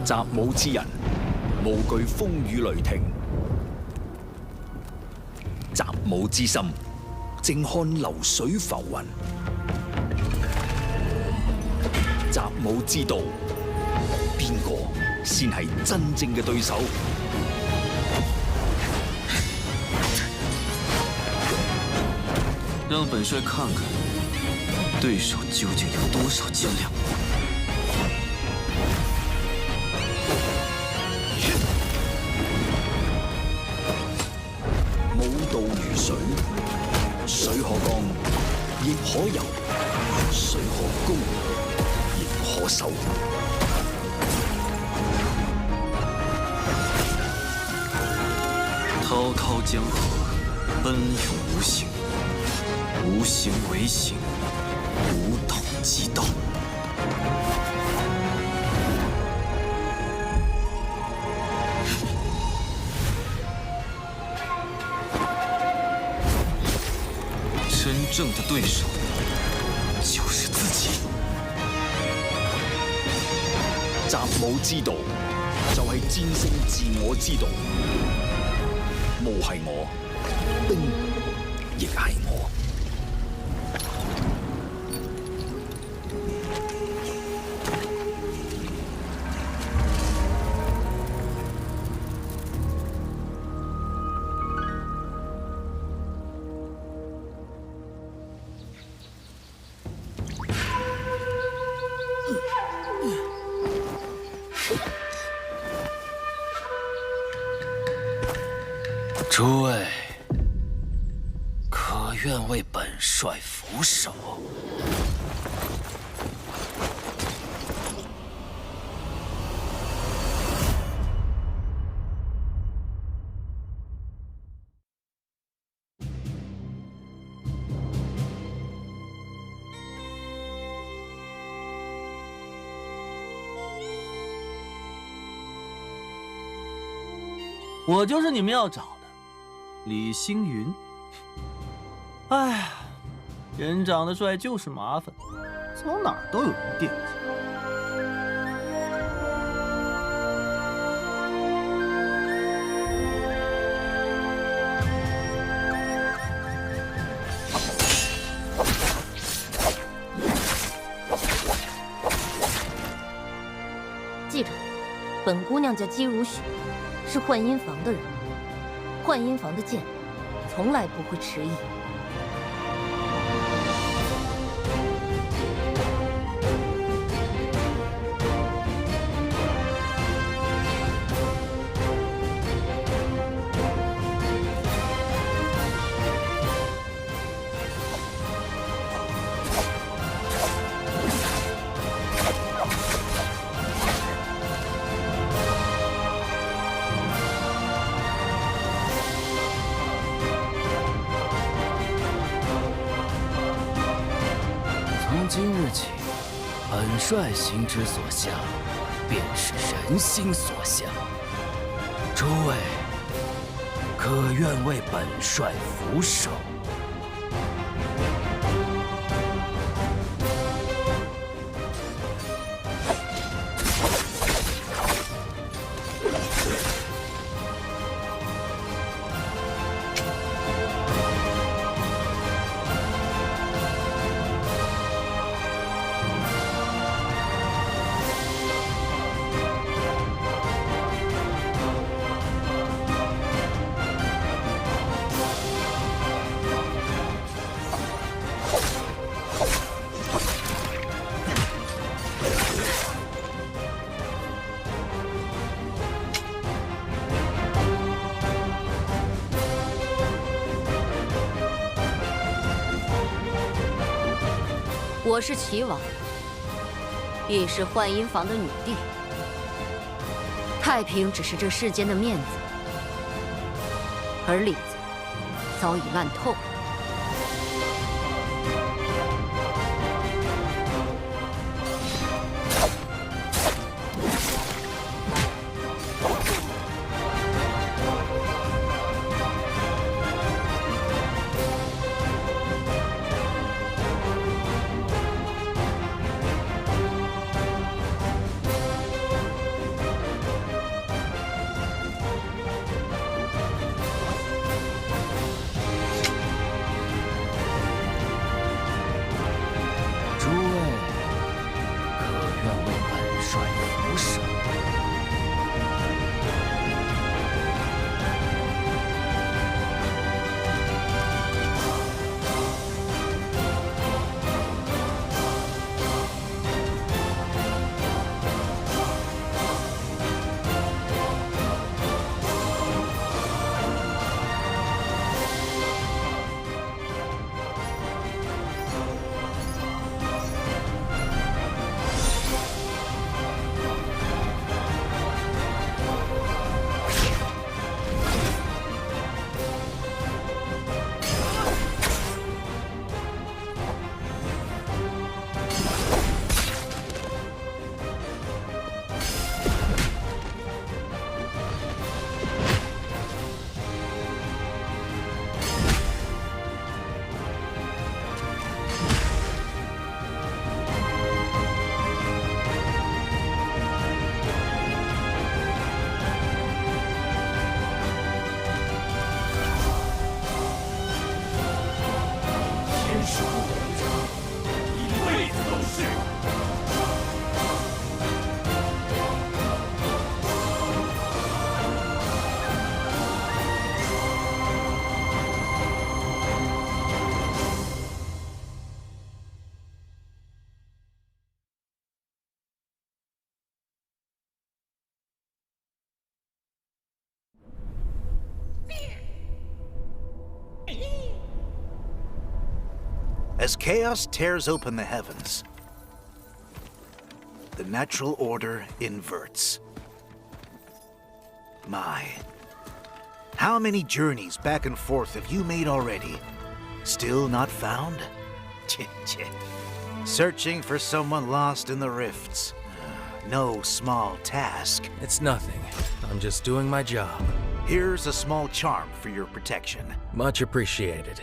习武之人，無懼風雨雷霆。習武之心，靜看流水浮雲。習武之道，邊個先係真正嘅對手？讓本帥看看，對手究竟有多少斤兩。 道如水，水可乾，亦可游；水可高，亦可收。滔滔江河，奔涌无形，无形为形，古董即道。 真正的对手就是自己。習武之道就係戰勝自我之道。霧係我，冰亦係我。 诸位，可愿为本帅俯首？我就是你们要找的。 李星云，哎呀，人长得帅就是麻烦，走哪儿都有人惦记。记着，本姑娘叫姬如雪，是幻音房的人。 幻音房的剑，从来不会迟疑。今日起，本帅心之所向，便是人心所向。诸位，可愿为本帅俯首？我是齐王，亦是幻音房的女帝。太平只是这世间的面子，而里子早已烂透了。As chaos tears open the heavens, the natural order inverts. My, how many journeys back and forth have you made already? Still not found? Searching for someone lost in the rifts. No small task. It's nothing. I'm just doing my job. Here's a small charm for your protection. Much appreciated.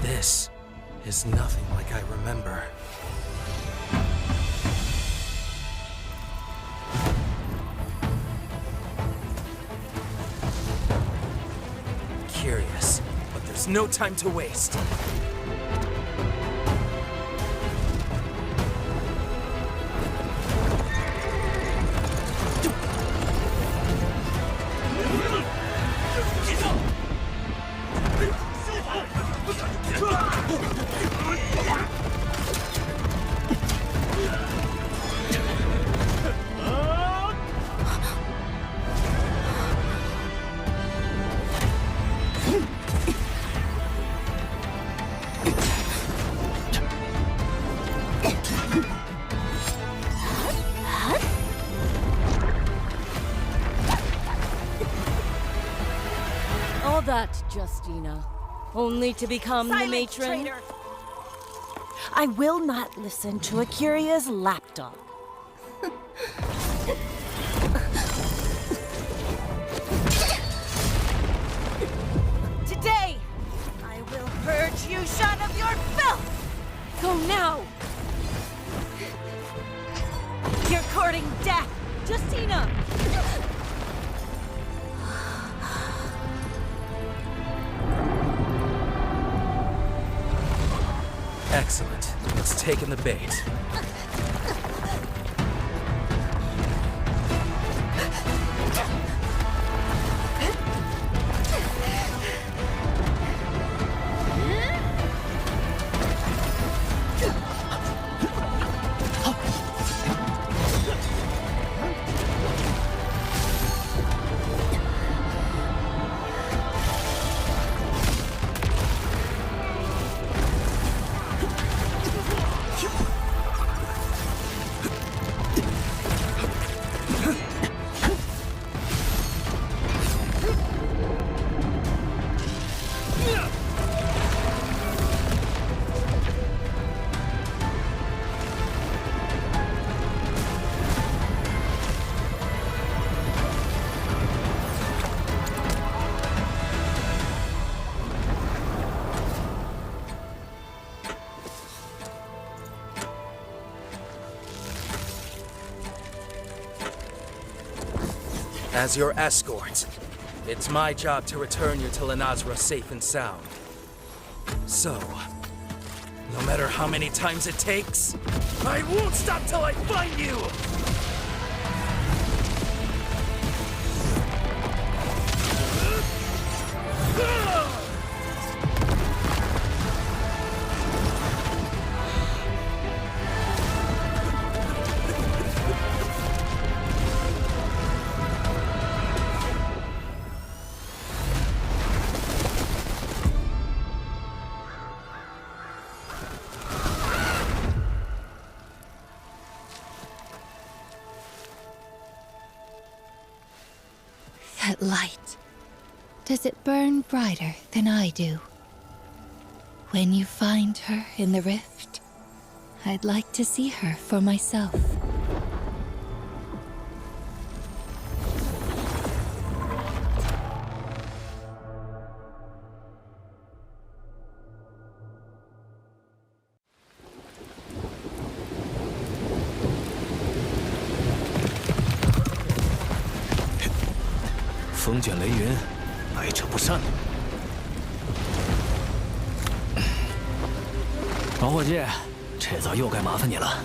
This is nothing like I remember. Curious, but there's no time to waste. All that, Justina, only to become the matron? Traitor. I will not listen to Akira's lapdog. Today, I will purge you shot of your filth! Go now! You're courting death! Justina! Excellent. It's taken the bait. As your escort, it's my job to return you to Lenazra safe and sound. So, no matter how many times it takes, I won't stop till I find you! That light. Does it burn brighter than I do? When you find her in the rift, I'd like to see her for myself.风卷雷云，来者不善。老伙计，这遭又该麻烦你了。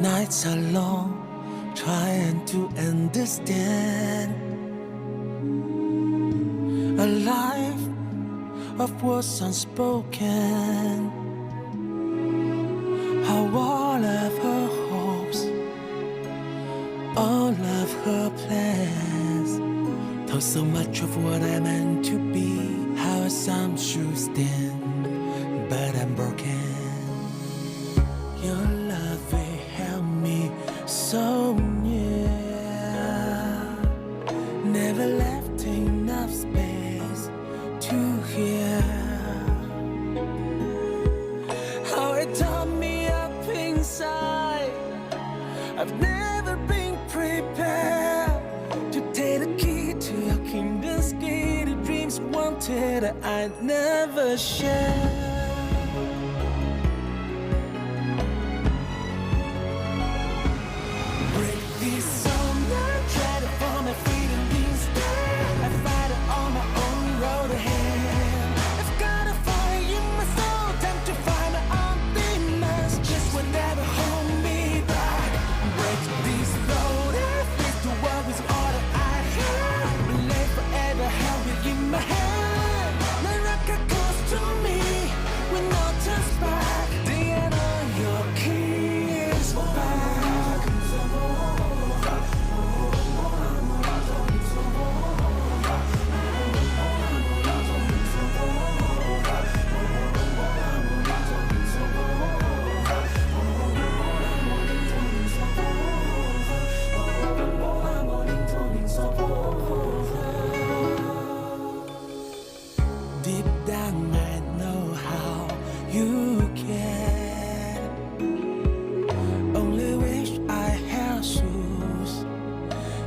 Nights are long, trying to understand a life of words unspoken. How all of her hopes, all of her plans, told so much of what I meant to be. How some should stand, but I'm broken. Your love will help me so near. Never left enough space to hear how it tore me up inside. I've never been prepared to take the key to your kingdom's gate. The dreams wanted I'd never share.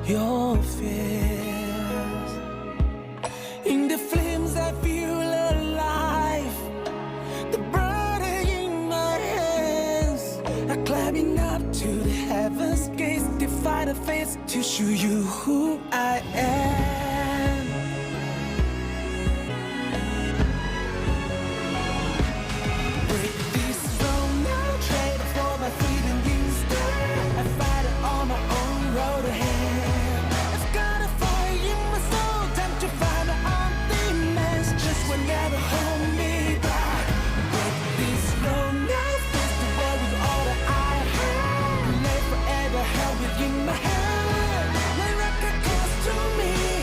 Your fears in the flames I feel alive. The burden in my hands are climbing up to the heavens gates. Defy the fates to show you who I am. Break this throne now, trade for my freedom instead. I fight it on my own road ahead. Never hold me back. Break this throne now, face the world with all that I have. Lay forever held within my hand. NARAKA calls to me.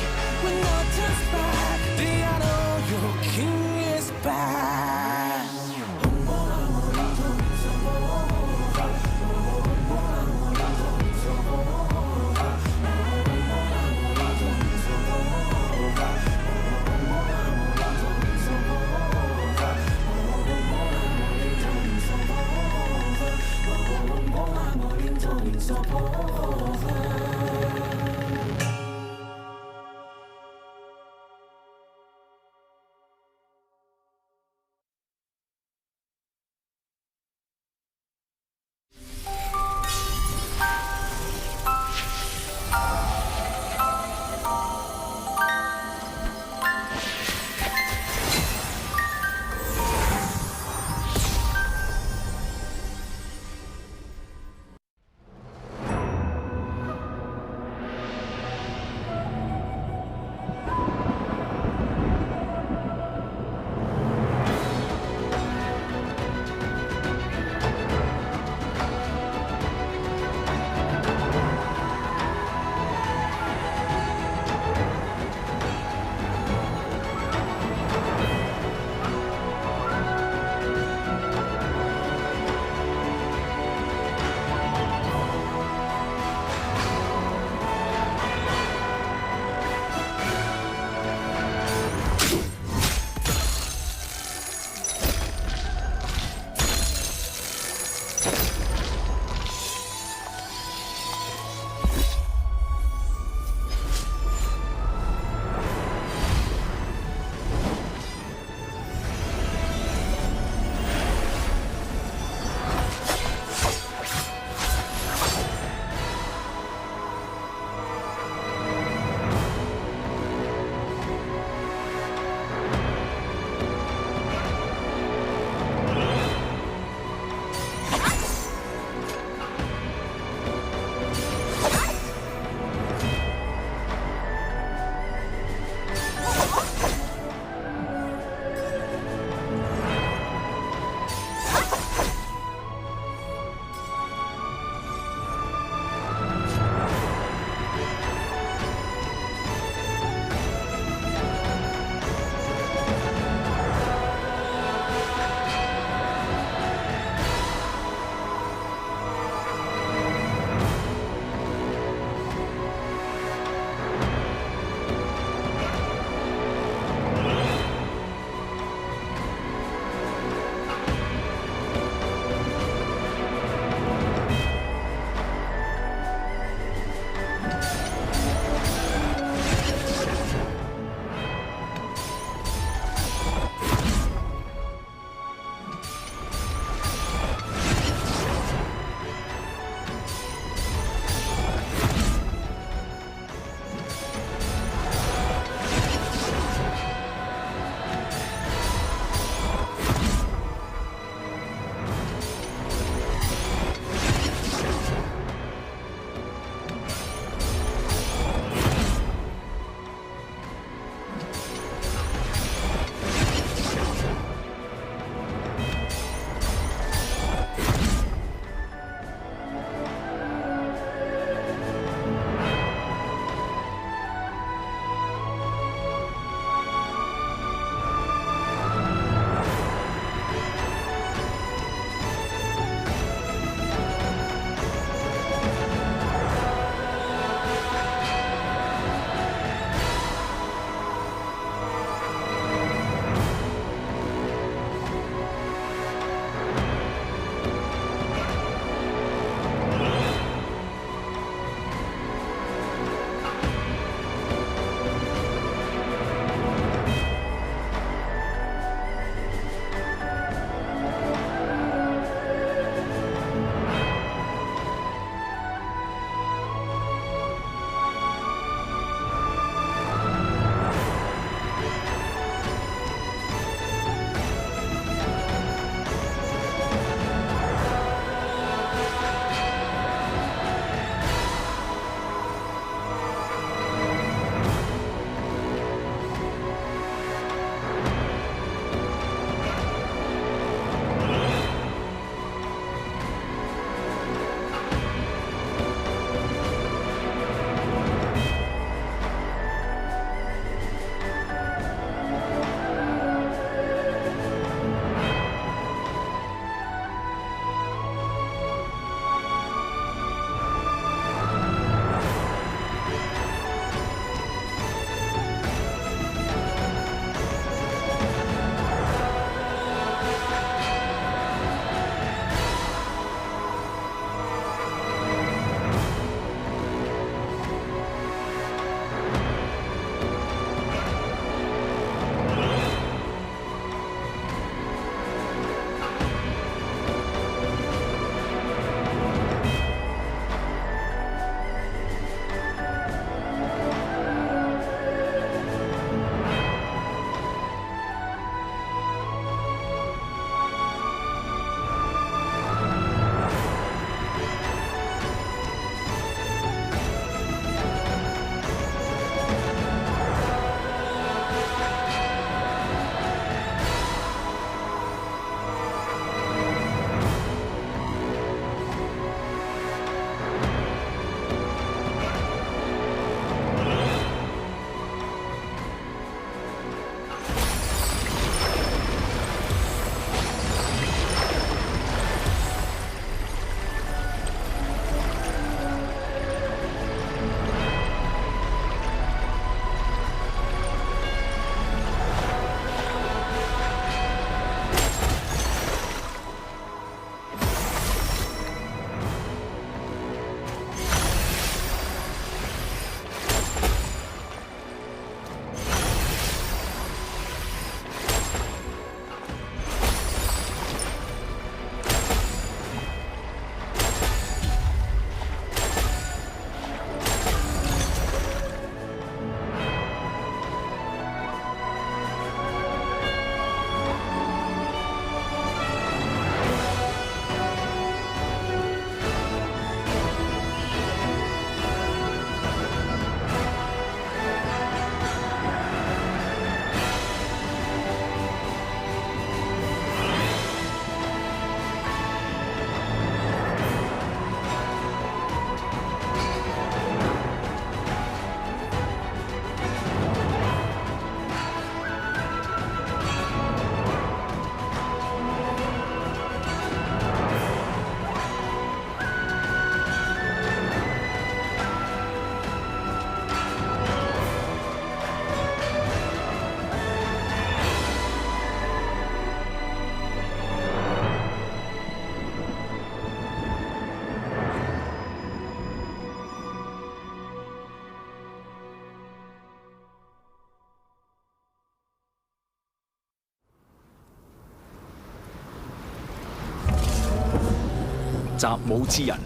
习武之人，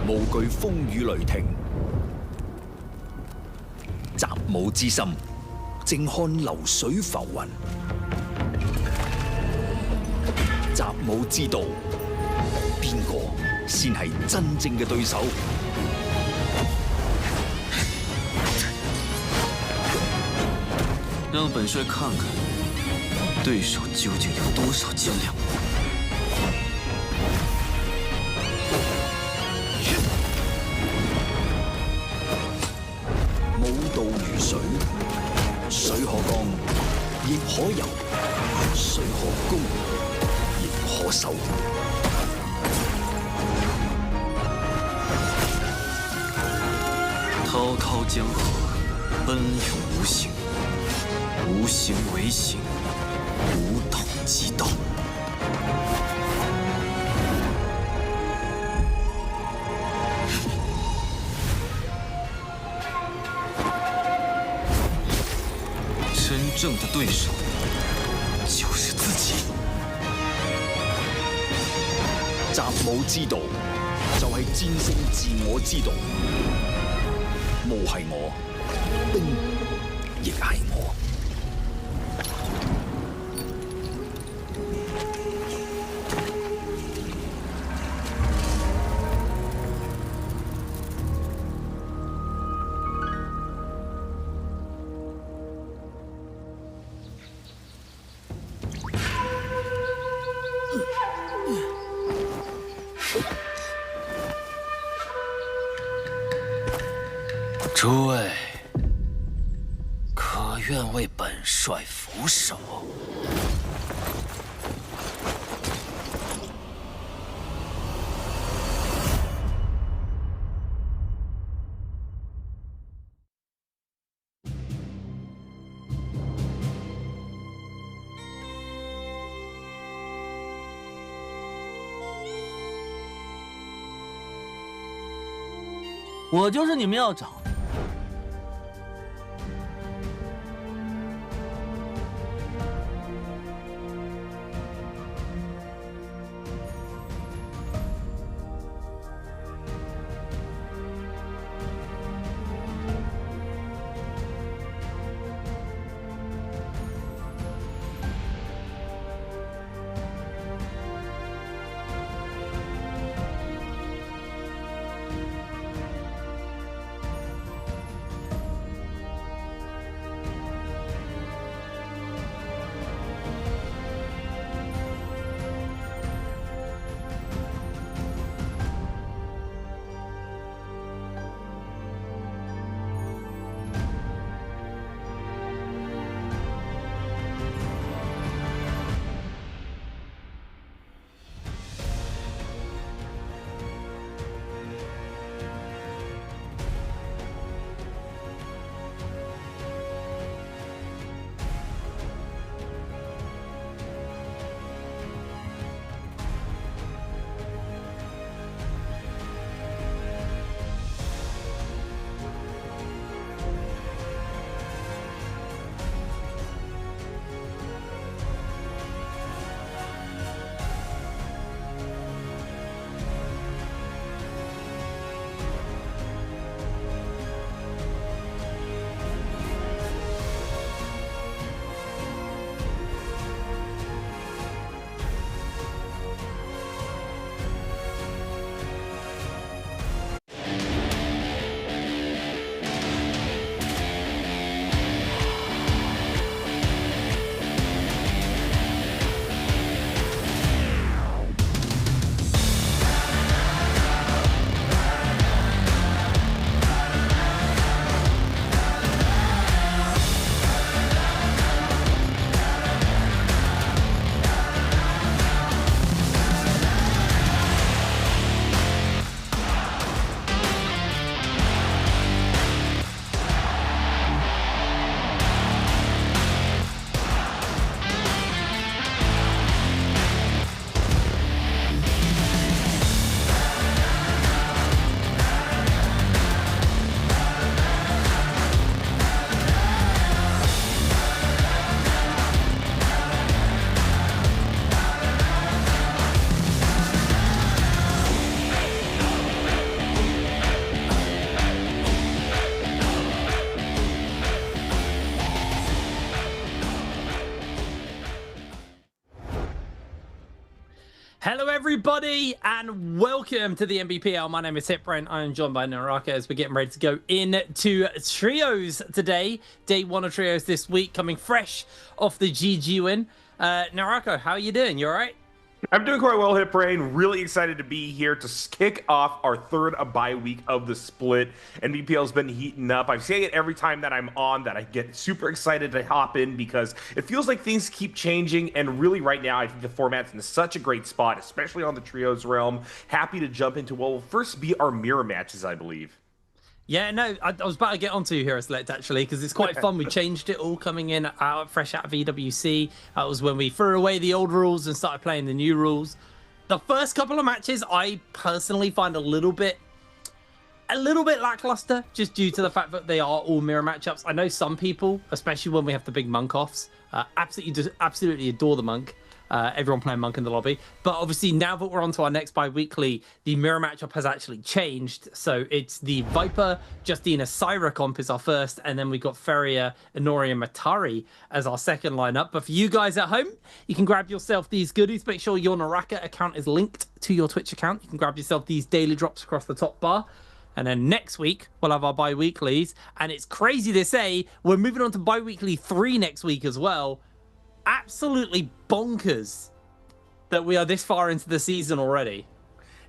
無懼風雨雷霆。習武之心，靜看流水浮雲。習武之道，邊個先係真正嘅對手？让本帅看看，对手究竟有多少斤两。武道如水，水可乾，亦可游；水可攻，亦可守。滔滔江河，奔涌无形，无形为形，无统即道。真正的对手就是自己。習武之道就係戰勝自我之道。霧係我，冰亦係我。诸位，可愿为本帅俯首？我就是你们要找的。Hello, everybody, and welcome to the NBPL. My name is Hitbrain. I am joined by NARAKA as we're getting ready to go into trios today. Day 1 of trios this week, coming fresh off the GG win. NARAKA, how are you doing? You all right? I'm doing quite well, Hitbrain. Really excited to be here to kick off our third bye week of the split. NBPL's been heating up. I'm saying it every time that I'm on that I get super excited to hop in because it feels like things keep changing. And really right now, I think the format's in such a great spot, especially on the trios realm. Happy to jump into what will first be our mirror matches, I believe. Yeah, no, I was about to get onto Hero Select actually because it's quite fun. We changed it all coming in fresh out of VWC. That was when we threw away the old rules and started playing the new rules. The first couple of matches I personally find a little bit lackluster just due to the fact that they are all mirror matchups. I know some people, especially when we have the big monk offs, absolutely adore the monk. Everyone playing monk in the lobby, but obviously now that we're on to our next bi-weekly, the mirror matchup has actually changed. So it's the Viper Justina Syra comp is our first, and then we got Feria, Inoria, Matari as our second lineup. But for you guys at home, you can grab yourself these goodies. Make sure your NARAKA account is linked to your Twitch account. You can grab yourself these daily drops across the top bar. And then next week, we'll have our bi-weeklies. And it's crazy to say, we're moving on to bi-weekly 3 next week as well. Absolutely bonkers that we are this far into the season already.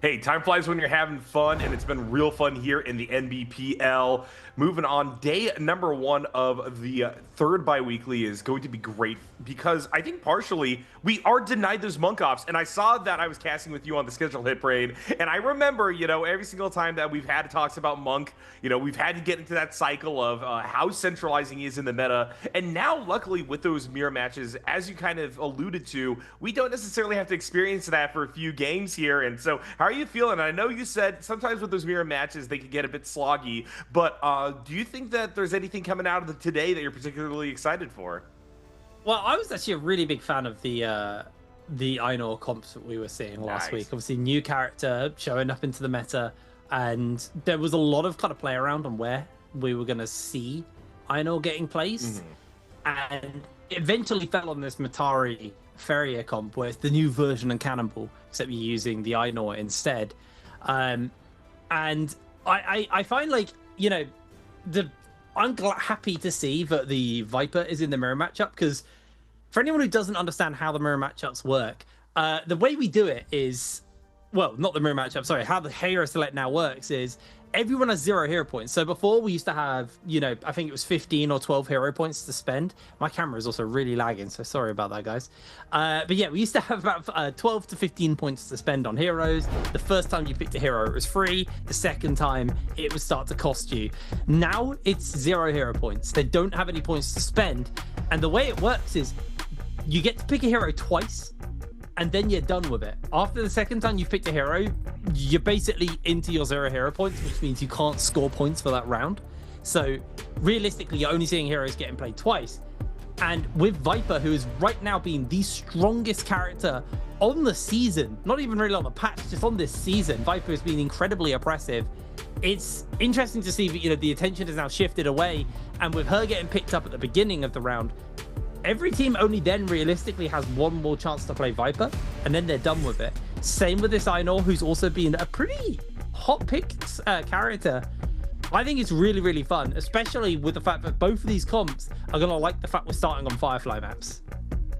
Hey, time flies when you're having fun, and it's been real fun here in the NBPL. Moving on, day number 1 of the third bi-weekly is going to be great because I think partially we are denied those monk offs. And I saw that I was casting with you on the schedule, Hitbrain, and I remember, you know, every single time that we've had talks about monk, you know, we've had to get into that cycle of how centralizing he is in the meta. And now, luckily, with those mirror matches, as you kind of alluded to, we don't necessarily have to experience that for a few games here. And so, how are you feeling? I know you said sometimes with those mirror matches, they can get a bit sloggy, but do you think that there's anything coming out of today that you're particularly excited for? Well, I was actually a really big fan of the Ainur comps that we were seeing last week. Obviously, new character showing up into the meta, and there was a lot of kind of play around on where we were going to see Ainur getting placed, and eventually fell on this Matari Feria comp, where it's the new version of Cannonball, except you're using the Ainur instead. And I find, like, you know, I'm happy to see that the Viper is in the mirror matchup, because for anyone who doesn't understand how the mirror matchups work, the way we do it is, well, not the mirror matchup, sorry, how the hero select now works is everyone has 0 hero points. So before we used to have, you know, I think it was 15 or 12 hero points to spend. My camera is also really lagging, so sorry about that, guys. But yeah, we used to have about 12 to 15 points to spend on heroes. The first time you picked a hero, it was free. The second time, it would start to cost you. Now, it's 0 hero points. They don't have any points to spend. And the way it works is you get to pick a hero twice, and then you're done with it. After the second time you've picked a hero, you're basically into your 0 hero points, which means you can't score points for that round. So realistically, you're only seeing heroes getting played twice. And with Viper, who is right now being the strongest character on the season, not even really on the patch, just on this season, Viper has been incredibly oppressive. It's interesting to see that, you know, the attention has now shifted away, and with her getting picked up at the beginning of the round, every team only then realistically has one more chance to play Viper, and then they're done with it. Same with this Ainur, who's also been a pretty hot picked character. I think it's really, really fun, especially with the fact that both of these comps are going to like the fact we're starting on Firefly maps.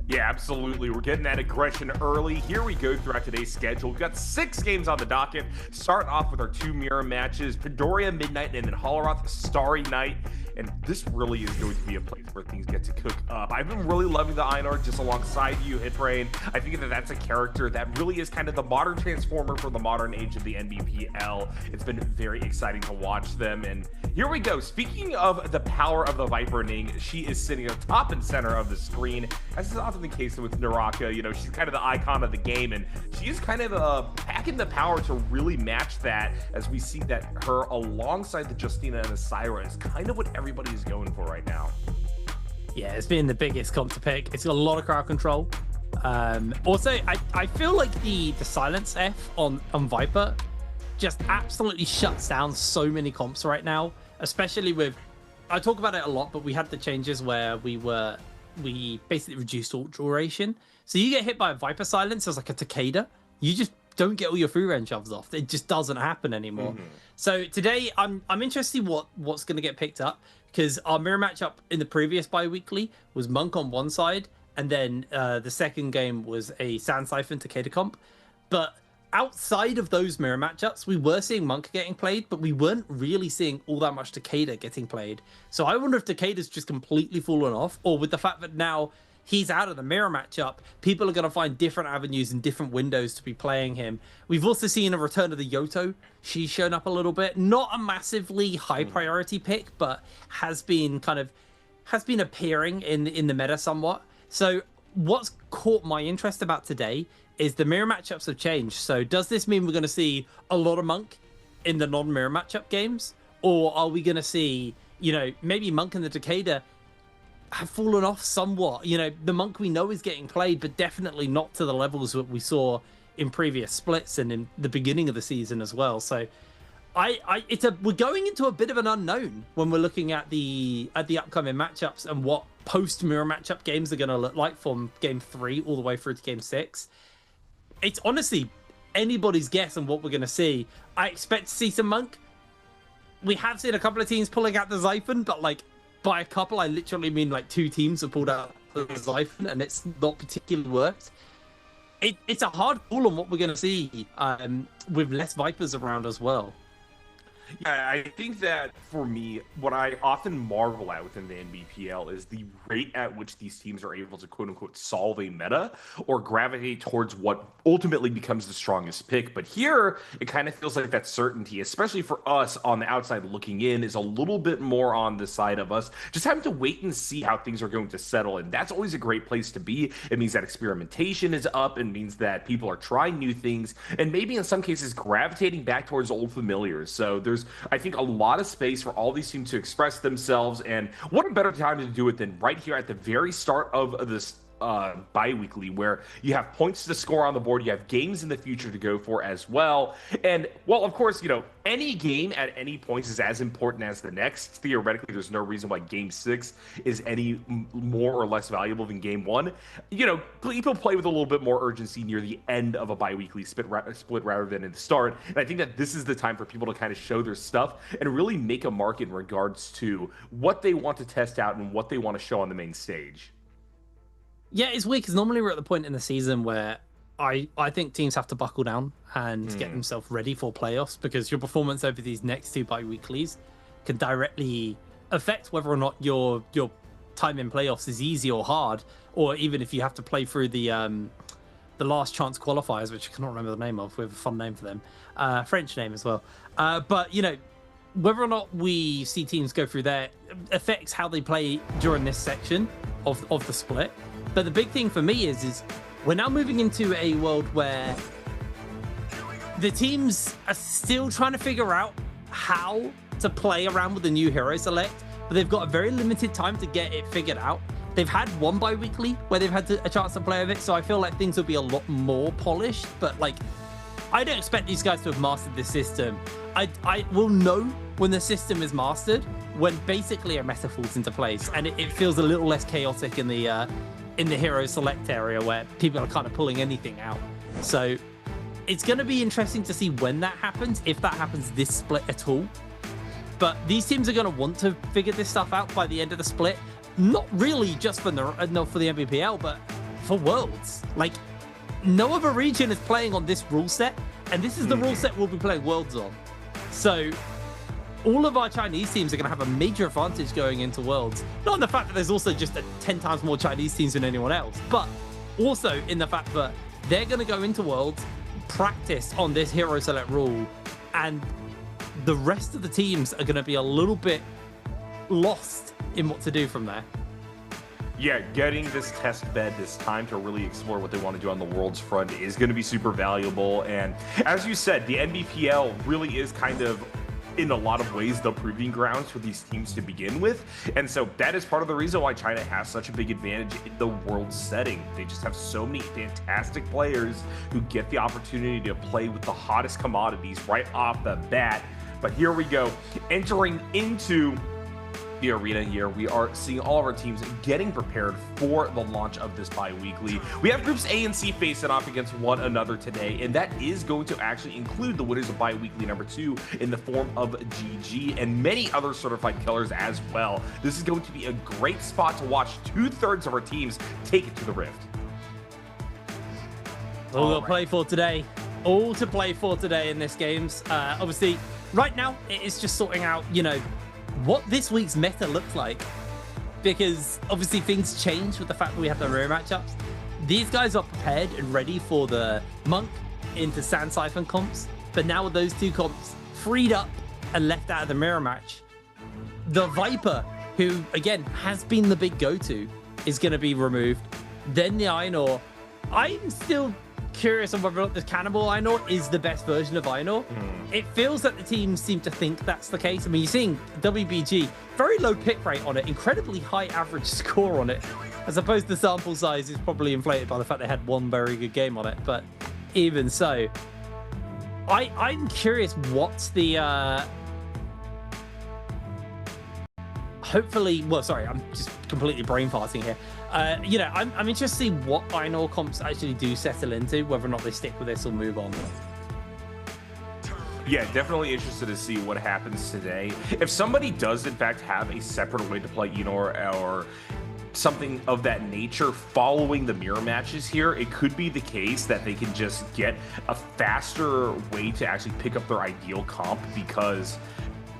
Yeah, absolutely. We're getting that aggression early. Here we go throughout today's schedule. We've got 6 games on the docket. Start off with our 2 mirror matches, Padoria Midnight and then Holleroth Starry Night. And this really is going to be a place where things get to cook up. I've been really loving the Ainur just alongside you, Hitbrain. I think that that's a character that really is kind of the modern transformer for the modern age of the NBPL. It's been very exciting to watch them. And here we go. Speaking of the power of the Viper Ning, she is sitting at the top and center of the screen. As is often the case with NARAKA, you know, she's kind of the icon of the game, and she is kind of packing the power to really match that, as we see that her alongside the Justina and the Syra is kind of what everybody is going for right now. Yeah, it's been the biggest comp to pick. It's got a lot of crowd control. Also, I feel like the silence F on Viper just absolutely shuts down so many comps right now, especially with, I talk about it a lot, but we had the changes where we basically reduced ult duration. So you get hit by a Viper silence as like a Takeda, you just don't get all your free range shoves off. It just doesn't happen anymore. So today, I'm interested what's going to get picked up, because our mirror matchup in the previous bi-weekly was Monk on one side, and then the second game was a Sand Siphon Takeda comp. But outside of those mirror matchups, we were seeing Monk getting played, but we weren't really seeing all that much Takeda getting played. So I wonder if Takeda's just completely fallen off, or with the fact that now he's out of the mirror matchup, people are going to find different avenues and different windows to be playing him. We've also seen a return of the Yoto. She's shown up a little bit. Not a massively high priority pick, but has been appearing in the meta somewhat. So what's caught my interest about today is the mirror matchups have changed. So does this mean we're going to see a lot of Monk in the non-mirror matchup games? Or are we going to see, maybe Monk and the Takeda have fallen off somewhat? The Monk we know is getting played, but definitely not to the levels that we saw in previous splits and in the beginning of the season as well. So we're going into a bit of an unknown when we're looking at the upcoming matchups and what post mirror matchup games are going to look like from game 3 all the way through to game 6. It's honestly anybody's guess on what we're going to see. I expect to see some Monk. We have seen a couple of teams pulling out the Siphon, but by a couple, I literally mean 2 teams have pulled out the Siphon, and it's not particularly worked. It's a hard call on what we're going to see with less Vipers around as well. Yeah, I think that for me, what I often marvel at within the NBPL is the rate at which these teams are able to quote unquote solve a meta or gravitate towards what ultimately becomes the strongest pick. But here, it kind of feels like that certainty, especially for us on the outside looking in, is a little bit more on the side of us just having to wait and see how things are going to settle. And that's always a great place to be. It means that experimentation is up. It means that people are trying new things and maybe in some cases gravitating back towards old familiars. So there's, I think, a lot of space for all these teams to express themselves, and what a better time to do it than right here at the very start of this bi-weekly, where you have points to score on the board, you have games in the future to go for as well. And well, of course, any game at any point is as important as the next. Theoretically, there's no reason why game 6 is any more or less valuable than game 1. People play with a little bit more urgency near the end of a bi-weekly split rather than in the start. And I think that this is the time for people to kind of show their stuff and really make a mark in regards to what they want to test out and what they want to show on the main stage. Yeah, it's weird because normally we're at the point in the season where I think teams have to buckle down and get themselves ready for playoffs, because your performance over these next 2 bi-weeklies can directly affect whether or not your time in playoffs is easy or hard, or even if you have to play through the last chance qualifiers, which I cannot remember the name of. We have a fun name for them, French name as well. But whether or not we see teams go through there affects how they play during this section of the split. But the big thing for me is we're now moving into a world where the teams are still trying to figure out how to play around with the new hero select, but they've got a very limited time to get it figured out. They've had one bi-weekly where they've had a chance to play with it, so I feel like things will be a lot more polished. But I don't expect these guys to have mastered this system. I will know when the system is mastered when basically a meta falls into place, and it feels a little less chaotic in the hero select area where people are kind of pulling anything out. So it's going to be interesting to see when that happens, if that happens this split at all. But these teams are going to want to figure this stuff out by the end of the split, not really just for the NBPL, but for Worlds. No other region is playing on this rule set, and this is the rule set we'll be playing Worlds on. So all of our Chinese teams are going to have a major advantage going into Worlds. Not in the fact that there's also just 10 times more Chinese teams than anyone else, but also in the fact that they're going to go into Worlds, practice on this hero select rule, and the rest of the teams are going to be a little bit lost in what to do from there. Yeah, getting this test bed, this time to really explore what they want to do on the Worlds front is going to be super valuable. And as you said, the NBPL really is kind of, in a lot of ways, the proving grounds for these teams to begin with. And so that is part of the reason why China has such a big advantage in the world setting. They just have so many fantastic players who get the opportunity to play with the hottest commodities right off the bat. But here we go, entering into the arena here, we are seeing all of our teams getting prepared for the launch of this bi-weekly. We have groups A and C facing off against one another today, and that is going to actually include the winners of bi-weekly number 2 in the form of GG and many other certified killers as well. This is going to be a great spot to watch 2/3 of our teams take it to the Rift. All to play for today. All to play for today in this games. Obviously, right now, it is just sorting out, you know, what this week's meta looks like, because obviously things change with the fact that we have the mirror matchups. These guys are prepared and ready for the Monk into Sand Siphon comps, but now with those 2 comps freed up and left out of the mirror match, the Viper, who again has been the big go-to, is going to be removed. Then the Ainur. I'm still curious on whether or not the Cannibal Ainur is the best version of Ainur. It feels that the teams seem to think that's the case. I mean, you're seeing WBG, very low pick rate on it, incredibly high average score on it. I suppose the sample size is probably inflated by the fact they had one very good game on it, but even so, I'm curious what's the hopefully, well, sorry, I'm just completely brain farting here. You know, I'm interested to see what Ainur comps actually do settle into, whether or not they stick with this or move on. Yeah, definitely interested to see what happens today. If somebody does, in fact, have a separate way to play Ainur or something of that nature following the mirror matches here, it could be the case that they can just get a faster way to actually pick up their ideal comp because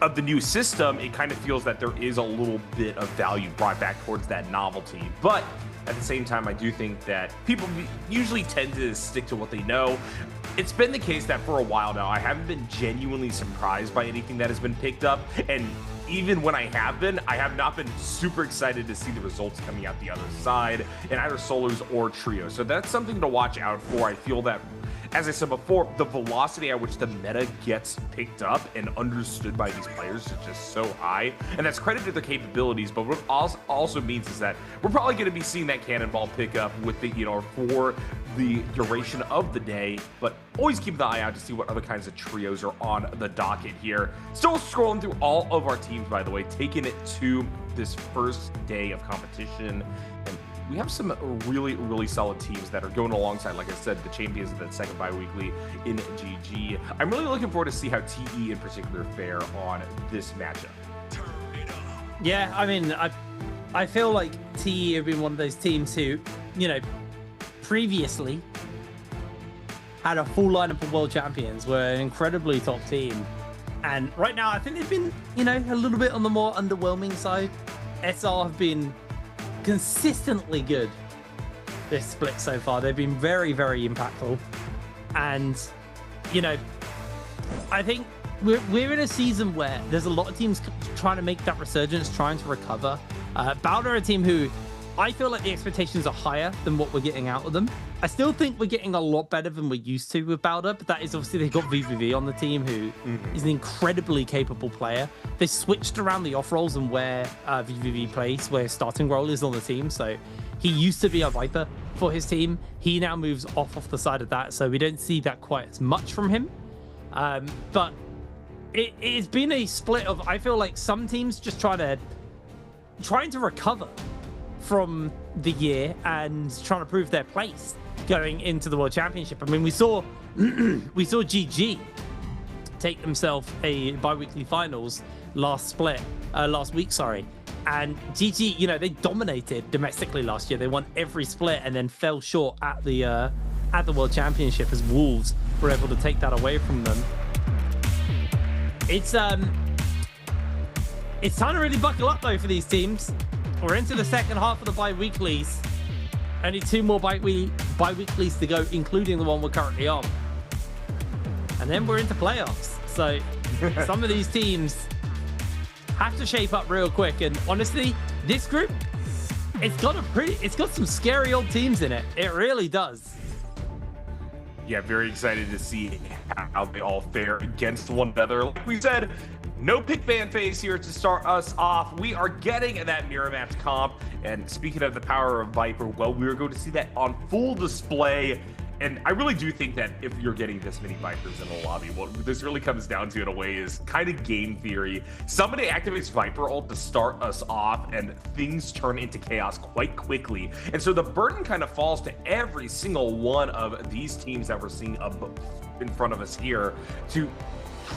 of the new system. It kind of feels that there is a little bit of value brought back towards that novelty. But at the same time, I do think that people usually tend to stick to what they know. It's been the case that for a while now, I haven't been genuinely surprised by anything that has been picked up. And even when I have not been super excited to see the results coming out the other side in either solos or trios. So that's something to watch out for. I feel that, as I said before, the velocity at which the meta gets picked up and understood by these players is just so high. And that's credit to their capabilities, but what it also means is that we're probably going to be seeing that cannonball pick up with the, you know, for the duration of the day, but always keep the eye out to see what other kinds of trios are on the docket here. Still scrolling through all of our teams, by the way, taking it to this first day of competition. And we have some really, really solid teams that are going alongside, like I said, the champions of that second bi-weekly in GG. I'm really looking forward to see how TE in particular fare on this matchup. Yeah, I mean, I feel like TE have been one of those teams who, you know, previously had a full lineup of world champions, were an incredibly top team. And right now, I think they've been, you know, a little bit on the more underwhelming side. SR have been consistently good this split so far. They've been very, very impactful. And, you know, I think we're in a season where there's a lot of teams trying to make that resurgence, trying to recover. BLADE are a team who I feel like the expectations are higher than what we're getting out of them. I still think we're getting a lot better than we're used to with BLADE, but that is obviously they've got VVV on the team, who is an incredibly capable player. They switched around the off roles and where VVV plays, where starting role is on the team. So he used to be a Viper for his team. He now moves off the side of that, so we don't see that quite as much from him. But it's been a split of, I feel like some teams just trying to recover from the year and trying to prove their place going into the World Championship. I mean, we saw GG take themselves a bi-weekly finals last week, sorry. And GG, you know, they dominated domestically last year. They won every split and then fell short at the World Championship as Wolves were able to take that away from them. It's time to really buckle up though for these teams. We're into the second half of the bi-weeklies. Only 2 more bi-weeklies to go, including the one we're currently on. And then we're into playoffs. So some of these teams have to shape up real quick. And honestly, this group, it's got some scary old teams in it. It really does. Yeah, very excited to see how they all fare against one another. Like we said, no pick ban phase here to start us off. We are getting that mirror match comp. And speaking of the power of Viper, well, we are going to see that on full display And I really do think that if you're getting this many Vipers in the lobby, what this really comes down to in a way is kind of game theory. Somebody activates Viper ult to start us off, and things turn into chaos quite quickly. And so the burden kind of falls to every single one of these teams that we're seeing in front of us here to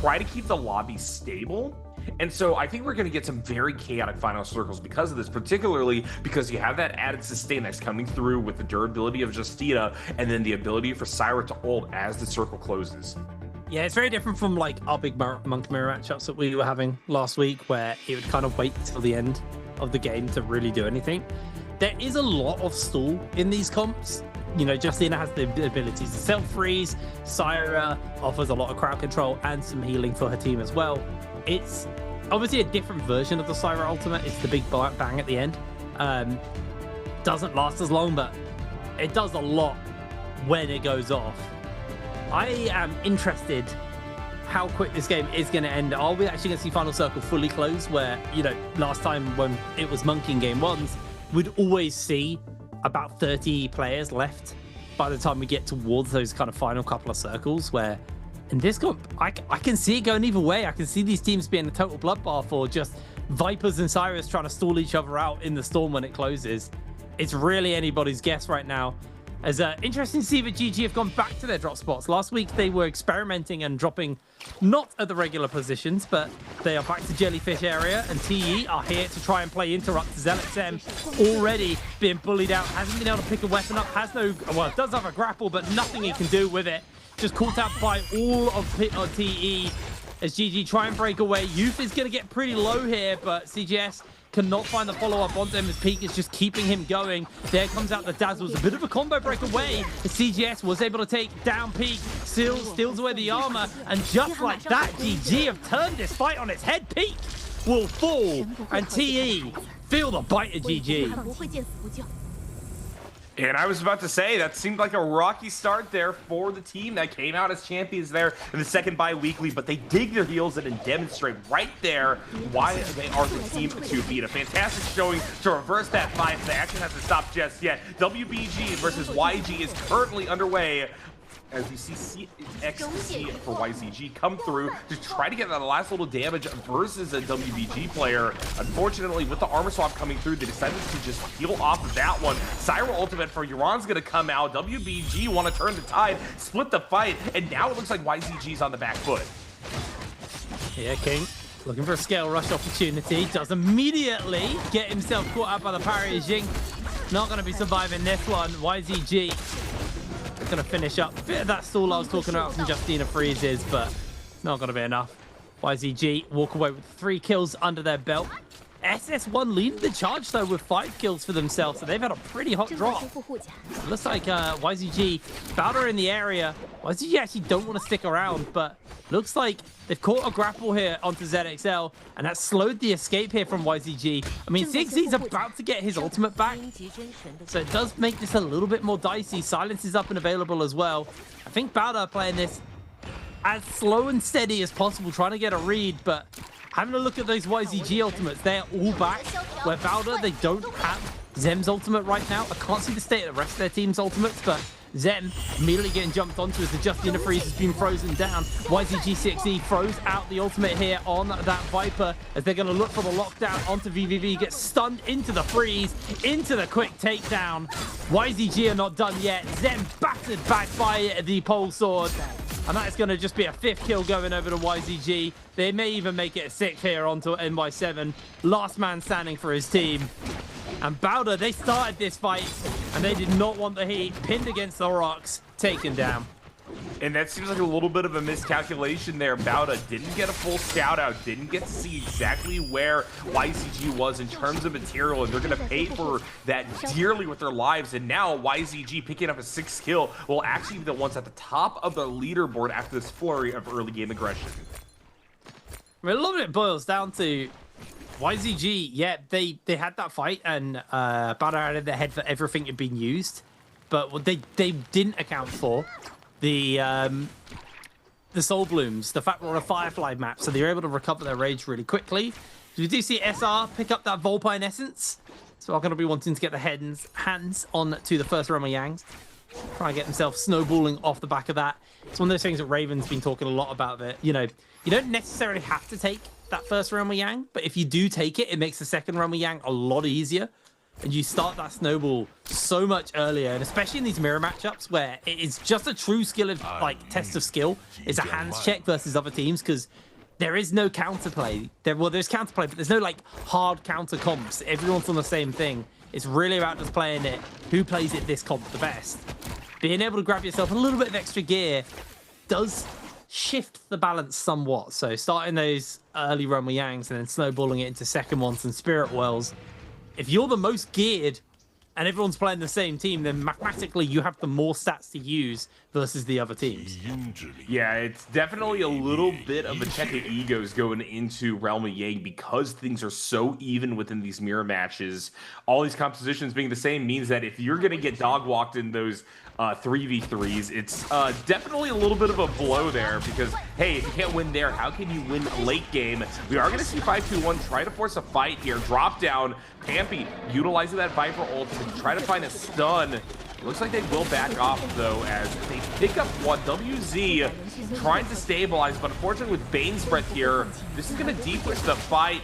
try to keep the lobby stable. And so I think we're going to get some very chaotic final circles because of this, particularly because you have that added sustain that's coming through with the durability of Justina, and then the ability for Syra to ult as the circle closes. Yeah, it's very different from like our big Monk Mirror matchups that we were having last week, where it would kind of wait till the end of the game to really do anything. There is a lot of stall in these comps. You know, Justina has the abilities to self-freeze. Syra offers a lot of crowd control and some healing for her team as well. It's obviously a different version of the Syra ultimate. It's the big bang at the end. Doesn't last as long, but it does a lot when it goes off. I am interested how quick this game is going to end. Are we actually going to see Final Circle fully close, where, you know, last time when it was Monkey in game ones, we'd always see about 30 players left by the time we get towards those kind of final couple of circles, where in this comp, I can see it going either way. I can see these teams being a total bloodbath, or just Vipers and Cyrus trying to stall each other out in the storm when it closes. It's really anybody's guess right now. As interesting to see that GG have gone back to their drop spots. Last week they were experimenting and dropping not at the regular positions, but they are back to Jellyfish area, and TE are here to try and play interrupt. ZLXM already being bullied out, hasn't been able to pick a weapon up, has no, well, does have a grapple, but nothing he can do with it. Just caught out by all of TE as GG try and break away. Youth is going to get pretty low here, but CGS cannot find the follow-up onto him as Peak is just keeping him going. There comes out the Dazzles. A bit of a combo break away. CGS was able to take down Peak, steals away the armor, and just like that, GG have turned this fight on its head. Peak will fall, and TE feel the bite of GG. And I was about to say, that seemed like a rocky start there for the team that came out as champions there in the second bi-weekly, but they dig their heels in and demonstrate right there why they are the team to beat. A fantastic showing to reverse that fight. The action hasn't stopped just yet. WBG versus YG is currently underway, as you see XC for YZG come through to try to get that last little damage versus a WBG player. Unfortunately, with the armor swap coming through, they decided to just heal off of that one. Syra ultimate for Euron's gonna come out. WBG want to turn the tide, split the fight, and now it looks like YZG's on the back foot. Yeah, King looking for a scale rush opportunity. Does immediately get himself caught out by the parry. Jing not going to be surviving this one. YZG going to finish up. A bit of that stall I was talking about from Justina Freezes, but it's not going to be enough. YZG walk away with 3 kills under their belt. SS1 leading the charge, though, with 5 kills for themselves, so they've had a pretty hot drop. It looks like YZG, Bowder in the area. YZG actually don't want to stick around, but looks like they've caught a grapple here onto ZXL, and that slowed the escape here from YZG. I mean, Ziggy's about to get his ultimate back, so it does make this a little bit more dicey. Silence is up and available as well. I think Bowder playing this as slow and steady as possible, trying to get a read, but having a look at those YZG ultimates, they're all back. Where Bowder, they don't have Zem's ultimate right now. I can't see the state of the rest of their team's ultimates, but Zem immediately getting jumped onto as the Justina Freeze has been frozen down. YZG6E throws out the ultimate here on that Viper as they're going to look for the lockdown onto VVV. Gets stunned into the freeze, into the quick takedown. YZG are not done yet. Zem battered back by the pole sword. And that is going to just be a 5th kill going over to YZG. They may even make it a 6th here onto NY7. Last man standing for his team. And Bowder, they started this fight, and they did not want the heat. Pinned against the rocks, taken down. And that seems like a little bit of a miscalculation there. Bowder didn't get a full scout out, didn't get to see exactly where YZG was in terms of material, and they're going to pay for that dearly with their lives. And now YZG picking up a 6th kill will actually be the ones at the top of the leaderboard after this flurry of early game aggression. I mean, a lot of it boils down to YZG. Yeah, they had that fight, and Bowder had in their head for everything had been used, but what they didn't account for the Soul Blooms, the fact we're on a Firefly map, so they're able to recover their rage really quickly. So we do see SR pick up that Volpine Essence, so I'm going to be wanting to get the hands on to the first Roma Yangs. try and get themselves snowballing off the back of that. It's one of those things that Raven's been talking a lot about, that, you know, you don't necessarily have to take that first Realm of Yang, but if you do take it, it makes the second Realm of Yang a lot easier. And you start that snowball so much earlier, and especially in these mirror matchups where it is just a true skill of, like, test of skill. It's a hands check versus other teams, because there is no counterplay. There's counterplay, but there's no, like, hard counter comps. Everyone's on the same thing. It's really about just playing it, who plays it this comp the best. Being able to grab yourself a little bit of extra gear does shift the balance somewhat. So starting those early Realm of Yangs and then snowballing it into second ones and Spirit Wells. If you're the most geared and everyone's playing the same team, then mathematically you have the more stats to use versus the other teams. Yeah, it's definitely a little bit of a check of egos going into Realm of Yang because things are so even within these mirror matches. All these compositions being the same means that if you're going to get dog walked in those 3v3s, it's definitely a little bit of a blow there, because hey, if you can't win there, how can you win late game? We are going to see 5-2-1 try to force a fight here. Drop down, Pampy utilizing that Viper ult to try to find a stun. It looks like they will back off though, as they pick up one. WZ trying to stabilize, but unfortunately with Bane's Breath here, this is going to deep-push the fight.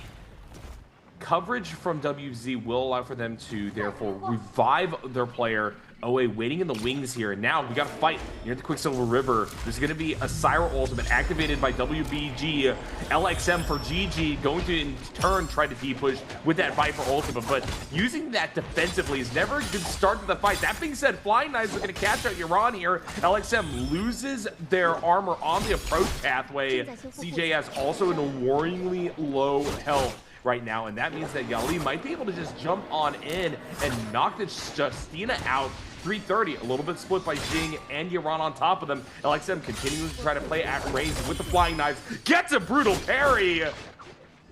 Coverage from WZ will allow for them to therefore revive their player. OA waiting in the wings here. And now we got to fight near the Quicksilver River. There's going to be a Syra ultimate activated by WBG. LXM for GG going to in turn try to D-push with that Viper ultimate. But using that defensively is never a good start to the fight. That being said, Flying Knives are going to catch out Iran here. LXM loses their armor on the approach pathway. CJ has also an worryingly low health right now, and that means that Yali might be able to just jump on in and knock this Justina out. 330, a little bit split by Jing and Yaron on top of them. LXM continues to try to play at range with the Flying Knives. Gets a brutal parry.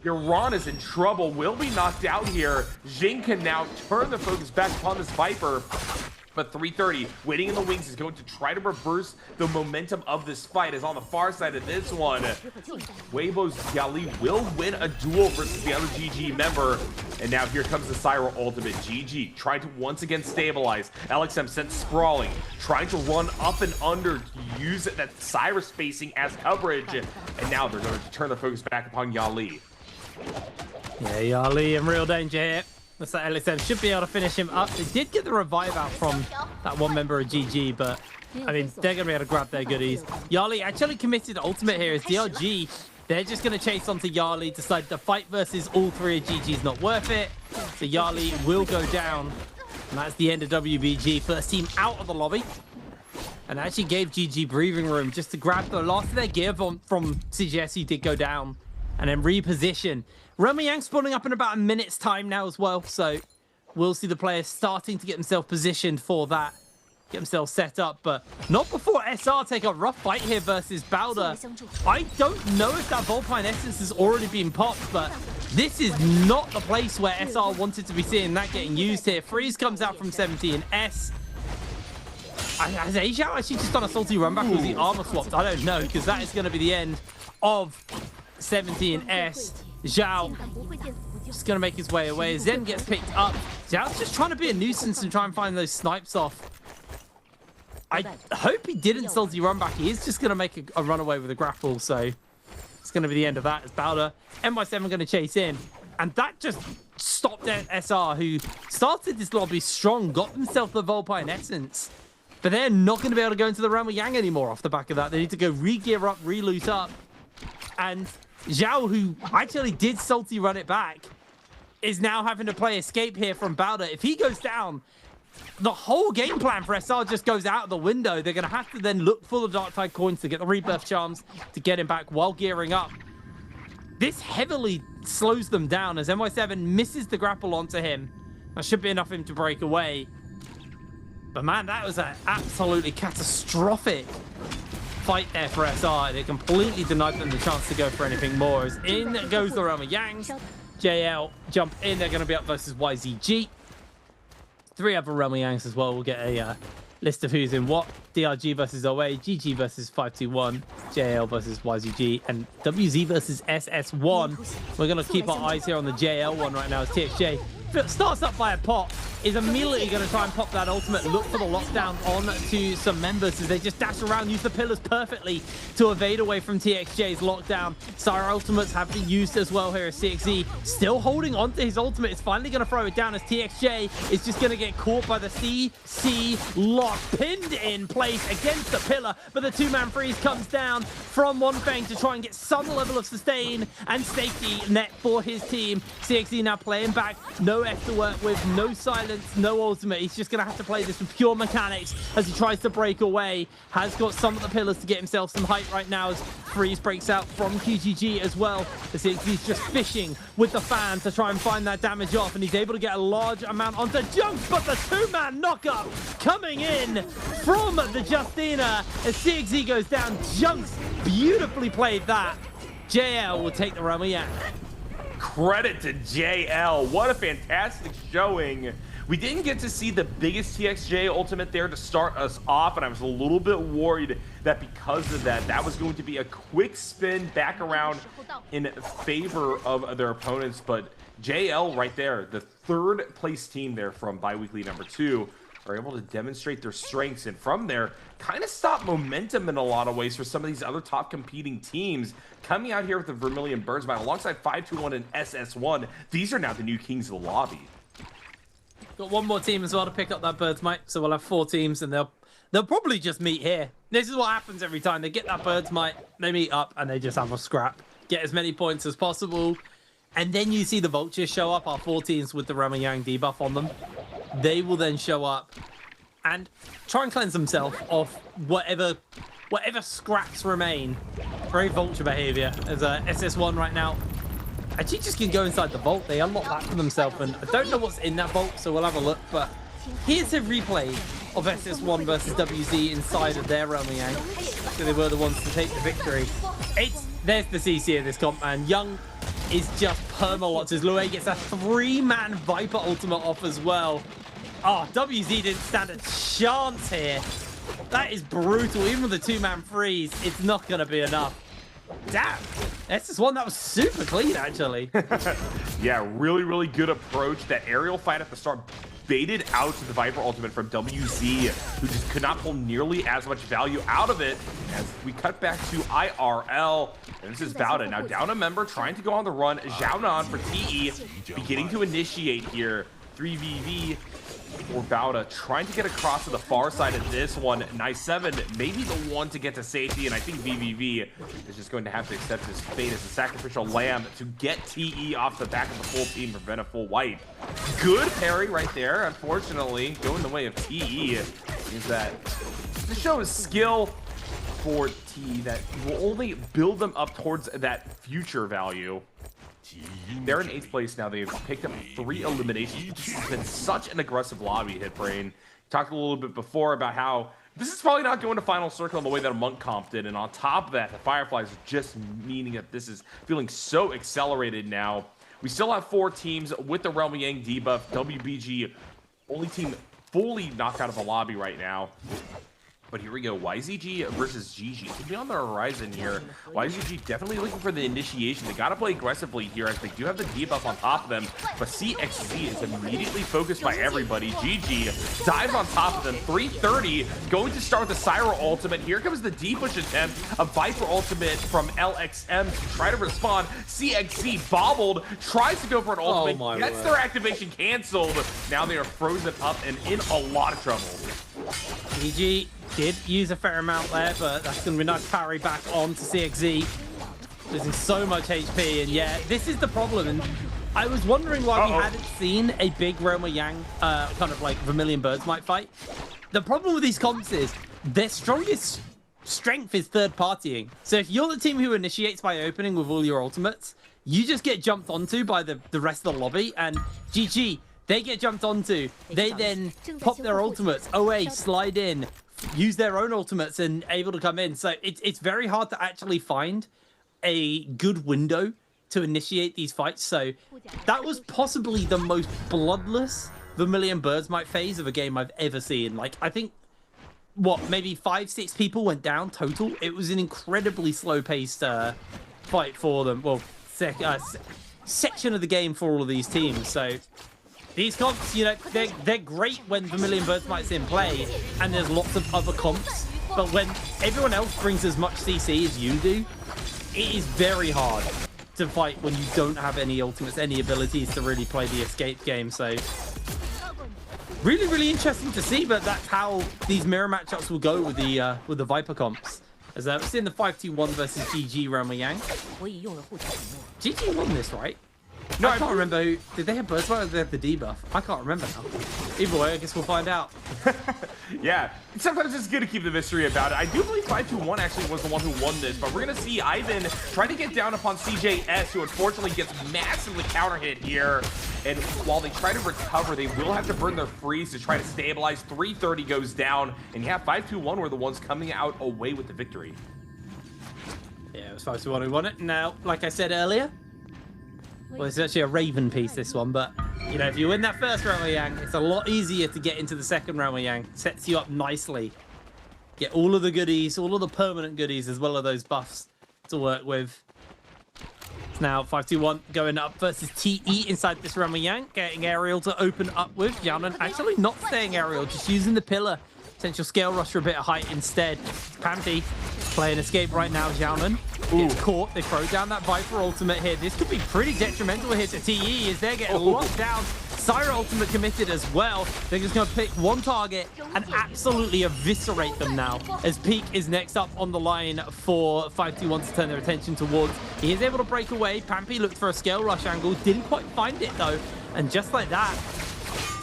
Yaron is in trouble, will be knocked out here. Jing can now turn the focus back upon this Viper. But 330, waiting in the wings, is going to try to reverse the momentum of this fight, as on the far side of this one, Weibo's Gali will win a duel versus the other GG member. And now here comes the Syra ultimate. GG trying to once again stabilize. LXM sent sprawling, trying to run up and under to use that Syra spacing as coverage. And now they're going to turn the focus back upon Yali. Yeah, Yali in real danger here. Looks like LXM should be able to finish him up. They did get the revive out from that one member of GG, but I mean, they're going to be able to grab their goodies. Yali actually committed ultimate here as DRG. They're just going to chase onto Yali, decide the fight versus all three of GG is not worth it. So Yali will go down. And that's the end of WBG. First team out of the lobby. And actually gave GG breathing room just to grab the last of their gear from CGS, who did go down. And then reposition. Realm of Yang spawning up in about a minute's time now as well, so we'll see the players starting to get themselves positioned for that, get themselves set up, but not before SR take a rough fight here versus Bowder. I don't know if that Volpine Essence has already been popped, but this is not the place where SR wanted to be seeing that getting used here. Freeze comes out from 17S. Has Asia actually just done a salty run back, or was he armor swapped? I don't know, because that is going to be the end of 17S. Zhao just going to make his way away. Zen gets picked up. Zhao's just trying to be a nuisance and try and find those snipes off. I hope he didn't salty run back. He is just going to make a runaway with a grapple, so it's going to be the end of that as Bowder. NY7 going to chase in, and that just stopped SR, who started this lobby strong, got themselves the Volpine Essence, but they're not going to be able to go into the Realm of Yang anymore off the back of that. They need to go re-gear up, re-loot up, and Zhao, who actually did salty run it back, is now having to play escape here from Bowder. If he goes down, the whole game plan for SR just goes out of the window. They're going to have to then look for the Dark Tide coins to get the rebirth charms to get him back while gearing up. This heavily slows them down as NY7 misses the grapple onto him. That should be enough for him to break away. But man, that was an absolutely catastrophic fight there for SR. It completely denied them the chance to go for anything more. As in goes the Realm of Yangs. JL jump in. They're going to be up versus YZG. 3 other Realm of Yangs as well. We'll get a list of who's in what. DRG versus OA, GG versus 521, JL versus YZG, and WZ versus SS1. We're going to keep our eyes here on the JL one right now as TXJ starts up by a pot, is immediately going to try and pop that ultimate, look for the lockdown on to some members as they just dash around, use the pillars perfectly to evade away from TXJ's lockdown. Sire ultimates have been used as well here as CXZ still holding on to his ultimate. It's finally going to throw it down as TXJ is just going to get caught by the CC lock, pinned in place against the pillar, but the two-man freeze comes down from One Fang to try and get some level of sustain and safety net for his team. CXZ now playing back, no F to work with, no silence, no ultimate. He's just going to have to play this with pure mechanics as he tries to break away. Has got some of the pillars to get himself some height right now as freeze breaks out from QGG as well. The CXZ's just fishing with the fan to try and find that damage off, and he's able to get a large amount onto Junks, but the two-man knockup coming in from the Justina as CXZ goes down. Junks beautifully played that. JL will take the Roma Yang. Credit to JL. What a fantastic showing. We didn't get to see the biggest TXJ ultimate there to start us off, and I was a little bit worried that because of that, that was going to be a quick spin back around in favor of their opponents. But JL right there, the third place team there from Biweekly number 2, are able to demonstrate their strengths, and from there kind of stop momentum in a lot of ways for some of these other top competing teams coming out here with the Vermilion Birds by alongside 521 and SS1. These are now the new kings of the lobby. Got one more team as well to pick up that Bird's Might, so we'll have 4 teams, and they'll probably just meet here. This is what happens every time. They get that Bird's Might, they meet up, and they just have a scrap. Get as many points as possible, and then you see the Vultures show up, our 4 teams with the Ramayang debuff on them. They will then show up and try and cleanse themselves of whatever scraps remain. Very Vulture behavior as SS1 right now. Actually just can go inside the vault. They unlock that for themselves, and I don't know what's in that vault, so we'll have a look. But here's a replay of SS1 versus WZ inside of their Ramayang. So they were the ones to take the victory. There's the CC of this comp, man. Young is just perma-locked as Lue gets a 3-man Viper ultimate off as well. Oh, WZ didn't stand a chance here. That is brutal. Even with the 2-man freeze, it's not going to be enough. Damn. SS1, that was super clean, actually. Yeah, really, really good approach. That aerial fight at the start baited out to the Viper ultimate from WZ, who just could not pull nearly as much value out of it. As we cut back to IRL, and this is Bowda. Now down a member, trying to go on the run. Xiaonan for TE, beginning to initiate here. 3v for Bowda, trying to get across to the far side of this one. Nice 7, maybe the one to get to safety, and I think VVV is just going to have to accept his fate as a sacrificial lamb to get TE off the back of the full team, prevent a full wipe. Good parry right there, unfortunately, going the way of TE. Is that this shows skill for TE that will only build them up towards that future value. They're in 8th place now. They've picked up 3 eliminations. This has been such an aggressive lobby, Hitbrain. Talked a little bit before about how this is probably not going to Final Circle in the way that a Monk comp did. And on top of that, the Fireflies just meaning that this is feeling so accelerated now. We still have 4 teams with the Realm Yang debuff. WBG, only team fully knocked out of the lobby right now. But here we go, YZG versus GG. Could be on the horizon here. YZG definitely looking for the initiation. They gotta play aggressively here as they do have the debuff on top of them. But CXZ is immediately focused by everybody. GG dives on top of them. 330 going to start with the Syro ultimate. Here comes the D-push attempt. A Viper ultimate from LXM to try to respond. CXZ bobbled, tries to go for an ultimate, gets their activation canceled. Now they are frozen up and in a lot of trouble. GG did use a fair amount there, but that's going to be a nice parry back on to CXZ. Losing so much HP, and yeah, this is the problem. And I was wondering why we hadn't seen a big Roma Yang kind of like Vermilion Birds Might fight. The problem with these comps is their strongest strength is third partying. So if you're the team who initiates by opening with all your ultimates, you just get jumped onto by the rest of the lobby, and GG, they get jumped onto. They then pop their ultimates, OA, slide in, use their own ultimates, and able to come in. So it's very hard to actually find a good window to initiate these fights. So that was possibly the most bloodless Vermilion Birds Might phase of a game I've ever seen. Like, I think, what, maybe 5-6 people went down total. It was an incredibly slow-paced fight for them. Well, section of the game for all of these teams. So These comps, you know, they're great when Vermilion Birthmite's in play and there's lots of other comps. But when everyone else brings as much CC as you do, it is very hard to fight when you don't have any ultimates, any abilities to really play the escape game. So really, really interesting to see, but that's how these mirror matchups will go with the Viper comps. As we're seeing the 5-2-1 versus GG Realm Yang. GG won this, right? No, I can't remember who. Did they have Birthright or did they have the debuff? I can't remember now. Either way, I guess we'll find out. Yeah, sometimes it's good to keep the mystery about it. I do believe 5-2-1 actually was the one who won this, but we're going to see Ivan try to get down upon CJS, who unfortunately gets massively counter hit here. And while they try to recover, they will have to burn their freeze to try to stabilize. 330 goes down, and yeah, 5-2-1 were the ones coming out away with the victory. Yeah, it was 5-2-1 who won it. Now, like I said earlier, well, it's actually a Raven piece, this one, but, you know, if you win that first Realm Yang, it's a lot easier to get into the second Realm Yang. Sets you up nicely. Get all of the goodies, all of the permanent goodies, as well as those buffs to work with. It's now 5-2-1 going up versus TE inside this Realm Yang. Getting Aerial to open up with. Xiaonan actually not staying Aerial, just using the pillar. Potential scale rush for a bit of height instead. Pampy playing escape right now. Xiaonan gets caught. They throw down that Viper ultimate here. This could be pretty detrimental here to TE as they're getting locked down. Syra ultimate committed as well. They're just going to pick one target and absolutely eviscerate them now. As Peak is next up on the line for 5-2-1 to turn their attention towards. He is able to break away. Pampy looked for a scale rush angle. Didn't quite find it though. And just like that,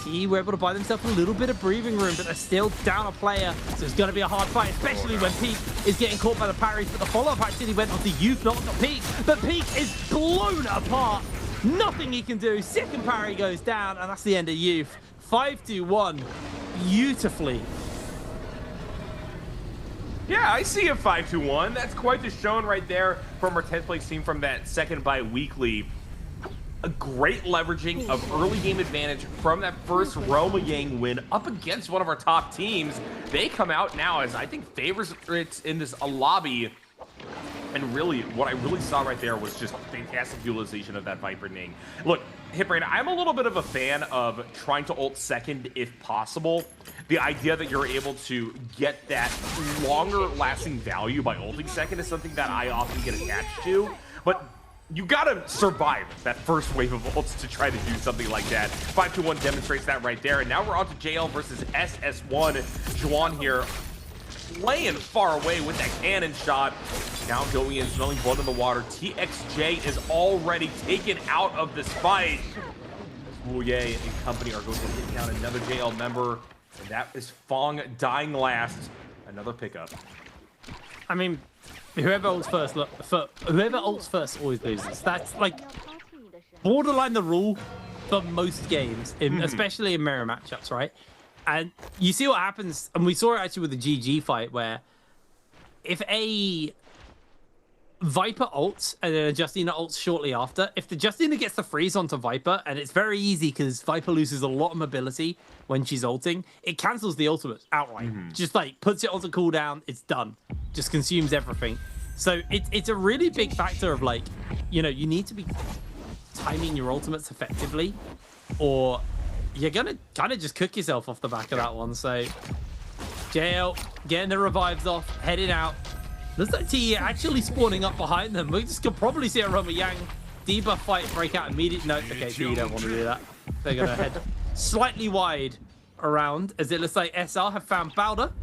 TE were able to buy themselves a little bit of breathing room, but they're still down a player, so it's going to be a hard fight, especially when Peak is getting caught by the parries. But the follow-up actually went on to Youth, not on Peak, but Peak is blown apart. Nothing he can do. Second parry goes down, and that's the end of Youth. 5-2-1, beautifully. Yeah, I see a 5-2-1. That's quite the showing right there from our 10th place team from that second bi-weekly. A great leveraging of early game advantage from that first Realm Yang win up against one of our top teams. They come out now as I think favorites in this lobby. And really, what I really saw right there was just fantastic utilization of that Viper Ning. Look, Hitbrain, I'm a little bit of a fan of trying to ult second if possible. The idea that you're able to get that longer lasting value by ulting second is something that I often get attached to. But you gotta survive that first wave of ults to try to do something like that. 5-2-1 demonstrates that right there. And now we're on to JL versus SS1. Juan here laying far away with that cannon shot. Now going in, smelling blood in the water. TXJ is already taken out of this fight. Wuye and company are going to take down another JL member. And that is Fong dying last. Another pickup. I mean, whoever ults first, whoever ults first always loses. That's like borderline the rule for most games, especially in mirror matchups, right? And you see what happens, and we saw it actually with the GG fight, where if a Viper ults and then a Justina ults shortly after, if the Justina gets the freeze onto Viper, and it's very easy because Viper loses a lot of mobility when she's ulting, it cancels the ultimate outright. Just like puts it onto cooldown, it's done. Just consumes everything. So it's a really big factor of like, you know, you need to be timing your ultimates effectively, or you're gonna kind of just cook yourself off the back of that one. So JL getting the revives off, heading out. Looks like TE actually spawning up behind them. We just could probably see a Realm Yang debuff fight break out immediately. No, okay, TE don't want to do that. They're gonna head slightly wide around, as it looks like SR have found Bowder.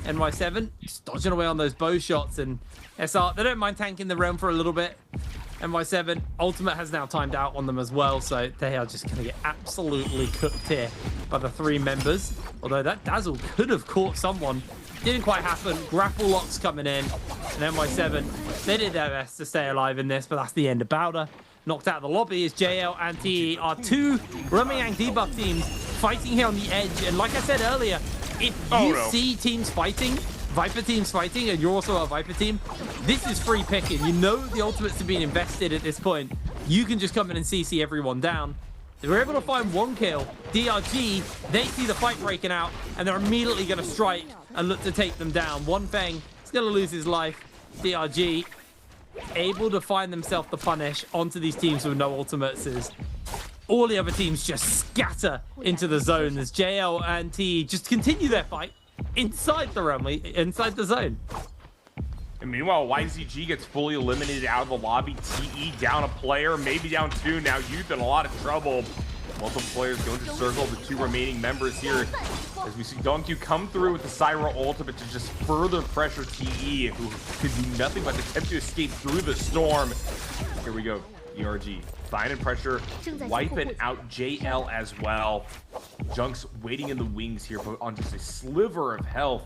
NY7 just dodging away on those bow shots, and SR, they don't mind tanking the realm for a little bit. NY7 ultimate has now timed out on them as well, so they are just going to get absolutely cooked here by the three members. Although that dazzle could have caught someone. Didn't quite happen. Grapple locks coming in, and NY7, they did their best to stay alive in this, but that's the end of Bowder. Knocked out of the lobby is JL and TE, are two Realm Yang debuff teams fighting here on the edge. And like I said earlier, if you see teams fighting, Viper teams fighting, and you're also a Viper team, this is free picking. You know the ultimates are being invested at this point. You can just come in and CC everyone down. They were able to find one kill. DRG, they see the fight breaking out, and they're immediately going to strike and look to take them down. One Feng is going to lose his life. DRG able to find themselves the punish onto these teams with no ultimates is all the other teams just scatter into the zone as JL and T just continue their fight inside the runway, inside the zone. And meanwhile, YZG gets fully eliminated out of the lobby. TE down a player, maybe down two. Now Youth in a lot of trouble. Multiple players going to circle the two remaining members here. As we see Donkey come through with the Syra ultimate to just further pressure TE, who could do nothing but attempt to escape through the storm. Here we go, ERG. Finding pressure, wiping out JL as well. Junk's waiting in the wings here, but on just a sliver of health.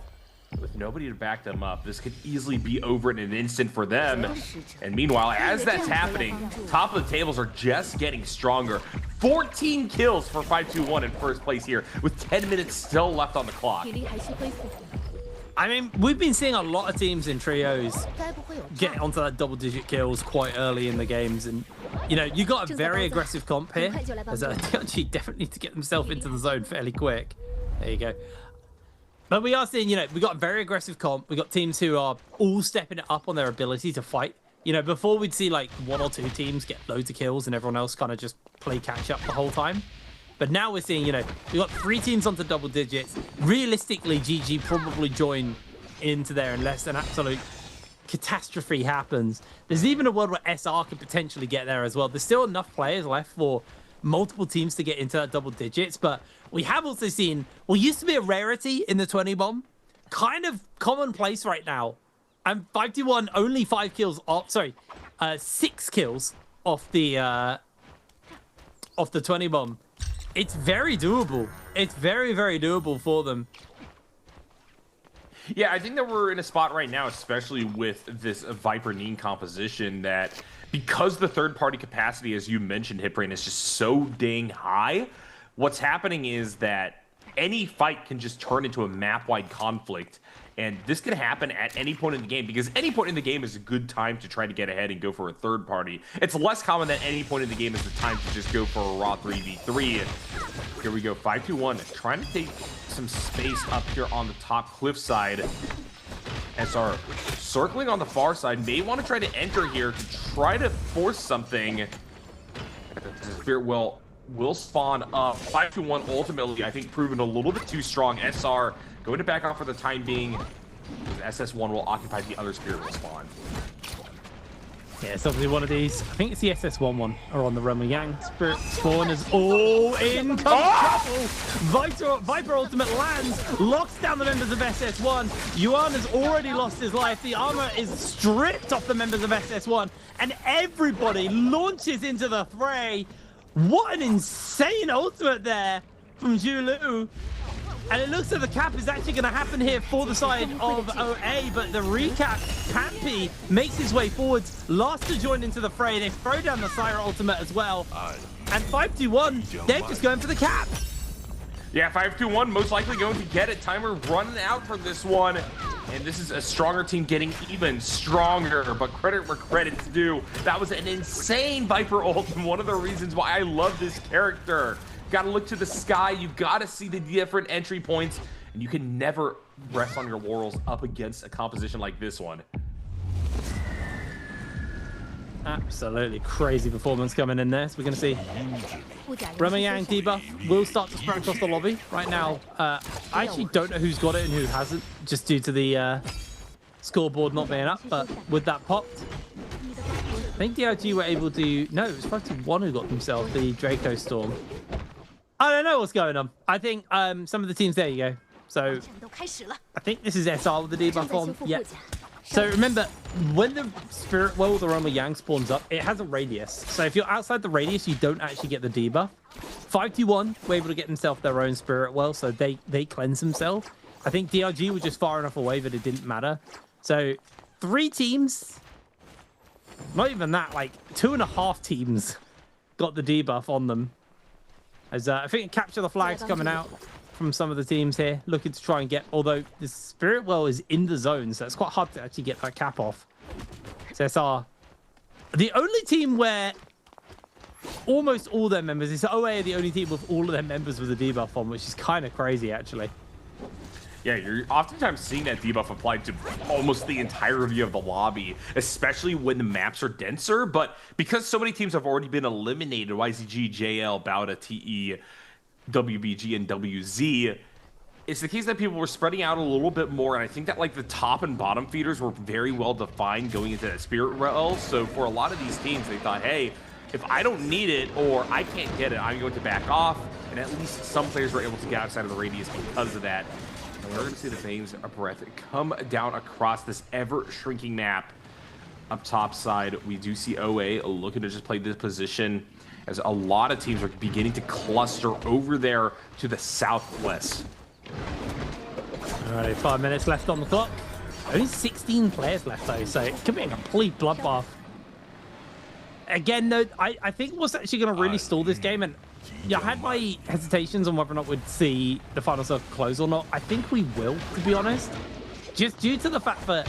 With nobody to back them up, this could easily be over in an instant for them. And meanwhile, as that's happening, top of the tables are just getting stronger. 14 kills for 521 in first place here, with 10 minutes still left on the clock. I mean, we've been seeing a lot of teams in trios get onto that double-digit kills quite early in the games, and you know, you got a very aggressive comp here. As DRG definitely need to get themselves into the zone fairly quick. There you go. But we are seeing, you know, we got a very aggressive comp. We got teams who are all stepping it up on their ability to fight. You know, before we'd see like 1 or 2 teams get loads of kills and everyone else kind of just play catch up the whole time. But now we're seeing, you know, we got 3 teams onto double digits. Realistically, GG probably join into there unless an absolute catastrophe happens. There's even a world where SR could potentially get there as well. There's still enough players left for multiple teams to get into that double digits, but we have also seen what used to be a rarity in the 20 bomb, kind of commonplace right now. And 521 only 5 kills off, sorry, 6 kills off the 20 bomb. It's very doable. It's very, very doable for them. Yeah, I think that we're in a spot right now, especially with this Viper Neen composition, that because the third-party capacity, as you mentioned, Hitbrain, is just so dang high, what's happening is that any fight can just turn into a map-wide conflict. And this can happen at any point in the game, because any point in the game is a good time to try to get ahead and go for a third party. It's less common that any point in the game is the time to just go for a raw 3v3. Here we go, 521, trying to take some space up here on the top cliff side. SR circling on the far side, may want to try to enter here to try to force something. Spirit will spawn up. 521 ultimately, I think, proven a little bit too strong. SR going to back off for the time being. SS1 will occupy the other Spirit will spawn. Yeah, it's obviously one of these. I think it's the SS1 one, or on the Roman Yang. Spirit spawn is all in trouble. Viper ultimate lands, locks down the members of SS1. Yuan has already lost his life. The armor is stripped off the members of SS1, and everybody launches into the fray. What an insane ultimate there from Zulu. And it looks like the cap is actually going to happen here for the side of OA, but the recap, Campy makes his way forwards. Last to join into the fray. They throw down the Syra ultimate as well. And 521, they're just going for the cap. Yeah, 521 most likely going to get it. Timer running out for this one. And this is a stronger team getting even stronger, but credit where credit's due. That was an insane Viper ult, and one of the reasons why I love this character. Gotta look to the sky, you gotta see the different entry points, and you can never rest on your laurels up against a composition like this one. Absolutely crazy performance coming in there. So we're gonna see Rema Yang debuff will start to spread across the lobby right now. I actually don't know who's got it and who hasn't, just due to the scoreboard not being up, but with that popped, I think DRG were able to, no, it was 521 who got themselves the Draco Storm. I don't know what's going on. I think some of the teams, there you go. So I think this is SR with the debuff on. Yeah. So remember, when the Spirit Well, the Roma Yang spawns up, it has a radius. So if you're outside the radius, you don't actually get the debuff. 521 were able to get themselves their own Spirit Well, so they cleanse themselves. I think DRG were just far enough away that it didn't matter. So 3 teams, not even that, like 2.5 teams got the debuff on them. As I think Capture the Flag's coming out from some of the teams here, looking to try and get, although the Spirit Well is in the zone, so it's quite hard to actually get that cap off. So SR, the only team where almost all their members, it's OA, the only team with all of their members with a debuff on, which is kind of crazy, actually. Yeah, you're oftentimes seeing that debuff applied to almost the entirety of the lobby, especially when the maps are denser. But because so many teams have already been eliminated, YZG, JL, Bauda, TE, WBG, and WZ, it's the case that people were spreading out a little bit more. And I think that like the top and bottom feeders were very well defined going into that Spirit Well. So for a lot of these teams, they thought, hey, if I don't need it or I can't get it, I'm going to back off. And at least some players were able to get outside of the radius because of that. And we're going to see the veins of breath come down across this ever-shrinking map. Up top side, we do see OA looking to just play this position as a lot of teams are beginning to cluster over there to the southwest. Alright, 5 minutes left on the clock. Only 16 players left though, so it could be a complete bloodbath. Again, though, I think what's actually going to really stall this game, and yeah, I had my hesitations on whether or not we'd see the final circle close or not. I think we will, to be honest. Just due to the fact that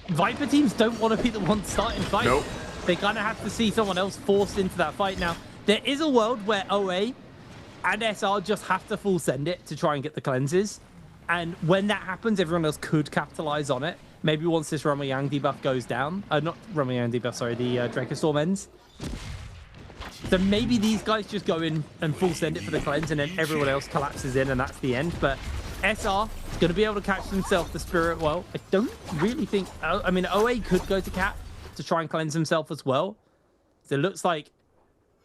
Viper teams don't want to be the ones starting fights. Nope. They kind of have to see someone else forced into that fight. Now, there is a world where OA and SR just have to full send it to try and get the cleanses. And when that happens, everyone else could capitalize on it. Maybe once this Yang debuff goes down. Not Yang debuff, sorry, the Draco Storm ends. So maybe these guys just go in and full send it for the cleanse and then everyone else collapses in and that's the end. But SR is going to be able to catch himself the Spirit Well. I don't really think... I mean, OA could go to Cap to try and cleanse himself as well. So it looks like...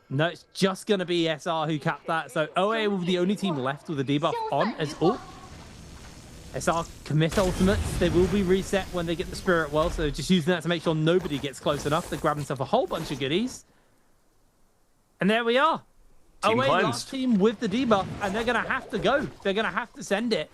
No, it's just going to be SR who capped that. So OA will be the only team left with a debuff on as... Oh! SR commit ultimates. They will be reset when they get the Spirit Well. So just using that to make sure nobody gets close enough to grab himself a whole bunch of goodies. And there we are. Team OA cleansed. last team with the debuff, and they're going to have to go. They're going to have to send it.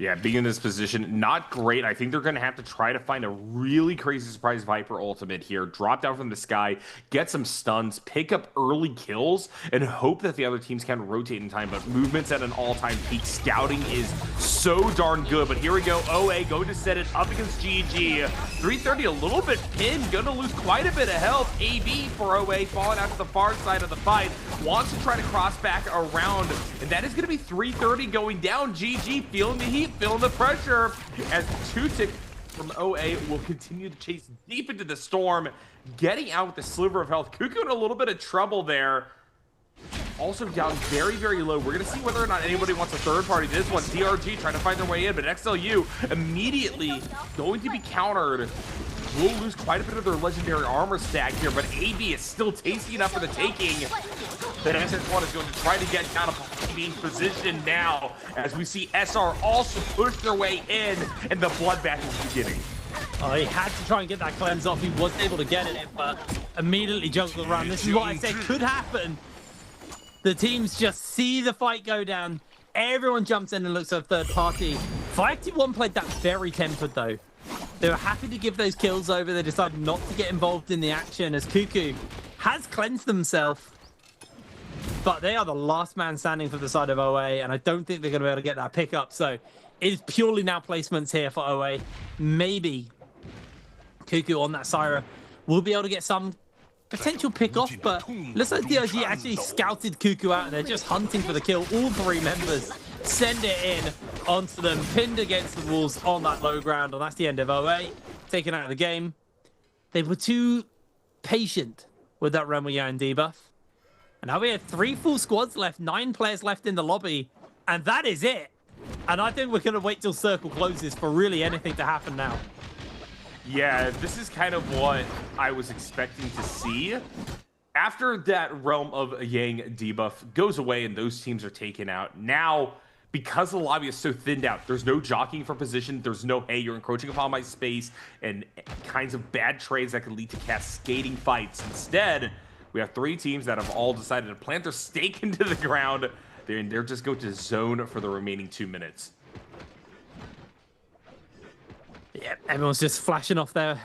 Yeah, being in this position, not great. I think they're going to have to try to find a really crazy surprise Viper ultimate here. Drop down from the sky, get some stuns, pick up early kills, and hope that the other teams can rotate in time. But movement's at an all-time peak. Scouting is so darn good. But here we go. OA going to set it up against GG. 330 a little bit pinned. Going to lose quite a bit of health. AB for OA falling out to the far side of the fight. Wants to try to cross back around. And that is going to be 330 going down. GG feeling the heat, feeling the pressure as Tutik from OA will continue to chase deep into the storm, getting out with a sliver of health. Cuckoo in a little bit of trouble there. Also down very, very low. We're going to see whether or not anybody wants a third party. This one, DRG trying to find their way in, but XLU immediately going to be countered. Will lose quite a bit of their legendary armor stack here, but AB is still tasty enough for the taking. That SS1 is going to try to get down a being positioned now as we see SR also push their way in, and the bloodbath is beginning. Oh, he had to try and get that cleanse off. He was able to get it, but immediately juggled around. This is what I said could happen. The teams just see the fight go down. Everyone jumps in and looks at a third party. 5T1 played that very tempered, though. They were happy to give those kills over. They decided not to get involved in the action as Cuckoo has cleansed themselves. But they are the last man standing for the side of OA, and I don't think they're going to be able to get that pickup. So it is purely now placements here for OA. Maybe Cuckoo on that Syra will be able to get some potential pick off, but looks like DRG actually scouted Cuckoo out, and they're just hunting for the kill. All three members send it in onto them, pinned against the walls on that low ground, and that's the end of OA, taken out of the game. They were too patient with that Yang debuff. And now we have 3 full squads left, 9 players left in the lobby, and that is it. And I think we're going to wait till circle closes for really anything to happen now. Yeah, this is kind of what I was expecting to see. After that realm of Yang debuff goes away and those teams are taken out, now, because the lobby is so thinned out, there's no jockeying for position, there's no, hey, you're encroaching upon my space, and kinds of bad trades that could lead to cascading fights. Instead, we have 3 teams that have all decided to plant their stake into the ground. They're just going to zone for the remaining 2 minutes. Yep, everyone's just flashing off their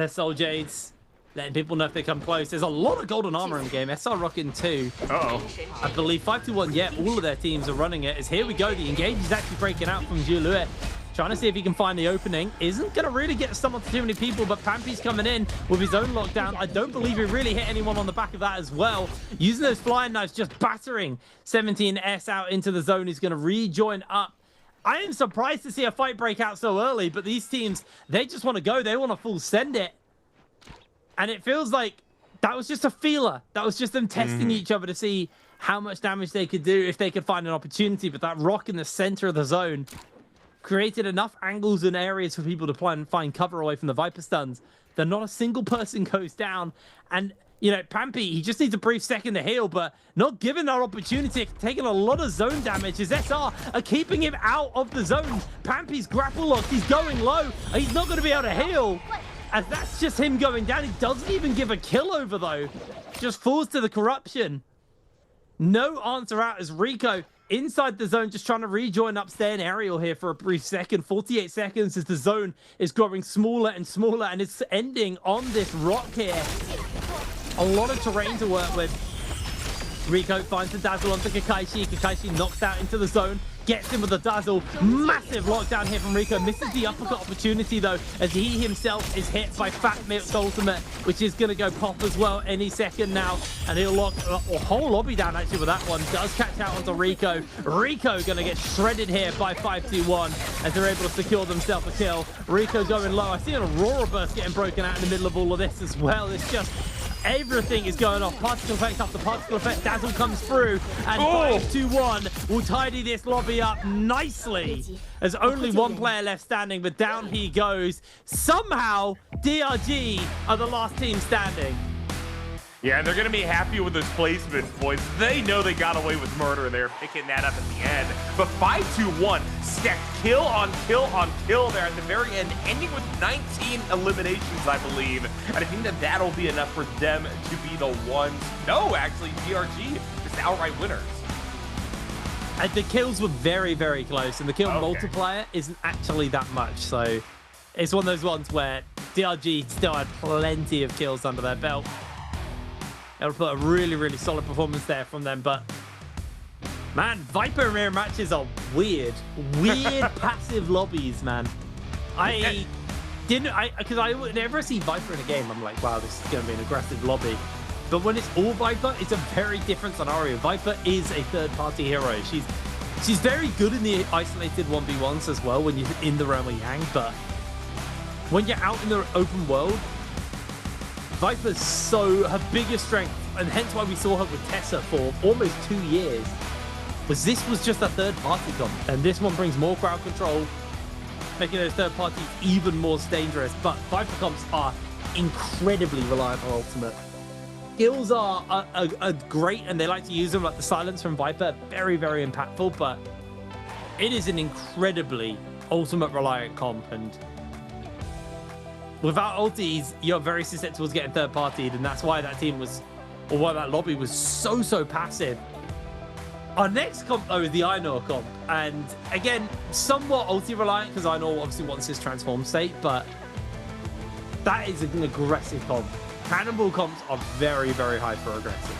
soul jades, letting people know if they come close. There's a lot of golden armor in the game. SR rocking 2. Uh-oh. I believe 5-1, yeah, all of their teams are running it. As here we go, the engage is actually breaking out from Julue. trying to see if he can find the opening. Isn't going to really get summoned to too many people, but Pampy's coming in with his own lockdown. I don't believe he really hit anyone on the back of that as well. Using those flying knives, just battering 17S out into the zone. He's going to rejoin up. I am surprised to see a fight break out so early, but these teams, they just want to go. They want to full send it. And it feels like that was just a feeler. That was just them testing each other to see how much damage they could do if they could find an opportunity. But that rock in the center of the zone created enough angles and areas for people to try and find cover away from the Viper stuns that not a single person goes down. And, you know, Pampy, he just needs a brief second to heal, but not given that opportunity, taking a lot of zone damage as SR are keeping him out of the zone. Pampy's grapple locked, he's going low, and he's not going to be able to heal. And that's just him going down. He doesn't even give a kill over, though. Just falls to the corruption. No answer out as Rico inside the zone, just trying to rejoin up, stay in aerial here for a brief second. 48 seconds as the zone is growing smaller and smaller, and it's ending on this rock here. A lot of terrain to work with. Rico finds the dazzle onto Kakashi. Kakashi knocks out into the zone, gets him with the dazzle. Massive lockdown here from Rico. Misses the uppercut opportunity, though, as he himself is hit by Fat Milk's ultimate, which is going to go pop as well any second now. And he'll lock a whole lobby down, actually, with that one. Does catch out onto Rico. Rico going to get shredded here by 5-2-1 as they're able to secure themselves a kill. Rico going low. I see an Aurora Burst getting broken out in the middle of all of this as well. It's just... everything is going off. Particle effect after particle effect. Dazzle comes through, and 5-2-1 will tidy this lobby up nicely. There's only one player left standing, but down he goes. Somehow, DRG are the last team standing. Yeah, and they're going to be happy with those placements, boys. They know they got away with murder. They're picking that up at the end. But 5-2-1 stacked kill on kill on kill there at the very end, ending with 19 eliminations, I believe. And I think that that'll be enough for them to be the ones. No, actually, DRG is outright winners. And the kills were very, very close, and the kill multiplier isn't actually that much. So it's one of those ones where DRG still had plenty of kills under their belt. It'll put a really, really solid performance there from them. But, man, Viper mirror matches are weird. Weird passive lobbies, man. Because I would never see Viper in a game. I'm like, wow, this is going to be an aggressive lobby. But when it's all Viper, it's a very different scenario. Viper is a third-party hero. She's very good in the isolated 1v1s as well when you're in the realm of Yang. But when you're out in the open world, Viper's her biggest strength, and hence why we saw her with Tessa for almost 2 years, was this was just a third-party comp, and this one brings more crowd control, making those third parties even more dangerous. But Viper comps are incredibly reliant on ultimate. Skills are great, and they like to use them, like the silence from Viper, very, very impactful, but it is an incredibly ultimate-reliant comp, and without ultis, you're very susceptible to getting third-partied, and that's why that team was, or why that lobby was so passive. Our next comp, though, is the Ainur comp, and again, somewhat ulti-reliant, because Ainur obviously wants his transform state, but that is an aggressive comp. Cannonball comps are very, very hyper-aggressive.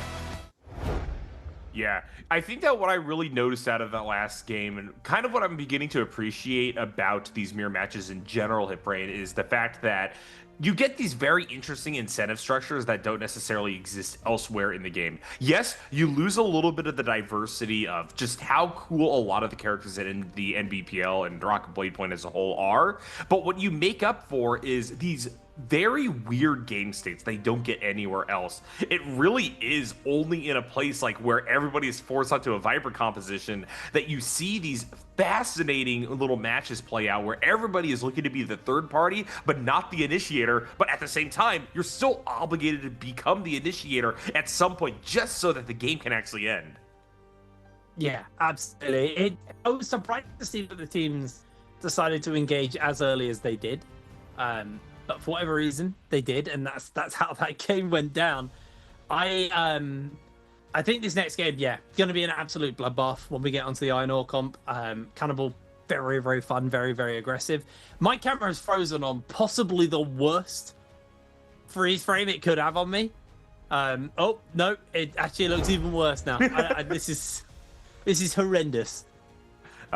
Yeah, I think that what I really noticed out of that last game, and kind of what I'm beginning to appreciate about these mirror matches in general, Hitbrain, is the fact that you get these very interesting incentive structures that don't necessarily exist elsewhere in the game. Yes, you lose a little bit of the diversity of just how cool a lot of the characters in the NBPL and NARAKA BLADEPOINT as a whole are, but what you make up for is these very weird game states they don't get anywhere else. It really is only in a place like where everybody is forced onto a Viper composition that you see these fascinating little matches play out where everybody is looking to be the third party but not the initiator, but at the same time you're still obligated to become the initiator at some point just so that the game can actually end. Yeah, absolutely. I was surprised to see that the teams decided to engage as early as they did. But for whatever reason, they did, and that's how that game went down. I think this next game, going to be an absolute bloodbath when we get onto the Ainur comp. Cannibal, very, very fun, very, very aggressive. My camera is frozen on possibly the worst freeze frame it could have on me. Oh, no, it actually looks even worse now. This is horrendous.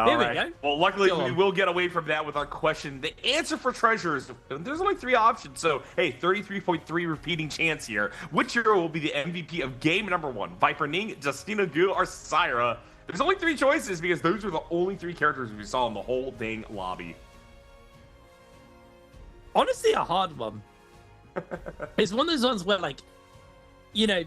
Here we go. Well, luckily we will get away from that with our question. The answer for treasures, there's only 3 options. So, hey, 33.3 repeating chance here. Which hero will be the MVP of game number 1? Viper Ning, Justina Gu, or Syra? There's only 3 choices because those are the only 3 characters we saw in the whole dang lobby. Honestly, a hard one. It's one of those ones where, like, you know,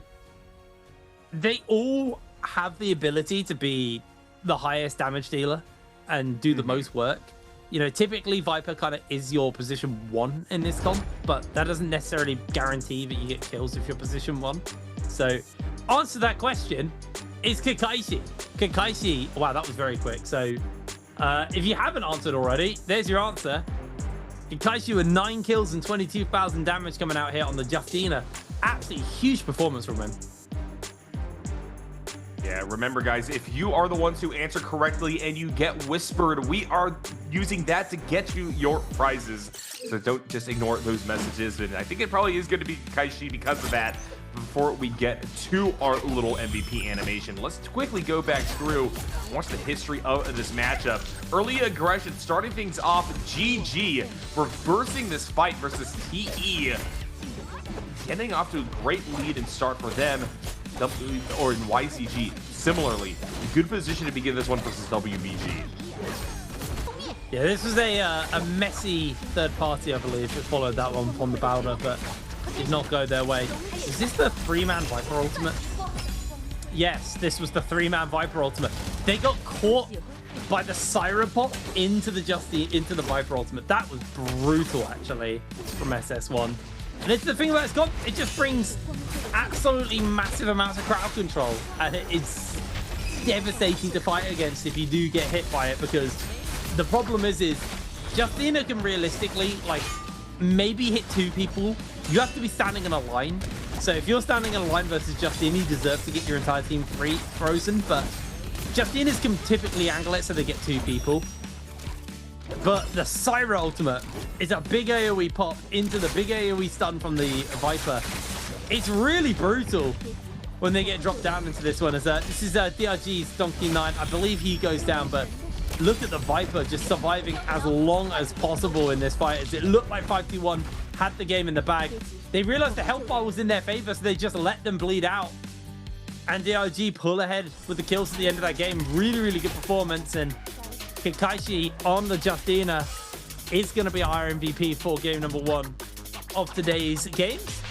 they all have the ability to be the highest damage dealer and do the most work. You know, typically Viper kind of is your position 1 in this comp, but that doesn't necessarily guarantee that you get kills if you're position 1. So, answer that question is Kakashi. Kakashi, wow, that was very quick. So, if you haven't answered already, there's your answer. Kakashi with 9 kills and 22,000 damage coming out here on the Justina. Absolutely huge performance from him. Yeah, remember, guys, if you are the ones who answer correctly and you get whispered, we are using that to get you your prizes. So don't just ignore those messages. And I think it probably is going to be Kaishi because of that. Before we get to our little MVP animation, let's quickly go back through and watch the history of this matchup. Early aggression starting things off. GG reversing this fight versus TE. Getting off to a great lead and start for them. Or in YCG, similarly, good position to begin this one versus WBG. Yeah, this was a messy third party, I believe, that followed that one from the Bowder, but did not go their way. Is this the 3-man Viper ultimate? Yes, this was the 3-man Viper ultimate. They got caught by the Syra pop into the Viper ultimate. That was brutal, actually, from SS1. And it's the thing about this, it just brings absolutely massive amounts of crowd control, and it's devastating to fight against if you do get hit by it, because the problem is Justina can realistically, like, maybe hit 2 people. You have to be standing in a line. So if you're standing in a line versus Justina, you deserve to get your entire team frozen, but Justinas can typically angle it so they get 2 people. But the Syra ultimate is a big AoE pop into the big AoE stun from the Viper. It's really brutal when they get dropped down into this one. This is DRG's Donkey 9. I believe he goes down, but look at the Viper just surviving as long as possible in this fight. As it looked like 5-2-1 had the game in the bag. They realized the health bar was in their favor, so they just let them bleed out. And DRG pull ahead with the kills at the end of that game. Really, really good performance. And Kakashi on the Justina is going to be our MVP for game number 1 of today's games.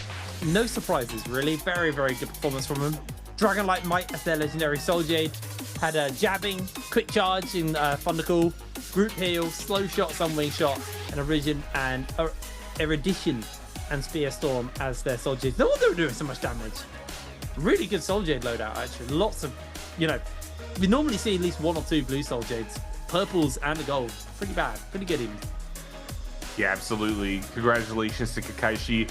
No surprises, really. Very, very good performance from him. Dragonlight Might as their legendary Soul Jade. Had a jabbing, quick charge in Thundercall, group heal, slow shot, sunwing shot, and Erudition and Spear Storm as their Soul Jade. No wonder they were doing so much damage. Really good Soul Jade loadout, actually. Lots of, you know, we normally see at least 1 or 2 blue Soul Jades. Purples and a gold. Pretty bad. Pretty good even. Yeah, absolutely. Congratulations to Kakashi.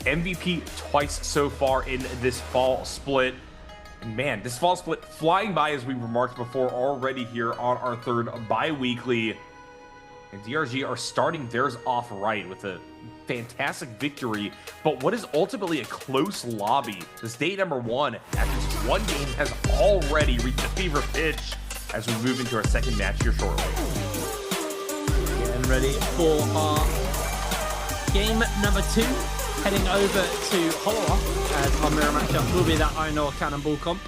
MVP twice so far in this fall split. And man, this fall split flying by, as we remarked before, already here on our 3rd bi-weekly. And DRG are starting theirs off right with a fantastic victory, but what is ultimately a close lobby. This day number 1, after just 1 game, has already reached a fever pitch as we move into our second match here shortly. Getting ready for our game number 2. Heading over to Hollow as our mirror matchup will be that Ainur Cannonball comp.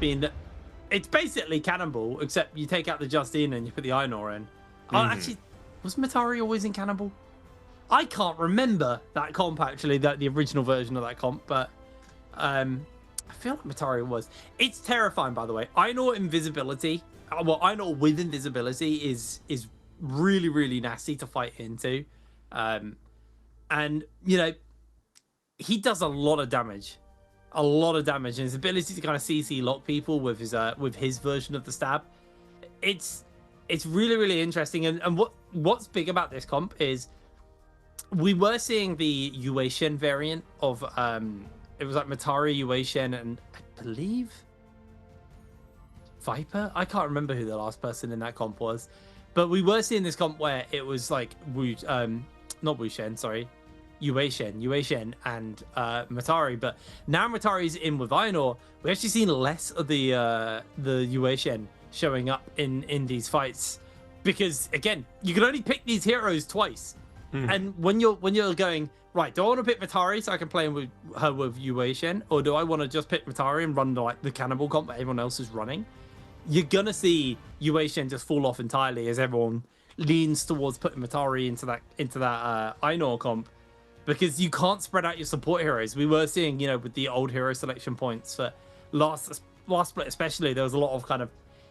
It's basically Cannonball, except you take out the Justina and you put the Ainur in. Oh, actually, was Matari always in Cannonball? I can't remember that comp, actually, the original version of that comp, but I feel like Matari was. It's terrifying, by the way. Ainur invisibility, well, Ainur with invisibility is really, really nasty to fight into. And, you know, he does a lot of damage. And his ability to kind of CC lock people with his version of the stab. It's really, really interesting. And what's big about this comp is we were seeing the Yue Shen variant of it was like Matari, Yue Shen, and I believe Viper. I can't remember who the last person in that comp was. But we were seeing this comp where it was like not Wu Shen, sorry. Yue Shen and Matari, but now Matari's in with Ainur. We actually seen less of the Yue Shen showing up in these fights, because again, you can only pick these heroes twice. And when you're going, right, do I want to pick Vitari so I can play with her with Yue Shen, or do I want to just pick Vitari and run the cannibal comp that everyone else is running? You're gonna see Yue Shen just fall off entirely as everyone leans towards putting Vitari into that Ainur comp, because you can't spread out your support heroes. We were seeing, with the old hero selection points for last split especially, there was a lot of kind of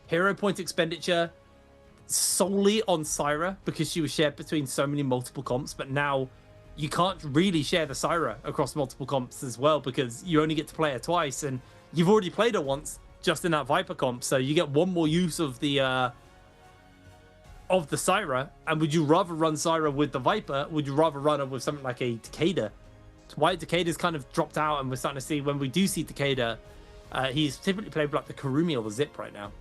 hero point expenditure solely on Syra because she was shared between so many multiple comps, but now you can't really share the Syra across multiple comps as well, because you only get to play her twice, and you've already played her once just in that Viper comp, so you get one more use of the Syra. And would you rather run Syra with the Viper? Would you rather run her with something like a Takeda? Why Takeda's kind of dropped out, and we're starting to see, when we do see Takeda, he's typically played with like the Kurumi or the Zip right now.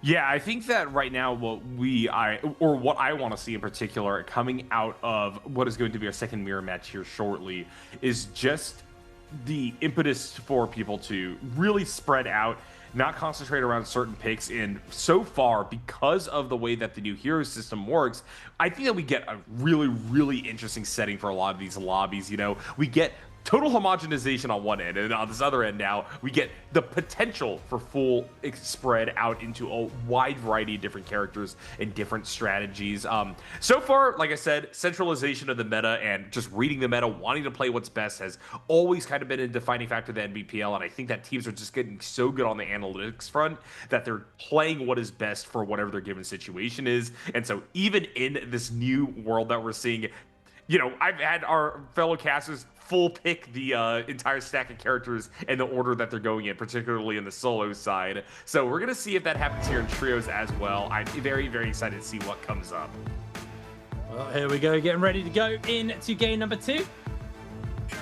Yeah, I think that right now what I want to see in particular coming out of what is going to be our second mirror match here shortly is just the impetus for people to really spread out, not concentrate around certain picks. And so far, because of the way that the new hero system works, I think that we get a really, really interesting setting for a lot of these lobbies. We get total homogenization on one end, and on this other end now, we get the potential for full spread out into a wide variety of different characters and different strategies. So far, like I said, centralization of the meta and just reading the meta, wanting to play what's best has always kind of been a defining factor of the NBPL, and I think that teams are just getting so good on the analytics front that they're playing what is best for whatever their given situation is. And so even in this new world that we're seeing, I've had our fellow casters full pick the entire stack of characters in the order that they're going in, particularly in the solo side. So we're going to see if that happens here in trios as well. I'm very, very excited to see what comes up. Well, here we go, getting ready to go into game number 2.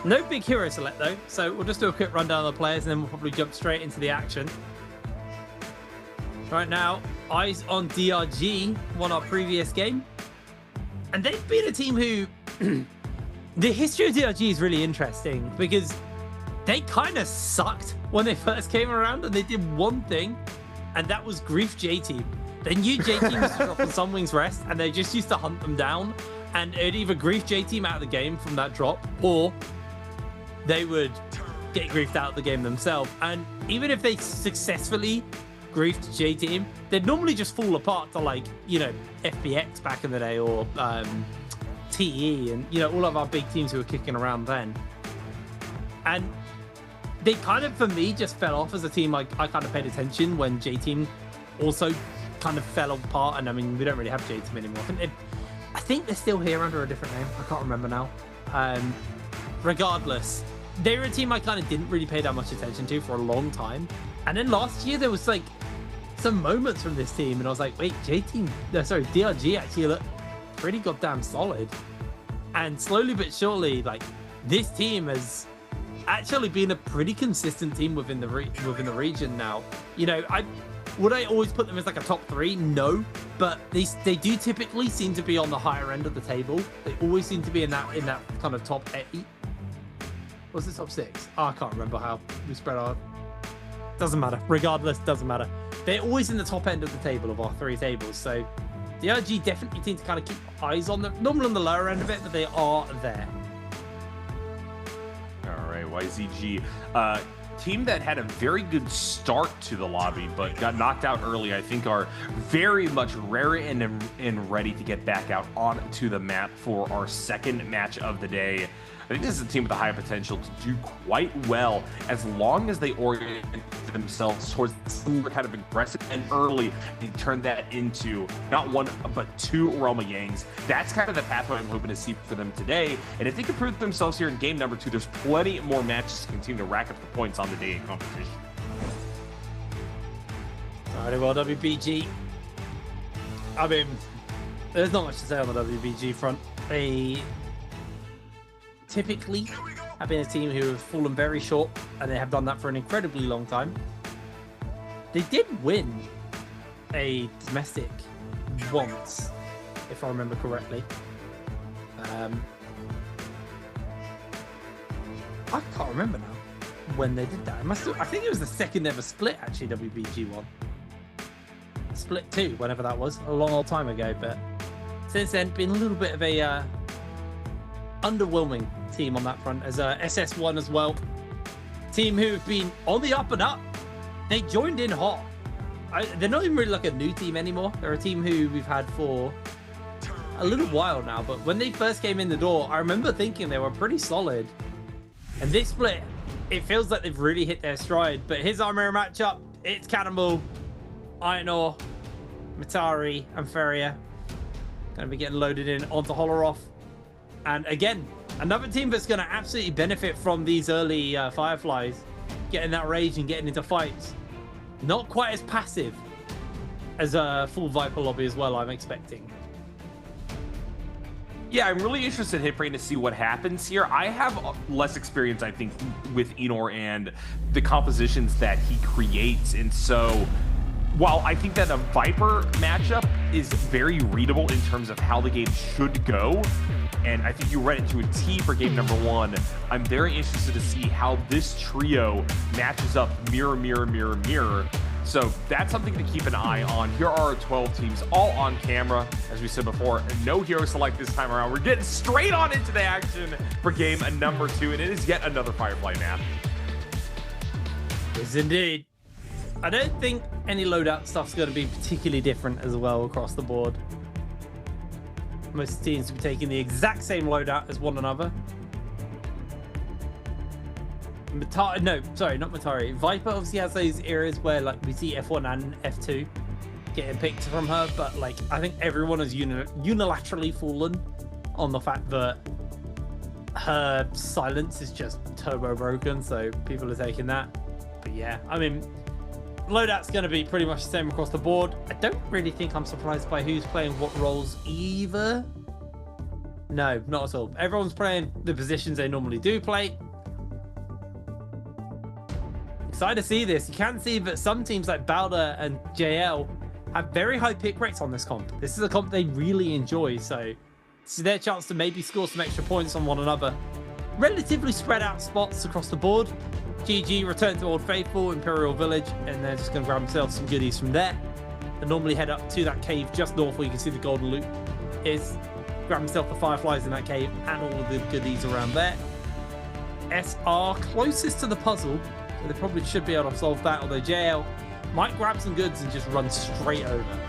No big hero select though, so we'll just do a quick rundown of the players and then we'll probably jump straight into the action. Right now, eyes on DRG, won our previous game. And they've been a team who... The history of DRG is really interesting because they kind of sucked when they first came around, and they did one thing, and that was grief J-Team. They knew J-Team used to drop on Sunwing's Rest, and they just used to hunt them down, and it'd either grief J-Team out of the game from that drop, or they would get griefed out of the game themselves. And even if they successfully griefed J-Team, they'd normally just fall apart to, like, FBX back in the day, or TE, and all of our big teams who were kicking around then. And they kind of, for me, just fell off as a team. I kind of paid attention when J-Team also kind of fell apart, and I mean, we don't really have J-Team anymore. I think they're still here under a different name. I can't remember now. Regardless, they were a team I kind of didn't really pay that much attention to for a long time. And then last year there was like some moments from this team, and I was like, wait, DRG actually looked pretty goddamn solid. And slowly but surely, like, this team has actually been a pretty consistent team within the region now. Would I always put them as like a top 3? No, but they do typically seem to be on the higher end of the table. They always seem to be in that kind of top 8. Was it top 6? Oh, I can't remember how we spread out. Doesn't matter. Regardless, doesn't matter. They're always in the top end of the table of our 3 tables. So DRG definitely seem to kind of keep eyes on them. Normally on the lower end of it, but they are there. All right, YZG. Team that had a very good start to the lobby, but got knocked out early, I think are very much raring and ready to get back out onto the map for our second match of the day. I think this is a team with a high potential to do quite well as long as they orient themselves towards some kind of aggressive and early and turn that into not 1 but 2 Realm of Yangs. That's kind of the pathway I'm hoping to see for them today. And if they can prove themselves here in game number 2, there's plenty more matches to continue to rack up the points on the day in competition. Alrighty, well, WBG. I mean, there's not much to say on the WBG front. They typically have been a team who have fallen very short, and they have done that for an incredibly long time. They did win a domestic once, if I remember correctly. I can't remember now when they did that. I think it was the second ever split, actually, WBG won. split 2, whenever that was, a long old time ago. But since then, been a little bit of a underwhelming team on that front. As SS1 as well, team who have been on the up and up. They joined in hot. They're not even really like a new team anymore. They're a team who we've had for a little while now. But when they first came in the door, I remember thinking they were pretty solid. And this split, it feels like they've really hit their stride. But his our mirror matchup, it's Cannibal, Iron Ore, Matari, and Feria. Going to be getting loaded in onto Holoroth. And again, another team that's going to absolutely benefit from these early Fireflies. Getting that rage and getting into fights. Not quite as passive as a full Viper lobby as well, I'm expecting. Yeah, I'm really interested in Hitbrain to see what happens here. I have less experience, I think, with Enor and the compositions that he creates. And so, while I think that a Viper matchup is very readable in terms of how the game should go, and I think you read it to a T for game number 1, I'm very interested to see how this trio matches up mirror, mirror, mirror, mirror. So that's something to keep an eye on. Here are our 12 teams, all on camera, as we said before. No hero select this time around. We're getting straight on into the action for game number 2, and it is yet another Firefly map. Yes, indeed. I don't think any loadout stuff's going to be particularly different as well across the board. Most teams will be taking the exact same loadout as one another. No, sorry, not Matari. Viper obviously has those areas where like we see F1 and F2 getting picked from her, but like I think everyone has unilaterally fallen on the fact that her silence is just turbo broken, so people are taking that. But yeah, I mean, loadout's going to be pretty much the same across the board. I don't really think I'm surprised by who's playing what roles either. No, not at all. Everyone's playing the positions they normally do play. Excited to see this. You can see that some teams like Balder and JL have very high pick rates on this comp. This is a comp they really enjoy, so this is their chance to maybe score some extra points on one another. Relatively spread out spots across the board. GG return to Old Faithful, Imperial Village, and they're just going to grab themselves some goodies from there. They normally head up to that cave just north where you can see the golden loot is. Grab himself the Fireflies in that cave and all of the goodies around there. SR closest to the puzzle, so they probably should be able to solve that, although JL might grab some goods and just run straight over.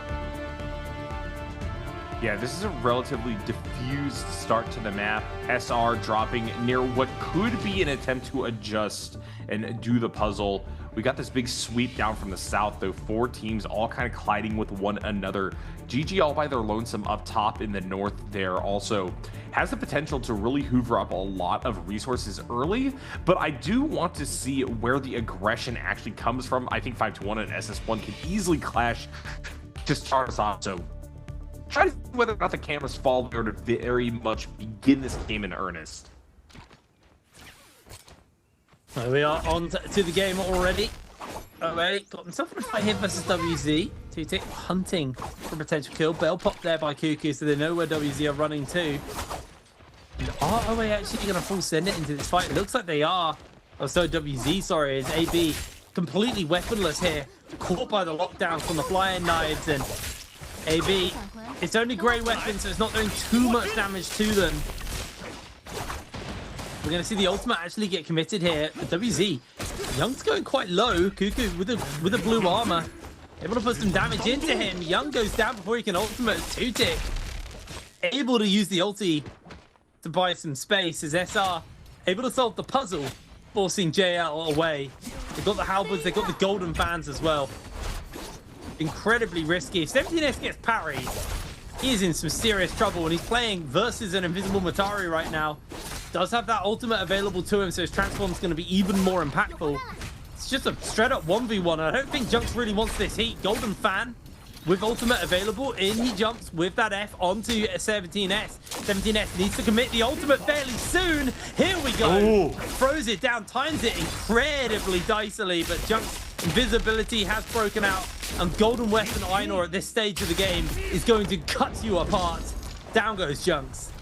Yeah, this is a relatively diffused start to the map. SR dropping near what could be an attempt to adjust and do the puzzle. We got this big sweep down from the south, though. 4 teams all kind of colliding with one another. GG all by their lonesome up top in the north there also has the potential to really hoover up a lot of resources early, but I do want to see where the aggression actually comes from. I think 5-1 and SS1 can easily clash to start us off, so try to see whether or not the cameras fall there to very much begin this game in earnest. So we are on to the game already. Wait, got himself in a fight here versus WZ. 2-tick hunting for a potential kill. Bell popped there by Cuckoo, so they know where WZ are running to. And are they actually going to full send it into this fight? It looks like they are. Oh, so WZ, sorry, is AB completely weaponless here. Caught by the lockdown from the flying knives, and AB, it's only grey weapons, so it's not doing too much damage to them. We're going to see the ultimate actually get committed here. WZ, Young's going quite low. Cuckoo with the blue armor, able to put some damage into him. Young goes down before he can ultimate. 2-tick able to use the ulti to buy some space as SR able to solve the puzzle, forcing JL away. They've got the halberds, they've got the golden fans as well. Incredibly risky. If 17S gets parried, he is in some serious trouble, and he's playing versus an invisible Matari right now. Does have that ultimate available to him, so his transform's going to be even more impactful. It's just a straight up 1v1. I don't think Junks really wants this heat. Golden fan with ultimate available, in he jumps with that F onto 17S. 17S needs to commit the ultimate fairly soon. Here we go. Ooh. Throws it down, times it incredibly dicily, but Junks' invisibility has broken out, and Golden Weapon Einor at this stage of the game is going to cut you apart. Down goes Junks.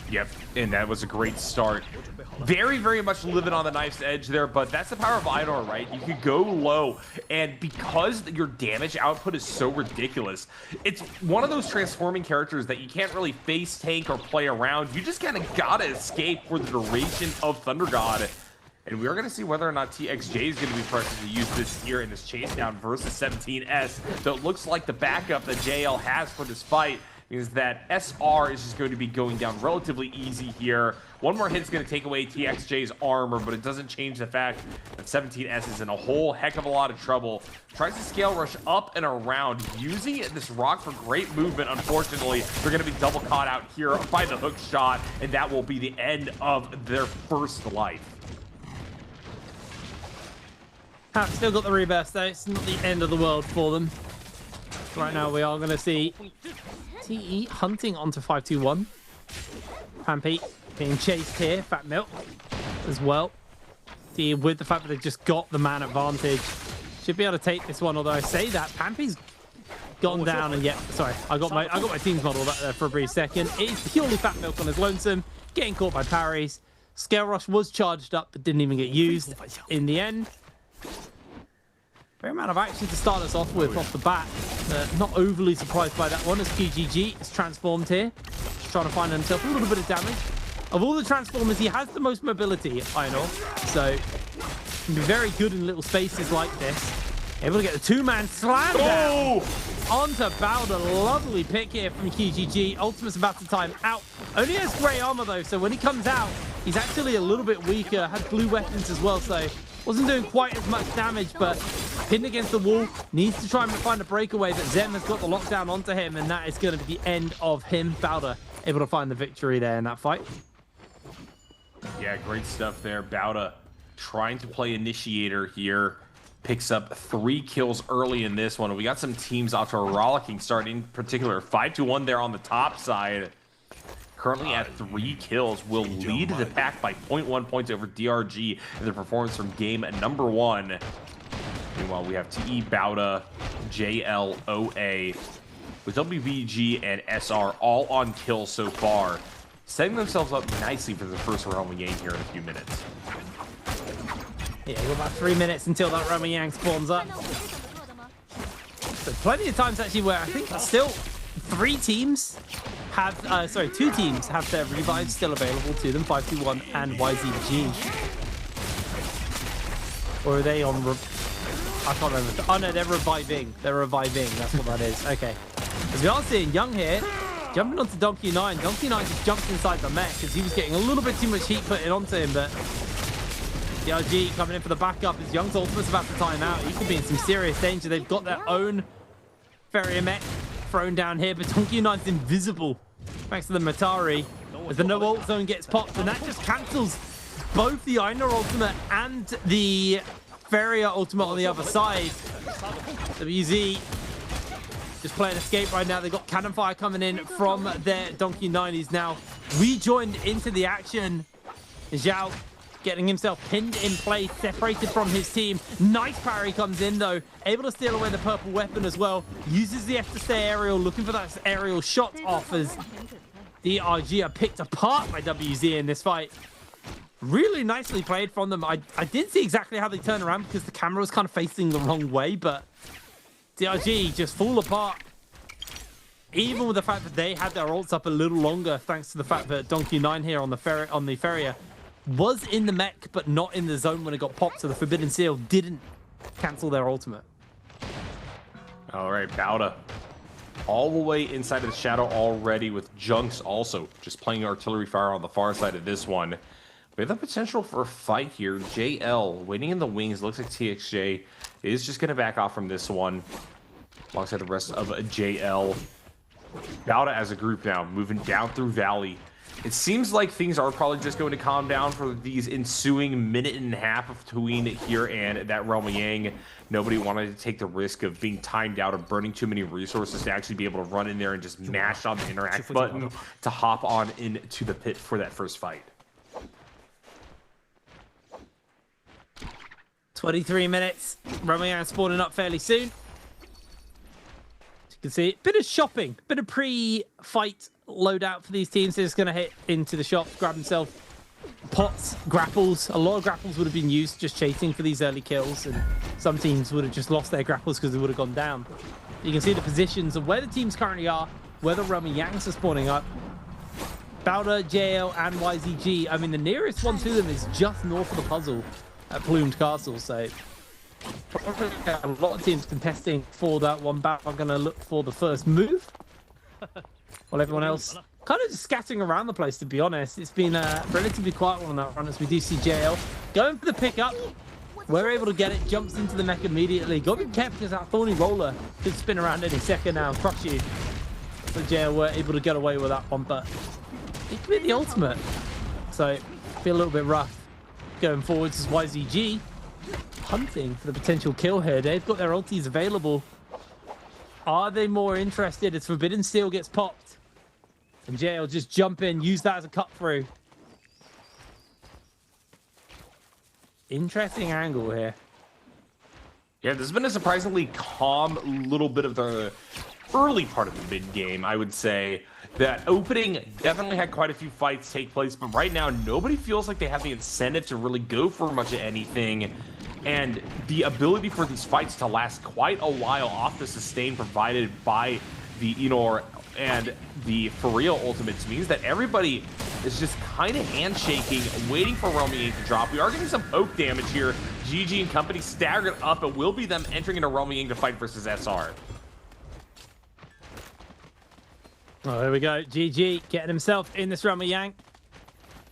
Yep, and that was a great start. Very, very much living on the knife's edge there, but that's the power of Einor, right? You could go low, and because your damage output is so ridiculous, it's one of those transforming characters that you can't really face tank or play around. You just kind of gotta escape for the duration of Thunder God. And we're going to see whether or not TXJ is going to be pressured to use this here in this chase down versus 17S. So it looks like the backup that JL has for this fight is that SR is just going to be going down relatively easy here. One more hit's going to take away TXJ's armor, but it doesn't change the fact that 17S is in a whole heck of a lot of trouble. Tries to scale rush up and around, using this rock for great movement. Unfortunately, they're going to be double caught out here by the hook shot, and that will be the end of their first life. Still got the reburst though. It's not the end of the world for them. Right now we are going to see TE hunting onto 521. Pampy being chased here. Fat Milk as well. TE with the fact that they just got the man advantage. Should be able to take this one, although I say that Pampy's gone down and yet sorry, I got my team's model back there for a brief second. It is purely Fat Milk on his lonesome, getting caught by parries. Scale Rush was charged up but didn't even get used in the end. Fair amount of action to start us off with off the bat. Not overly surprised by that one as QGG is transformed here. Just trying to find himself a little bit of damage. Of all the transformers, he has the most mobility, I know. So, can be very good in little spaces like this. Able to get the two-man slam down onto Bowder. Lovely pick here from QGG. Ultimate's about to time out. Only has grey armor though, so when he comes out, he's actually a little bit weaker. Has blue weapons as well, so wasn't doing quite as much damage, but pinned against the wall. Needs to try and find a breakaway, but Zem has got the lockdown onto him, and that is going to be the end of him. Bowder able to find the victory there in that fight. Yeah, great stuff there. Bowder trying to play initiator here. Picks up 3 kills early in this one. We got some teams out to a rollicking start, in particular 5-1 there on the top side. Currently at 3 kills, will lead the pack by 0.1 points over DRG in the performance from game number 1. Meanwhile, we have TE, Bowder, JL, OA, with WBG and SR all on kills so far, setting themselves up nicely for the first round of the game here in a few minutes. Yeah, we've got about 3 minutes until that Roma Yang spawns up. So plenty of times actually where I think still 2 teams have their revives still available to them, 521 and YZG. Or are they on... I can't remember. Oh no, they're reviving. They're reviving. That's what that is. Okay. As we are seeing Young here, jumping onto Donkey 9. Donkey 9 just jumped inside the mech because he was getting a little bit too much heat put in onto him, but DRG coming in for the backup as Young's ultimate's about to time out. He could be in some serious danger. They've got their own Ferrier mech thrown down here, but Donkey 9's invisible thanks to the Matari as the no ult zone gets popped, and that just cancels both the Einor ultimate and the Ferrier ultimate on the other side. WZ just playing escape right now. They've got cannon fire coming in from their Donkey 9. He's now rejoined into the action. Zhao getting himself pinned in place, separated from his team. Nice parry comes in though, able to steal away the purple weapon as well. Uses the F to stay aerial, looking for that aerial shot off as DRG are picked apart by WZ in this fight. Really nicely played from them. I didn't see exactly how they turned around because the camera was kind of facing the wrong way, but DRG just fall apart. Even with the fact that they had their ults up a little longer, thanks to the fact that Donkey 9 here on the Ferrier was in the mech, but not in the zone when it got popped, so the Forbidden Seal didn't cancel their ultimate. All right, Bowder all the way inside of the shadow already, with Junks also just playing artillery fire on the far side of this one. We have the potential for a fight here. JL waiting in the wings. Looks like TXJ is just going to back off from this one alongside the rest of JL. Bowder as a group now moving down through Valley. It seems like things are probably just going to calm down for these ensuing minute and a half between here and that Realm of Yang. Nobody wanted to take the risk of being timed out or burning too many resources to actually be able to run in there and just mash on the interact button to hop on into the pit for that first fight. 23 minutes. Realm of Yang spawning up fairly soon. You can see a bit of shopping, bit of pre-fight loadout for these teams. They're just going to hit into the shop, grab themselves pots, grapples. A lot of grapples would have been used just chasing for these early kills, and some teams would have just lost their grapples because they would have gone down. You can see the positions of where the teams currently are, where the Roman Yanks are spawning up. Bowder, JL, and YZG. I mean, the nearest one to them is just north of the puzzle at Plumed Castle, so probably a lot of teams contesting for that one. Bowder are going to look for the first move, while everyone else kind of just scattering around the place, to be honest. It's been a relatively quiet one on that front, as we do see JL going for the pickup. We're able to get it, jumps into the mech immediately. Got to be careful because that thorny roller could spin around any second now and crush you. So JL were able to get away with that one, but it could be the ultimate. So, feel a little bit rough going forwards as YZG hunting for the potential kill here. They've got their ultis available. Are they more interested as Forbidden Steel gets popped? And JL just jump in, use that as a cut through. Interesting angle here. Yeah, this has been a surprisingly calm little bit of the early part of the mid game, I would say. That opening definitely had quite a few fights take place, but right now nobody feels like they have the incentive to really go for much of anything. And the ability for these fights to last quite a while off the sustain provided by the Enor and the For Real ultimates means that everybody is just kind of handshaking, waiting for Realming Ink to drop. We are getting some poke damage here. GG and company staggered up. It will be them entering into Realming Ink to fight versus SR. Oh, there we go. GG getting himself in this round with Yank.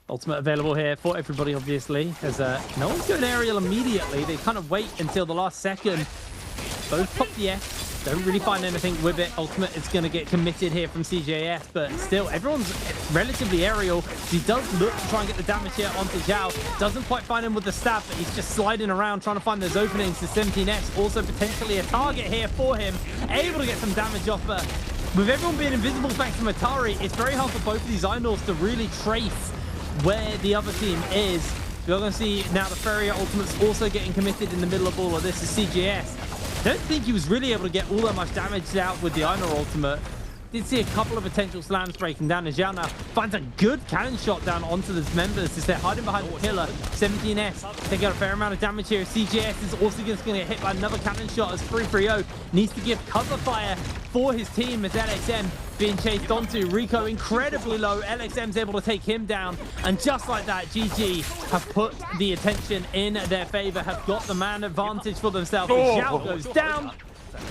Ultimate available here for everybody, obviously, as no one's going aerial immediately. They kind of wait until the last second. Both pop the F. Don't really find anything with it. Ultimate is going to get committed here from CJS, but still, everyone's relatively aerial. He does look to try and get the damage here onto Zhao. Doesn't quite find him with the stab, but he's just sliding around trying to find those openings. The 17S also potentially a target here for him. Able to get some damage off, but with everyone being invisible thanks to Matari, it's very hard for both of these Einors to really trace where the other team is. We're going to see now the Ferrier ultimates also getting committed in the middle of all of this is CJS. Don't think he was really able to get all that much damage out with the Einor ultimate. Did see a couple of potential slams breaking down, and Zhao now finds a good cannon shot down onto the members as they're hiding behind the pillar. 17S, they got a fair amount of damage here. CJS is also going to get hit by another cannon shot as 330 needs to give cover fire for his team as LXM being chased onto. Rico incredibly low. LXM's able to take him down, and just like that, GG have put the attention in their favor, have got the man advantage for themselves. Zhao goes down,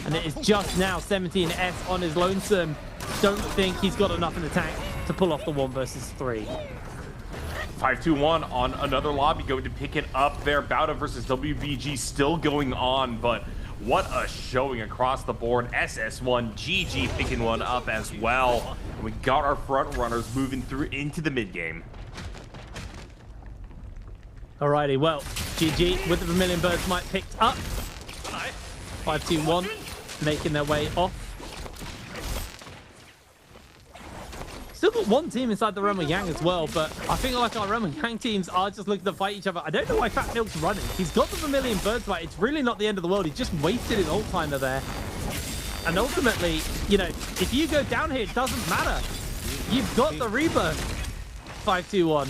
and it is just now 17S on his lonesome. Don't think he's got enough in the tank to pull off the 1 versus 3. 5-2-1 on another lobby, going to pick it up there. Bowda versus WBG still going on, but what a showing across the board. SS1, GG picking one up as well. And we got our front runners moving through into the mid game. Alrighty, well, GG with the Vermilion Birds might picked up. 5-2-1, making their way off. Still got one team inside the Roman Yang as well, but I think like our Roman Yang teams are just looking to fight each other. I don't know why Fat Milk's running. He's got the Vermilion Birds fight. It's really not the end of the world. He just wasted his ult timer there. And ultimately, you know, if you go down here, it doesn't matter. You've got the rebirth. 5-2-1.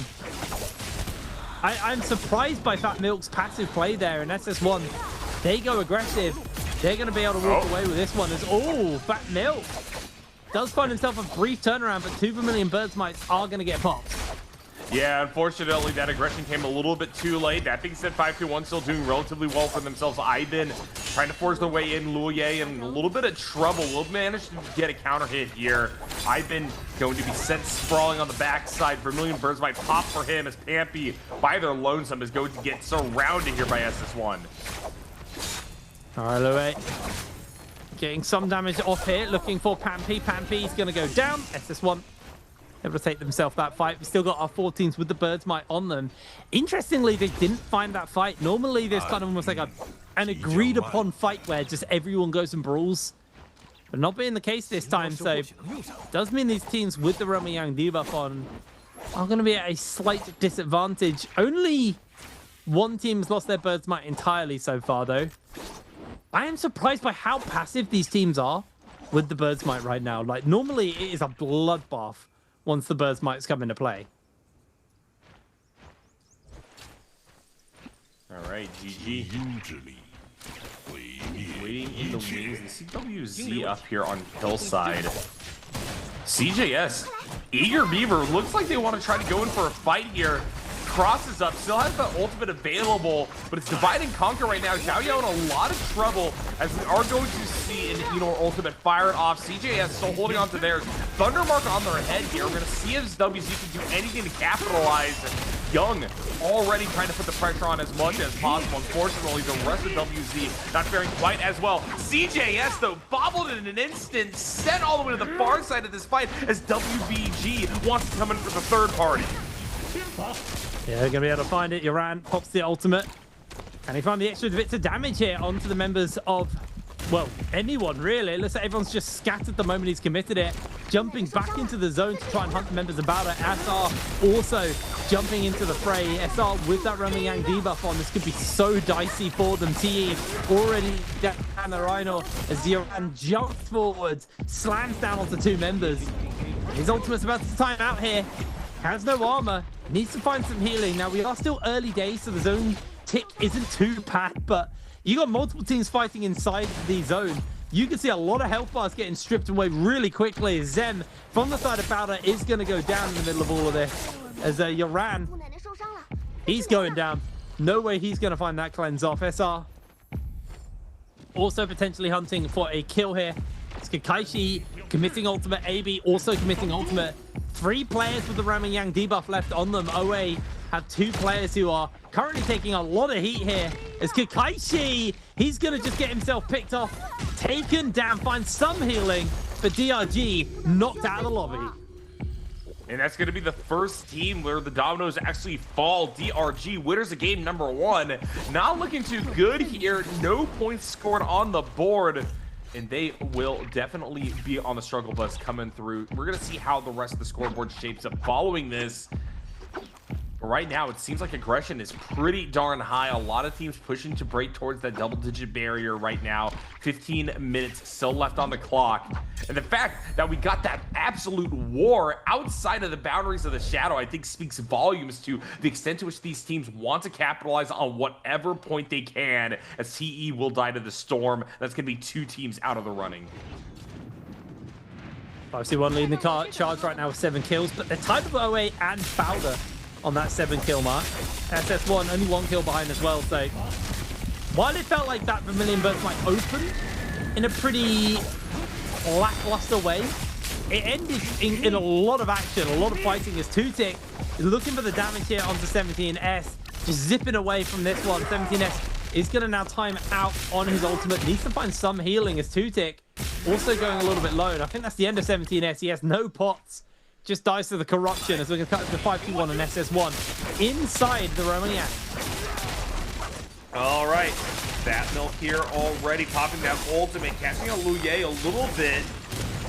I'm surprised by Fat Milk's passive play there in SS1. They go aggressive. They're going to be able to walk away with this one. As Fat Milk does find himself a brief turnaround, but 2 Vermilion Birds mites are going to get popped. Yeah, unfortunately, that aggression came a little bit too late. That being said, 5-2-1 still doing relatively well for themselves. Ivan trying to force their way in. Luoye in a little bit of trouble. Will manage to get a counter hit here. Ivan going to be sent sprawling on the backside. Vermilion Birds might pop for him as Pampy, by their lonesome, is going to get surrounded here by SS1. All right, Luoye getting some damage off here, looking for Pampy. Pampy's going to go down. SS1 able to take themselves that fight. We still got our 14s with the Birds Might on them. Interestingly, they didn't find that fight. Normally, there's kind of almost like an agreed upon fight where just everyone goes and brawls. But not being the case this time, so does mean these teams with the Roman Yang debuff on are going to be at a slight disadvantage. Only one team's lost their Birds Might entirely so far, though. I am surprised by how passive these teams are. with the Bird's Might right now. Like, normally it is a bloodbath once the Bird's Mights come into play. All right, GG. Waiting in the wings. The CWZ up here on Hillside. CJS, Eager Beaver, looks like they want to try to go in for a fight here. Crosses up, still has the ultimate available, but it's divide and conquer right now. Xiao Yao in a lot of trouble as we are going to see an Enor ultimate fire it off. CJS still holding on to theirs. Thundermark on their head here. We're going to see if WZ can do anything to capitalize. Young already trying to put the pressure on as much as possible. Unfortunately, the rest of WZ not faring quite as well. CJS, though, bobbled in an instant, sent all the way to the far side of this fight as WBG wants to come in for the third party. Yeah, they're going to be able to find it. Yoran pops the ultimate. And he found the extra bits of damage here onto the members of, well, anyone, really. It looks like everyone's just scattered the moment he's committed it. Jumping back into the zone to try and hunt the members of Bowder. SR also jumping into the fray. SR with that Roman Yang debuff on. This could be so dicey for them. TE already down the Rhino as Yoran jumps forwards, slams down onto two members. His ultimate's about to time out here. Has no armor, needs to find some healing. Now, we are still early days, so the zone tick isn't too bad, but you got multiple teams fighting inside the zone. You can see a lot of health bars getting stripped away really quickly. Zem from the side of Bowder is going to go down in the middle of all of this. As Yoran, he's going down. No way he's going to find that cleanse off. SR also potentially hunting for a kill here. It's Kakaishi committing ultimate. AB also committing ultimate. 3 players with the Roman Yang debuff left on them. OA have 2 players who are currently taking a lot of heat here. As Kakaishi, he's going to just get himself picked off, taken down, find some healing, but DRG knocked out of the lobby. And that's going to be the first team where the dominoes actually fall. DRG winners of game number 1. Not looking too good here. No points scored on the board. And they will definitely be on the struggle bus coming through. We're going to see how the rest of the scoreboard shapes up following this. But right now, it seems like aggression is pretty darn high. A lot of teams pushing to break towards that double-digit barrier right now. 15 minutes still left on the clock. And the fact that we got that absolute war outside of the boundaries of the Shadow, I think speaks volumes to the extent to which these teams want to capitalize on whatever point they can, as TE will die to the storm. That's going to be 2 teams out of the running. 5C1 leading the charge right now with 7 kills, but they're tied with OA and Bowder on that 7 kill mark. SS1 only 1 kill behind as well, so while it felt like that Vermilion Burst might open in a pretty lackluster way, it ended in a lot of action, a lot of fighting as 2tick is looking for the damage here onto 17S, just zipping away from this one. 17S is going to now time out on his ultimate, needs to find some healing as 2tick also going a little bit low, and I think that's the end of 17S. He has no pots. Just dies to the corruption as we're going to cut to 5-2-1 and SS1 inside the Roman Yang. All right, Fat Milk here already popping that ultimate, catching a Lu Ye a little bit,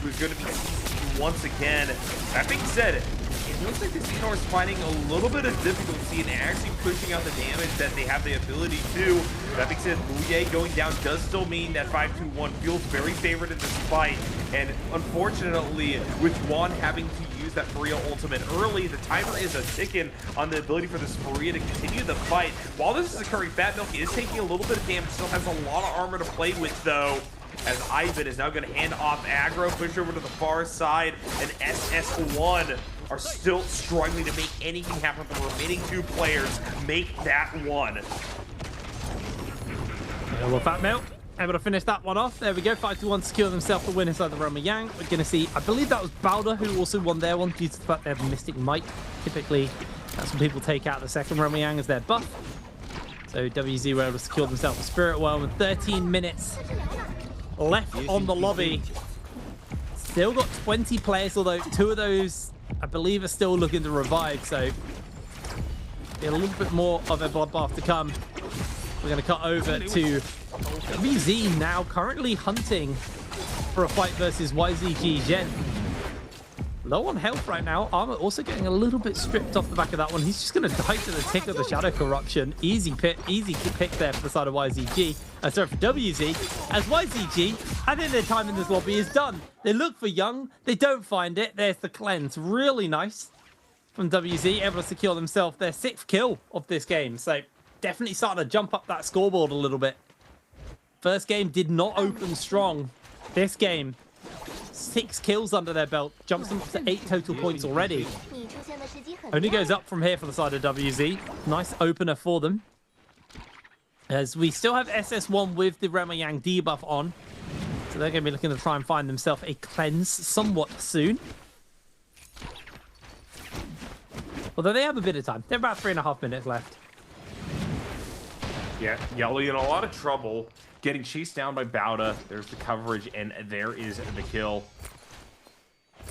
who's going to be seized once again. That being said, it looks like the Xenor is finding a little bit of difficulty in actually pushing out the damage that they have the ability to. That being said, Lu Ye going down does still mean that 5-2-1 feels very favored in this fight. And unfortunately, with Juan having to use that Faria ultimate early, the timer is a ticking on the ability for this Faria to continue the fight. While this is occurring, Fat Milk is taking a little bit of damage, still has a lot of armor to play with though, as Ivan is now going to hand off aggro, push over to the far side, and SS1 are still struggling to make anything happen. The remaining 2 players make that one. Yeah, well, Fat Milk able to finish that one off. There we go. 5-2-1 secure themselves the win inside the Roman Yang. We're going to see, I believe that was Bowder who also won their one due to the fact they have Mystic Might. Typically, that's when people take out the second Roman Yang as their buff. So WZ were able to secure themselves a Spirit Well with 13 minutes left on the lobby. Still got 20 players, although 2 of those, I believe, are still looking to revive. So a little bit more of a bloodbath to come. We're going to cut over to WZ now currently hunting for a fight versus YZG Zhen. Low on health right now. Armor also getting a little bit stripped off the back of that one. He's just going to die to the tick of the Shadow Corruption. Easy pick there for the side of YZG. Sorry, for WZ. As YZG, I think their time in this lobby is done. They look for Young. They don't find it. There's the cleanse. Really nice from WZ. Able to secure themselves their 6th kill of this game. So definitely starting to jump up that scoreboard a little bit. First game did not open strong. This game, 6 kills under their belt, jumps them up to 8 total points already. Only goes up from here for the side of WZ. Nice opener for them. As we still have SS1 with the Ramayang debuff on. So they're going to be looking to try and find themselves a cleanse somewhat soon. Although they have a bit of time. They're about 3.5 minutes left. Yeah, Yelly in a lot of trouble. Getting chased down by Bauda. There's the coverage, and there is the kill.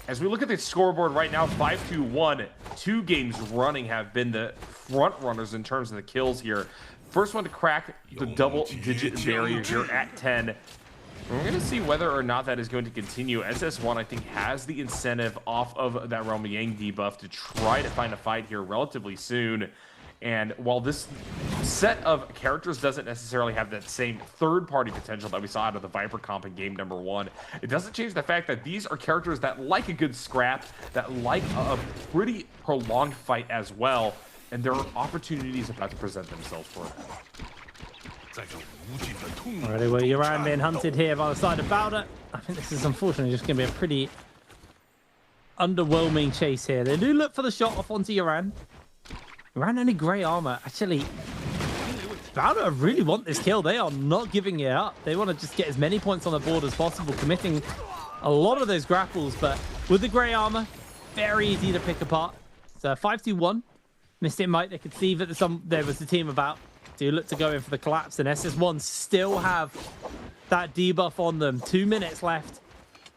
As we look at the scoreboard right now, 5-2-1. 2 games running have been the front runners in terms of the kills here. First one to crack the double-digit barrier here at 10. And we're going to see whether or not that is going to continue. SS1, I think, has the incentive off of that Ramayang debuff to try to find a fight here relatively soon. And while this set of characters doesn't necessarily have that same third-party potential that we saw out of the Viper comp in game number 1, it doesn't change the fact that these are characters that like a good scrap, that like a pretty prolonged fight as well, and there are opportunities about to present themselves for it. Alrighty, well, Yoran being hunted here by the side of Bauda. I think this is unfortunately just going to be a pretty underwhelming chase here. They do look for the shot off onto Yoran. Ran only grey armor. Actually, Bauda really want this kill. They are not giving it up. They want to just get as many points on the board as possible, committing a lot of those grapples. But with the grey armor, very easy to pick apart. So 5-2-1. Mystic Might, they could see that there was a team about to look to go in for the collapse. And SS1 still have that debuff on them. 2 minutes left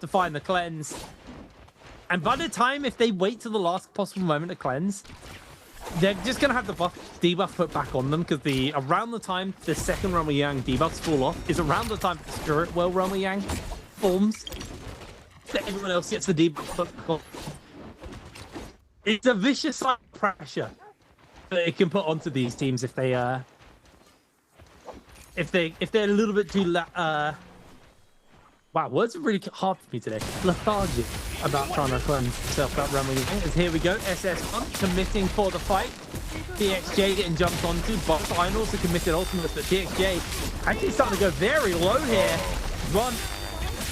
to find the cleanse. And by the time, if they wait till the last possible moment to cleanse, they're just going to have the debuff put back on them, because around the time the second Ramayang debuffs fall off is around the time the Spirit Well Ramayang forms. So everyone else gets the debuff put back on. It's a vicious cycle of pressure that it can put onto these teams if they're a little bit too wow, words are really hard for me today. Lethargic about trying to cleanse himself that Ramayang. As here we go, SS1 committing for the fight. TXJ getting jumped onto. Both Iron also committed ultimates, but TXJ actually starting to go very low here.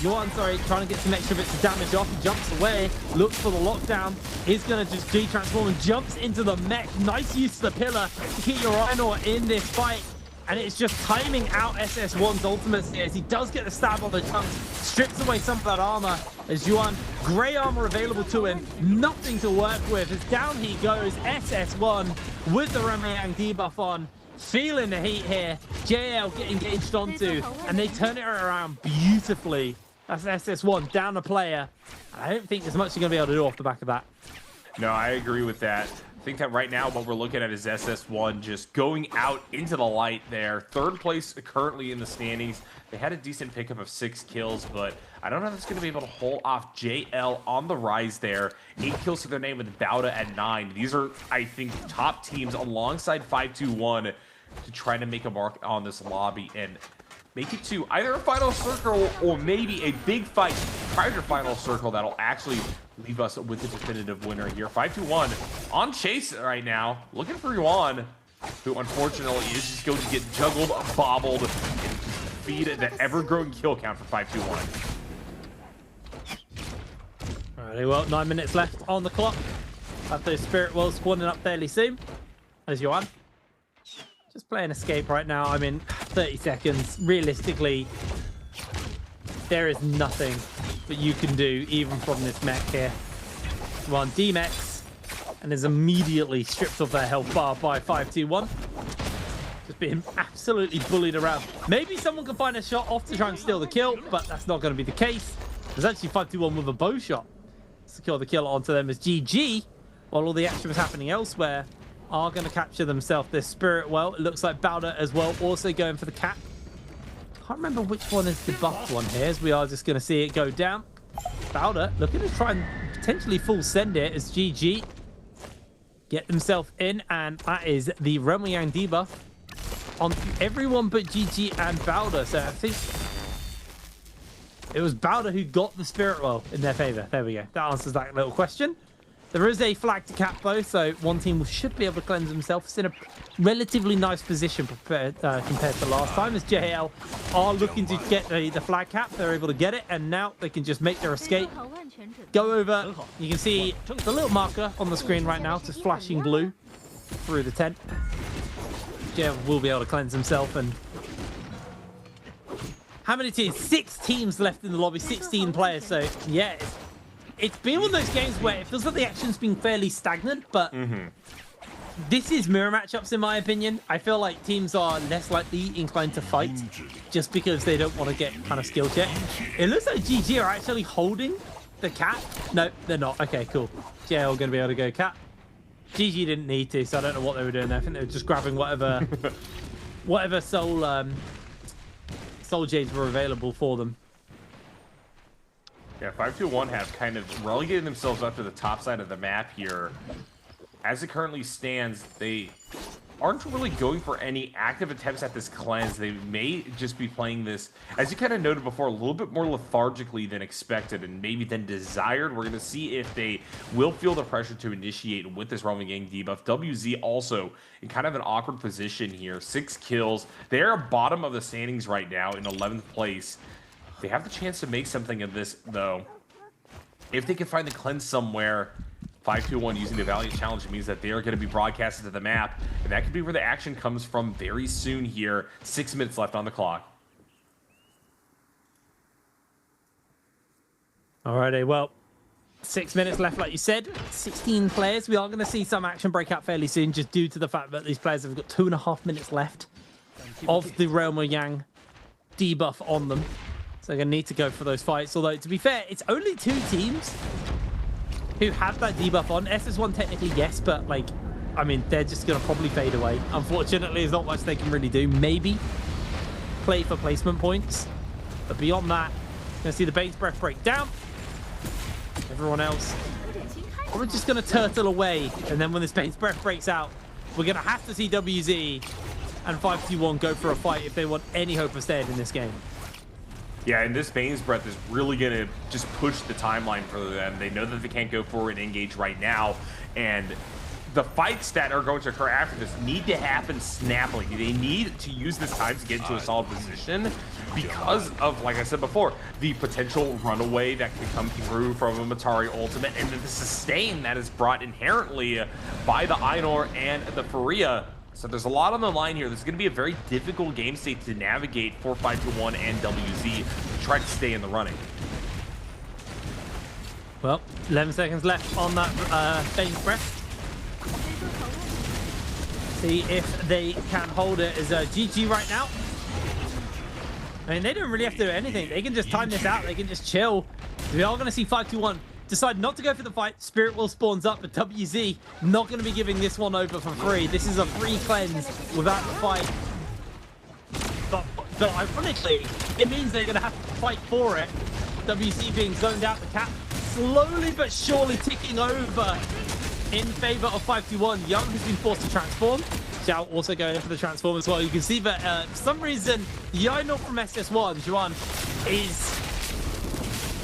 Yuan, sorry, trying to get some extra bits of damage off. He jumps away, looks for the lockdown. He's going to just G-transform and jumps into the mech. Nice use of the pillar to keep your Rhino in this fight. And it's just timing out SS1's ultimates here as he does get the stab on the jump, strips away some of that armor as Yuan, grey armor available to him, nothing to work with. As down he goes, SS1 with the Ramayang debuff on, feeling the heat here. JL getting engaged onto, and they turn it around beautifully. That's SS1 down a player. I don't think there's much you're going to be able to do off the back of that. No, I agree with that. I think that right now what we're looking at is SS1 just going out into the light there. 3rd place currently in the standings. They had a decent pickup of 6 kills, but I don't know if it's going to be able to hold off JL on the rise there. 8 kills to their name with Bauda at 9. These are, I think, top teams alongside 5-2-1 to try to make a mark on this lobby and make it to either a final circle or maybe a big fight prior to final circle that'll actually leave us with the definitive winner here. 5-2-1 on chase right now, looking for Yuan, who unfortunately is just going to get juggled, bobbled, and feed the ever-growing kill count for 5-2-1. Alrighty, well, 9 minutes left on the clock. Have those Spirit Wells spawning up fairly soon. There's Yuan. Just playing escape right now. I mean, 30 seconds. Realistically, there is nothing that you can do, even from this mech here. One D-mechs, and is immediately stripped of their health bar by 5-2-1. Just being absolutely bullied around. Maybe someone can find a shot off to try and steal the kill, but that's not going to be the case. There's actually 5-2-1 with a bow shot. Secure the kill onto them as GG, while all the action was happening elsewhere. Are going to capture themselves this Spirit Well. It looks like Bauda as well, also going for the cap. Can't remember which one is the buffed one here, as we are just going to see it go down. Bauda looking to try and potentially full send it as GG get themselves in, and that is the Realm of Yang debuff on everyone but GG and Bowder. So I think it was Bowder who got the Spirit Well in their favor. There we go. That answers that little question. There is a flag to cap though, so one team should be able to cleanse themselves. It's in a relatively nice position compared to last time, as JL are looking to get the flag cap. They're able to get it, and now they can just make their escape. Go over. You can see the little marker on the screen right now, just flashing blue through the tent. JL will be able to cleanse himself. And how many teams? 6 teams left in the lobby, 16 players. So yeah, it's been one of those games where it feels like the action's been fairly stagnant, but this is mirror matchups in my opinion. I feel like teams are less likely inclined to fight just because they don't want to get kind of skill check. It looks like GG are actually holding the cap. No, they're not. Okay, cool. JL going to be able to go cap. GG didn't need to, so I don't know what they were doing there. I think they were just grabbing whatever soul jades were available for them. Yeah, 521 have kind of relegated themselves up to the top side of the map here. As it currently stands, they aren't really going for any active attempts at this cleanse. They may just be playing this, as you kind of noted before, a little bit more lethargically than expected and maybe than desired. We're going to see if they will feel the pressure to initiate with this Realm of Yang debuff. WZ also in kind of an awkward position here. 6 kills. They're bottom of the standings right now in 11th place. They have the chance to make something of this, though. If they can find the cleanse somewhere, 521 using the Valiant Challenge means that they are going to be broadcasted to the map, and that could be where the action comes from very soon here. 6 minutes left on the clock. Alrighty, well, 6 minutes left, like you said. 16 players. We are going to see some action break out fairly soon, just due to the fact that these players have got 2.5 minutes left of the Realm of Yang debuff on them. So they're going to need to go for those fights. Although, to be fair, it's only 2 teams who have that debuff on. SS1 technically, yes, but, like, I mean, they're just going to probably fade away. Unfortunately, there's not much they can really do. Maybe play for placement points. But beyond that, you're going to see the Bane's Breath break down. Everyone else, we're just going to turtle away. And then when this Bane's Breath breaks out, we're going to have to see WZ and 521 go for a fight if they want any hope of staying in this game. Yeah, and this Bane's Breath is really going to just push the timeline for them. They know that they can't go forward and engage right now, and the fights that are going to occur after this need to happen snappily. They need to use this time to get into a solid position because of, like I said before, the potential runaway that can come through from a Matari ultimate, and the sustain that is brought inherently by the Einor and the Faria. So there's a lot on the line here. This is going to be a very difficult game state to navigate for 521 and WZ to try to stay in the running. Well, 11 seconds left on that Bane's Breath. See if they can hold it as GG right now. I mean, they don't really have to do anything. They can just time this out. They can just chill. We are going to see 521 decide not to go for the fight. Spirit Will spawns up, but WZ not going to be giving this one over for free. This is a free cleanse without the fight. But ironically, it means they're going to have to fight for it. WZ being zoned out the cap, slowly but surely ticking over in favor of 521. Young has been forced to transform. Xiao also going in for the transform as well. You can see that for some reason, Yaino from SS1, Juan, is,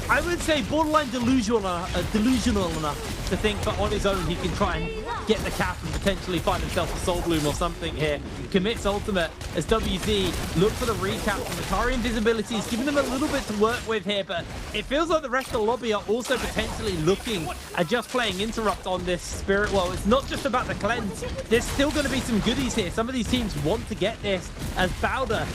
I would say, borderline delusional enough to think that on his own he can try and get the cap and potentially find himself a Soul Bloom or something here. Commits ultimate as WZ look for the recap. Matari invisibility is giving them a little bit to work with here, but it feels like the rest of the lobby are also potentially looking at just playing interrupt on this Spirit Well. It's not just about the cleanse. There's still going to be some goodies here. Some of these teams want to get this, as Bowder,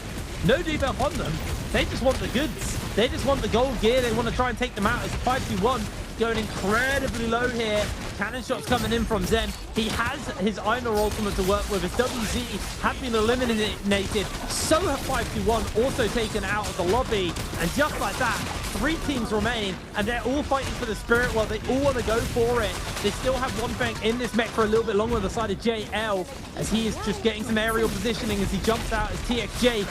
no debuff on them. They just want the goods. They just want the gold gear. They want to try and take them out. As 521 going incredibly low here. Cannon shots coming in from Zen. He has his Einor ultimate to work with. As WZ have been eliminated, so have 521 also taken out of the lobby. And just like that, 3 teams remain, and they're all fighting for the Spirit Well. They all want to go for it. They still have one Fang in this mech for a little bit longer on the side of JL, as he is just getting some aerial positioning as he jumps out as TXJ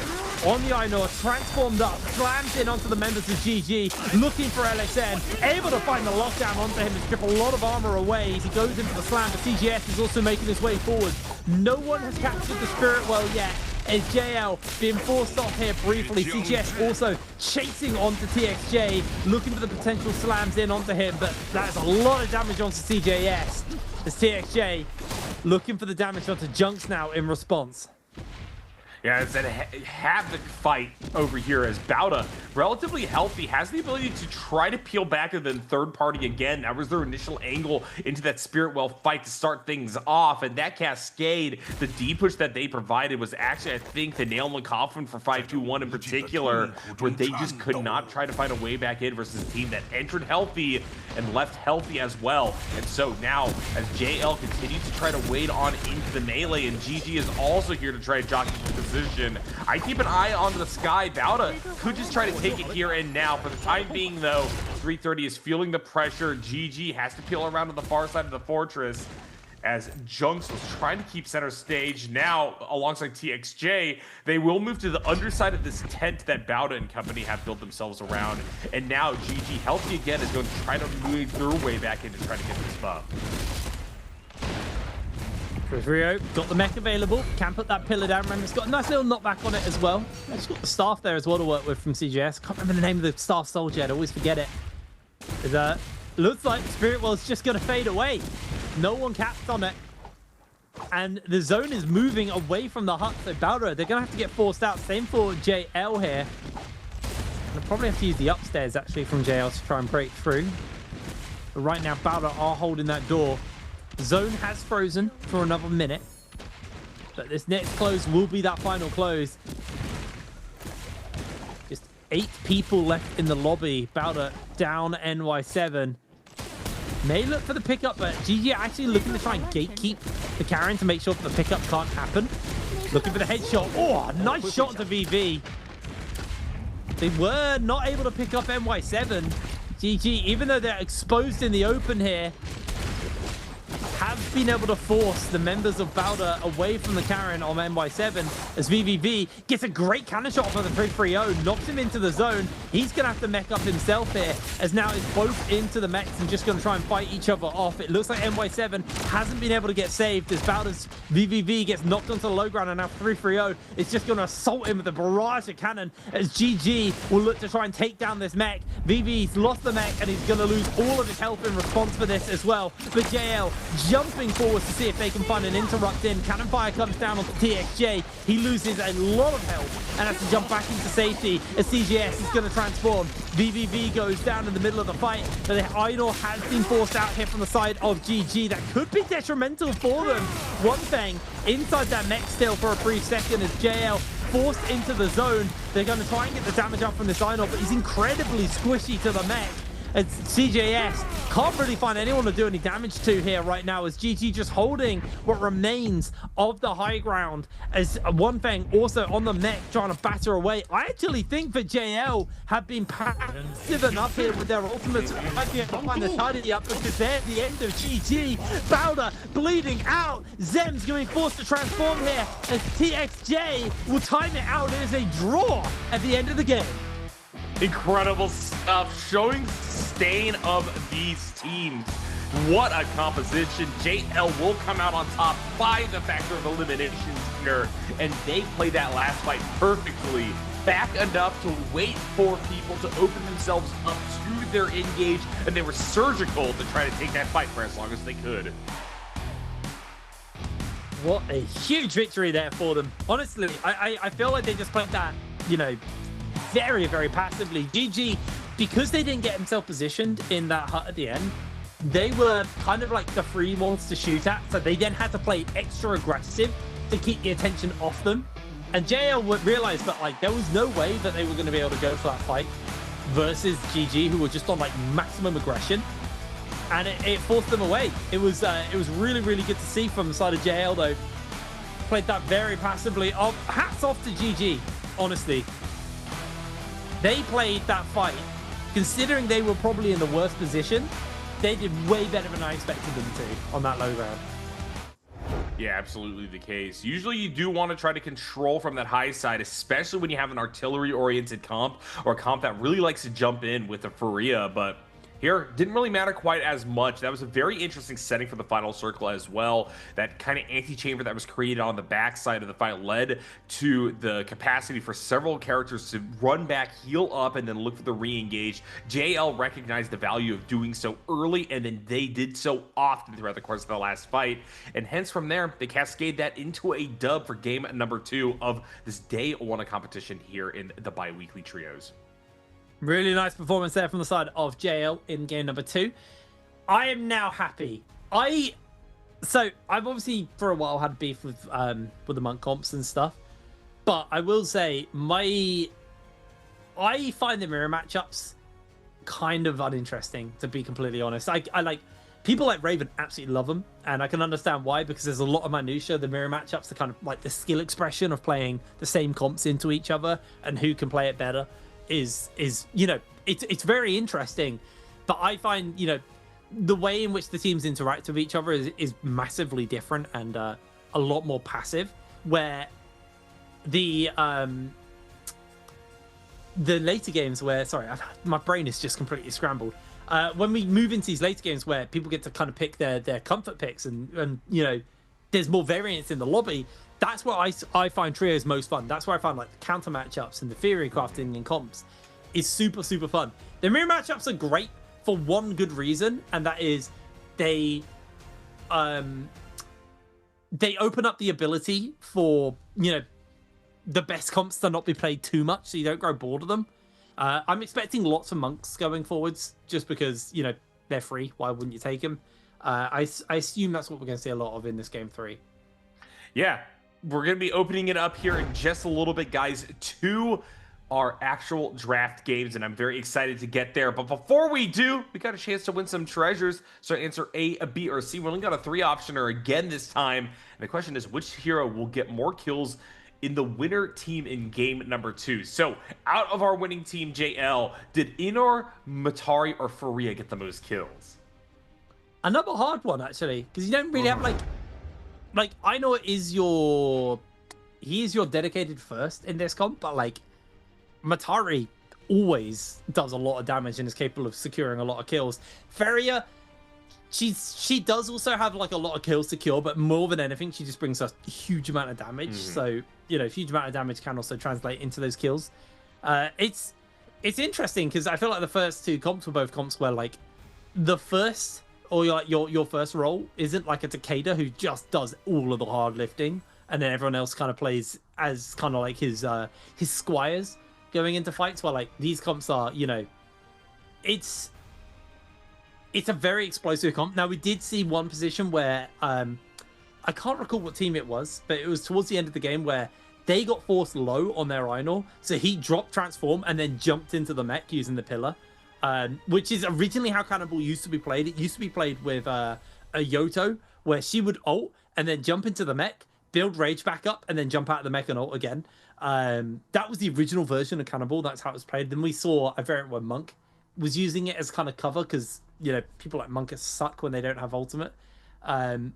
on the Ainur, transformed up, slams in onto the members of GG, looking for LSN, able to find the lockdown onto him and strip a lot of armor away as he goes in for the slam, but CGS is also making his way forward. No one has captured the Spirit Well yet. As JL being forced off here briefly. CGS also chasing onto TXJ, looking for the potential slams in onto him, but that's a lot of damage onto CJS. As TXJ looking for the damage onto Junks now in response. Yeah, it's a havoc fight over here as Bauda, relatively healthy, has the ability to try to peel back and then third party again. That was their initial angle into that Spirit Well fight to start things off. And that cascade, the D push that they provided was actually, I think, the nail in the coffin for 5-2-1 in particular, where they just could not try to find a way back in versus a team that entered healthy and left healthy as well. And so now, as JL continues to try to wade on into the melee, and GG is also here to try to jockey for position. I keep an eye on the sky. Bauda could just try to take it here and now. For the time being, though, 330 is feeling the pressure. GG has to peel around to the far side of the fortress as Junks was trying to keep center stage. Now, alongside TXJ, they will move to the underside of this tent that Bauda and company have built themselves around. And now GG, healthy again, is going to try to move their way back in to try to get this buff. Rio got the mech available, can put that pillar down. Remember, it's got a nice little knockback on it as well. It's got the staff there as well to work with from CGS. Can't remember the name of the staff soldier, I always forget it. Looks like Spirit Well's just going to fade away. No one capped on it. And the zone is moving away from the hut, so Bauda, they're going to have to get forced out. Same for JL here. They'll probably have to use the upstairs, actually, from JL to try and break through. But right now, Bauda are holding that door. Zone has frozen for another minute, but this next close will be that final close. Just 8 people left in the lobby. Bauda down NY7. May look for the pickup, but GG actually looking to try and gatekeep the Karen to make sure that the pickup can't happen. Looking for the headshot. Oh, nice shot to VV. They were not able to pick up NY7. GG, even though they're exposed in the open here, have been able to force the members of Bauda away from the Karen on NY7 as VVV gets a great cannon shot for the 330, knocks him into the zone. He's going to have to mech up himself here as now is both into the mechs and just going to try and fight each other off. It looks like NY7 hasn't been able to get saved as Bauda's VVV gets knocked onto the low ground, and now 330 is just going to assault him with a barrage of cannon as GG will look to try and take down this mech. VV's lost the mech and he's going to lose all of his health in response for this as well. But JL jumping forward to see if they can find an interrupt in. Cannon fire comes down onto TXJ. He loses a lot of health and has to jump back into safety as CGS is going to transform. VVV goes down in the middle of the fight, but the Ainur has been forced out here from the side of GG. That could be detrimental for them. One thing, inside that mech still for a brief second as JL forced into the zone. They're going to try and get the damage up from this Ainur, but he's incredibly squishy to the mech. As CJS can't really find anyone to do any damage to here right now as GG just holding what remains of the high ground as One Fang also on the mech trying to batter away. I actually think that JL have been passive enough here with their ultimates behind the tidy up because they're at the end of GG. Bauda bleeding out. Zem's going to be forced to transform here as TXJ will time it out. It is a draw at the end of the game. Incredible stuff, showing sustain of these teams. What a composition. JL will come out on top by the factor of eliminations here, and they played that last fight perfectly. Back enough to wait for people to open themselves up to their engage, and they were surgical to try to take that fight for as long as they could. What a huge victory there for them. Honestly, I feel like they just played that, you know, very, very passively. GG, because they didn't get themselves positioned in that hut at the end, they were kind of like the free ones to shoot at, so they then had to play extra aggressive to keep the attention off them. And JL would realize that like there was no way that they were going to be able to go for that fight versus GG, who were just on like maximum aggression, and it forced them away. It was really, really good to see from the side of JL though. Played that very passively. Hats off to GG, honestly. They played that fight, considering they were probably in the worst position. They did way better than I expected them to on that low ground. Yeah, absolutely the case. Usually you do want to try to control from that high side, especially when you have an artillery-oriented comp or a comp that really likes to jump in with a Furia, but here, didn't really matter quite as much. That was a very interesting setting for the final circle as well. That kind of anti-chamber that was created on the backside of the fight led to the capacity for several characters to run back, heal up, and then look for the re-engage. JL recognized the value of doing so early, and then they did so often throughout the course of the last fight. And hence from there, they cascade that into a dub for game number 2 of this day 1 of competition here in the bi-weekly trios. Really nice performance there from the side of JL in game number 2. I am now happy. So I've obviously for a while had beef with the monk comps and stuff, but I will say I find the mirror matchups kind of uninteresting, to be completely honest. I like people like Raven absolutely love them, and I can understand why, because there's a lot of minutia. The mirror matchups are kind of like the skill expression of playing the same comps into each other and who can play it better. Is you know, it's very interesting, but I find, you know, the way in which the teams interact with each other is massively different and a lot more passive, where the later games where, sorry, my brain is just completely scrambled, when we move into these later games where people get to kind of pick their comfort picks and you know, there's more variance in the lobby. That's where I find trios most fun. That's where I find like the counter matchups and the theory crafting and comps is super, super fun. The mirror matchups are great for one good reason, and that is they open up the ability for, you know, the best comps to not be played too much, so you don't grow bored of them. I'm expecting lots of monks going forwards, just because, you know, they're free. Why wouldn't you take them? I assume that's what we're going to see a lot of in this game 3. Yeah. We're going to be opening it up here in just a little bit, guys, to our actual draft games, and I'm very excited to get there. But before we do, we got a chance to win some treasures. So answer A, B, or C. We only got a 3-optioner again this time. And the question is, which hero will get more kills in the winner team in game number 2? So out of our winning team, JL, did Inor, Matari, or Furia get the most kills? Another hard one, actually, because you don't really have like, I know he is your dedicated first in this comp, but like Matari always does a lot of damage and is capable of securing a lot of kills. Feria, she does also have like a lot of kills secure, but more than anything, she just brings us a huge amount of damage. So, you know, huge amount of damage can also translate into those kills. It's interesting because I feel like the first 2 comps were both comps where like the first, or your first role isn't like a Takeda who just does all of the hard lifting, and then everyone else kind of plays as kind of like his squires going into fights, while like these comps are, you know, it's a very explosive comp. Now, we did see one position where I can't recall what team it was, but it was towards the end of the game where they got forced low on their Einor, so he dropped transform and then jumped into the mech using the pillar. Which is originally how Cannibal used to be played. It used to be played with a Yoto, where she would ult and then jump into the mech, build rage back up, and then jump out of the mech and ult again. That was the original version of Cannibal. That's how it was played. Then we saw a variant where Monk was using it as kind of cover, because, you know, people like Monk suck when they don't have ultimate. But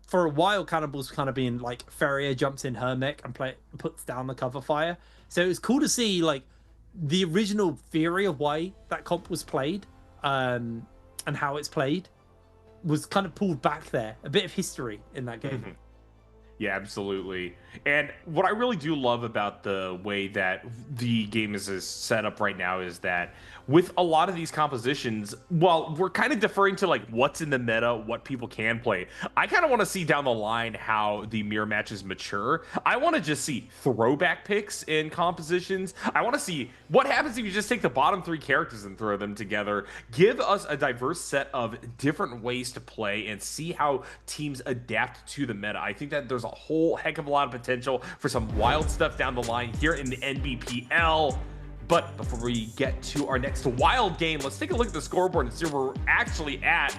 for a while, Cannibal's kind of been like Feria jumps in her mech and puts down the cover fire. So it was cool to see like the original theory of why that comp was played, and how it's played, was kind of pulled back there. A bit of history in that game. Yeah, absolutely. And what I really do love about the way that the game is set up right now is that with a lot of these compositions, while we're kind of deferring to like what's in the meta, what people can play, I kind of want to see down the line how the mirror matches mature. I want to just see throwback picks in compositions. I want to see what happens if you just take the bottom 3 characters and throw them together. Give us a diverse set of different ways to play and see how teams adapt to the meta. I think that there's a whole heck of a lot of potential for some wild stuff down the line here in the NBPL. But before we get to our next wild game, let's take a look at the scoreboard and see where we're actually at.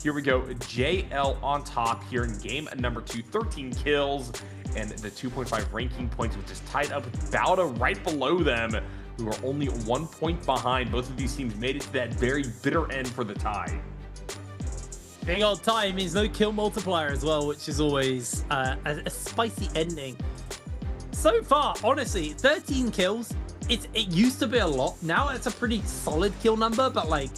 Here we go. JL on top here in game number 2, 13 kills, and the 2.5 ranking points, which is tied up with Bauda right below them, who are only 1 point behind. Both of these teams made it to that very bitter end for the tie. Big old tie means no kill multiplier as well, which is always a spicy ending. So far, honestly, 13 kills. It used to be a lot. Now it's a pretty solid kill number, but like,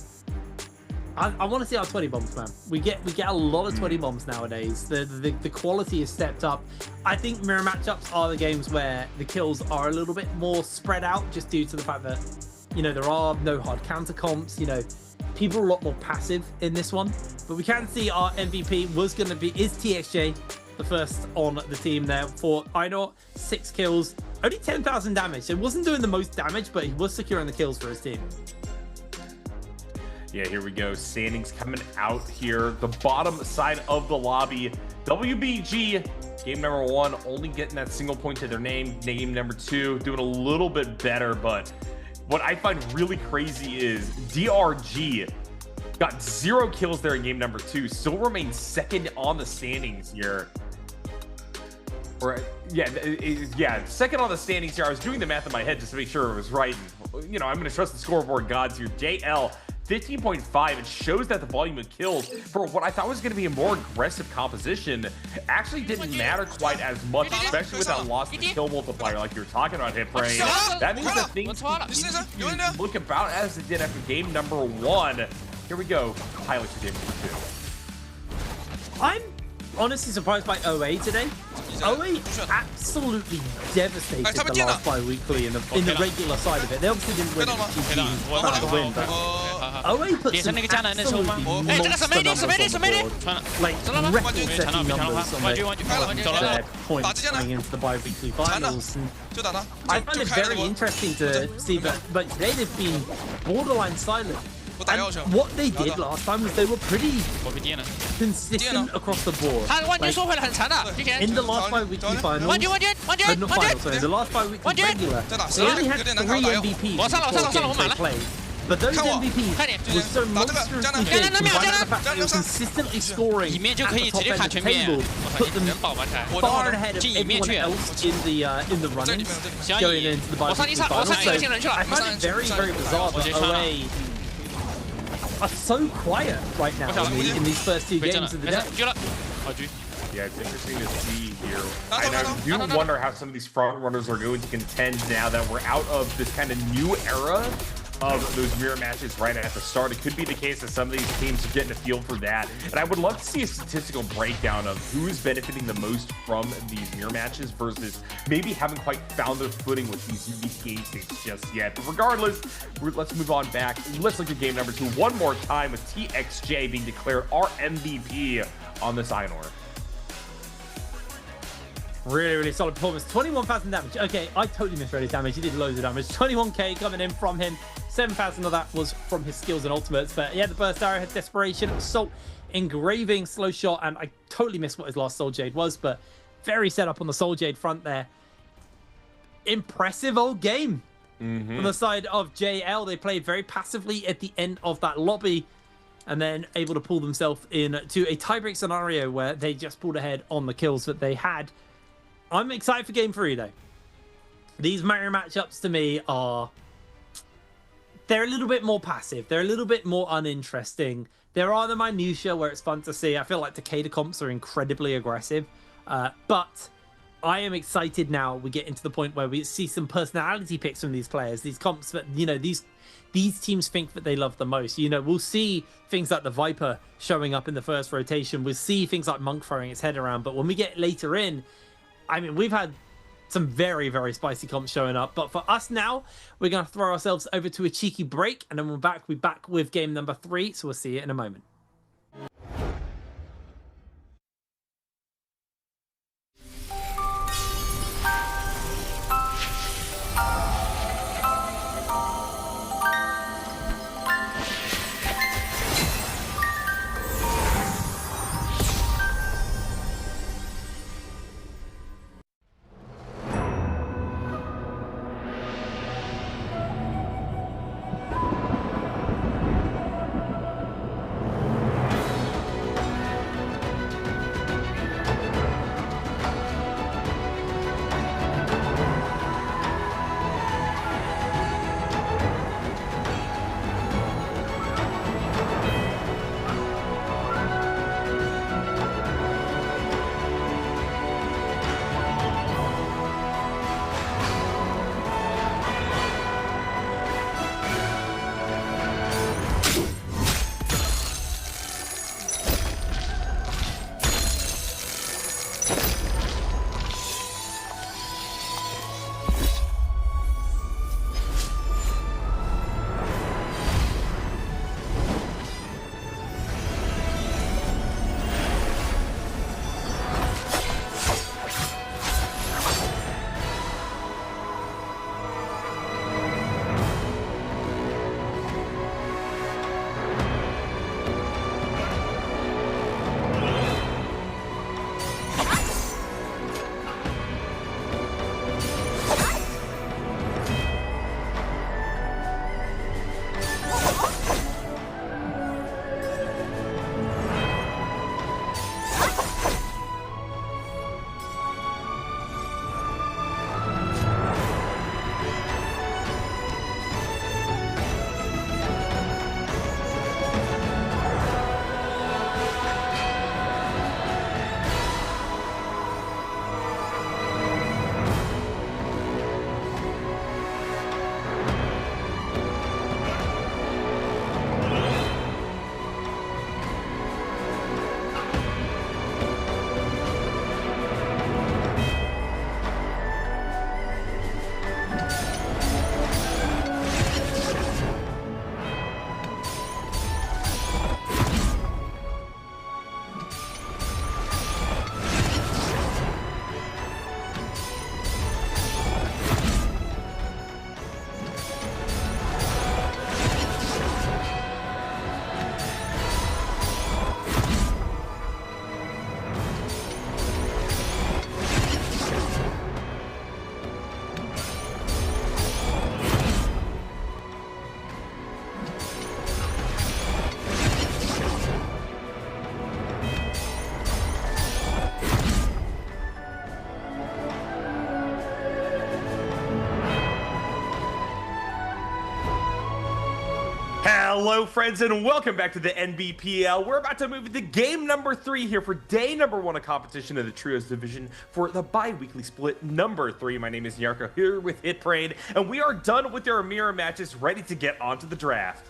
I want to see our 20 bombs, man. We get a lot of 20 bombs nowadays. The quality is stepped up. I think mirror matchups are the games where the kills are a little bit more spread out, just due to the fact that, you know, there are no hard counter comps. You know, people are a lot more passive in this one. But we can see our MVP is TXJ, the first on the team there for Einor. 6 kills, only 10,000 damage. So it wasn't doing the most damage, but he was securing the kills for his team. Yeah, here we go. Standings coming out here. The bottom side of the lobby. WBG, game number 1, only getting that single point to their name. Game number 2, doing a little bit better. But what I find really crazy is DRG got 0 kills there in game number 2. Still remains second on the standings here. Or, yeah, second on the standings here. I was doing the math in my head just to make sure it was right. And, you know, I'm going to trust the scoreboard gods here. JL, 15.5. It shows that the volume of kills for what I thought was going to be a more aggressive composition actually didn't matter quite as much, especially with that loss to kill multiplier like you were talking about, Hitframe. That means that things look about as it did after game number 1. Here we go. Highlights for game number 2. I'm honestly surprised by OA today. OA absolutely devastated the last bi-weekly in the regular side of it. They obviously didn't win the win, but OA put some absolutely monster numbers on the board. Like record-setting numbers on their points coming into the bi-weekly finals. And I find it very interesting to see, but today they've been borderline silent. And what they did last time was they were pretty consistent across the board. Like, in the last bi-weekly finals, not finals, sorry, the last bi-weekly regular, they only had 3 MVPs before games they played. But those MVPs were so monstrously big, combined with the fact that they were consistently scoring at the top end of the table, put them far ahead of everyone else in the runnings going into the bi-weekly finals. So I find it very, very bizarre that OA are so quiet right now in these first 2 games of the day. Yeah, it's interesting to see here. I do wonder how some of these front runners are going to contend now that we're out of this kind of new era of those mirror matches right at the start. It could be the case that some of these teams are getting a feel for that. And I would love to see a statistical breakdown of who's benefiting the most from these mirror matches versus maybe haven't quite found their footing with these unique game states just yet. But regardless, let's move on back. Let's look at game number 2 one more time with TXJ being declared our MVP on this Einor. Really, really solid performance. 21,000 damage. Okay, I totally misread his damage. He did loads of damage. 21k coming in from him. 7,000 of that was from his skills and ultimates. But yeah, the burst arrow had desperation, assault, engraving, slow shot, and I totally missed what his last Soul Jade was, but very set up on the Soul Jade front there. Impressive old game. On the side of JL, they played very passively at the end of that lobby, and then able to pull themselves into a tiebreak scenario where they just pulled ahead on the kills that they had. I'm excited for game 3 though. These Mario matchups to me they're a little bit more passive. They're a little bit more uninteresting. There are the minutiae where it's fun to see. I feel like Takeda comps are incredibly aggressive. But I am excited now we get into the point where we see some personality picks from these players. These comps that, you know, these teams think that they love the most. You know, we'll see things like the Viper showing up in the first rotation. We'll see things like Monk throwing its head around. But when we get later in, I mean, we've had some very, very spicy comps showing up. But for us now, we're going to throw ourselves over to a cheeky break. And then we're back with game number 3. So we'll see you in a moment. Hello, friends, and welcome back to the NBPL. We're about to move into game number 3 here for day number 1 of competition in the Trios division for the bi-weekly split number 3. My name is NARAKA here with Hit Parade, and we are done with our mirror matches, ready to get onto the draft.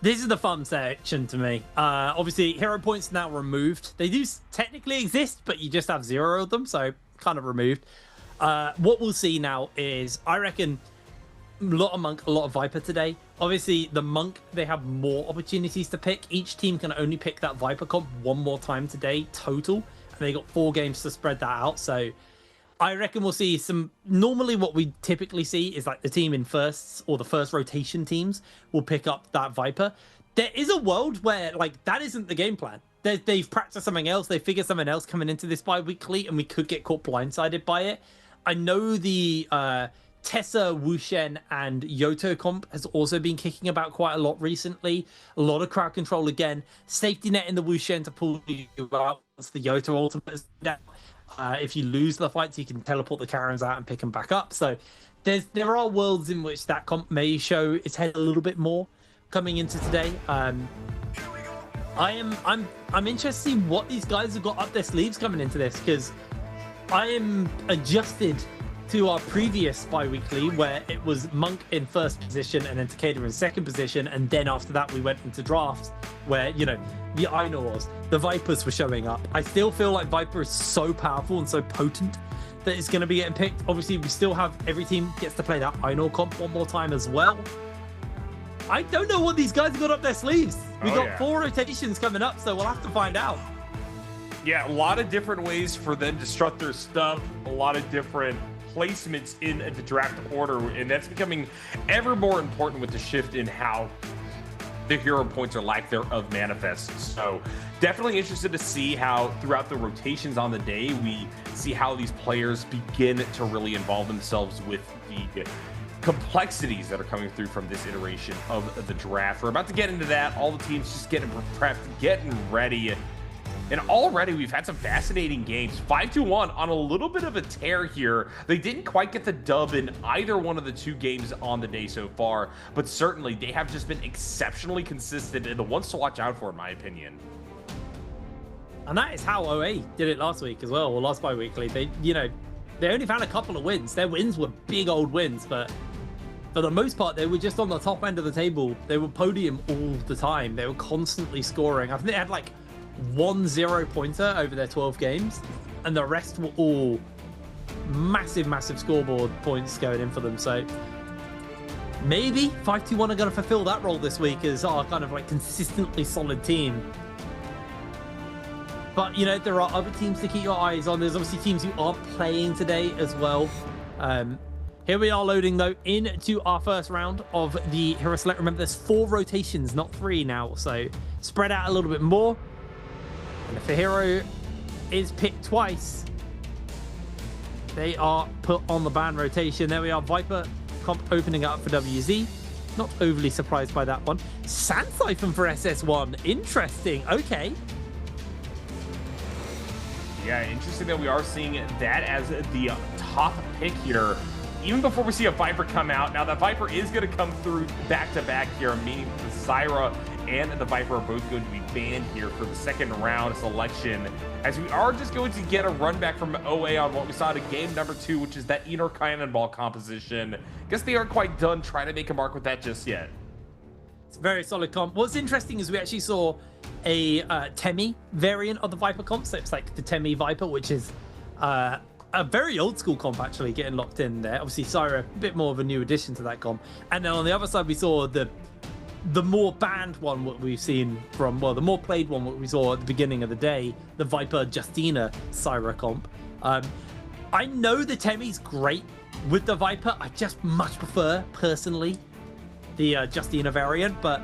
This is the fun section to me. Obviously, hero points now removed. They do technically exist, but you just have 0 of them, so kind of removed. What we'll see now is, I reckon, a lot of Monk, a lot of Viper today. Obviously, the Monk, they have more opportunities to pick. Each team can only pick that Viper comp one more time today, total. And they got 4 games to spread that out. So I reckon we'll see some... Normally, what we typically see is like the team in firsts or the first rotation teams will pick up that Viper. There is a world where, like, that isn't the game plan. They've practiced something else. They figured something else coming into this bi-weekly, and we could get caught blindsided by it. I know the... Tessa, Wushen, and Yoto comp has also been kicking about quite a lot recently. A lot of crowd control again. Safety net in the Wushen to pull you out once the Yoto ultimate is down. If you lose the fights, you can teleport the Karens out and pick them back up. So there are worlds in which that comp may show its head a little bit more coming into today. I'm interested to see what these guys have got up their sleeves coming into this, because I am adjusted to our previous bi-weekly where it was Monk in first position and then Takeda in second position, and then after that we went into drafts where, you know, the Ainors, the Vipers were showing up. I still feel like Viper is so powerful and so potent that it's going to be getting picked. Obviously, we still have, every team gets to play that Ainor comp one more time as well. I don't know what these guys have got up their sleeves. We got 4 rotations coming up, so we'll have to find out. Yeah, a lot of different ways for them to strut their stuff, a lot of different placements in the draft order, and that's becoming ever more important with the shift in how the hero points or lack thereof manifests. So definitely interested to see how throughout the rotations on the day we see how these players begin to really involve themselves with the complexities that are coming through from this iteration of the draft. We're about to get into that. All the teams just getting prepped, getting ready. And already we've had some fascinating games. 5-1 on a little bit of a tear here. They didn't quite get the dub in either one of the 2 games on the day so far, but certainly they have just been exceptionally consistent and the ones to watch out for, in my opinion. And that is how OA did it last week as well, or last bi-weekly. They, you know, they only found a couple of wins. Their wins were big old wins, but for the most part, they were just on the top end of the table. They were podium all the time. They were constantly scoring. I think they had like 1 0-pointer over their 12 games, and the rest were all massive scoreboard points going in for them. So maybe 5-1 are going to fulfill that role this week as our kind of like consistently solid team. But, you know, there are other teams to keep your eyes on. There's obviously teams who aren't playing today as well. Here we are loading, though, into our first round of the Hero Select. Remember, there's 4 rotations, not 3 now, so spread out a little bit more. And if a hero is picked twice, they are put on the ban rotation. There we are, Viper comp opening up for WZ. Not overly surprised by that one. Sand Siphon for SS1. Interesting. Okay. Yeah, interesting that we are seeing that as the top pick here, even before we see a Viper come out. Now, that Viper is going to come through back-to-back here, meaning the Syra and the Viper are both going to be banned here for the second round selection, as we are just going to get a run back from OA on what we saw in game number 2, which is that Enor Cannonball composition. Guess they aren't quite done trying to make a mark with that just yet. It's a very solid comp. What's interesting is we actually saw a Temi variant of the Viper comp. So it's like the Temi Viper, which is a very old school comp, actually, getting locked in there. Obviously, Syra, a bit more of a new addition to that comp. And then on the other side, we saw the more banned one, what we've seen from, well, the more played one, what we saw at the beginning of the day, the Viper Justina Syra comp. I know the Temi's great with the Viper. I just much prefer, personally, the Justina variant, but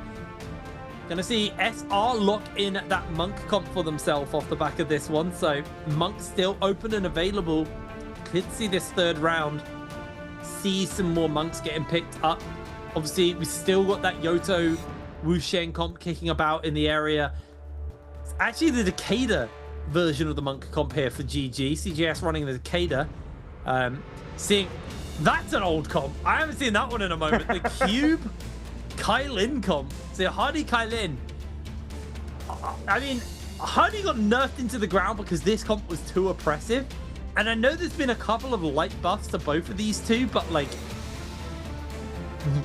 gonna see SR lock in that Monk comp for themselves off the back of this one. So Monk still open and available. Could see this third round see some more Monks getting picked up. Obviously, we still got that Yoto Wushen comp kicking about in the area. It's actually the Decatur version of the Monk comp here for GG. CGS running the Decatur. Seeing that's an old comp. I haven't seen that one in a moment. The Cube Kylin comp. So Hardy Kylin. I mean, Hardy got nerfed into the ground because this comp was too oppressive. And I know there's been a couple of light buffs to both of these two, but like,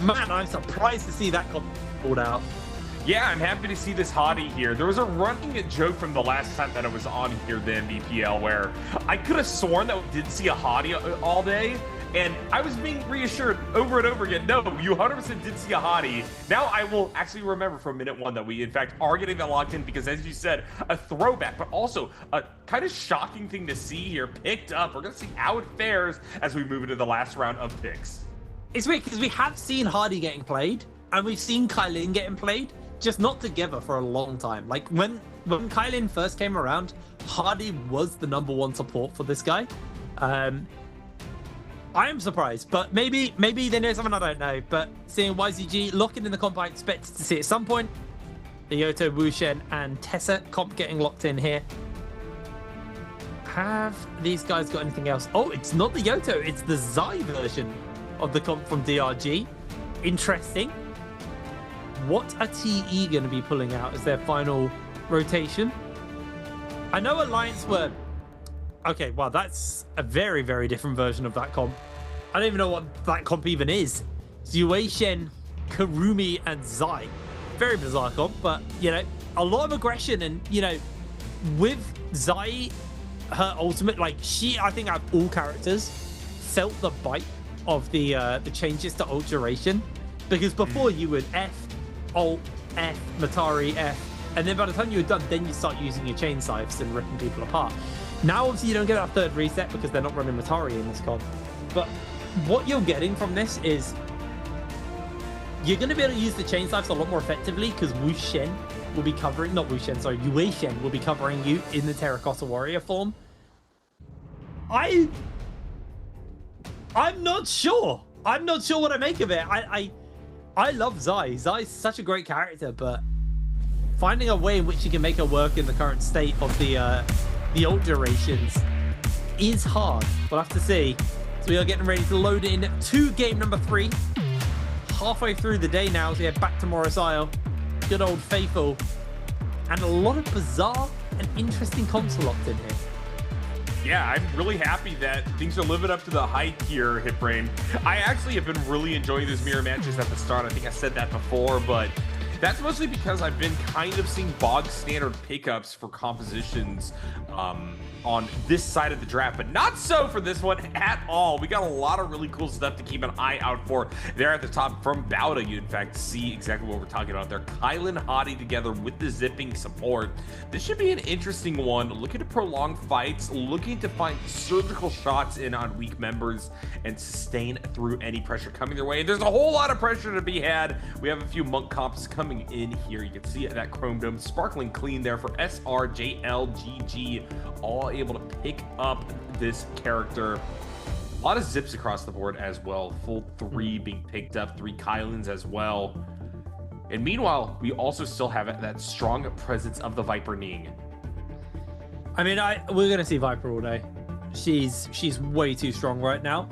man, I'm surprised to see that comp pulled out. Yeah, I'm happy to see this hottie here. There was a running joke from the last time that I was on here, the Nbpl, where I could have sworn that we did see a hottie all day, and I was being reassured over and over again, no, you 100% did see a hottie. Now I will actually remember from minute one that we, in fact, are getting that locked in because, as you said, a throwback, but also a kind of shocking thing to see here picked up. We're going to see how it fares as we move into the last round of picks. It's weird because we have seen Hardy getting played, and we've seen Kylin getting played, just not together for a long time. Like when Kylin first came around, Hardy was the #1 support for this guy. I am surprised, but maybe they know something I don't know. But seeing YZG locking in the comp, I expected to see at some point the Yoto, Wushen, and Tessa comp getting locked in here. Have these guys got anything else? Oh, it's not the Yoto, it's the Zai version of the comp from DRG. Interesting. What are TE going to be pulling out as their final rotation? I know Alliance were... Okay, well, that's a very, very different version of that comp. I don't even know what that comp even is. Zueishen, Karumi, and Zai. Very bizarre comp, but, you know, a lot of aggression. And, you know, with Zai, her ultimate, like, she, I think, out of all characters, felt the bite of the changes to ult duration. Because before you would Ult, F, Matari, F, and then by the time you're done, then you start using your chain scythes and ripping people apart. Now, obviously, you don't get that third reset because they're not running Matari in this comp. But what you're getting from this is you're going to be able to use the chain scythes a lot more effectively because Wushen will be covering, not Wushen, sorry, Yueishen will be covering you in the Terracotta Warrior form. I'm not sure. I'm not sure what I make of it. I love Zai. Zai's such a great character, but finding a way in which you can make her work in the current state of the ult durations is hard. We'll have to see. So we are getting ready to load in to game number 3. Halfway through the day now, so we head back to Morris Isle. Good old Faithful. And a lot of bizarre and interesting comps locked in here. Yeah, I'm really happy that things are living up to the hype here, Hitbrain. I actually have been really enjoying these mirror matches at the start. I think I said that before, but that's mostly because I've been kind of seeing bog standard pickups for compositions on this side of the draft, but not so for this one at all. We got a lot of really cool stuff to keep an eye out for there at the top from Bauda. You in fact see exactly what we're talking about there. Kylin Hottie together with the zipping support. This should be an interesting one. Looking to prolong fights, looking to find surgical shots in on weak members and sustain through any pressure coming their way. And there's a whole lot of pressure to be had. We have a few monk comps coming in here. You can see that Chrome Dome sparkling clean there for SRJLGG, all able to pick up this character. A lot of zips across the board as well. Full 3 being picked up, 3 Kylins as well. And meanwhile, we also still have that strong presence of the Viper Ning. I mean, we're gonna see Viper all day. She's way too strong right now.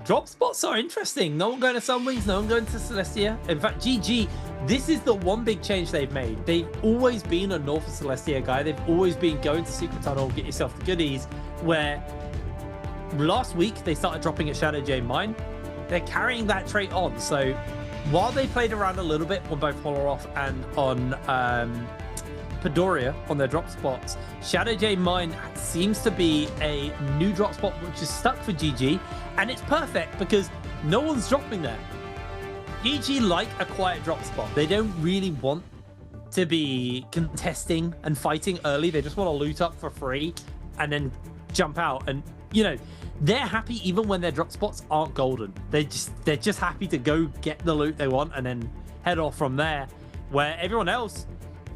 Drop spots are interesting. No one going to Sunwings, no one going to Celestia. In fact, GG, this is the one big change they've made. They've always been a North of Celestia guy. They've always been going to Secret Tunnel, get yourself the goodies, where last week they started dropping at Shadow J Mine. They're carrying that trait on. So while they played around a little bit on both Holoroth and on Padoria on their drop spots, Shadow J Mine seems to be a new drop spot which is stuck for GG, and it's perfect because no one's dropping there. GG like a quiet drop spot. They don't really want to be contesting and fighting early. They just want to loot up for free and then jump out. And you know, they're happy even when their drop spots aren't golden. They're just happy to go get the loot they want and then head off from there, where everyone else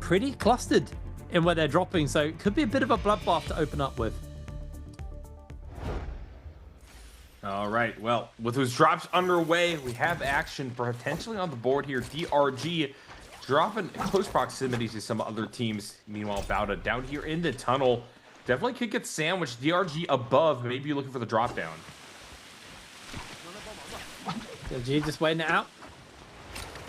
pretty clustered in where they're dropping, so it could be a bit of a bloodbath to open up with. All right, well, with those drops underway, we have action potentially on the board here. DRG dropping in close proximity to some other teams. Meanwhile, Bauda down here in the tunnel. Definitely could get sandwiched. DRG above, maybe looking for the drop down. DRG just waiting it out.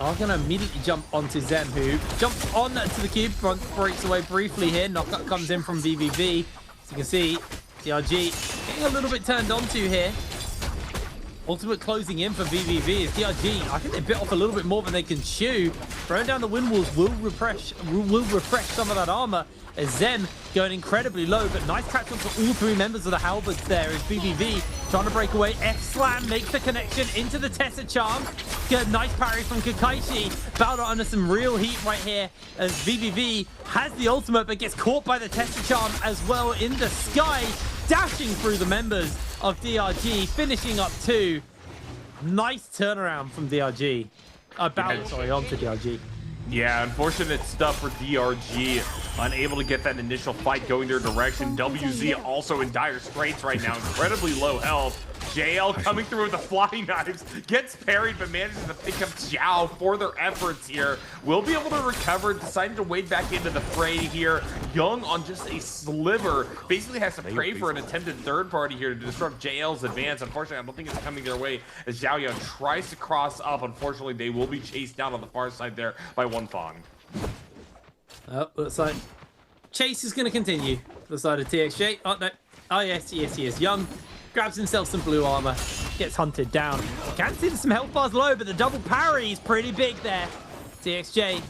are going to immediately jump onto Zem, who jumps on to the cube, front breaks away briefly here. Knockup comes in from VVV. As you can see, DRG getting a little bit turned onto here. Ultimate closing in for VVV is DRG. I think they bit off a little bit more than they can chew. Throwing down the wind walls will refresh some of that armor. As Zem going incredibly low, but nice catch up for all three members of the Halberds there as VVV trying to break away. F-Slam makes the connection into the Tessa Charm. Good, nice parry from Kakaishi. Balder under some real heat right here as VVV has the ultimate but gets caught by the Tessa Charm as well in the sky. Dashing through the members of DRG, finishing up 2. Nice turnaround from DRG. Balder, sorry, onto DRG. Yeah, unfortunate stuff for DRG. Unable to get that initial fight going their direction. WZ also in dire straits right now. Incredibly low health. JL coming through with the flying knives. Gets parried, but manages to pick up Xiao for their efforts here. Will be able to recover. Decided to wade back into the fray here. Young on just a sliver. Basically has to pray for an attempted third party here to disrupt JL's advance. Unfortunately, I don't think it's coming their way as Xiao Yang tries to cross up. Unfortunately, they will be chased down on the far side there by One Fong. Oh, looks like chase is going to continue. The side of TXJ. Oh, no. Oh, yes, he is. Young grabs himself some blue armor. Gets hunted down. Can see some health bars low, but the double parry is pretty big there. TXJ going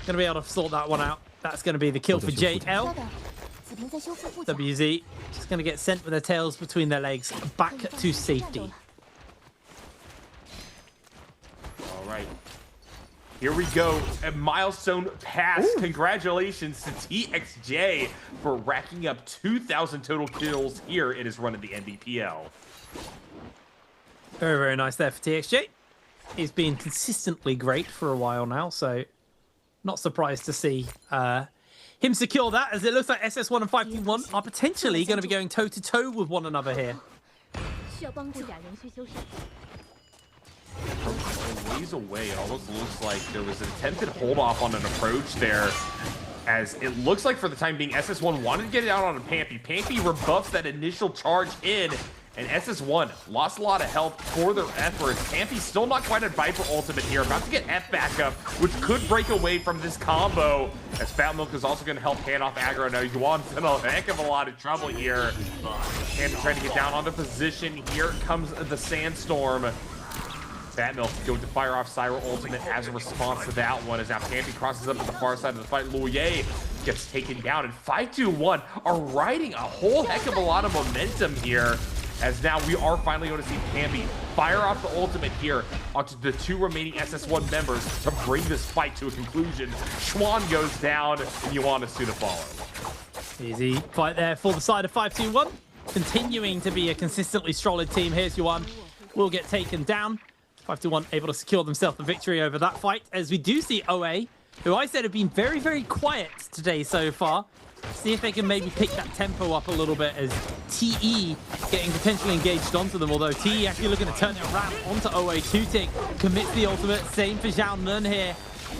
to be able to sort that one out. That's going to be the kill for JL. WZ just going to get sent with their tails between their legs back to safety. All right. Here we go, a milestone pass. Ooh. Congratulations to TXJ for racking up 2,000 total kills here in his run at the Nbpl. Very, very nice there for TXJ. He's been consistently great for a while now, so not surprised to see him secure that, as it looks like SS1 and 521 are potentially going to be going toe-to-toe with one another here. Ways away, it almost looks like there was an attempted hold off on an approach there, as it looks like for the time being SS1 wanted to get it out on a Pampy. Pampy rebuffs that initial charge in, and SS1 lost a lot of health for their efforts. Pampy still not quite at Viper ultimate here, about to get F back up, which could break away from this combo, as Fat Milk is also going to help hand off aggro. Now Yuan's in a heck of a lot of trouble here. Pampy trying to get down on the position. Here comes the Sandstorm. Fat Milk going to fire off Cyro ultimate as a response to that one, as now Pampy crosses up to the far side of the fight. Luye gets taken down, and 521 are riding a whole heck of a lot of momentum here, as now we are finally going to see Pampy fire off the ultimate here onto the 2 remaining SS1 members to bring this fight to a conclusion. Schwan goes down, and Yuan is to the follow. Easy fight there for the side of 521. Continuing to be a consistently solid team. Here's Yuan. Will get taken down. 521 able to secure themselves the victory over that fight, as we do see OA, who I said have been very, very quiet today so far. See if they can maybe pick that tempo up a little bit, as TE getting potentially engaged onto them, although TE actually looking to turn it around onto OA. Tutik commits the ultimate. Same for Zhao Nun here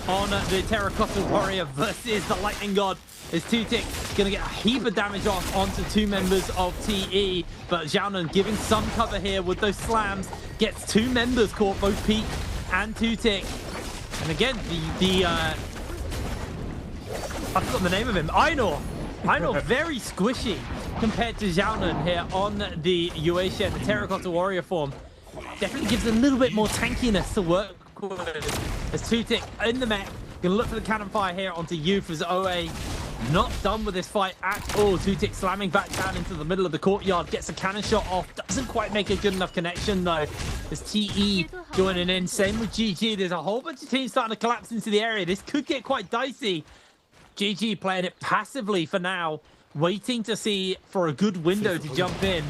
on the Terracotta Warrior versus the Lightning God. Is Tutik going to get a heap of damage off onto 2 members of TE, but Zhao Nun giving some cover here with those slams, gets 2 members caught, both Peak and Tutik. And again, I forgot the name of him, Ainor very squishy compared to Zhao Nun here on the Yuetia, the Terracotta Warrior form. Definitely gives a little bit more tankiness to work with, as Tutik in the mech. Gonna look for the cannon fire here onto Youth, as OA not done with this fight at all. Tutik slamming back down into the middle of the courtyard, gets a cannon shot off, doesn't quite make a good enough connection though. There's TE joining in, same with GG. There's a whole bunch of teams starting to collapse into the area. This could get quite dicey. GG playing it passively for now, waiting to see for a good window to jump in.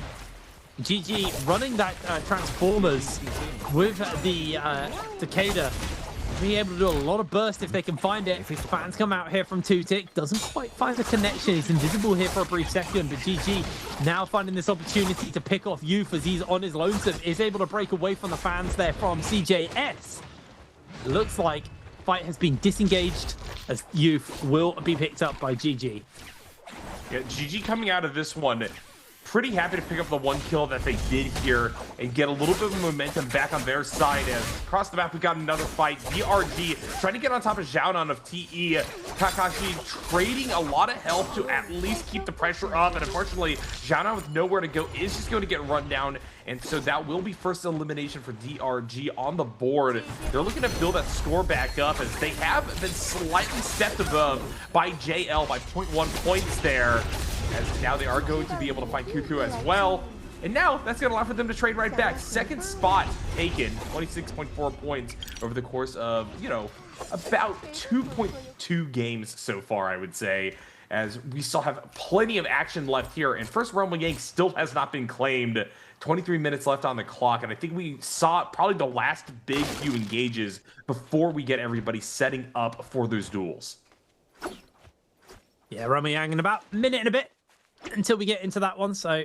GG running that Transformers with the Takeda. Be able to do a lot of burst if they can find it. Fans come out here from Tutik, doesn't quite find the connection. He's invisible here for a brief second, but GG now finding this opportunity to pick off Youth as he's on his lonesome, is able to break away from the fans there from CJS. Looks like fight has been disengaged, as Youth will be picked up by GG. Yeah, GG coming out of this one pretty happy to pick up the 1 kill that they did here and get a little bit of momentum back on their side. As across the map, we got another fight. DRG trying to get on top of Xiaonan of TE. Kakashi trading a lot of health to at least keep the pressure up. And unfortunately, Xiaonan with nowhere to go is just going to get run down. And so that will be first elimination for DRG on the board. They're looking to build that score back up as they have been slightly stepped above by JL by 0.1 points there. As now they are going to be able to find Cuckoo as well. And now that's going to allow for them to trade right back. Second spot taken, 26.4 points over the course of, you know, about 2.2 games so far, I would say. As we still have plenty of action left here. And first Realm of Yang still has not been claimed. 23 minutes left on the clock. And I think we saw probably the last big few engages before we get everybody setting up for those duels. Yeah, Realm of Yang in about a minute and a bit until we get into that one. So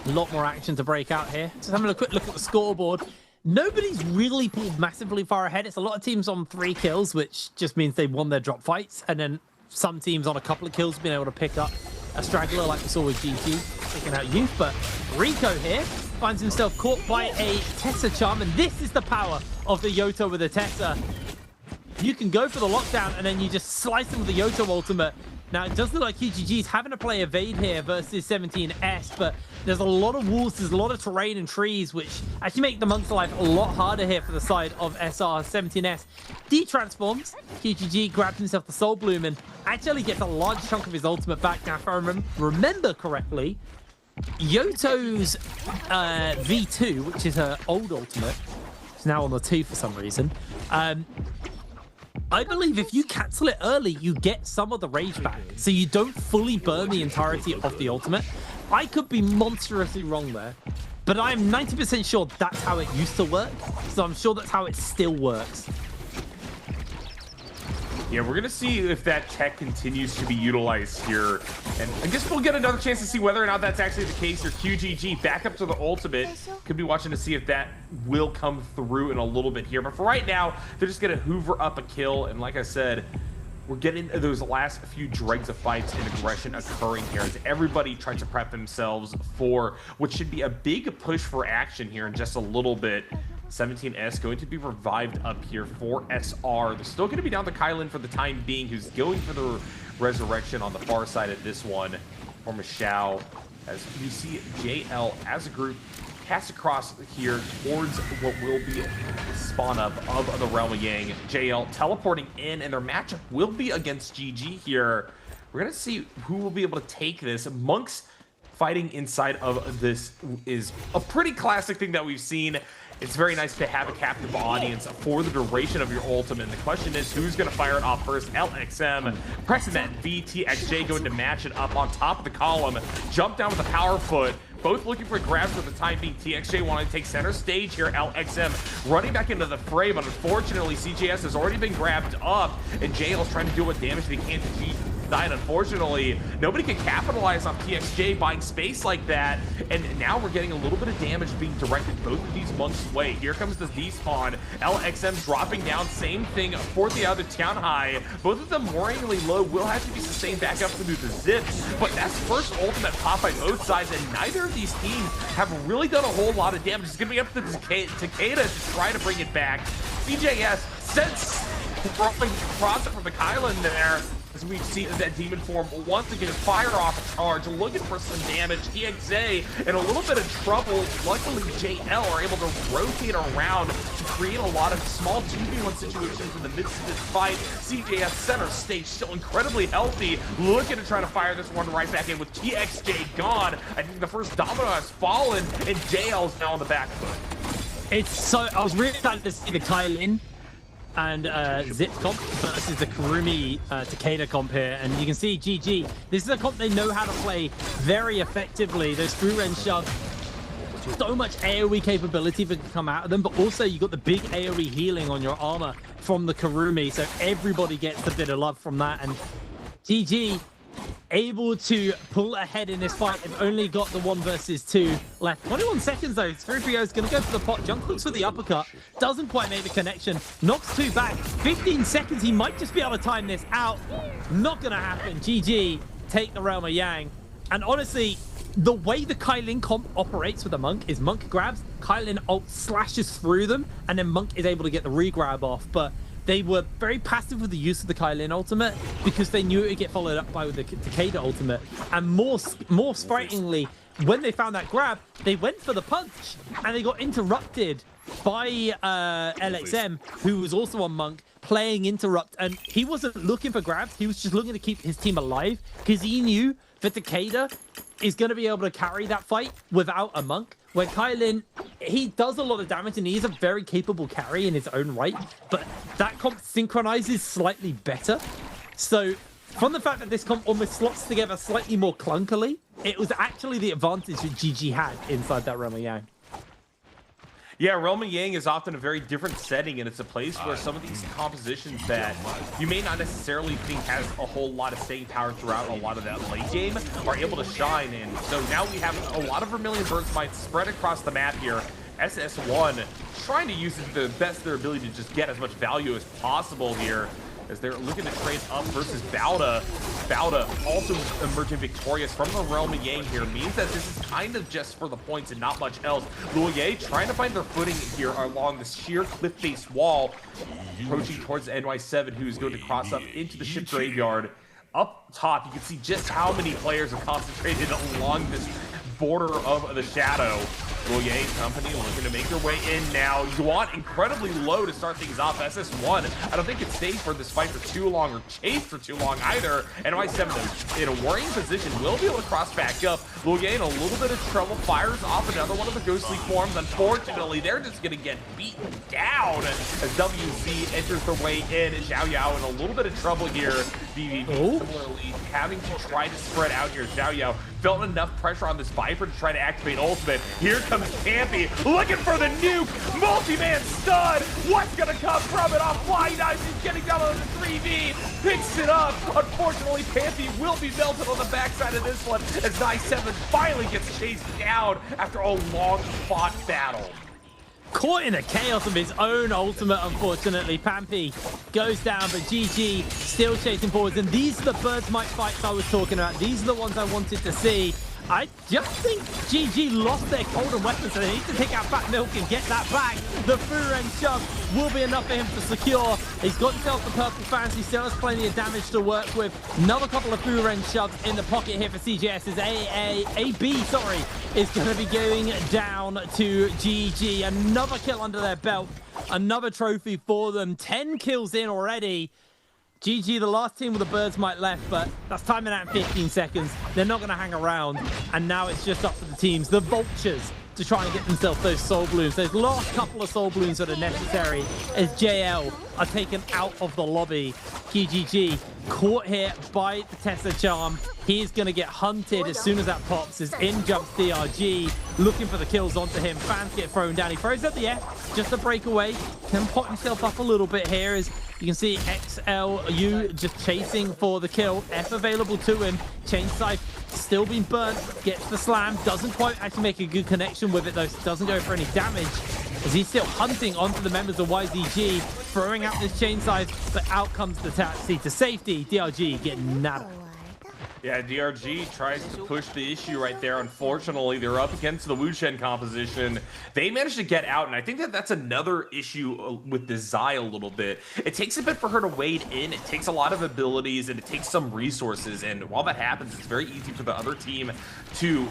a lot more action to break out here. Just having a quick look at the scoreboard. Nobody's really pulled massively far ahead. It's a lot of teams on 3 kills, which just means they won their drop fights. And then some teams on a couple of kills being able to pick up a straggler like we saw with GG, picking out Youth. But Rico here finds himself caught by a Tessa charm. And this is the power of the Yoto with the Tessa. You can go for the lockdown and then you just slice them with the Yoto ultimate. Now, it does look like QGG's having to play evade here versus 17S, but there's a lot of walls, there's a lot of terrain and trees, which actually make the Monk's life a lot harder here for the side of SR. 17S de-transforms. QGG grabs himself the Soul Bloom and actually gets a large chunk of his ultimate back. Now, if I remember correctly, Yoto's V2, which is her old ultimate, is now on the 2 for some reason. I believe if you cancel it early, you get some of the rage back, so you don't fully burn the entirety of the ultimate. I could be monstrously wrong there, but I am 90% sure that's how it used to work, so I'm sure that's how it still works. Yeah, we're going to see if that tech continues to be utilized here. And I guess we'll get another chance to see whether or not that's actually the case here. QGG back up to the ultimate. Could be watching to see if that will come through in a little bit here. But for right now, they're just going to hoover up a kill. And like I said, we're getting those last few dregs of fights and aggression occurring here as everybody tries to prep themselves for what should be a big push for action here in just a little bit. 17S going to be revived up here for SR. They're still going to be down to Kylan for the time being, who's going for the resurrection on the far side of this one for Michelle. As we see JL as a group cast across here towards what will be spawn up of the Realm of Yang. JL teleporting in, and their matchup will be against GG here. We're going to see who will be able to take this. Monks fighting inside of this is a pretty classic thing that we've seen. It's very nice to have a captive audience for the duration of your ultimate. And the question is, who's going to fire it off first? LXM pressing that VTXJ, going to match it up on top of the column. Jump down with a power foot. Both looking for grabs for the time being. TXJ wanting to take center stage here. LXM running back into the fray, but unfortunately, CJS has already been grabbed up, and JL's trying to do what damage he can to G side. Unfortunately, nobody can capitalize on TXJ buying space like that, and now we're getting a little bit of damage being directed both of these monks' way. Here comes the despawn. LXM dropping down, same thing for the other town high. Both of them worryingly low, will have to be sustained back up through the zip, but that's first ultimate pop by both sides, and neither of these teams have really done a whole lot of damage. It's gonna be up to Takeda to try to bring it back. CJS sends rolling across it from the Kylan there, as we see that demon form once again fire off a charge, looking for some damage. TXA in a little bit of trouble. Luckily, JL are able to rotate around to create a lot of small 2v1 situations in the midst of this fight. CJS center stage still incredibly healthy, looking to try to fire this one right back in with TXJ gone. I think the first domino has fallen, and JL's now on the back foot. It's so, I was really excited to see the Kylan and Zip comp versus the Kurumi Takeda comp here, and you can see GG. This is a comp they know how to play very effectively. Those through range shove, so much AoE capability that can come out of them, but also you got the big AoE healing on your armor from the Kurumi, so everybody gets a bit of love from that. And GG able to pull ahead in this fight. They've only got the 1 versus 2 left. 21 seconds though. 3PO is going to go for the pot. Junk looks for the uppercut. Doesn't quite make the connection. Knocks 2 back. 15 seconds. He might just be able to time this out. Not going to happen. GG take the Realm of Yang. And honestly, the way the Kylin comp operates with the Monk is Monk grabs, Kylin ult slashes through them, and then Monk is able to get the re-grab off. But they were very passive with the use of the Kylin ultimate because they knew it would get followed up by the Takeda ultimate. And more frighteningly, when they found that grab, they went for the punch, and they got interrupted by LXM, who was also on Monk, playing interrupt. And he wasn't looking for grabs, he was just looking to keep his team alive because he knew that Takeda is going to be able to carry that fight without a Monk. When Kylin, he does a lot of damage and he's a very capable carry in his own right, but that comp synchronizes slightly better. So from the fact that this comp almost slots together slightly more clunkily, it was actually the advantage that GG had inside that Realm of Yang. Yeah, Realm of Yang is often a very different setting, and it's a place where some of these compositions that you may not necessarily think has a whole lot of staying power throughout a lot of that late game are able to shine. And so now we have a lot of Vermilion Birds might spread across the map here. SS1 trying to use it to the best of their ability to just get as much value as possible here, as they're looking to trade up versus Bauda. Bauda also emerging victorious from the Realm of Yang here means that this is kind of just for the points and not much else. Luoye trying to find their footing here along this sheer cliff-based wall, approaching towards NY7, who's going to cross up into the ship graveyard. Up top, you can see just how many players are concentrated along this border of the shadow. Luoye company looking to make their way in now. Yuan incredibly low to start things off. SS1, I don't think it stays for this fight for too long or chase for too long either. NY7 in a worrying position, will be able to cross back up. Luoye in a little bit of trouble, fires off another one of the ghostly forms. Unfortunately, they're just going to get beaten down as WZ enters their way in. Xiao Yao in a little bit of trouble here. BVB similarly having to try to spread out here. Xiao Yao felt enough pressure on this Viper to try to activate ultimate. Here comes Campy looking for the nuke. Multi-man stud. What's going to come from it off Flying Knives? He's getting down on the 3v. Picks it up. Unfortunately, Campy will be melted on the backside of this one as 9-7 finally gets chased down after a long fought battle. Caught in a chaos of his own ultimate, unfortunately. Pampy goes down, but GG still chasing forwards. And these are the Birds Might fights I was talking about. These are the ones I wanted to see. I just think GG lost their golden weapon, so they need to take out Fat Milk and get that back. The Furen shove will be enough for him to secure. He's got himself the purple fans. He still has plenty of damage to work with. Another couple of Furen shoves in the pocket here for CJS as AB is going to be going down to GG. Another kill under their belt. Another trophy for them. 10 kills in already. GG, the last team with the Birds Might left, but that's timing out in 15 seconds. They're not going to hang around, and now it's just up to the teams, the Vultures, to try and get themselves those soul balloons. Those last couple of soul balloons that are necessary as JL are taken out of the lobby. KGG caught here by the Tessa Charm. He is going to get hunted as soon as that pops, as in jumps DRG, looking for the kills onto him. Fans get thrown down. He throws up the F, just a breakaway. Can pot himself up a little bit here as you can see XLU just chasing for the kill. F available to him. Chain Scythe still being burnt. Gets the slam. Doesn't quite actually make a good connection with it though. So doesn't go for any damage as he's still hunting onto the members of YZG. Throwing out this Chain Scythe, but out comes the taxi to safety. DRG getting nada. Yeah, DRG tries to push the issue right there. Unfortunately, they're up against the Wuchen composition. They managed to get out, and I think that that's another issue with the Zai a little bit. It takes a bit for her to wade in. It takes a lot of abilities, and it takes some resources. And while that happens, it's very easy for the other team to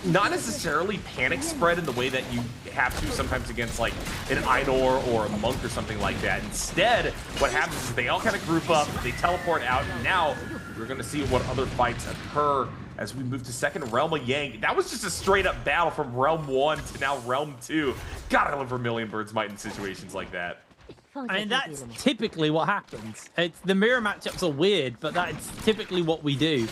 not necessarily panic spread in the way that you have to sometimes against like an Einor or a Monk or something like that. Instead, what happens is they all kind of group up, they teleport out, and now we're going to see what other fights occur as we move to second Realm of Yang. That was just a straight up battle from Realm 1 to now Realm 2. God, I love Vermilion Birds Might in situations like that. I mean, that's typically what happens. It's, the mirror matchups are weird, but that's typically what we do.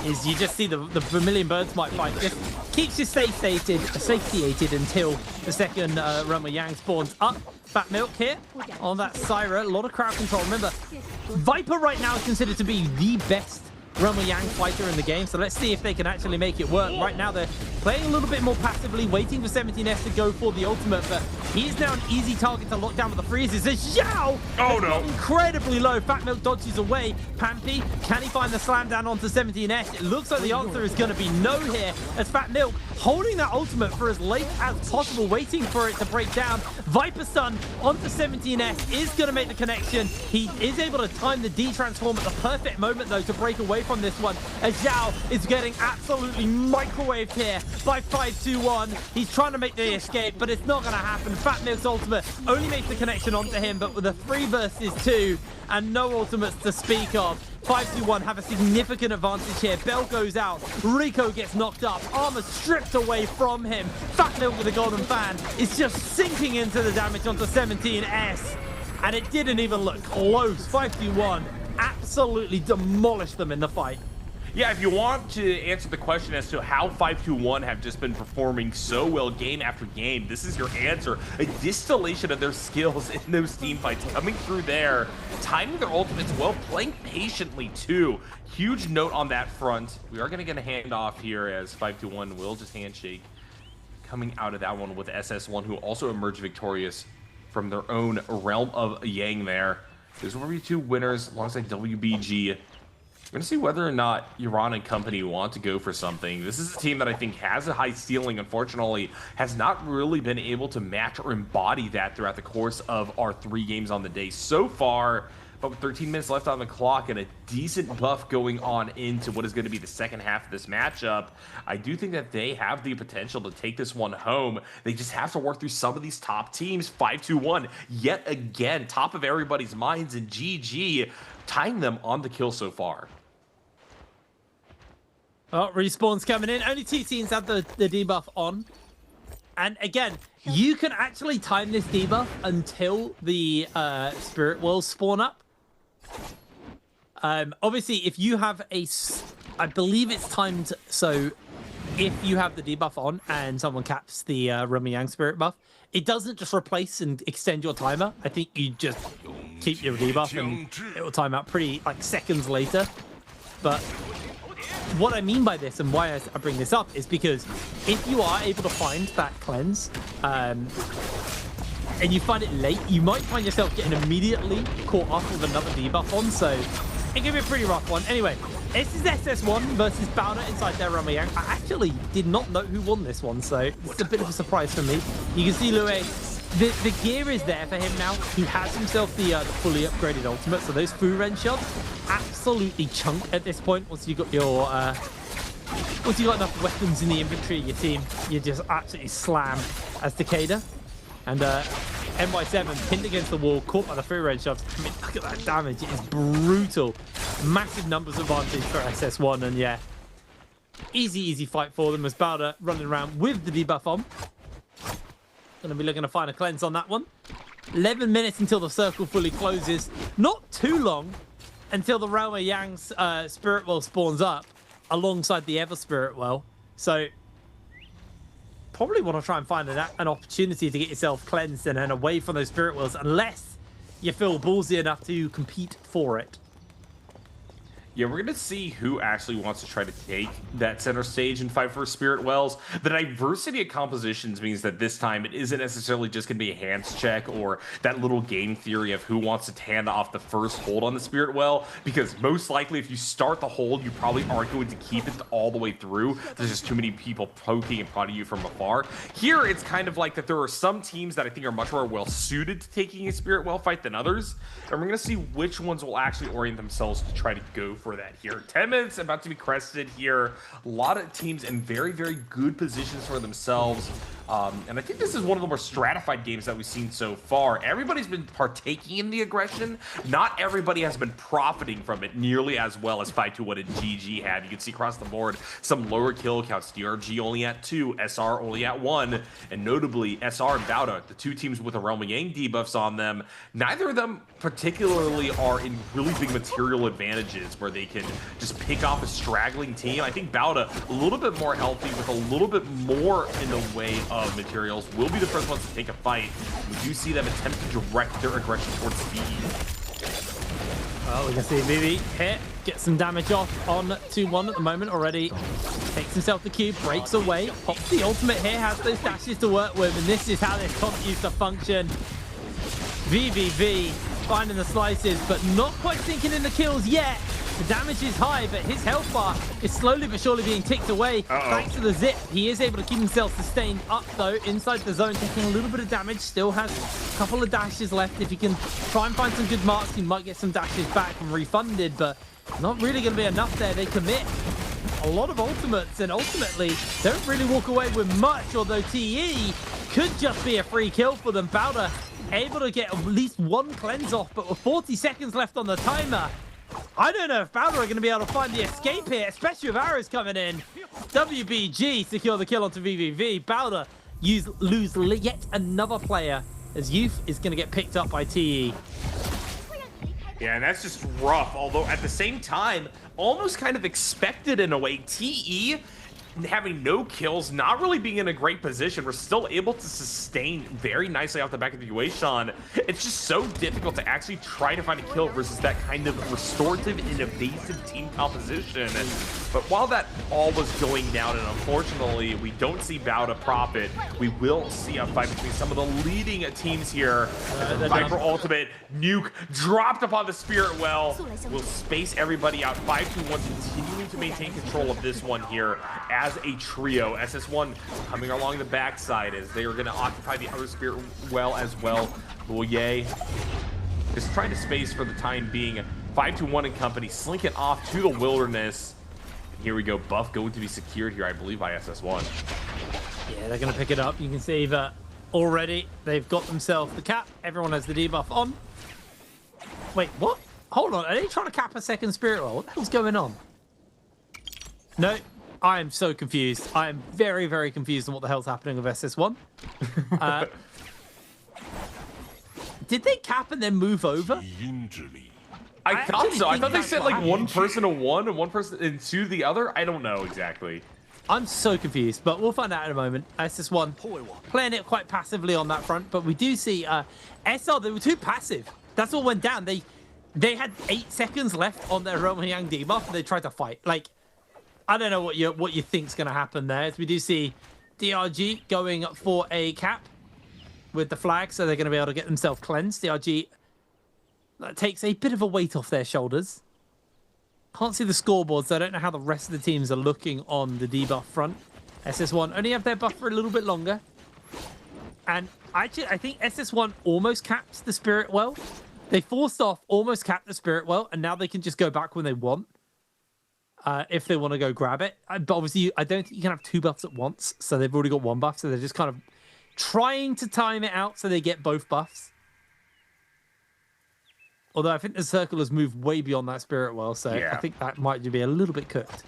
Is you just see the Vermilion Birds Might fight just keeps you satiated until the second Realm of Yang spawns up. Fat Milk here on that Syra. A lot of crowd control. Remember, Viper right now is considered to be the best Realm of Yang fighter in the game, so let's see if they can actually make it work. Right now, they're playing a little bit more passively, waiting for 17S to go for the ultimate, but he's now an easy target to lock down with the freezes. As Zhao incredibly low. Fat Milk dodges away. Pampy, can he find the slam down onto 17S? It looks like the answer is going to be no here, as Fat Milk holding that ultimate for as late as possible, waiting for it to break down. Viper Stun onto 17S is going to make the connection. He is able to time the D-transform at the perfect moment, though, to break away from this one, as Zhao is getting absolutely microwaved here by 521. He's trying to make the escape, but it's not going to happen. Fat Milk's ultimate only makes the connection onto him, but with a 3 versus 2 and no ultimates to speak of, 521 have a significant advantage here. Bell goes out. Rico gets knocked up. Armor stripped away from him. Fat Milk with the golden fan is just sinking into the damage onto 17S. And it didn't even look close. 521 absolutely demolished them in the fight. Yeah, if you want to answer the question as to how 521 have just been performing so well game after game, this is your answer. A distillation of their skills in those team fights, coming through there, timing their ultimates well, playing patiently too. Huge note on that front. We are going to get a handoff here as 521 will just handshake. Coming out of that one with SS1, who also emerged victorious from their own realm of Yang there. There's going to be 2 winners alongside WBG. We're going to see whether or not Iran and company want to go for something. This is a team that I think has a high ceiling, unfortunately, has not really been able to match or embody that throughout the course of our 3 games on the day so far. But with 13 minutes left on the clock and a decent buff going on into what is going to be the second half of this matchup, I do think that they have the potential to take this one home. They just have to work through some of these top teams. 521, yet again, top of everybody's minds, and GG tying them on the kill so far. Oh, respawn's coming in. Only 2 teams have the debuff on. And again, you can actually time this debuff until the Spirit Worlds spawn up. Obviously, if you have I believe it's timed, so if you have the debuff on and someone caps the Yang Spirit buff, it doesn't just replace and extend your timer. I think you just keep your debuff and it will time out pretty, like, seconds later. But what I mean by this and why I bring this up is because if you are able to find that cleanse and you find it late, you might find yourself getting immediately caught up with another debuff on, so it can be a pretty rough one. Anyway, this is SS1 versus Bowder inside their Yang. I actually did not know who won this one, so it's a bit of a surprise for me. You can see Louis, the gear is there for him now. He has himself the fully upgraded ultimate, so those Fu Ren shots absolutely chunk at this point. Once you got your once you got enough weapons in the inventory of your team, you just absolutely slam as Takeda. And NY7 pinned against the wall, caught by the Fu Ren shots. I mean, look at that damage. It is brutal. Massive numbers advantage for SS1, and yeah, easy fight for them as Bowder running around with the debuff on. Gonna be looking to find a cleanse on that one. 11 minutes until the circle fully closes. Not too long until the Realm of Yang's Spirit Well spawns up alongside the Ever Spirit Well. So probably want to try and find an opportunity to get yourself cleansed and then away from those Spirit Wells, unless you feel ballsy enough to compete for it. Yeah, we're going to see who actually wants to try to take that center stage and fight for Spirit Wells. The diversity of compositions means that this time it isn't necessarily just going to be a hands check or that little game theory of who wants to hand off the first hold on the Spirit Well, because most likely if you start the hold, you probably aren't going to keep it all the way through. There's just too many people poking and prodding you from afar. Here, it's kind of like that there are some teams that I think are much more well-suited to taking a Spirit Well fight than others, and we're going to see which ones will actually orient themselves to try to go for that here. 10 minutes about to be crested here. A lot of teams in very, very good positions for themselves. And I think this is one of the more stratified games that we've seen so far. Everybody's been partaking in the aggression. Not everybody has been profiting from it nearly as well as 521 and GG have. You can see across the board some lower kill counts. DRG only at 2, SR only at 1, and notably SR and Bowder, the 2 teams with the Realm of Yang debuffs on them, neither of them particularly are in really big material advantages where they can just pick off a straggling team. I think Bowder, a little bit more healthy with a little bit more in the way of materials, will be the first ones to take a fight. We do see them attempt to direct their aggression towards speed. Well, we can see Vivi here get some damage off on 2-1 at the moment already. Takes himself the cube, breaks away, pops the ultimate here, has those dashes to work with, and this is how this comp used to function. VVV finding the slices, but not quite sinking in the kills yet. The damage is high, but his health bar is slowly but surely being ticked away. Thanks to the zip, he is able to keep himself sustained up, though, inside the zone, taking a little bit of damage. Still has a couple of dashes left. If he can try and find some good marks, he might get some dashes back and refunded, but not really going to be enough there. They commit a lot of ultimates, and ultimately don't really walk away with much, although TE could just be a free kill for them. Bowder able to get at least one cleanse off, but with 40 seconds left on the timer, I don't know if Bowder are going to be able to find the escape here, especially with arrows coming in. WBG secure the kill onto VVV. Bowder lose yet another player as Youth is going to get picked up by TE. Yeah, and that's just rough. Although at the same time, almost kind of expected in a way. TE having no kills, not really being in a great position. We're still able to sustain very nicely off the back of the Yueshan. It's just so difficult to actually try to find a kill versus that kind of restorative and evasive team composition. But while that all was going down, and unfortunately we don't see Bowda profit, we will see a fight between some of the leading teams here. Viper ultimate, nuke dropped upon the Spirit Well. Will space everybody out. 5-2-1 continuing to maintain control of this one here as a trio. SS1 coming along the backside as they are going to occupy the other Spirit Well as well. Loye just trying to space for the time being. 5-2-1 and company slinking off to the wilderness. Here we go. Buff going to be secured here, I believe, by SS1. Yeah, they're going to pick it up. You can see that already they've got themselves the cap. Everyone has the debuff on. Wait, what? Hold on. Are they trying to cap a second Spirit Well? What the hell's going on? No, I am so confused. I am very, very confused on what the hell's happening with SS1. Did they cap and then move over? I thought so. I thought they said like one person to one and one person into the other. I don't know exactly. I'm so confused, but we'll find out in a moment. SS1 playing it quite passively on that front, but we do see SR, they were too passive. That's what went down. They had 8 seconds left on their Roman Yang debuff and they tried to fight. Like, I don't know what you think's going to happen there. As we do see DRG going for a cap with the flag, so they're going to be able to get themselves cleansed. DRG, that takes a bit of a weight off their shoulders. Can't see the scoreboard, so I don't know how the rest of the teams are looking on the debuff front. SS1 only have their buff for a little bit longer. And actually, I think SS1 almost caps the Spirit Well. They forced off, almost capped the Spirit Well, and now they can just go back when they want. If they want to go grab it. But obviously, I don't think you can have 2 buffs at once, so they've already got 1 buff, so they're just kind of trying to time it out so they get both buffs. Although I think the circle has moved way beyond that Spirit Well, so yeah. I think that might be a little bit cooked.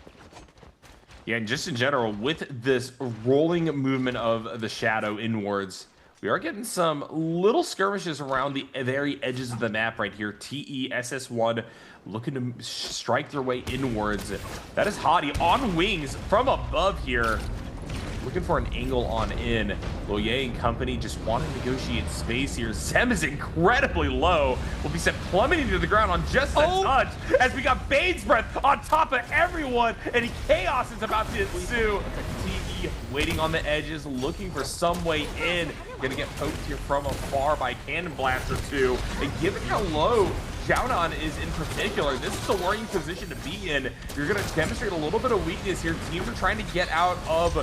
Yeah, and just in general, with this rolling movement of the shadow inwards, we are getting some little skirmishes around the very edges of the map right here. TE, SS1 looking to strike their way inwards. That is Hottie on wings from above here. Looking for an angle on in. Loye and company just want to negotiate space here. Zem is incredibly low. Will be sent plummeting to the ground on just a touch as we got Bane's Breath on top of everyone, and chaos is about to ensue. TE waiting on the edges, looking for some way in. Gonna get poked here from afar by Cannon Blast or 2. And given how low Xiaonan is in particular, this is a worrying position to be in. You're gonna demonstrate a little bit of weakness here. Teams are trying to get out of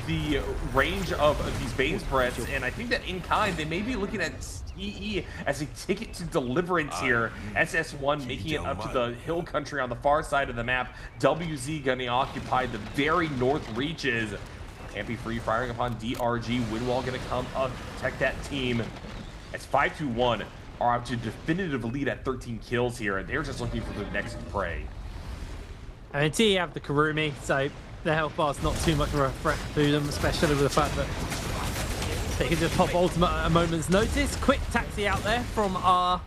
the range of these Bane's Breaths, and I think that in kind they may be looking at TE as a ticket to deliverance here. SS1 making it up to the hill country on the far side of the map. WZ gonna occupy the very north reaches. Can't be free firing upon DRG. Windwall gonna come up, protect that team. As 5-2-1 are up to definitive lead at 13 kills here, and they're just looking for the next prey. I mean, TE have the Karumi, so the health bar's not too much of a threat to them, especially with the fact that they can just pop ultimate at a moment's notice. Quick taxi out there from our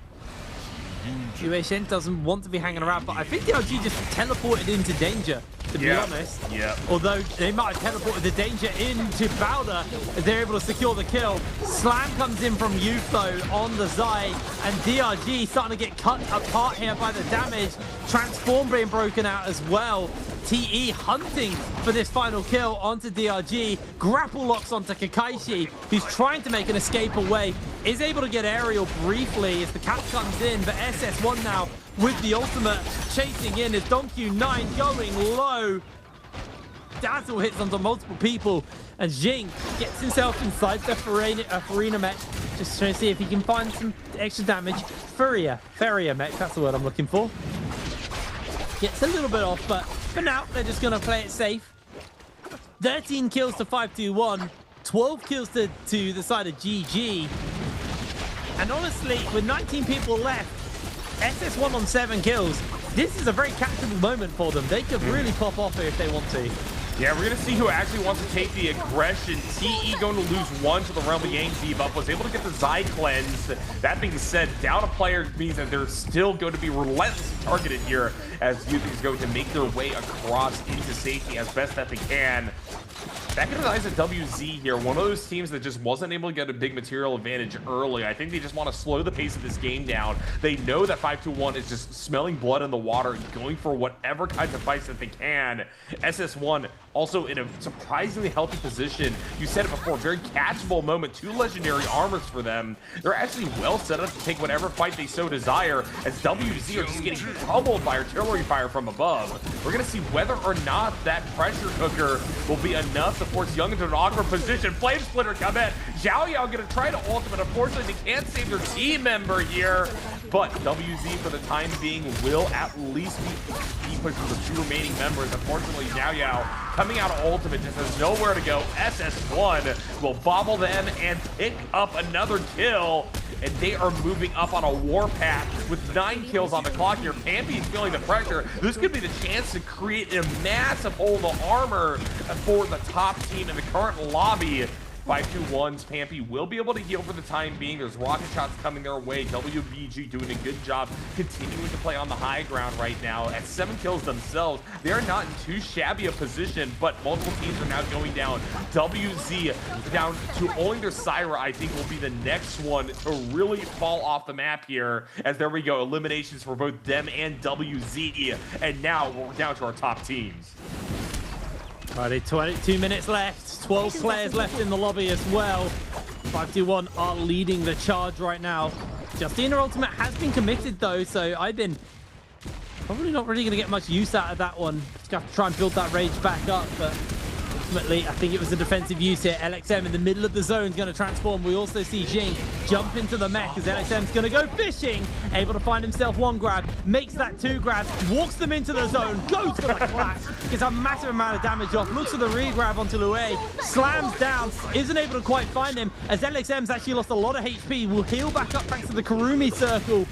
Yueshan. Doesn't want to be hanging around, but I think the RG just teleported into danger. to be honest. Yeah. Although they might have teleported the danger into Powder as they're able to secure the kill. Slam comes in from Youth though on the Zai, and DRG starting to get cut apart here by the damage. Transform being broken out as well. TE hunting for this final kill onto DRG. Grapple locks onto Kakaishi, who's trying to make an escape away. Is able to get aerial briefly as the cap comes in, but SS1 now with the ultimate chasing in as Donkey9 going low. Dazzle hits onto multiple people, and Jing gets himself inside the Farina mech, just trying to see if he can find some extra damage. Furia mech, that's the word I'm looking for. Gets a little bit off, but for now, they're just going to play it safe. 13 kills to 521, 12 kills to the side of GG. And honestly, with 19 people left, SS1 on 7 kills, this is a very catchable moment for them. They could really pop off here if they want to. Yeah, we're going to see who actually wants to take the aggression. TE going to lose 1 to the Realm of Yang debuff, was able to get the Zai cleanse. That being said, down a player means that they're still going to be relentlessly targeted here as Youth is going to make their way across into safety as best that they can. Back into the eyes of WZ here, one of those teams that just wasn't able to get a big material advantage early. I think they just want to slow the pace of this game down. They know that 5-2-1 is just smelling blood in the water and going for whatever kinds of fights that they can. SS1 also in a surprisingly healthy position. You said it before, very catchable moment. 2 legendary armors for them. They're actually well set up to take whatever fight they so desire, as WZ are just getting pummeled by artillery fire from above. We're going to see whether or not that pressure cooker will be enough to force Young into an awkward position. Flame Splitter come in. Xiao Yao going to try to ultimate. Unfortunately, they can't save their team member here. But WZ, for the time being, will at least be pushing the 2 remaining members. Unfortunately, Xiao Yao coming out of ultimate just has nowhere to go. SS1 will bobble them and pick up another kill. And they are moving up on a warpath with 9 kills on the clock here. Pampy is feeling the pressure. This could be the chance to create a massive hole in the armor for the top team in the current lobby. 5-2-1's Pampy will be able to heal for the time being. There's rocket shots coming their way. WBG doing a good job continuing to play on the high ground right now. At 7 kills themselves, they are not in too shabby a position, but multiple teams are now going down. WZ down to only their Syra, I think, will be the next one to really fall off the map here. As there we go, eliminations for both them and WZ. And now we're down to our top teams. Righty, 22 minutes left. 12 players left in the lobby as well. 5-2-1 are leading the charge right now. Justina Ultimate has been committed though, so I've been probably not really going to get much use out of that one. Just have to try and build that rage back up, but ultimately I think it was a defensive use here. LXM in the middle of the zone is going to transform. We also see Jing jump into the mech as LXM's going to go fishing. Able to find himself 1 grab, makes that 2 grabs, walks them into the zone, goes for the clash, gets a massive amount of damage off, looks for the re-grab onto Lue, slams down, isn't able to quite find him as LXM's actually lost a lot of HP, will heal back up thanks to the Kurumi circle.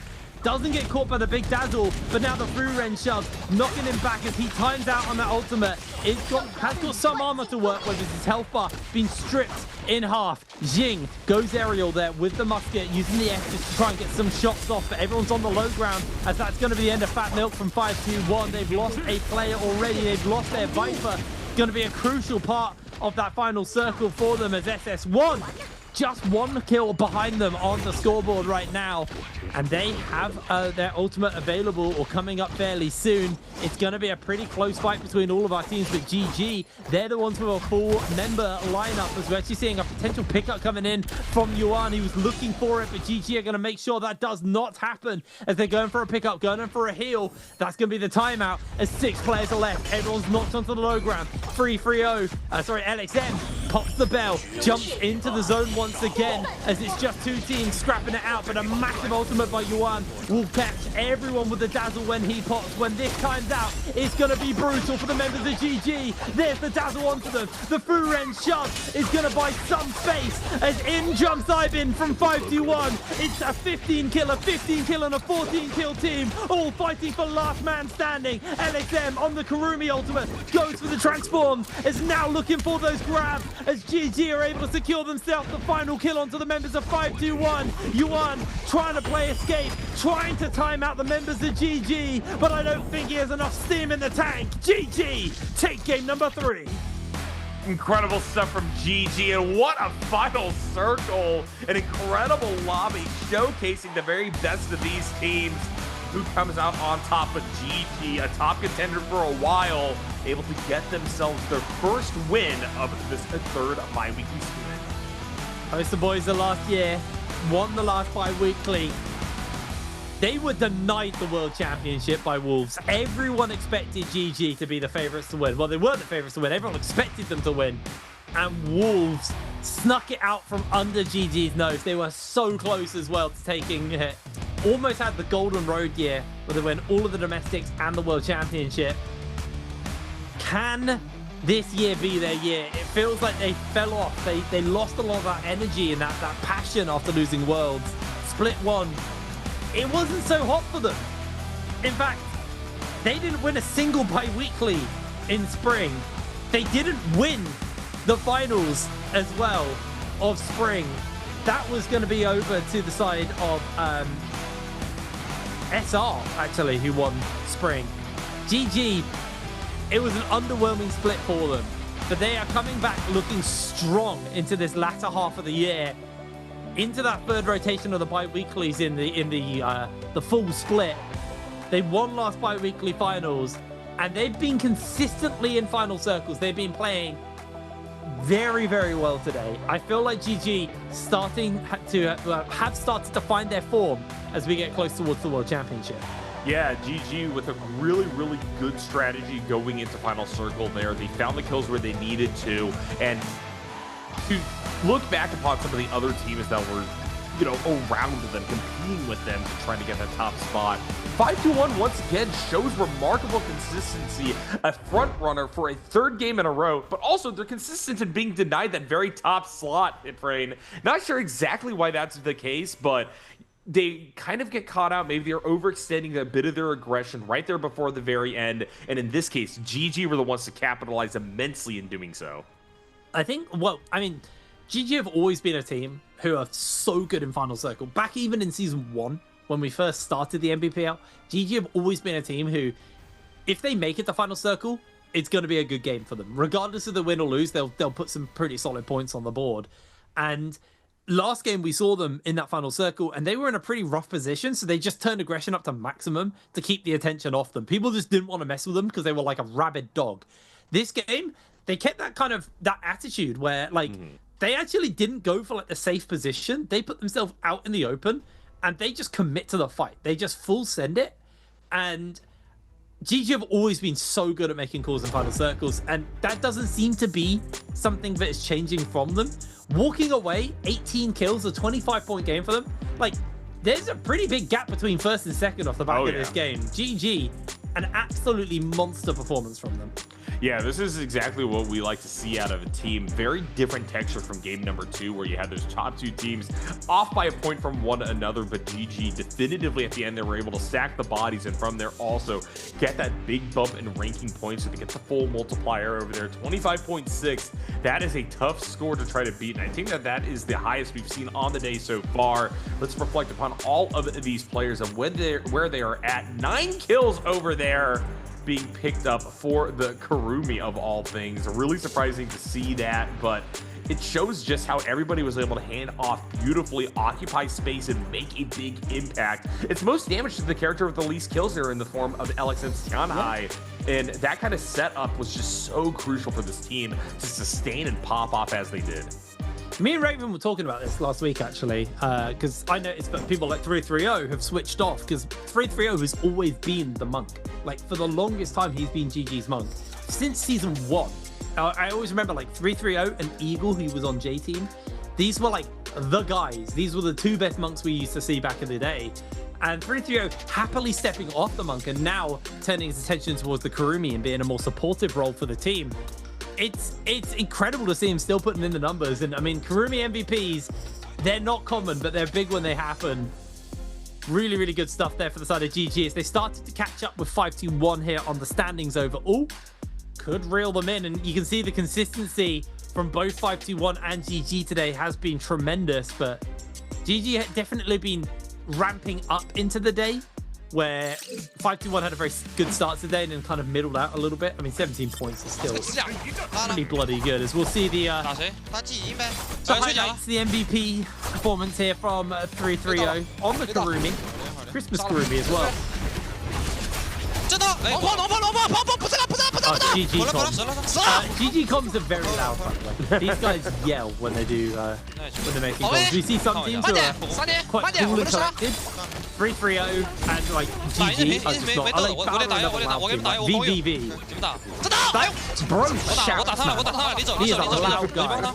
Doesn't get caught by the big Dazzle, but now the Furen shoves, knocking him back as he times out on that ultimate. Has got some armor to work with as his health bar being stripped in half. Jing goes aerial there with the musket, using the F just to try and get some shots off, but everyone's on the low ground as that's going to be the end of Fat Milk from 5-2-1. They've lost a player already. They've lost their Viper. Going to be a crucial part of that final circle for them as SS1 just 1 kill behind them on the scoreboard right now, and they have their ultimate available or coming up fairly soon. It's going to be a pretty close fight between all of our teams, but GG, they're the ones with a full member lineup, as we're actually seeing a potential pickup coming in from Yuan. He was looking for it, but GG are going to make sure that does not happen as they're going for a pickup, going in for a heal. That's going to be the timeout as 6 players are left. Everyone's knocked onto the low ground. 3-3-0. LXM pops the bell, jumps into the zone once again as it's just 2 teams scrapping it out, but a massive ultimate by Yuan will catch everyone with the Dazzle when he pops. When this time's out, it's going to be brutal for the members of GG. There's the Dazzle onto them. The Furen shove is going to buy some space as in jumps Ibin from 5-2-1. It's a 15 kill and a 14 kill team, all fighting for last man standing. LXM on the Kurumi ultimate goes for the transform, is now looking for those grabs as GG are able to secure themselves the final kill onto the members of 521. Yuan trying to play escape, trying to time out the members of GG, but I don't think he has enough steam in the tank. GG take game number 3. Incredible stuff from GG, and what a final circle. An incredible lobby showcasing the very best of these teams. Who comes out on top of GG, a top contender for a while, able to get themselves their first win of this third bi-weekly split. Poster Boys the last year, won the last bi-weekly. They were denied the World Championship by Wolves. Everyone expected GG to be the favorites to win. Well, they were the favorites to win. Everyone expected them to win. And Wolves snuck it out from under GG's nose. They were so close as well to taking it. Almost had the Golden Road year where they win all of the domestics and the World Championship. Can this year be their year? It feels like they fell off. They lost a lot of that energy and that passion after losing Worlds. Split 1. It wasn't so hot for them. In fact, they didn't win a single bi-weekly in spring. They didn't win the finals as well of spring. That was going to be over to the side of SR, actually, who won spring. GG, it was an underwhelming split for them, but they are coming back looking strong into this latter half of the year, into that third rotation of the bi-weeklies in the full split. They won last bi-weekly finals, and they've been consistently in final circles. They've been playing very, very well today. I feel like GG have started to find their form as we get close towards the World Championship. Yeah, GG with a really, really good strategy going into final circle there. They found the kills where they needed to, and to look back upon some of the other teams that were, around them, competing with them to try to get that top spot. 521 once again shows remarkable consistency, a front runner for a third game in a row, but also they're consistent in being denied that very top slot, Hitbrain. Not sure exactly why that's the case, but they kind of get caught out. Maybe they're overextending a bit of their aggression right there before the very end, and in this case, GG were the ones to capitalize immensely in doing so. GG have always been a team who are so good in Final Circle. Back even in Season 1, when we first started the NBPL, GG have always been a team who, if they make it to Final Circle, it's going to be a good game for them. Regardless of the win or lose, they'll put some pretty solid points on the board. And last game, we saw them in that Final Circle, and they were in a pretty rough position, so they just turned aggression up to maximum to keep the attention off them. People just didn't want to mess with them because they were like a rabid dog. This game, they kept that attitude where, they actually didn't go for the safe position. They put themselves out in the open and they just commit to the fight. They just full send it. And GG have always been so good at making calls in final circles, and that doesn't seem to be something that is changing from them. Walking away, 18 kills, a 25-point game for them. There's a pretty big gap between first and second off the back of this game. GG, an absolutely monster performance from them. Yeah, this is exactly what we like to see out of a team. Very different texture from game number 2, where you had those top two teams off by a point from one another, but GG definitively at the end, they were able to stack the bodies, and from there also get that big bump in ranking points, so they get the full multiplier over there. 25.6. That is a tough score to try to beat, and I think that is the highest we've seen on the day so far. Let's reflect upon all of these players and where they are at. 9 kills over there being picked up for the Kurumi of all things. Really surprising to see that, but it shows just how everybody was able to hand off beautifully, occupy space, and make a big impact. It's most damage to the character with the least kills here in the form of LXM Tianhai, and that kind of setup was just so crucial for this team to sustain and pop off as they did. Me and Raven were talking about this last week, actually, because I noticed that people like 330 have switched off, because 330 has always been the monk. For the longest time, he's been GG's monk. Since Season 1, I always remember, 330 and Eagle, who was on J-Team. These were, the guys. These were the two best monks we used to see back in the day. And 330 happily stepping off the monk and now turning his attention towards the Kurumi and being a more supportive role for the team. It's incredible to see him still putting in the numbers. And Kurumi MVPs, they're not common, but they're big when they happen. Really, really good stuff there for the side of GG as they started to catch up with 5-2-1 here on the standings overall. Could reel them in, and you can see the consistency from both 521 and GG today has been tremendous, but GG had definitely been ramping up into the day, where 521 had a very good start today and then kind of middled out a little bit. I mean, 17 points is still pretty bloody good, as we'll see the highlights, the MVP performance here from 330 on the Karumi. Christmas Karumi as well. GG comms. GG comms are very loud, by the way. These guys yell when they do when they're making calls. We see some teams who are quite cool and collected. 330 and like GG are just not. I like Valor another loud team, like VVV. Bro, shout out. He is a loud guy.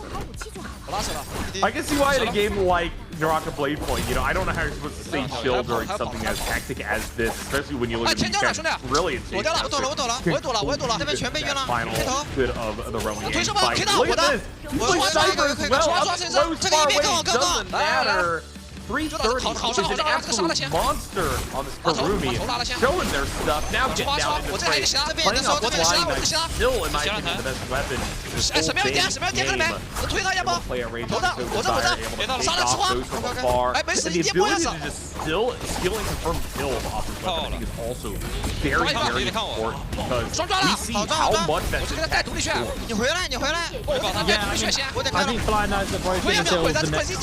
I can see why in a game like NARAKA BLADEPOINT, you know, I don't know how you're supposed to stay chill during something as hectic as this, especially when you look at these guys brilliant chase that final bit of the rolling game fight. Look at this! He plays Cypher as well, up close, far away, doesn't matter. 330 is an absolute monster on this Karumi, showing their stuff, now getting down into space, playing off the line, still in my opinion the best weapon this whole game. Able to play a range so desire, able to take off those from afar, and the ability to just still skill and confirm kills off this weapon I think is also very, very important, because we see how much that impacts the score. Yeah, I think Flying Knives are broken until the next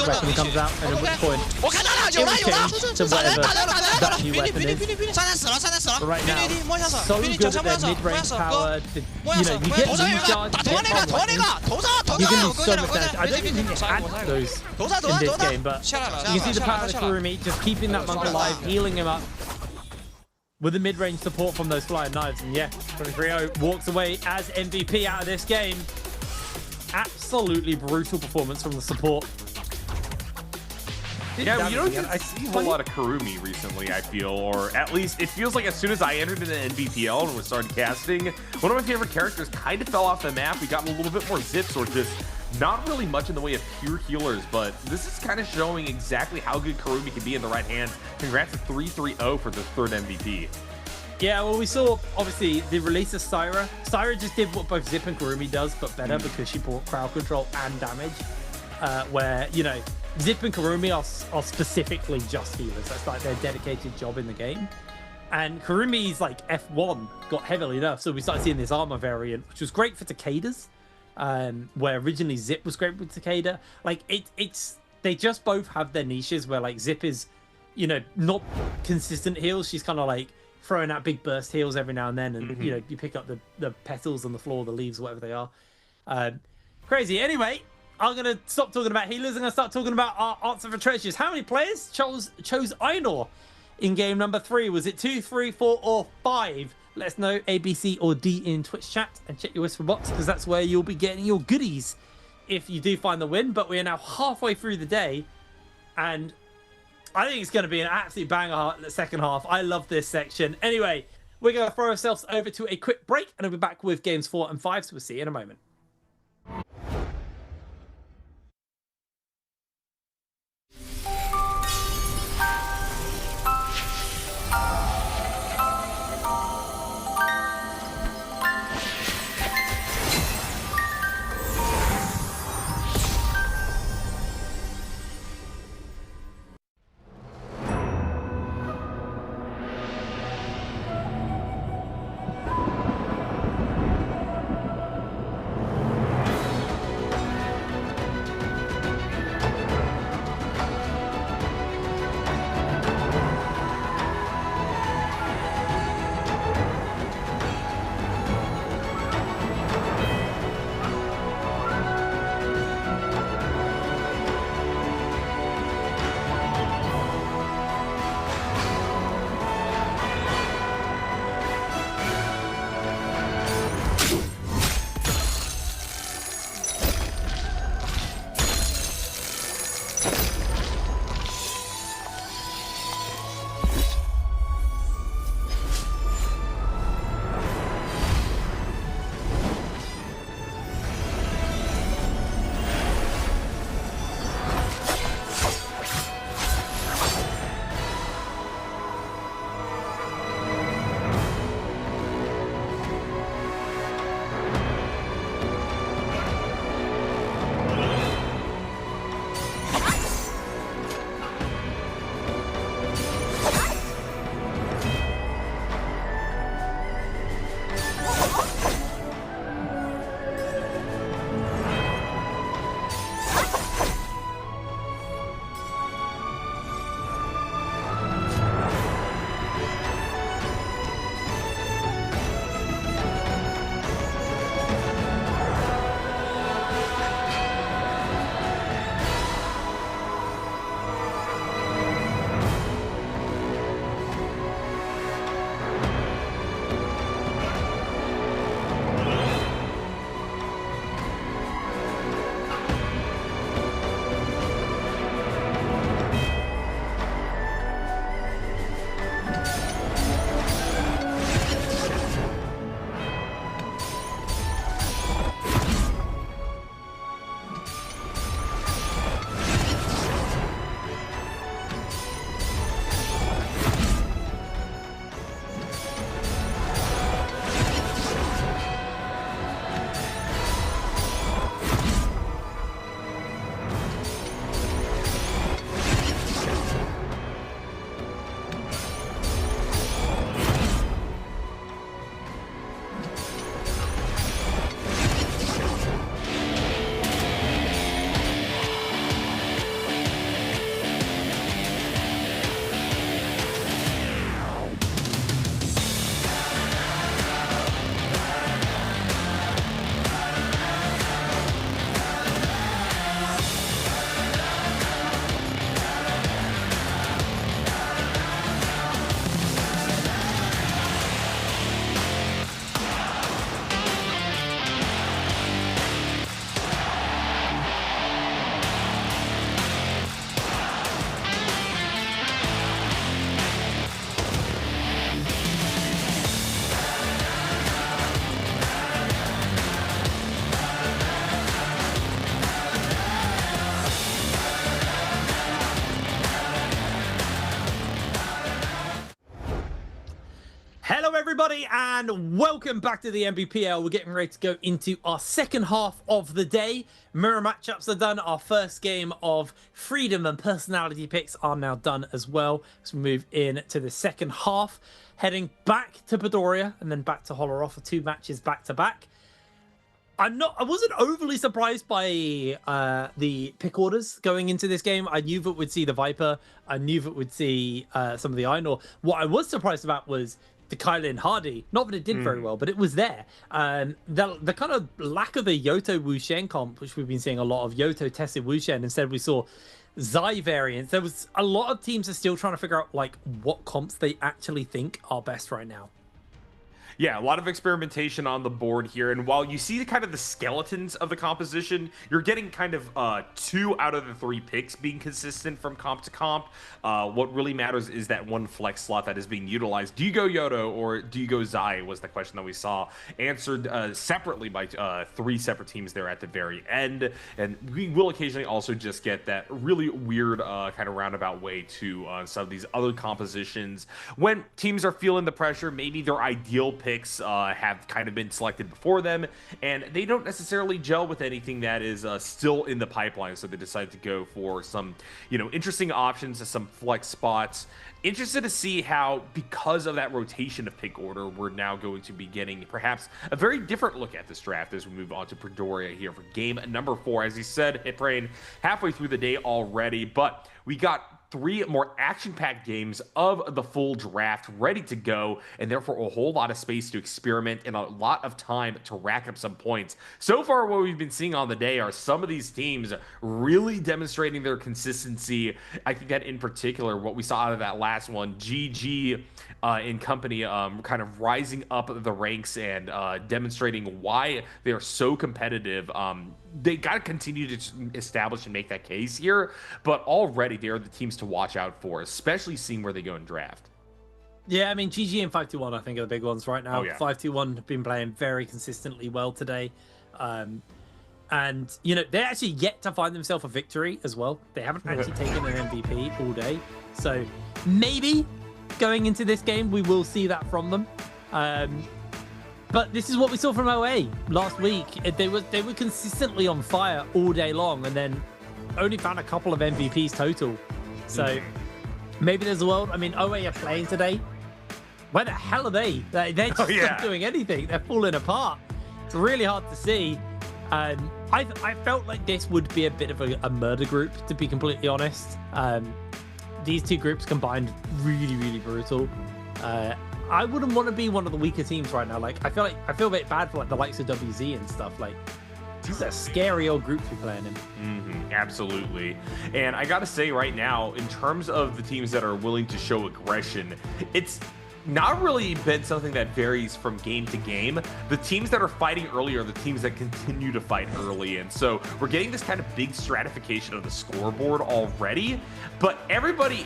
weapon comes out, and at which point it will change to whatever that new weapon is. But right now, so good at their mid-range power. You know, you get lead charge, you can do so much damage. I don't even think they had those in this game, but you can see the power of the Kurumi just keeping that monk alive, healing him up with the mid-range support from those Flying Knives. And yeah, 330 walks away as MVP out of this game. Absolutely brutal performance from the support. Yeah, you don't see a whole lot of Karumi recently, I feel, or at least it feels like as soon as I entered into NBPL and was started casting, one of my favorite characters kind of fell off the map. We got a little bit more zips, or just not really much in the way of pure healers, but this is kind of showing exactly how good Karumi can be in the right hands. Congrats to 330 for the third MVP. Yeah, well, we saw, obviously, the release of Syra. Syra just did what both Zip and Karumi does, but better, because she brought crowd control and damage, where, you know, Zip and Karumi are specifically just healers. That's like their dedicated job in the game. And Karumi's like F1 got heavily nerfed, so we started seeing this armor variant, which was great for Takedas, where originally Zip was great with Takeda. Like they just both have their niches where like Zip is, you know, not consistent heals. She's kind of like throwing out big burst heals every now and then, and you know, you pick up the petals on the floor, the leaves, whatever they are. Crazy. Anyway, I'm going to stop talking about healers. I'm going to start talking about our answer for treasures. How many players chose Ainur in game number 3? Was it 2, 3, 4, or 5? Let us know, A, B, C, or D in Twitch chat, and check your whisper box, because that's where you'll be getting your goodies if you do find the win. But we are now halfway through the day, and I think it's going to be an absolute banger in the second half. I love this section. Anyway, we're going to throw ourselves over to a quick break, and I'll be back with games 4 and 5, so we'll see you in a moment. everybody, and welcome back to the Nbpl. We're getting ready to go into our second half of the day. Mirror matchups are done. Our first game of freedom and personality picks are now done as well. So we move in to the second half, heading back to Padoria and then back to Holoroth for 2 matches back to back. I wasn't overly surprised by the pick orders going into this game. I knew that we'd see the Viper. I knew that we'd see some of the Ainur. What I was surprised about was the Kylin Hardy. Not that it did very well, but it was there. The kind of lack of a Yoto Wu Shen comp, which we've been seeing a lot of Yoto tested Wu Shen. Instead, we saw Zai variants. There was a lot of teams are still trying to figure out like what comps they actually think are best right now. Yeah, a lot of experimentation on the board here, and while you see kind of the skeletons of the composition, you're getting kind of 2 out of the 3 picks being consistent from comp to comp. What really matters is that one flex slot that is being utilized. Do you go Yoto or do you go Zai was the question that we saw answered separately by 3 separate teams there at the very end, and we will occasionally also just get that really weird kind of roundabout way to some of these other compositions. When teams are feeling the pressure, maybe their ideal picks have kind of been selected before them, and they don't necessarily gel with anything that is still in the pipeline, so they decide to go for some, interesting options, some flex spots. Interested to see how, because of that rotation of pick order, we're now going to be getting perhaps a very different look at this draft as we move on to Padoria here for game number 4. As he said, Hitbrain halfway through the day already, but we got 3 more action-packed games of the full draft ready to go, and therefore a whole lot of space to experiment and a lot of time to rack up some points. So far, what we've been seeing on the day are some of these teams really demonstrating their consistency. I think that in particular, what we saw out of that last one, GG and company kind of rising up the ranks and demonstrating why they are so competitive. They got to continue to establish and make that case here, but already they are the teams to watch out for, especially seeing where they go in draft. Yeah, I mean, GG and 521, I think, are the big ones right now. Oh, yeah. 521 have been playing very consistently well today. And, they're actually yet to find themselves a victory as well. They haven't actually taken an MVP all day. So maybe going into this game, we will see that from them. But this is what we saw from OA last week. They were consistently on fire all day long, and then only found a couple of MVPs total. So maybe there's a world. I mean, OA are playing today. Where the hell are they? They're just not doing anything. They're falling apart. It's really hard to see. I felt like this would be a bit of a murder group, to be completely honest. These 2 groups combined, really, really brutal. I wouldn't want to be one of the weaker teams right now. Like, I feel a bit bad for like the likes of WZ and stuff. Like, these are scary old groups we're playing in. Absolutely. And I gotta say right now, in terms of the teams that are willing to show aggression, it's not really been something that varies from game to game. The teams that are fighting early are the teams that continue to fight early, and so we're getting this kind of big stratification of the scoreboard already. But everybody,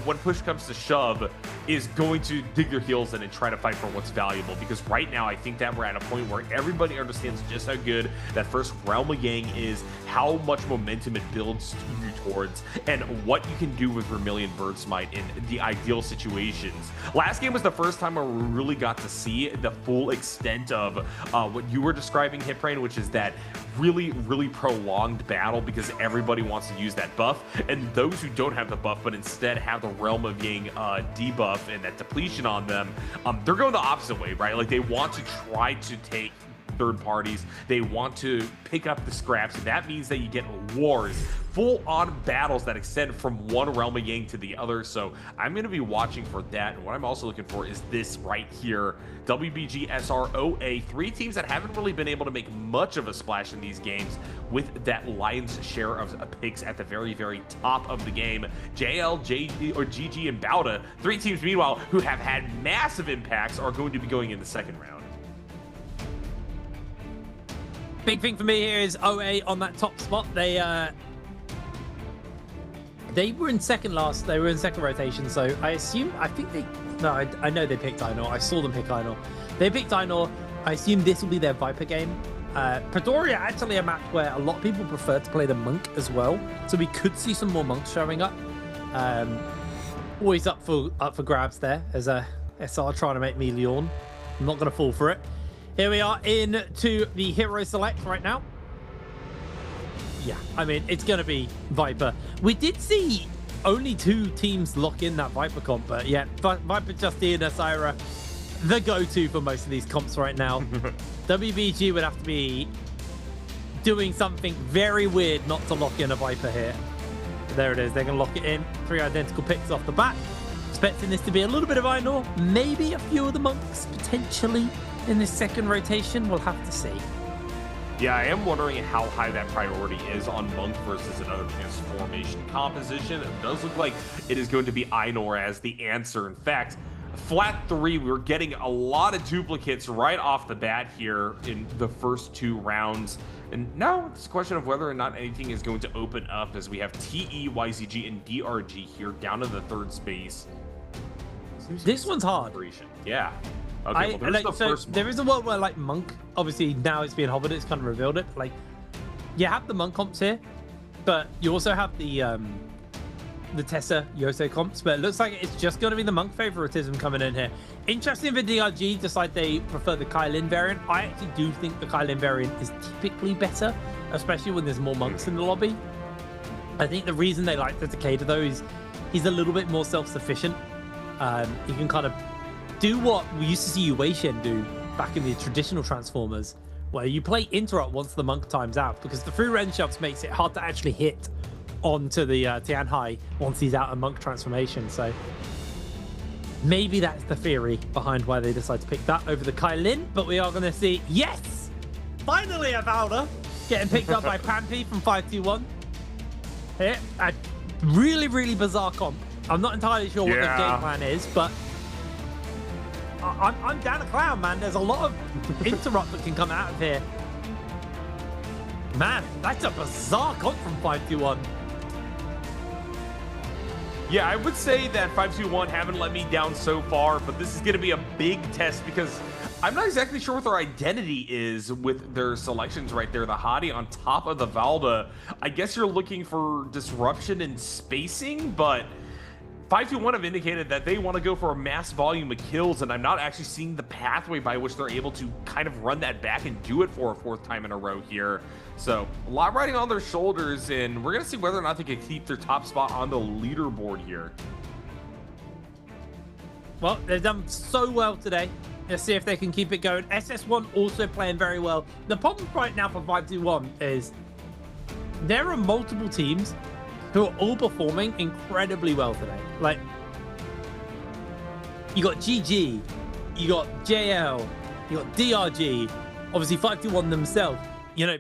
when push comes to shove, is going to dig their heels in and try to fight for what's valuable, because right now I think that we're at a point where everybody understands just how good that first Realm of Yang is, how much momentum it builds you towards, and what you can do with Vermilion Birdsmite in the ideal situations. Last game was the first time where we really got to see the full extent of what you were describing, Hitbrain, which is that really, really prolonged battle because everybody wants to use that buff, and those who don't have the buff but instead have the Realm of Yang debuff and that depletion on them, they're going the opposite way, right? Like, they want to try to take third parties, they want to pick up the scraps, and that means that you get wars, full-on battles that extend from one Realm of Yang to the other. So I'm going to be watching for that, and what I'm also looking for is this right here, WBG SROA, 3 teams that haven't really been able to make much of a splash in these games with that lion's share of picks at the very, very top of the game. JL, JD, or GG, and Bauda, 3 teams meanwhile who have had massive impacts, are going to be going in the second round. Big thing for me here is OA on that top spot. They were in second last. They were in second rotation, so I know they picked Ainur. I saw them pick Ainur. They picked Ainur. I assume this will be their Viper game. Padoria actually a map where a lot of people prefer to play the Monk as well, so we could see some more Monks showing up. Always up for grabs there, as SR trying to make me yawn. I'm not going to fall for it. Here we are into the hero select right now. Yeah, I mean, it's going to be Viper. We did see only 2 teams lock in that Viper comp, but yeah, Viper, Justina, Syra, the go-to for most of these comps right now. WBG would have to be doing something very weird not to lock in a Viper here. There it is. They're going to lock it in. 3 identical picks off the bat. Expecting this to be a little bit of Ainur. Maybe a few of the monks potentially in this second rotation. We'll have to see. Yeah, I am wondering how high that priority is on Monk versus another transformation composition. It does look like it is going to be Ainur as the answer. In fact, flat 3, we're getting a lot of duplicates right off the bat here in the first 2 rounds. And now it's a question of whether or not anything is going to open up as we have TE, YZG, and DRG here down in the 3rd space. This one's hard. Yeah. Okay, well, there's the first there is a world where, like, Monk, obviously now it's being Hobbit, it's kind of revealed it. Like, you have the Monk comps here, but you also have the Tessa Yosei comps, but it looks like it's just going to be the Monk favoritism coming in here. Interesting for DRG, decide they prefer the Kylin variant. I actually do think the Kylin variant is typically better, especially when there's more Monks in the lobby. I think the reason they like the Takeda, though, is he's a little bit more self-sufficient. He can kind of do what we used to see Wei Shen do back in the traditional Transformers, where you play interrupt once the Monk times out, because the free Ren shoves makes it hard to actually hit onto the Tianhai once he's out of Monk transformation. So maybe that's the theory behind why they decide to pick that over the Kylin, but we are going to see, yes, finally a Valda getting picked up by Pampy from 521. Here, a really, really bizarre comp. I'm not entirely sure what the game plan is, but I'm down a clown, man. There's a lot of interrupt that can come out of here. Man, that's a bizarre comp from 521. Yeah, I would say that 521 haven't let me down so far, but this is going to be a big test because I'm not exactly sure what their identity is with their selections right there. The Hadi on top of the Valda. I guess you're looking for disruption and spacing, but 521 have indicated that they want to go for a mass volume of kills, and I'm not actually seeing the pathway by which they're able to kind of run that back and do it for a 4th time in a row here. So a lot riding on their shoulders, and we're going to see whether or not they can keep their top spot on the leaderboard here. Well, they've done so well today. Let's see if they can keep it going. SS1 also playing very well. The problem right now for 521 is there are multiple teams who are all performing incredibly well today. Like, you got GG, you got JL, you got DRG, obviously 521 themselves, you know,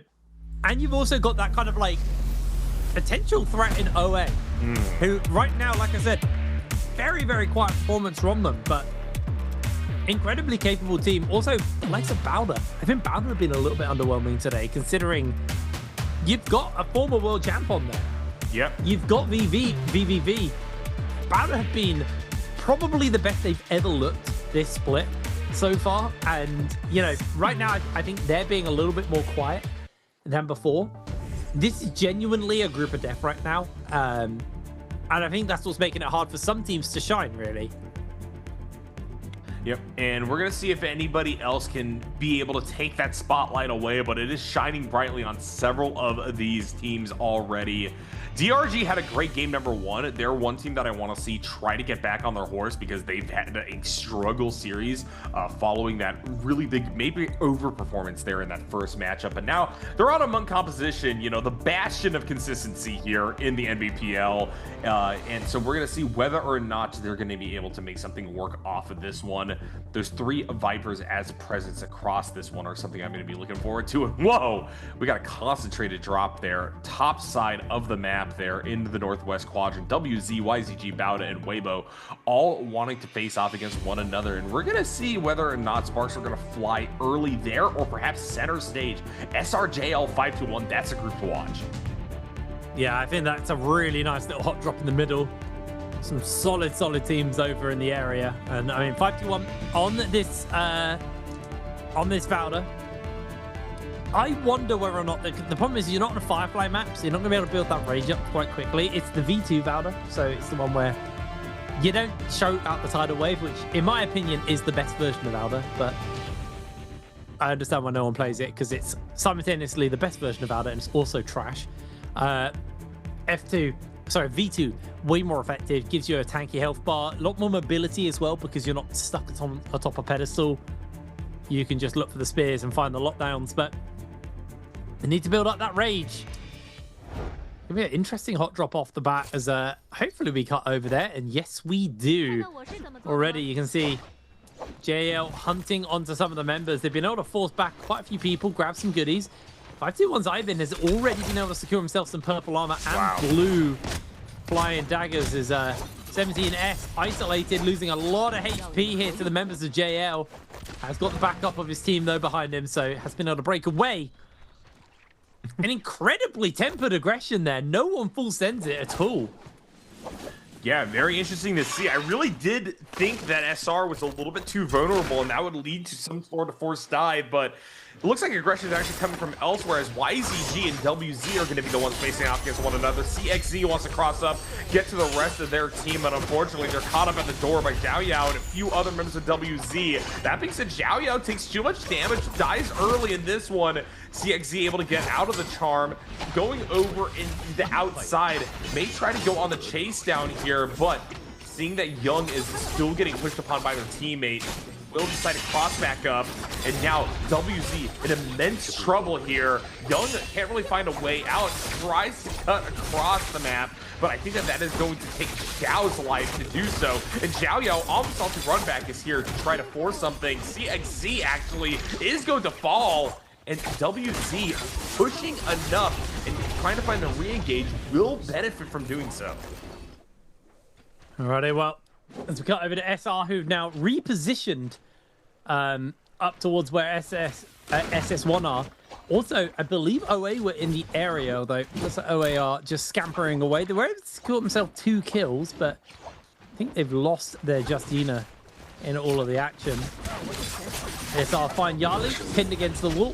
and you've also got that kind of like potential threat in OA, who right now, like I said, very, very quiet performance from them, but incredibly capable team. Also, likes of Bowder. I think Bowder have been a little bit underwhelming today, considering you've got a former world champ on there. Yep. You've got VVV. Bowder have been probably the best they've ever looked this split so far. And, you know, right now, I think they're being a little bit more quiet than before. This is genuinely a group of death right now. And I think that's what's making it hard for some teams to shine, really. Yep, and we're going to see if anybody else can be able to take that spotlight away, but it is shining brightly on several of these teams already. DRG had a great game number 1. They're one team that I want to see try to get back on their horse because they've had a struggle series following that really big, maybe overperformance there in that first matchup. But now they're on a Monk composition, you know, the bastion of consistency here in the NBPL. And so we're going to see whether or not they're going to be able to make something work off of this one. Those 3 Vipers as presence across this one are something I'm going to be looking forward to. And whoa, we got a concentrated drop there, top side of the map there into the northwest quadrant. WZ, YZG, Bowda, and Weibo all wanting to face off against one another. And we're going to see whether or not Sparks are going to fly early there or perhaps center stage. SRJL 521, that's a group to watch. Yeah, I think that's a really nice little hot drop in the middle. Some solid teams over in the area. And I mean, 521 on this Valda. I wonder whether or not the problem is you're not on a Firefly map, so you're not going to be able to build that rage up quite quickly. It's the V2 Valda, so it's the one where You don't choke out the tidal wave, which, in my opinion, is the best version of Alda, but I understand why no one plays it, because it's simultaneously the best version of Alda and it's also trash. V2, way more effective, gives you a tanky health bar, a lot more mobility as well, because you're not stuck atop a pedestal. You can just look for the spears and find the lockdowns, but they need to build up that rage. It'll be an interesting hot drop off the bat as hopefully we cut over there, and yes we do. Already you can see JL hunting onto some of the members. They've been able to force back quite a few people, grab some goodies. 521's Ivan has already been able to secure himself some purple armor and blue flying daggers. Is 17S isolated, losing a lot of HP here to the members of JL. Has got the backup of his team though behind him, so has been able to break away. An incredibly tempered aggression there. No one full sends it at all. Yeah, very interesting to see. I really did think that SR was a little bit too vulnerable and that would lead to some sort of forced dive, but it looks like aggression is actually coming from elsewhere, as YZG and WZ are going to be the ones facing off against one another. CXZ wants to cross up, get to the rest of their team, but unfortunately they're caught up at the door by Xiao Yao and a few other members of WZ. That being said, Xiao Yao takes too much damage, dies early in this one. CXZ able to get out of the charm, going over in the outside, may try to go on the chase down here, but seeing that Young is still getting pushed upon by their teammate, will decide to cross back up, and now WZ in immense trouble here. Young can't really find a way out, tries to cut across the map, but I think that is going to take Xiao's life to do so. And Xiao Yao, almost off the run back, is here to try to force something. CXZ actually is going to fall, and WZ pushing enough and trying to find the re-engage will benefit from doing so. Alrighty, well, as we cut over to SR, who've now repositioned up towards where SS1 are. Also, I believe OA were in the area, although it looks like OA are just scampering away. They were able to secure themselves 2 kills, but I think they've lost their Justina in all of the action. SR find Yali pinned against the wall.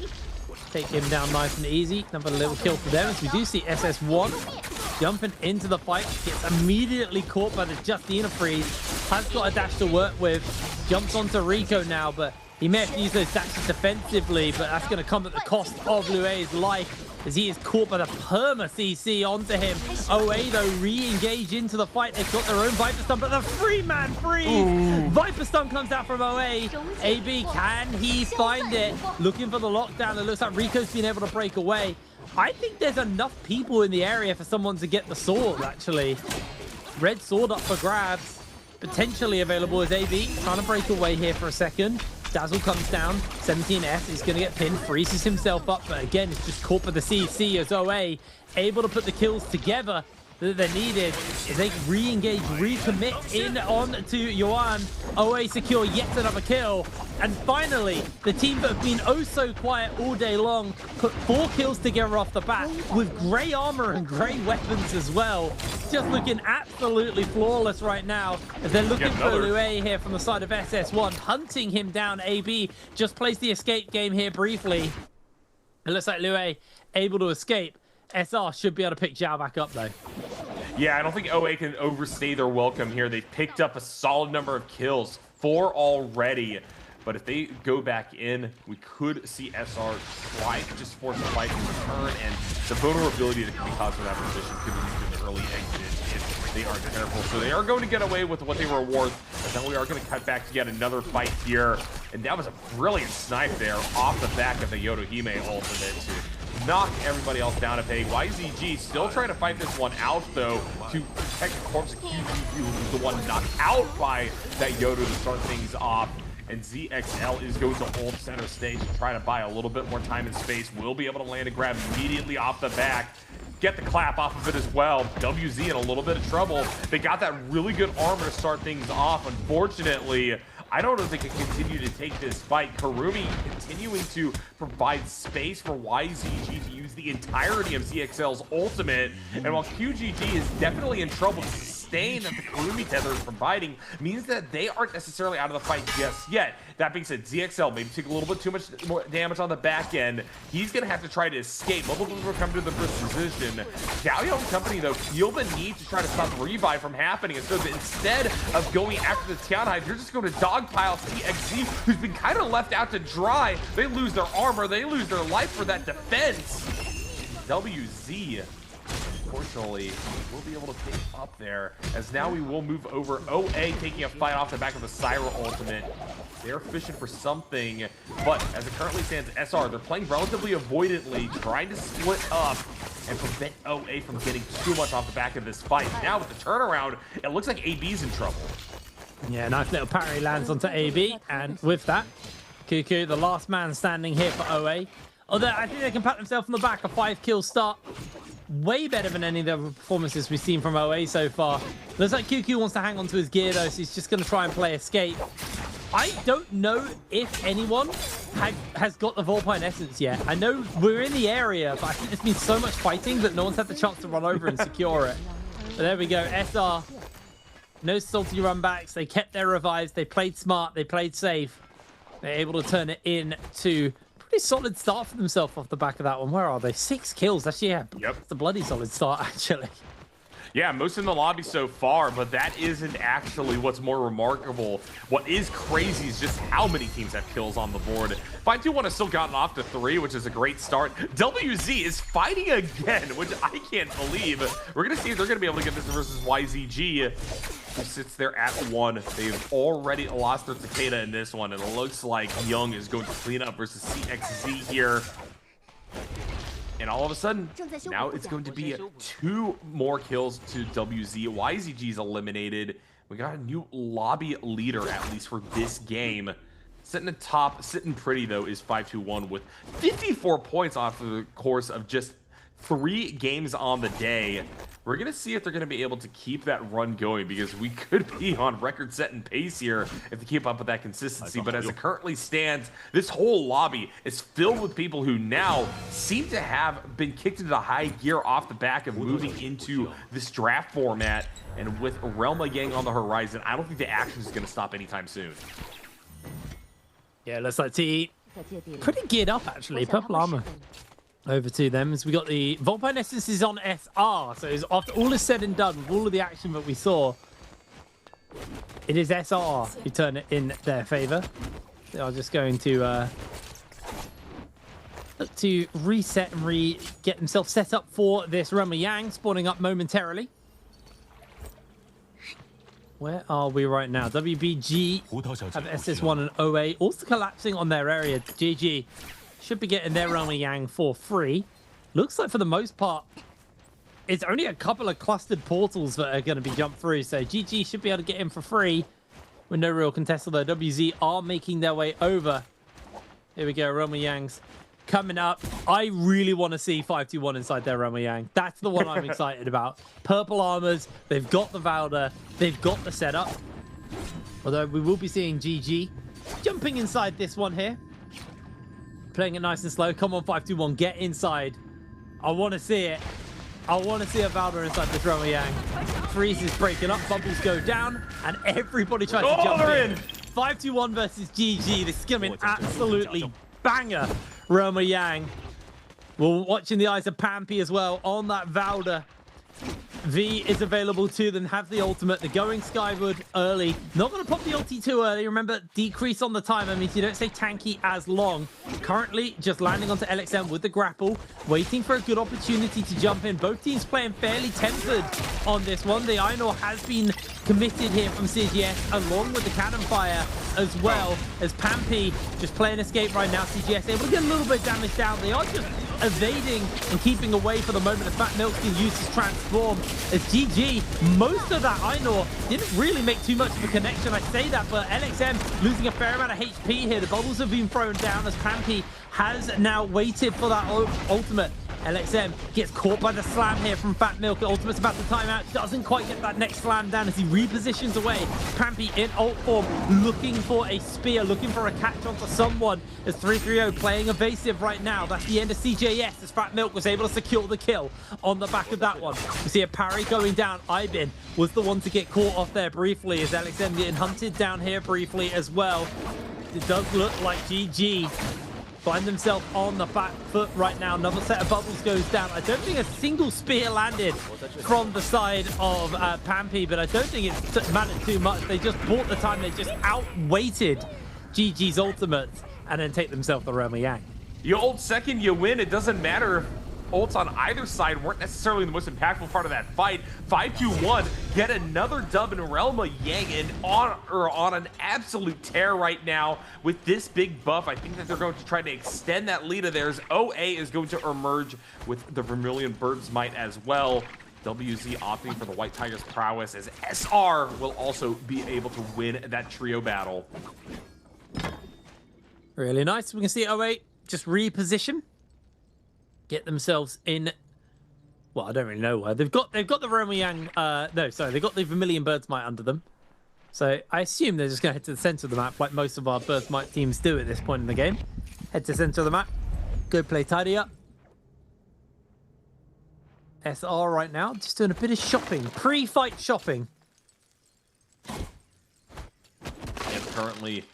Take him down nice and easy. Another little kill for them, as we do see SS1 jumping into the fight. Gets immediately caught by the Justina freeze. Has got a dash to work with. Jumps onto Rico now, but he may have to use those dashes defensively, but that's going to come at the cost of Lue's life, as he is caught by the perma CC onto him. OA though re-engage into the fight. They've got their own Viper Stun, but the free-man freeze! Viper Stun comes out from OA. AB, can he find it? Looking for the lockdown. It looks like Rico's been able to break away. I think there's enough people in the area for someone to get the sword, actually. Red sword up for grabs. Potentially available as AB. Trying to break away here for a second. Dazzle comes down. 17S is going to get pinned. Freezes himself up, but again, it's just caught by the CC as OA able to put the kills together that they're needed as they re-engage, recommit in on to Yuan. OA secure yet another kill. And finally, the team that have been oh so quiet all day long put 4 kills together off the bat with grey armor and grey weapons as well. Just looking absolutely flawless right now as they're looking for Lue here from the side of SS1, hunting him down. AB just plays the escape game here briefly. It looks like Lue able to escape. SR should be able to pick Zhao back up though. Yeah, I don't think OA can overstay their welcome here. They've picked up a solid number of kills, 4 already. But if they go back in, we could see SR try to just force the fight in return, and the vulnerability that can be caused from that position could be used in the early exit if they aren't careful. So they are going to get away with what they were worth, and then we are going to cut back to yet another fight here. And that was a brilliant snipe there off the back of the Yodohime ultimate to knock everybody else down a peg. YZG still trying to fight this one out, though, to protect the corpse of QGG, who's the one knocked out by that Yodo to start things off. And ZXL is going to hold center stage and try to buy a little bit more time and space. Will be able to land a grab immediately off the back. Get the clap off of it as well. WZ in a little bit of trouble. They got that really good armor to start things off. Unfortunately, I don't know if they can continue to take this fight. Karumi continuing to provide space for YZG to use the entirety of ZXL's ultimate. And while QGG is definitely in trouble, sustain that the Kurumi tether is providing means that they aren't necessarily out of the fight just yet. That being said, ZXL maybe took a little bit too much more damage on the back end. He's going to have to try to escape. Mobile will come to the first position. Galio and company, though, feel the need to try to stop the revive from happening. And so instead of going after the Tianhai, they're just going to dogpile CXZ, who's been kind of left out to dry. They lose their armor. They lose their life for that defense. WZ, unfortunately, will be able to pick up there, as now we will move over. OA taking a fight off the back of the Syra ultimate. They're fishing for something, but as it currently stands, SR, they're playing relatively avoidantly, trying to split up and prevent OA from getting too much off the back of this fight. Now with the turnaround, it looks like AB's in trouble. Yeah, nice little parry lands onto AB, and with that, Cuckoo, the last man standing here for OA. Although I think they can pat themselves on the back, a 5-kill start. Way better than any of the other performances we've seen from OA so far. Looks like Cuckoo wants to hang on to his gear though, so he's just going to try and play escape. I don't know if anyone has got the Volpine Essence yet. I know we're in the area, but I think there's been so much fighting that no one's had the chance to run over and secure it. But there we go, SR. No salty run backs. They kept their revives. They played smart. They played safe. They're able to turn it into pretty solid start for themselves off the back of that one. Where are they? 6 kills. Actually, yeah. Yep. It's a bloody solid start, actually. Yeah, most in the lobby so far, but that isn't actually what's more remarkable. What is crazy is just how many teams have kills on the board. 521 has still gotten off to 3, which is a great start. WZ is fighting again, which I can't believe. We're going to see if they're going to be able to get this versus YZG, who sits there at 1. They've already lost their Takeda in this one, and it looks like Young is going to clean up versus CXZ here. And all of a sudden, now it's going to be 2 more kills to WZ. YZG's eliminated. We got a new lobby leader, at least for this game. Sitting atop, sitting pretty, though, is 521 with 54 points off of the course of just 3 games on the day. We're going to see if they're going to be able to keep that run going, because we could be on record-setting pace here if they keep up with that consistency. But as it currently stands, this whole lobby is filled with people who now seem to have been kicked into high gear off the back of moving into this draft format. And with Realma Yang on the horizon, I don't think the action is going to stop anytime soon. Yeah, looks like T pretty geared up, actually. Purple armor. Over to them as we got the Volpine Essence is on SR. So after all is said and done, with all of the action that we saw, it is SR who turn it in their favor. They are just going to look to reset and get themselves set up for this Realma Yang spawning up momentarily. Where are we right now? WBG have SS1 and OA also collapsing on their area. GG should be getting their Realma Yang for free. Looks like for the most part, it's only a couple of clustered portals that are going to be jumped through. So GG should be able to get in for free with no real contest, although WZ are making their way over. Here we go, Realma Yangs coming up. I really want to see 521 inside their Realma Yang. That's the one I'm excited about. Purple armors, they've got the Valda, they've got the setup. Although we will be seeing GG jumping inside this one here. Playing it nice and slow. Come on, 521, get inside. I want to see it. I want to see a Valda inside this Realma Yang. Freeze is breaking up, bubbles go down, and everybody tries to jump in. 521 versus GG. This is going to be an absolutely banger Realma Yang. We're watching the eyes of Pampy as well on that Valda. V is available to them, have the ultimate. They're going skyward early. Not going to pop the ulti too early. Remember, decrease on the timer means you don't stay tanky as long. Currently, just landing onto LXM with the grapple, waiting for a good opportunity to jump in. Both teams playing fairly tempered on this one. The Ainur has been committed here from CGS, along with the cannon fire as well, as Pampy just playing escape right now. CGS able to get a little bit of damage down. They are just evading and keeping away for the moment as Fat Milkskin uses Transform. As GG, most of that Ainur didn't really make too much of a connection. I say that, but LXM losing a fair amount of HP here. The bubbles have been thrown down as Pampy has now waited for that ultimate. LXM gets caught by the slam here from Fat Milk. Ultimate's about to time out. Doesn't quite get that next slam down as he repositions away. Pampy in ult form, looking for a spear, looking for a catch onto someone. As 330 playing evasive right now. That's the end of CJS as Fat Milk was able to secure the kill on the back of that one. You see a parry going down. Ibin was the one to get caught off there briefly as LXM getting hunted down here briefly as well. It does look like GG find themselves on the back foot right now. Another set of bubbles goes down. I don't think a single spear landed from the side of Pampy, but I don't think it mattered too much. They just bought the time. They just outweighted GG's ultimate and then take themselves the Realm of Yang. You ult second, you win. It doesn't matter if ults on either side weren't necessarily the most impactful part of that fight. 5-2-1, get another dub in Realm of Yang, and on an absolute tear right now with this big buff. I think that they're going to try to extend that lead of theirs. OA is going to emerge with the Vermilion Bird's Might as well. WZ opting for the White Tiger's prowess as SR will also be able to win that trio battle. Really nice. We can see OA just reposition. Get themselves in. Well, I don't really know where they've got the Realm of Yang. No, sorry, they've got the Vermilion Bird's Might under them. So I assume they're just going to head to the center of the map, like most of our Bird's Might teams do at this point in the game. Head to the center of the map. Go play tidy up. SR right now just doing a bit of shopping, pre-fight shopping. And currently,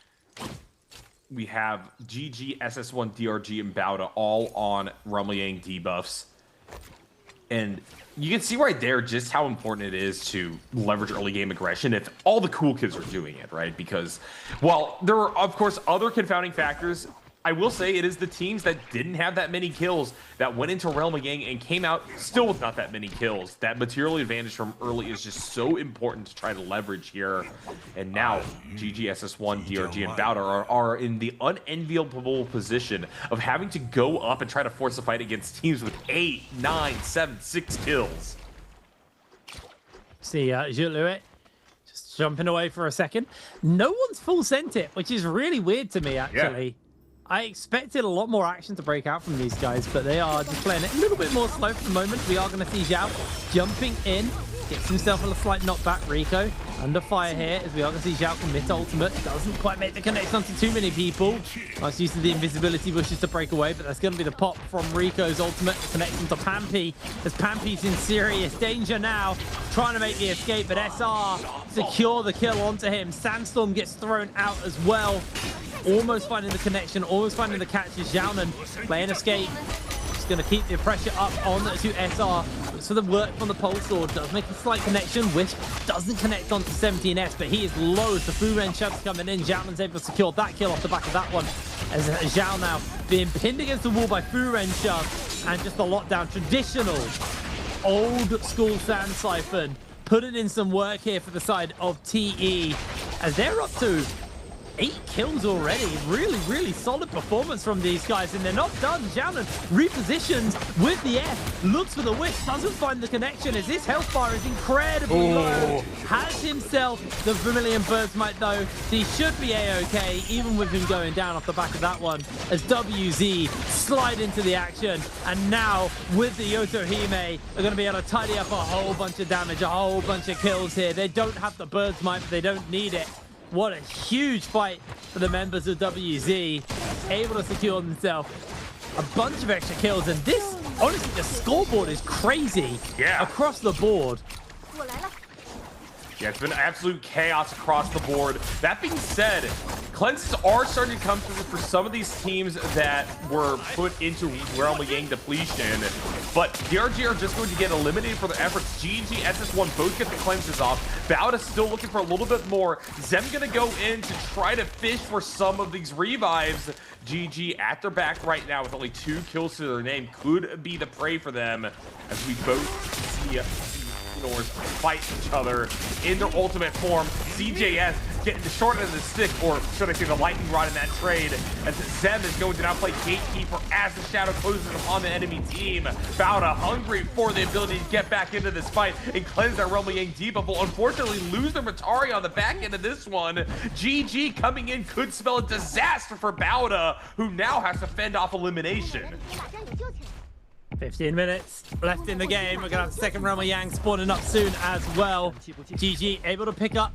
we have GG, SS1, DRG, and Bauda all on Realm of Yang debuffs. And you can see right there just how important it is to leverage early game aggression if all the cool kids are doing it, right? Because while there are, of course, other confounding factors, I will say it is the teams that didn't have that many kills that went into Realm of Yang and came out still with not that many kills. That material advantage from early is just so important to try to leverage here. And now GG, SS1, DRG, and Bauda are in the unenviable position of having to go up and try to force a fight against teams with 8, 9, 7, 6 kills. See, Louis just jumping away for a second. No one's full sent it, which is really weird to me, actually. Yeah. I expected a lot more action to break out from these guys, but they are just playing it a little bit more slow for the moment. We are going to see Zhao jumping in, gets himself a slight knockback. Rico under fire here as we are going to see Zhao commit ultimate. Doesn't quite make the connection onto too many people. Nice use of the invisibility bushes to break away, but that's going to be the pop from Rico's ultimate. Connection to Pampy as Pampy's in serious danger now, trying to make the escape, but SR secure the kill onto him. Sandstorm gets thrown out as well. Almost finding the connection, almost finding the catch is Xiaonan playing escape. Just going to keep the pressure up on to SR. Looks for the work from the pulse sword. Does make a slight connection. Wisp doesn't connect onto 17S, but he is low. The Fu Ren shoves coming in. Xiaonan's able to secure that kill off the back of that one. As Zhao now being pinned against the wall by Fu Ren shove. And just the lockdown. Traditional, old school Sand Siphon. Putting in some work here for the side of TE. As they're up to 8 kills already. Really, really solid performance from these guys, and they're not done. Xiaonan repositions with the F, looks for the whiff, doesn't find the connection as this health bar is incredibly low. Has himself the Vermilion Bird's Might though. He should be A-okay, even with him going down off the back of that one, as WZ slide into the action, and now with the Yotohime, they're going to be able to tidy up a whole bunch of damage, a whole bunch of kills here. They don't have the Bird's Might, but they don't need it. What a huge fight for the members of WZ, able to secure themselves a bunch of extra kills, and this, honestly, the scoreboard is crazy across the board. Yeah, it's been absolute chaos across the board. That being said, cleanses are starting to come through for some of these teams that were put into Realm of Yang depletion. But DRG are just going to get eliminated for their efforts. GG, SS1 both get the cleanses off. Bauda still looking for a little bit more. Zem gonna go in to try to fish for some of these revives. GG at their back right now with only 2 kills to their name. Could be the prey for them as we both see fight each other in their ultimate form. CJS getting the short end of the stick, or should I say the lightning rod in that trade, as Zem is going to now play gatekeeper as the shadow closes upon the enemy team. Bauda hungry for the ability to get back into this fight and cleanse that Realm of Yang debuff, will unfortunately lose their Matari on the back end of this one. GG coming in could spell a disaster for Bauda, who now has to fend off elimination. 15 minutes left in the game. We're going to have the second Realm of Yang spawning up soon as well. GG able to pick up,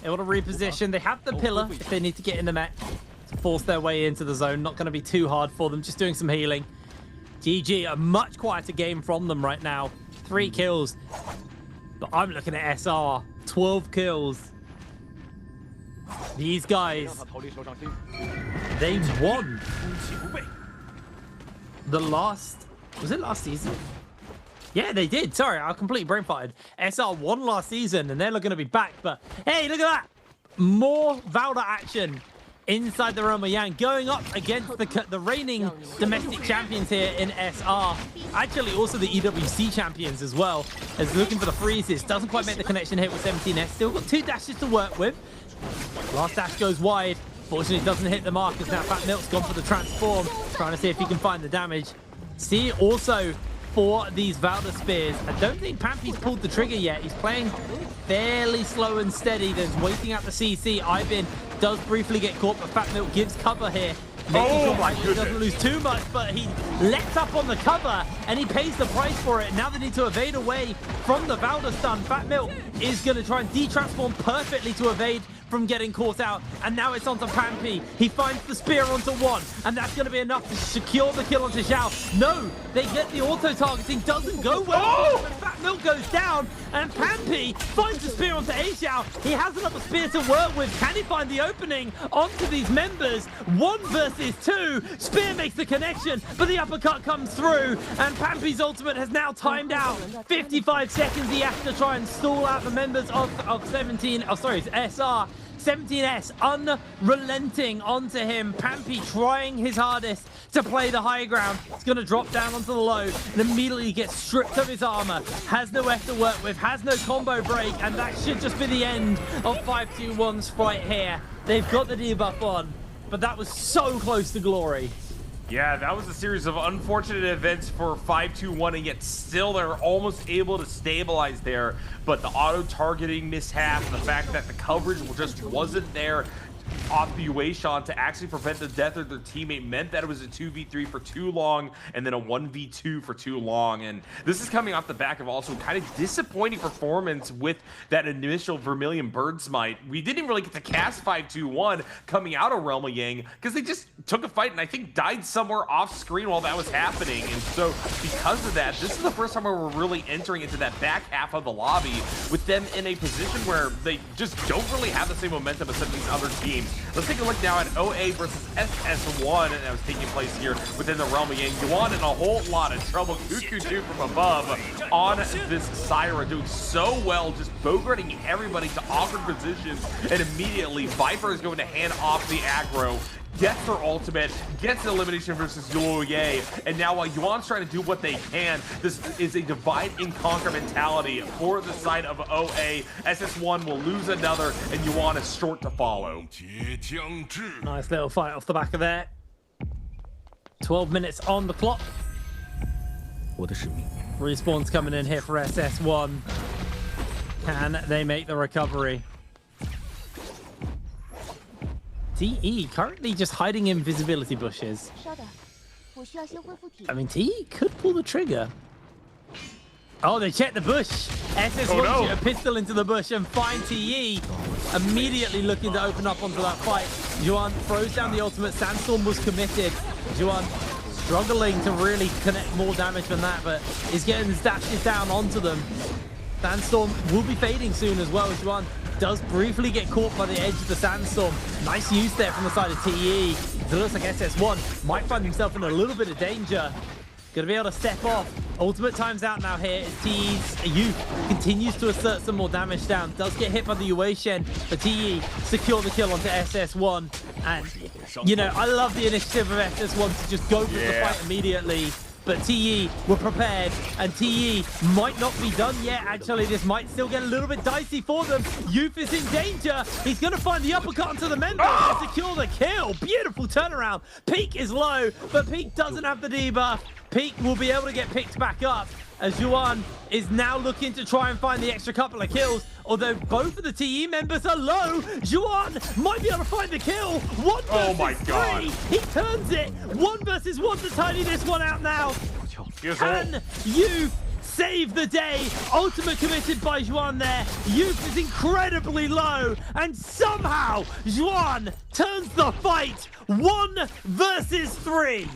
able to reposition. They have the pillar if they need to get in the mech to force their way into the zone. Not going to be too hard for them, just doing some healing. GG, a much quieter game from them right now. 3 kills. But I'm looking at SR, 12 kills. These guys, they won the last, was it last season? Yeah, they did. Sorry, I completely brain farted. SR won last season and they're looking to be back. But hey, look at that. More Valda action inside the Realm of Yang, going up against the reigning domestic champions here in SR. Actually, also the EWC champions as well, as looking for the freezes. Doesn't quite make the connection here with 17S. Still got 2 dashes to work with. Last dash goes wide. Fortunately, doesn't hit the mark as now Fat Milk's gone for the transform, trying to see if he can find the damage. See also for these Valda spears, I don't think Pampy's pulled the trigger yet. He's playing fairly slow and steady. There's waiting out the CC. Ivan does briefly get caught, but Fat Milk gives cover here. Making sure he doesn't lose too much, but he lets up on the cover and he pays the price for it. Now they need to evade away from the Valda stun. Fat Milk is going to try and de-transform perfectly to evade from getting caught out, and now it's onto Pampy. He finds the spear onto 1, and that's going to be enough to secure the kill onto Zhao. No, they get the auto-targeting, doesn't go well. Fat Milk goes down, and Pampy finds the spear onto Zhao. He has another spear to work with. Can he find the opening onto these members? 1 versus 2. Spear makes the connection, but the uppercut comes through, and Pampy's ultimate has now timed out. 55 seconds he has to try and stall out the members of 17S. 17S unrelenting onto him. Pampy trying his hardest to play the high ground. It's going to drop down onto the low and immediately gets stripped of his armor. Has no F to work with, has no combo break, and that should just be the end of 521's fight here. They've got the debuff on, but that was so close to glory. Yeah, that was a series of unfortunate events for 521, and yet still they're almost able to stabilize there. But the auto-targeting mishap, the fact that the coverage just wasn't there off the Yueshan to actually prevent the death of their teammate meant that it was a 2v3 for too long and then a 1v2 for too long. And this is coming off the back of also kind of disappointing performance with that initial Vermilion Bird Smite. We didn't really get to cast 521 coming out of Realm of Yang because they just took a fight and I think died somewhere off screen while that was happening. And so because of that, this is the first time where we're really entering into that back half of the lobby with them in a position where they just don't really have the same momentum as some of these other teams. Let's take a look now at OA versus SS1 that was taking place here within the Realm of Yang. Yuan in a whole lot of trouble. Cuckoo 2 from above on this Syra, doing so well, just bogarting everybody to awkward positions, and immediately Viper is going to hand off the aggro. Gets her ultimate, gets the elimination versus Yoye, and now while Yuan's trying to do what they can, this is a divide and conquer mentality for the side of OA. SS1 will lose another, and Yuan is short to follow. Nice little fight off the back of that. 12 minutes on the clock. Respawn's coming in here for SS1. Can they make the recovery? TE currently just hiding in visibility bushes. I mean, TE could pull the trigger. Oh, they check the bush. SS1 shoot a pistol into the bush and find TE. Immediately looking to open up onto that fight. Juan throws down the ultimate. Sandstorm was committed. Juan struggling to really connect more damage than that, but is getting his dashes down onto them. Sandstorm will be fading soon as well. Juan does briefly get caught by the edge of the Sandstorm. Nice use there from the side of TE. It looks like SS1 might find himself in a little bit of danger. Gonna be able to step off. Ultimate time's out now here as TE's youth continues to assert some more damage down. Does get hit by the Yueshen, but TE secure the kill onto SS1. And, you know, I love the initiative of SS1 to just go for the fight immediately. But TE were prepared, and TE might not be done yet. Actually, this might still get a little bit dicey for them. Youth is in danger. He's going to find the uppercut onto the member and secure the kill. Beautiful turnaround. Peak is low, but Peak doesn't have the debuff. Peak will be able to get picked back up as Juan is now looking to try and find the extra couple of kills. Although both of the TE members are low, Juan might be able to find the kill. 1 versus 3. He turns it. 1 versus 1 to tidy this one out now. Can Youth save the day? Ultimate committed by Juan there. Youth is incredibly low, and somehow Juan turns the fight 1 versus 3.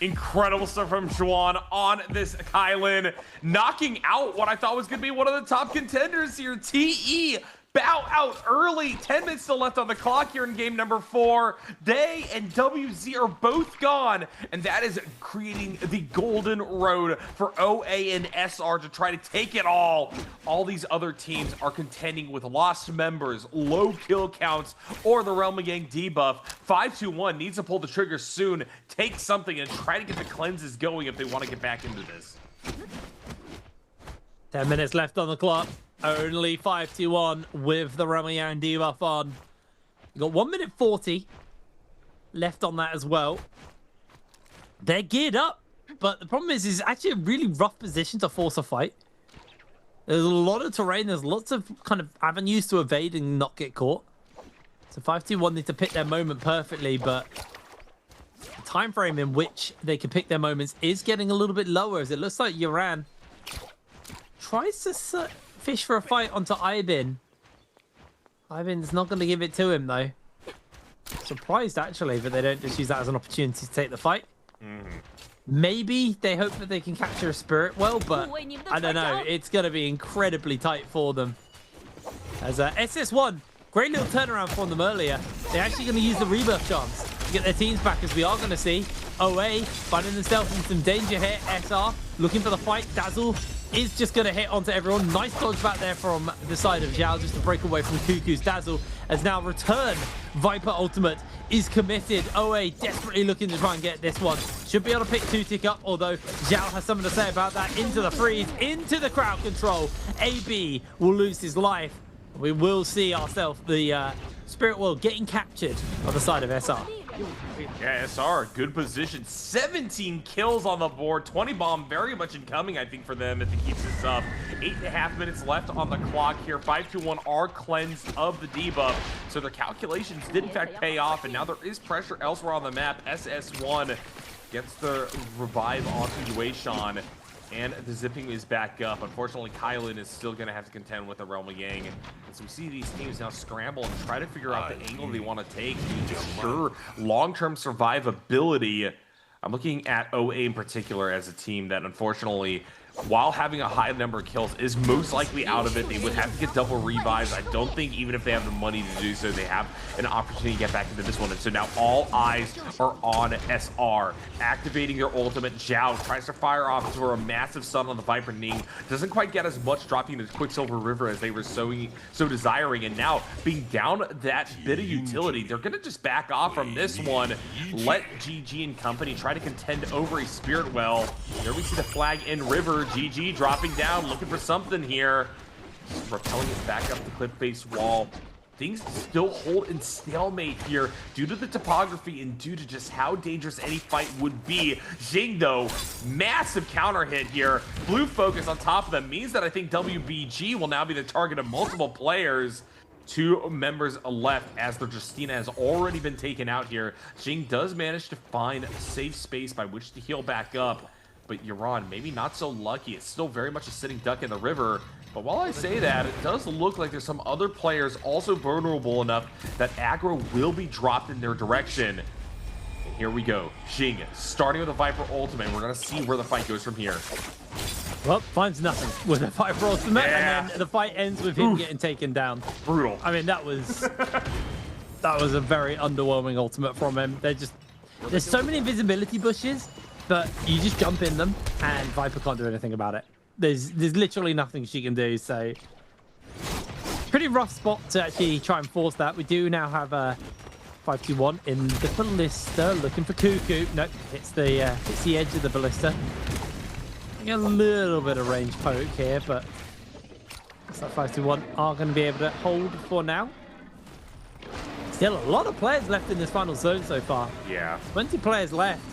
Incredible stuff from Juan on this Kylan, knocking out what I thought was going to be one of the top contenders here. TE bow out early. 10 minutes still left on the clock here in game number 4. They and WZ are both gone, and that is creating the golden road for OA and SR to try to take it all. All these other teams are contending with lost members, low kill counts, or the Realm of Gang debuff. 521 needs to pull the trigger soon, take something, and try to get the cleanses going if they want to get back into this. 10 minutes left on the clock. Only 5-2-1 with the Realm of Gang debuff on. You got 1 minute 40 left on that as well. They're geared up, but the problem is actually a really rough position to force a fight. There's a lot of terrain. There's lots of kind of avenues to evade and not get caught. So 5-2-1 need to pick their moment perfectly, but the time frame in which they can pick their moments is getting a little bit lower, as it looks like Yoran tries to fish for a fight onto Ibin. Ibin's not going to give it to him, though. Surprised, actually, that they don't just use that as an opportunity to take the fight. Maybe they hope that they can capture a spirit well, but I don't know. It's going to be incredibly tight for them. As SS1, great little turnaround from them earlier. They're actually going to use the rebirth chance to get their teams back, as we are going to see. OA finding themselves in some danger here. SR looking for the fight. Dazzle is just going to hit onto everyone. Nice dodge back there from the side of Zhao, just to break away from Cuckoo's Dazzle. As now return Viper ultimate is committed. OA desperately looking to try and get this one. Should be able to pick 2-tick up, although Zhao has something to say about that. Into the freeze, into the crowd control. AB will lose his life. We will see ourselves the Spirit World getting captured on the side of SR. Yeah, SR, good position. 17 kills on the board. 20 bomb, very much incoming, I think, for them if it keeps this up. 8.5 minutes left on the clock here. 5-2-1 are cleansed of the debuff. So their calculations did, in fact, pay off, and now there is pressure elsewhere on the map. SS1 gets the revive onto Yueshan, and the zipping is back up. Unfortunately, Kylan is still going to have to contend with the Realm of Gang. So we see these teams now scramble and try to figure out the angle they want to take to ensure long-term survivability. I'm looking at OA in particular as a team that, unfortunately, while having a high number of kills, is most likely out of it. They would have to get double revives. I don't think even if they have the money to do so, they have an opportunity to get back into this one. And so now all eyes are on SR. Activating their ultimate. Zhao tries to fire off into a massive stun on the Viper Ning. Doesn't quite get as much dropping the Quicksilver River as they were so desiring. And now being down that bit of utility, they're going to just back off from this one. Let GG and company try to contend over a Spirit Well. There we see the flag in River. GG dropping down, looking for something here. Just repelling it back up the cliff-based wall. Things still hold in stalemate here due to the topography and due to just how dangerous any fight would be. Jing, though, massive counter hit here. Blue focus on top of them means that I think WBG will now be the target of multiple players. 2 members left as the Justina has already been taken out here. Jing does manage to find a safe space by which to heal back up. But Yoran, maybe not so lucky. It's still very much a sitting duck in the river. But while I say that, it does look like there's some other players also vulnerable enough that aggro will be dropped in their direction. And here we go. Jing, starting with a Viper ultimate. We're going to see where the fight goes from here. Well, finds nothing with a Viper ultimate, and then the fight ends with him getting taken down. Brutal. I mean, that was a very underwhelming ultimate from him. There's so many invisibility bushes, but you just jump in them, and Viper can't do anything about it. There's literally nothing she can do, so pretty rough spot to actually try and force that. We do now have a 5-2-1 in the Ballista, looking for Cuckoo. Nope, hits the edge of the Ballista. A little bit of range poke here, but looks like 5-2-1 are going to be able to hold for now. Still a lot of players left in this final zone so far. Yeah. 20 players left.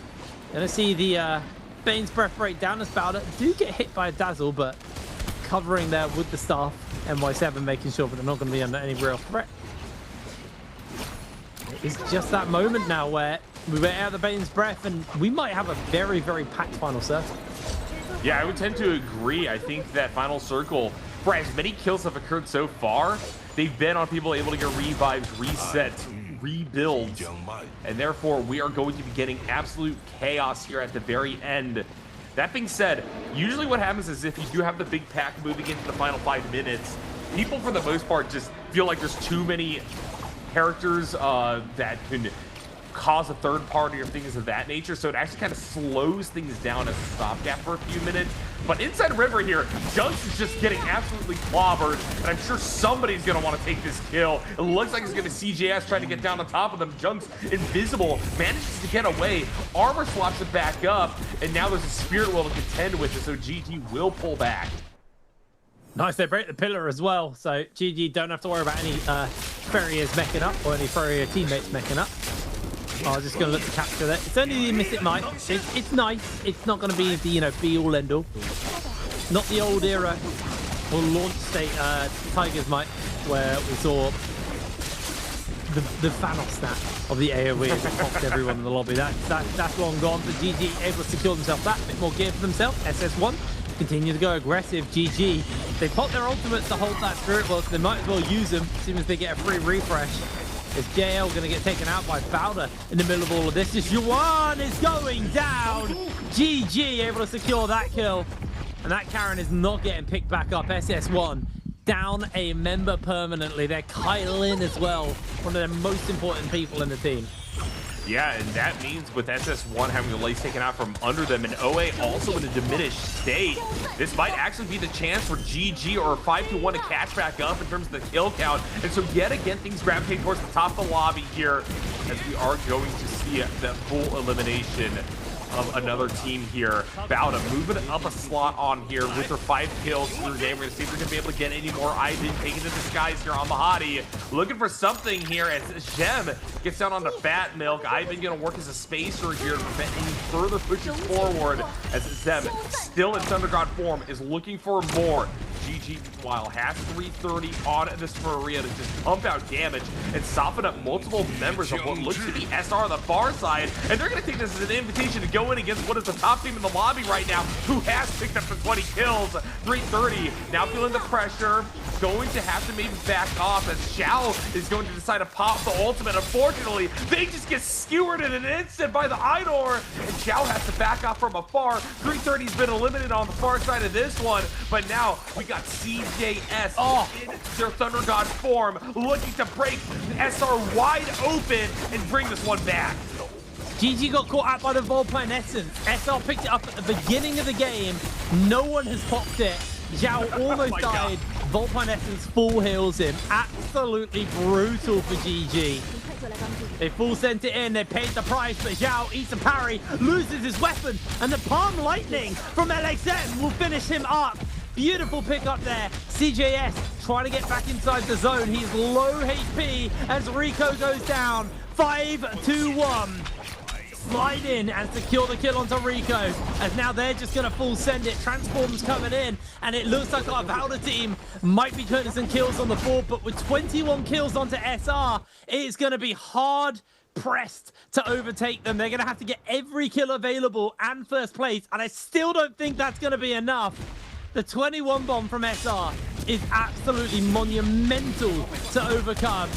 Gonna see the Bane's Breath break down as Bowder. Do get hit by a Dazzle, but covering there with the staff. NY7 making sure that they're not going to be under any real threat. It's just that moment now where We were out of the Bane's breath, and we might have a very, very packed final circle. Yeah, I would tend to agree. I think that final circle, for as many kills have occurred so far, they've been on people able to get revives, resets, rebuilds, and therefore we are going to be getting absolute chaos here at the very end. That being said, usually what happens is if you do have the big pack moving into the final 5 minutes, people for the most part just feel like there's too many characters that can cause a third party or things of that nature, so it actually kind of slows things down as a stopgap for a few minutes. But inside River here, Junks is just getting absolutely clobbered, and I'm sure somebody's going to want to take this kill. It looks like it's going to be CJS trying to get down on top of them. Junks invisible, manages to get away, armor swaps it back up, and now there's a Spirit Will to contend with it, so GG will pull back. Nice, they break the pillar as well, so GG don't have to worry about any Ferriers meching up or any Ferrier teammates meching up. I was just going to look to capture that. It's only the Miss It Might. It's nice. It's not going to be the, you know, be-all, end-all. Not the old era or launch state Tiger's Might, where we saw the Thanos snap of the AoE as it popped everyone in the lobby. That's long gone, but GG able to secure themselves that. A bit more gear for themselves. SS1 continue to go aggressive. GG. They pop their ultimates to hold that Spirit World, so they might as well use them as soon as they get a free refresh. Is JL going to get taken out by Bowder in the middle of all of this? This Yuan is going down. GG able to secure that kill. And that Karen is not getting picked back up. SS1 down a member permanently. They're Kylin as well. One of the most important people in the team. Yeah, and that means with SS1 having the lace taken out from under them and OA also in a diminished state, this might actually be the chance for GG or 5-1 to catch back up in terms of the kill count. And so yet again, things gravitate towards the top of the lobby here as we are going to see the full elimination of another team here. Bowda moving up a slot on here with her 5 kills through game. We're going to see if they're going to be able to get any more. Ivan taking to the skies here on Mahadi. Looking for something here as Gem gets down on the Fat Milk. Ivan going to work as a spacer here to prevent any further pushes forward as Zem, still in Thunder God form, is looking for more. GG, while has 330 on this Maria to just pump out damage and soften up multiple members of what looks to be SR on the far side. And they're going to take this as an invitation to go in against what is the top team in the lobby right now, who has picked up the 20 kills. 330, now feeling the pressure. Going to have to maybe back off as Xiao is going to decide to pop the ultimate. Unfortunately, they just get skewered in an instant by the Idor, and Xiao has to back off from afar. 330's been eliminated on the far side of this one, but now we got CJS in their Thunder God form, looking to break SR wide open and bring this one back. GG got caught out by the Volpine Essence. SR picked it up at the beginning of the game. No one has popped it. Zhao almost died. Volpine Essence full heals him. Absolutely brutal for GG. They full sent it in, they paid the price, but Zhao eats a parry, loses his weapon, and the Palm Lightning from LXM will finish him up. Beautiful pick up there. CJS trying to get back inside the zone. He's low HP as Rico goes down. 5-2-1. Slide in and secure the kill onto Rico, as now they're just going to full send it. Transform's coming in, and it looks like our Valda team might be putting some kills on the board, but with 21 kills onto SR, it is going to be hard pressed to overtake them. They're going to have to get every kill available and first place, and I still don't think that's going to be enough. The 21 bomb from SR is absolutely monumental to overcome.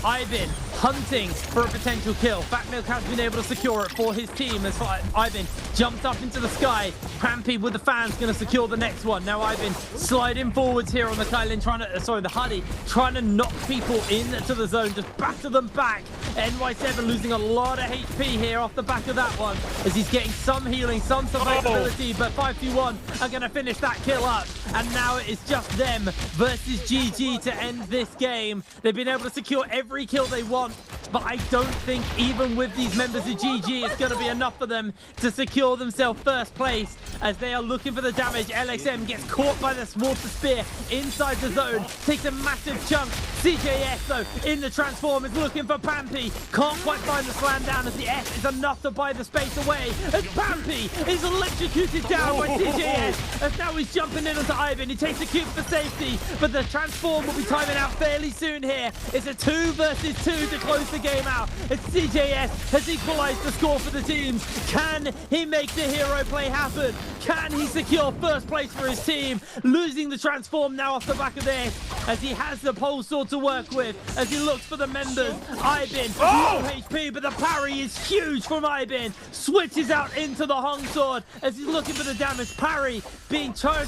Ivan hunting for a potential kill. Fat Milk has been able to secure it for his team as Ivan jumped up into the sky. Crampy with the fans going to secure the next one. Now Ivan sliding forwards here on the Kylin, the Huddy, trying to knock people into the zone, just batter them back. NY7 losing a lot of HP here off the back of that one, as he's getting some healing, some survivability, but 5-2-1 are going to finish that kill up. And now it is just them versus GG to end this game. They've been able to secure every kill they want, but I don't think even with these members of GG it's going to be enough for them to secure themselves first place, as they are looking for the damage. LXM gets caught by this water spear inside the zone, takes a massive chunk. CJS though in the transform is looking for Pampy, can't quite find the slam down as the S is enough to buy the space away, as Pampy is electrocuted down by CJS, as now he's jumping in onto Ivan. He takes the cube for safety, but the transform will be timing out fairly soon here. It's a 2 versus 2 to close the the game out. And CJS has equalized the score for the teams. Can he make the hero play happen? Can he secure first place for his team? Losing the transform now off the back of this, as he has the pole sword to work with, as he looks for the members. Ibin, low HP, but the parry is huge from Ibin. Switches out into the Hong sword as he's looking for the damage. Parry being trying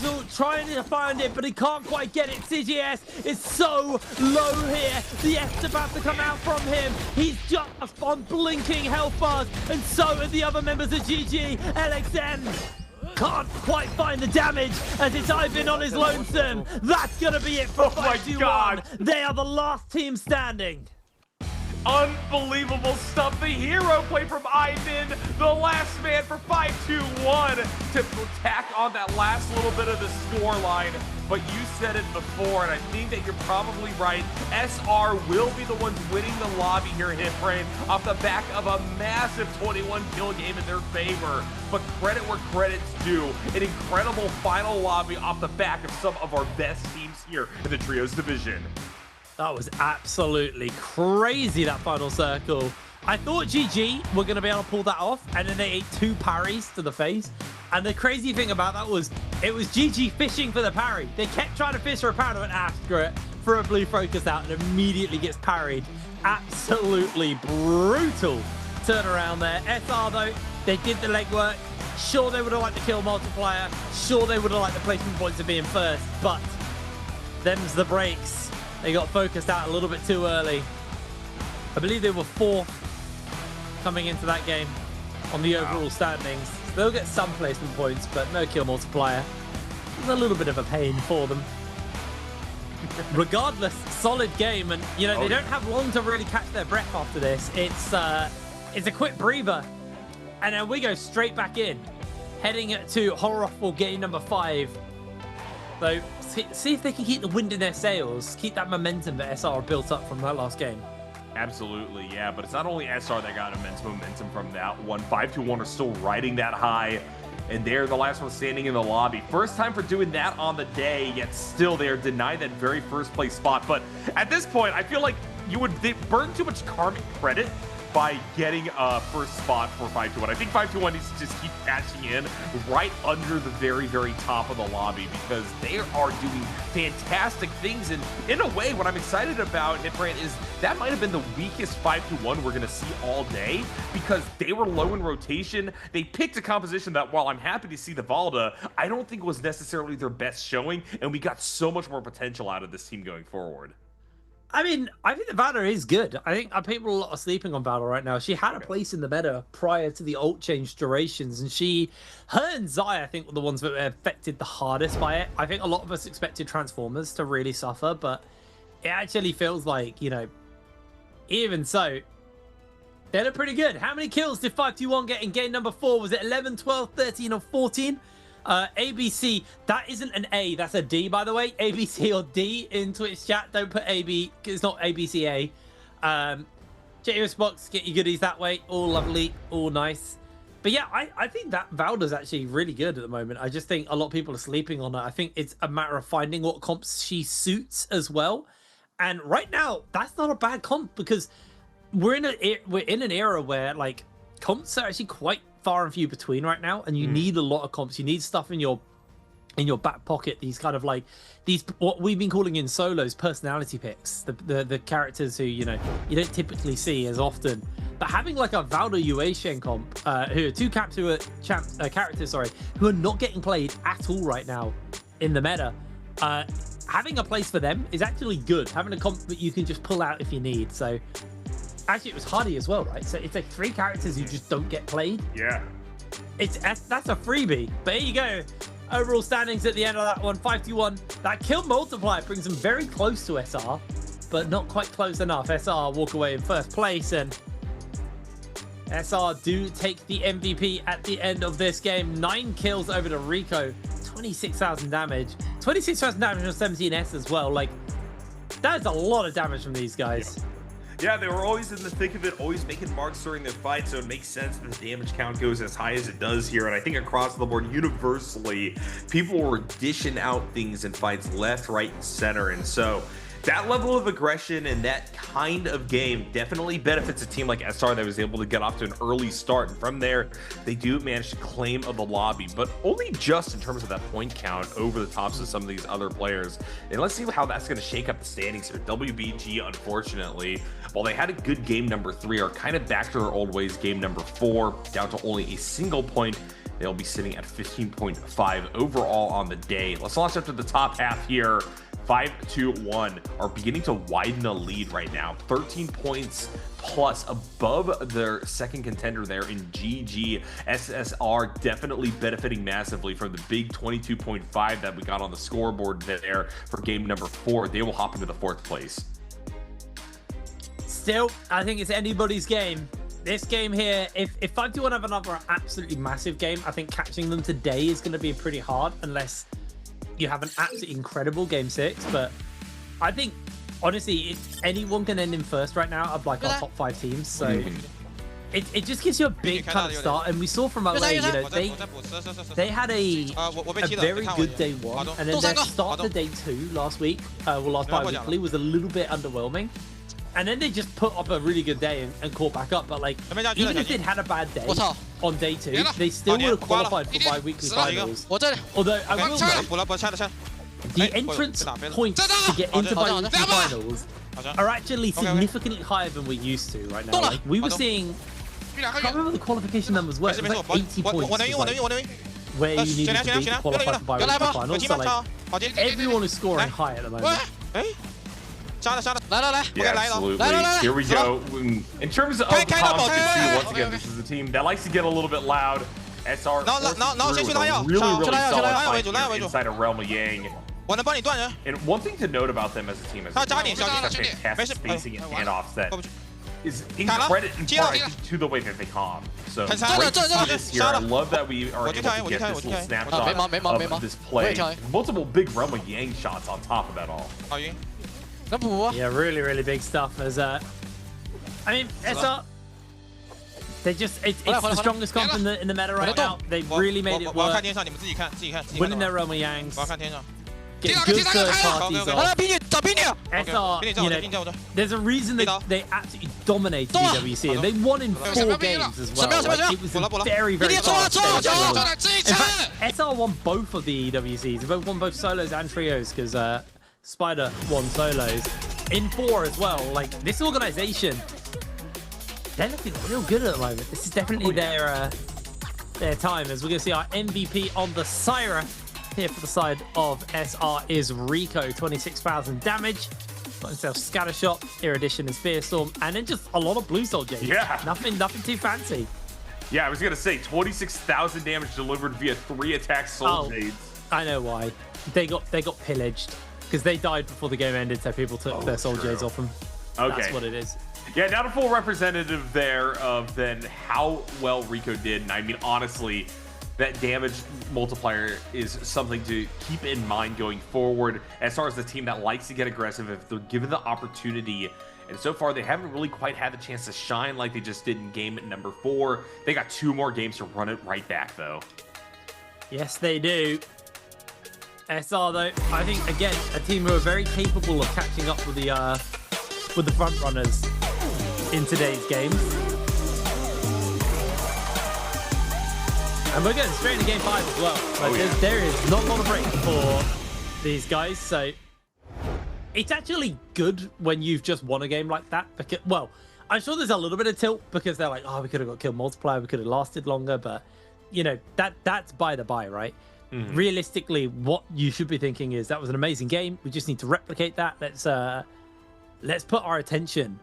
to find it, but he can't quite get it. CGS is so low here. The F's about to come out from him. He's just on blinking health bars, and so are the other members of GG. LXN can't quite find the damage as it's Ivan on his lonesome. That's gonna be it for 5-2-1. They are the last team standing. Unbelievable stuff. The hero play from Ivan, the last man for 5-2-1 to attack on that last little bit of the score line. But you said it before, and I think that you're probably right. SR will be the ones winning the lobby here in Hitbrain off the back of a massive 21 kill game in their favor. But credit where credit's due. An incredible final lobby off the back of some of our best teams here in the Trios division. That was absolutely crazy, that final circle. I thought GG were going to be able to pull that off, and then they ate 2 parries to the face. And the crazy thing about that was, it was GG fishing for the parry. They kept trying to fish for a parry, and went after it for a blue focus out, and immediately gets parried. Absolutely brutal turnaround there. SR, though, they did the legwork. Sure, they would have liked the kill multiplier. Sure, they would have liked the placement points of being first, but them's the breaks. They got focused out a little bit too early. I believe they were 4th coming into that game on the overall standings. So they'll get some placement points, but no kill multiplier. It's a little bit of a pain for them. Regardless, solid game, and you know they don't have long to really catch their breath after this. It's a quick breather, and then we go straight back in, heading to Horrorful game number 5. So see if they can keep the wind in their sails, keep that momentum that SR built up from that last game. Absolutely, yeah, but it's not only SR that got immense momentum from that one. 5-2-1 are still riding that high, and they're the last one standing in the lobby. First time for doing that on the day, yet still they are denied that very first place spot. But at this point, I feel like they burn too much karmic credit by getting a first spot for 5-2-1. I think 5-2-1 needs to just keep catching in right under the very, very top of the lobby, because they are doing fantastic things. And in a way, what I'm excited about, Hitbrand, is that might have been the weakest 5-2-1 we're going to see all day, because they were low in rotation. They picked a composition that, while I'm happy to see the Valda, I don't think was necessarily their best showing, and we got so much more potential out of this team going forward. I mean, I think the Valor is good. I think people are sleeping on Valor right now. She had a place in the meta prior to the ult change durations, and her and Zai, I think, were the ones that were affected the hardest by it. I think a lot of us expected Transformers to really suffer, but it actually feels like, you know, even so, they look pretty good. How many kills did 5-2-1 get in game number 4? Was it 11, 12, 13, or 14? ABC, that isn't an A, that's a D, by the way. ABC or D in Twitch chat. Don't put AB, it's not ABCA. JOS box, get your goodies that way. All lovely, all nice. But yeah, I think that Valda's actually really good at the moment. I just think a lot of people are sleeping on her. I think it's a matter of finding what comps she suits as well. And right now, that's not a bad comp, because we're in an era where, like, comps are actually quite far and few between right now, and you need a lot of comps. You need stuff in your back pocket, these kind of like what we've been calling in solos personality picks, the characters who, you know, you don't typically see as often. But having like a Valda Yuashen comp, who are 2 characters, who are not getting played at all right now in the meta, having a place for them is actually good. Having a comp that you can just pull out if you need. So actually, it was Hardy as well, right? So it's like 3 characters who just don't get played. Yeah. That's a freebie. But here you go. Overall standings at the end of that one, 5-2-1. That kill multiplier brings them very close to SR, but not quite close enough. SR walk away in first place, and SR do take the MVP at the end of this game. 9 kills over to Rico, 26,000 damage. 26,000 damage on 17S as well. Like, that is a lot of damage from these guys. Yeah, they were always in the thick of it, always making marks during their fight, so it makes sense that the damage count goes as high as it does here. And I think across the board, universally, people were dishing out things in fights left, right, and center. And so That level of aggression and that kind of game definitely benefits a team like SR that was able to get off to an early start. And from there, they do manage to claim of the lobby, but only just in terms of that point count over the tops of some of these other players. And let's see how that's going to shake up the standings here. WBG, unfortunately, while they had a good game number 3, are kind of back to their old ways. Game number 4, down to only a single point. They'll be sitting at 15.5 overall on the day. Let's launch up to the top half here. 5-2-1 are beginning to widen the lead right now. 13 points plus above their second contender there in GG. SSR definitely benefiting massively from the big 22.5 that we got on the scoreboard there for game number 4. They will hop into the 4th place. Still, I think it's anybody's game. This game here, if 5-2-1 have another absolutely massive game, I think catching them today is going to be pretty hard unless you have an absolutely incredible game 6. But I think, honestly, anyone can end in first right now of like our top 5 teams. So it just gives you a big kind of start. And we saw from LA, you know, they had a very good day 1, and then their start to day 2 last week, last bi-weekly, was a little bit underwhelming. And then they just put up a really good day and caught back up. But like, even if they'd had a bad day on day 2, they still would have qualified for bi-weekly finals. Although I will note, the entrance points to get into bi-weekly finals are actually significantly higher than we're used to right now. Like, we were seeing, I can't remember the qualification numbers were. It was like 80 points like where you needed to be to qualify for bi-weekly finals. So like, everyone is scoring high at the moment. Yeah, absolutely. Here we go. In terms of competition, once again, this is a team that likes to get a little bit loud. SR really solid fight inside of Realm of Yang. And one thing to note about them as a team is fantastic spacing and offset is in credit in part, I think, to the way that they calm. So great to see this here. I love that we are able to get this little snapshot of this play. Multiple big Realm of Yang shots on top of that all. Yeah, really, really big stuff. As I mean, SR, they just it's the strongest comp in the meta right now. They really made it work. Winning their Realm of Yangs, getting good third parties off. SR, you know, there's a reason they absolutely dominated DWC, and they won in 4 games as well. Like, it was a very, very fast pace. In fact, SR won both of the EWCs. They both won both solos and trios because Spider won solos in 4 as well. Like, this organization, they're looking real good at the moment. This is definitely their time, as we're gonna see our MVP on the Syra here for the side of SR is Rico. 26,000 damage. Got himself Scatter Shot, Erudition and Spear Storm, and then just a lot of Blue Soul Jades. Yeah. Nothing too fancy. Yeah, I was gonna say 26,000 damage delivered via 3 attacks Soul Jades. I know why. They got pillaged. Because they died before the game ended, so people took their Soul Jades off them. Okay. That's what it is. Yeah, not a full representative there of then how well Rico did. And I mean, honestly, that damage multiplier is something to keep in mind going forward as far as the team that likes to get aggressive if they're given the opportunity. And so far, they haven't really quite had the chance to shine like they just did in game number 4. They got 2 more games to run it right back, though. Yes, they do. SR, though, I think, again, a team who are very capable of catching up with the front runners in today's games. And we're going straight into game 5 as well. Like, there is not a lot of break for these guys, so it's actually good when you've just won a game like that. Because, well, I'm sure there's a little bit of tilt because they're like, oh, we could have got killed multiplier, we could have lasted longer, but, you know, that's by the by, right? Realistically, what you should be thinking is that was an amazing game. We just need to replicate that. Let's put our attention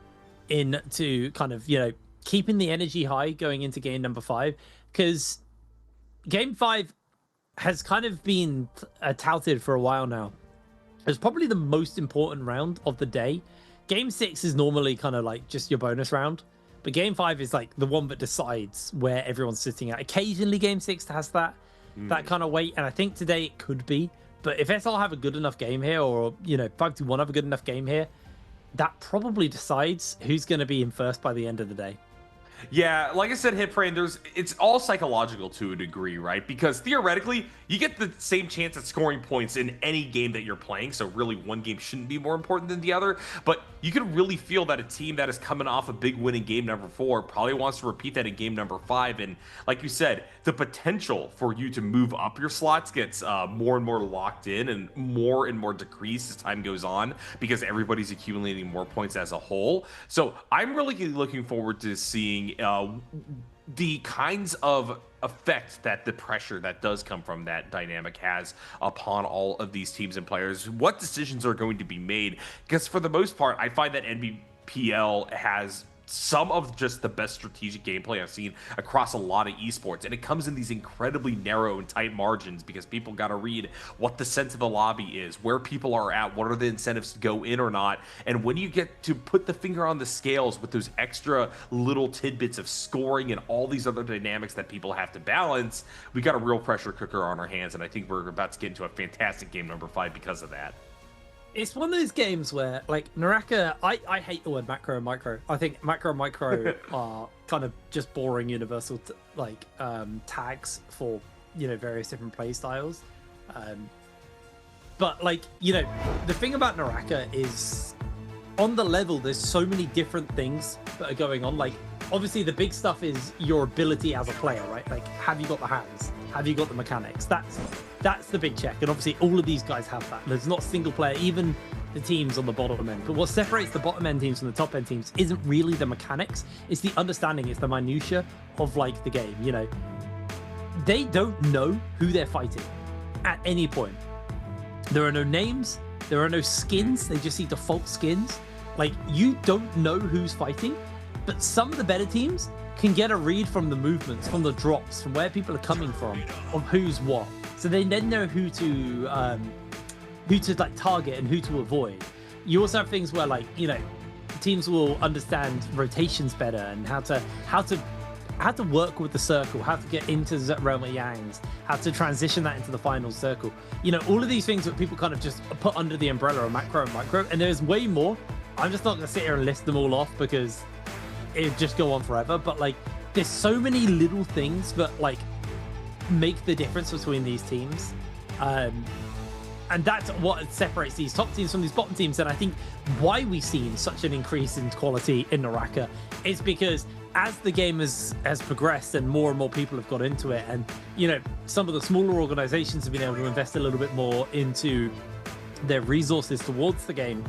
into kind of, you know, keeping the energy high going into game number 5, because game 5 has kind of been touted for a while now. It's probably the most important round of the day. Game 6 is normally kind of like just your bonus round, but game 5 is like the one that decides where everyone's sitting at. Occasionally game 6 has that kind of weight, and I think today it could be. But if SL have a good enough game here, or, you know, 5-1 have a good enough game here, that probably decides who's going to be in first by the end of the day. Yeah, like I said, Hitbrain, it's all psychological to a degree, right? Because theoretically, you get the same chance at scoring points in any game that you're playing, so really one game shouldn't be more important than the other, but you can really feel that a team that is coming off a big win in game number 4 probably wants to repeat that in game number 5, and like you said, the potential for you to move up your slots gets more and more locked in and more decreased as time goes on, because everybody's accumulating more points as a whole. So I'm really looking forward to seeing the kinds of effect that the pressure that does come from that dynamic has upon all of these teams and players, what decisions are going to be made, because for the most part, I find that Nbpl has some of just the best strategic gameplay I've seen across a lot of esports, and it comes in these incredibly narrow and tight margins because people got to read what the sense of the lobby is, where people are at, what are the incentives to go in or not, and when you get to put the finger on the scales with those extra little tidbits of scoring and all these other dynamics that people have to balance, we got a real pressure cooker on our hands, and I think we're about to get into a fantastic game number 5 because of that. It's one of those games where, like, NARAKA, I hate the word macro and micro. I think macro and micro are kind of just boring universal, tags for, various different play styles. But, like, the thing about NARAKA is, on the level, there's so many different things that are going on. Like, obviously, the big stuff is your ability as a player, right? Like, have you got the hands? Have you got the mechanics? That's the big check, and obviously all of these guys have that. There's not single player, even the teams on the bottom end. But what separates the bottom end teams from the top end teams isn't really the mechanics, it's the understanding, it's the minutia of, like, the game. They don't know who they're fighting at any point. There are no names, there are no skins, they just see default skins. Like, you don't know who's fighting, but some of the better teams can get a read from the movements, from the drops, from where people are coming from, of who's what. So they then know who to like target and who to avoid. You also have things where, like, teams will understand rotations better and how to work with the circle, how to get into the realm of Yangs, how to transition that into the final circle. All of these things that people kind of just put under the umbrella of macro and micro, and there's way more. I'm just not gonna sit here and list them all off because it'd just go on forever, but, like, there's so many little things that, like, make the difference between these teams, and that's what separates these top teams from these bottom teams. And I think why we've seen such an increase in quality in NARAKA is because as the game has progressed and more people have got into it, and some of the smaller organizations have been able to invest a little bit more into their resources towards the game,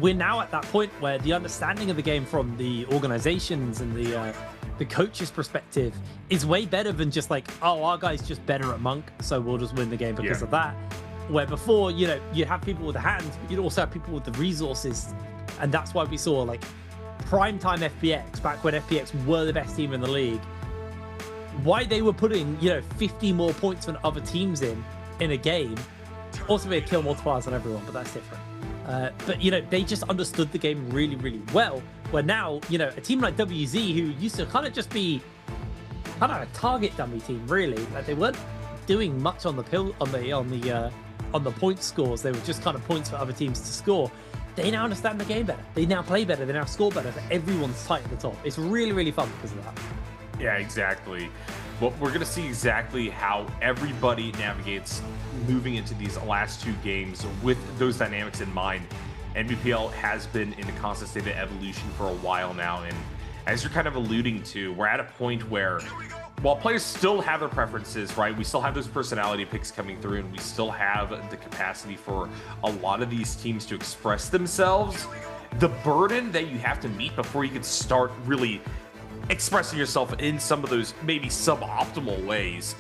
we're now at that point where the understanding of the game from the organizations and the coach's perspective is way better than just like, oh, our guy's just better at Monk, so we'll just win the game because of that. Where before, you have people with the hands, but you'd also have people with the resources, and that's why we saw, like, primetime FPX back when FPX were the best team in the league. Why they were putting 50 more points than other teams in a game. Also, we had kill multipliers on everyone, but that's different. But they just understood the game really, really well. Where now, a team like WZ, who used to kind of just be kind of a target dummy team, really, like they weren't doing much on the point scores. They were just kind of points for other teams to score. They now understand the game better. They now play better. They now score better. So everyone's tight at the top. It's really, really fun because of that. Yeah, exactly. Well, we're going to see exactly how everybody navigates moving into these last 2 games with those dynamics in mind. Nbpl has been in a constant state of evolution for a while now, and as you're kind of alluding to, we're at a point where, while players still have their preferences, right, we still have those personality picks coming through, and we still have the capacity for a lot of these teams to express themselves. The burden that you have to meet before you can start really expressing yourself in some of those maybe suboptimal ways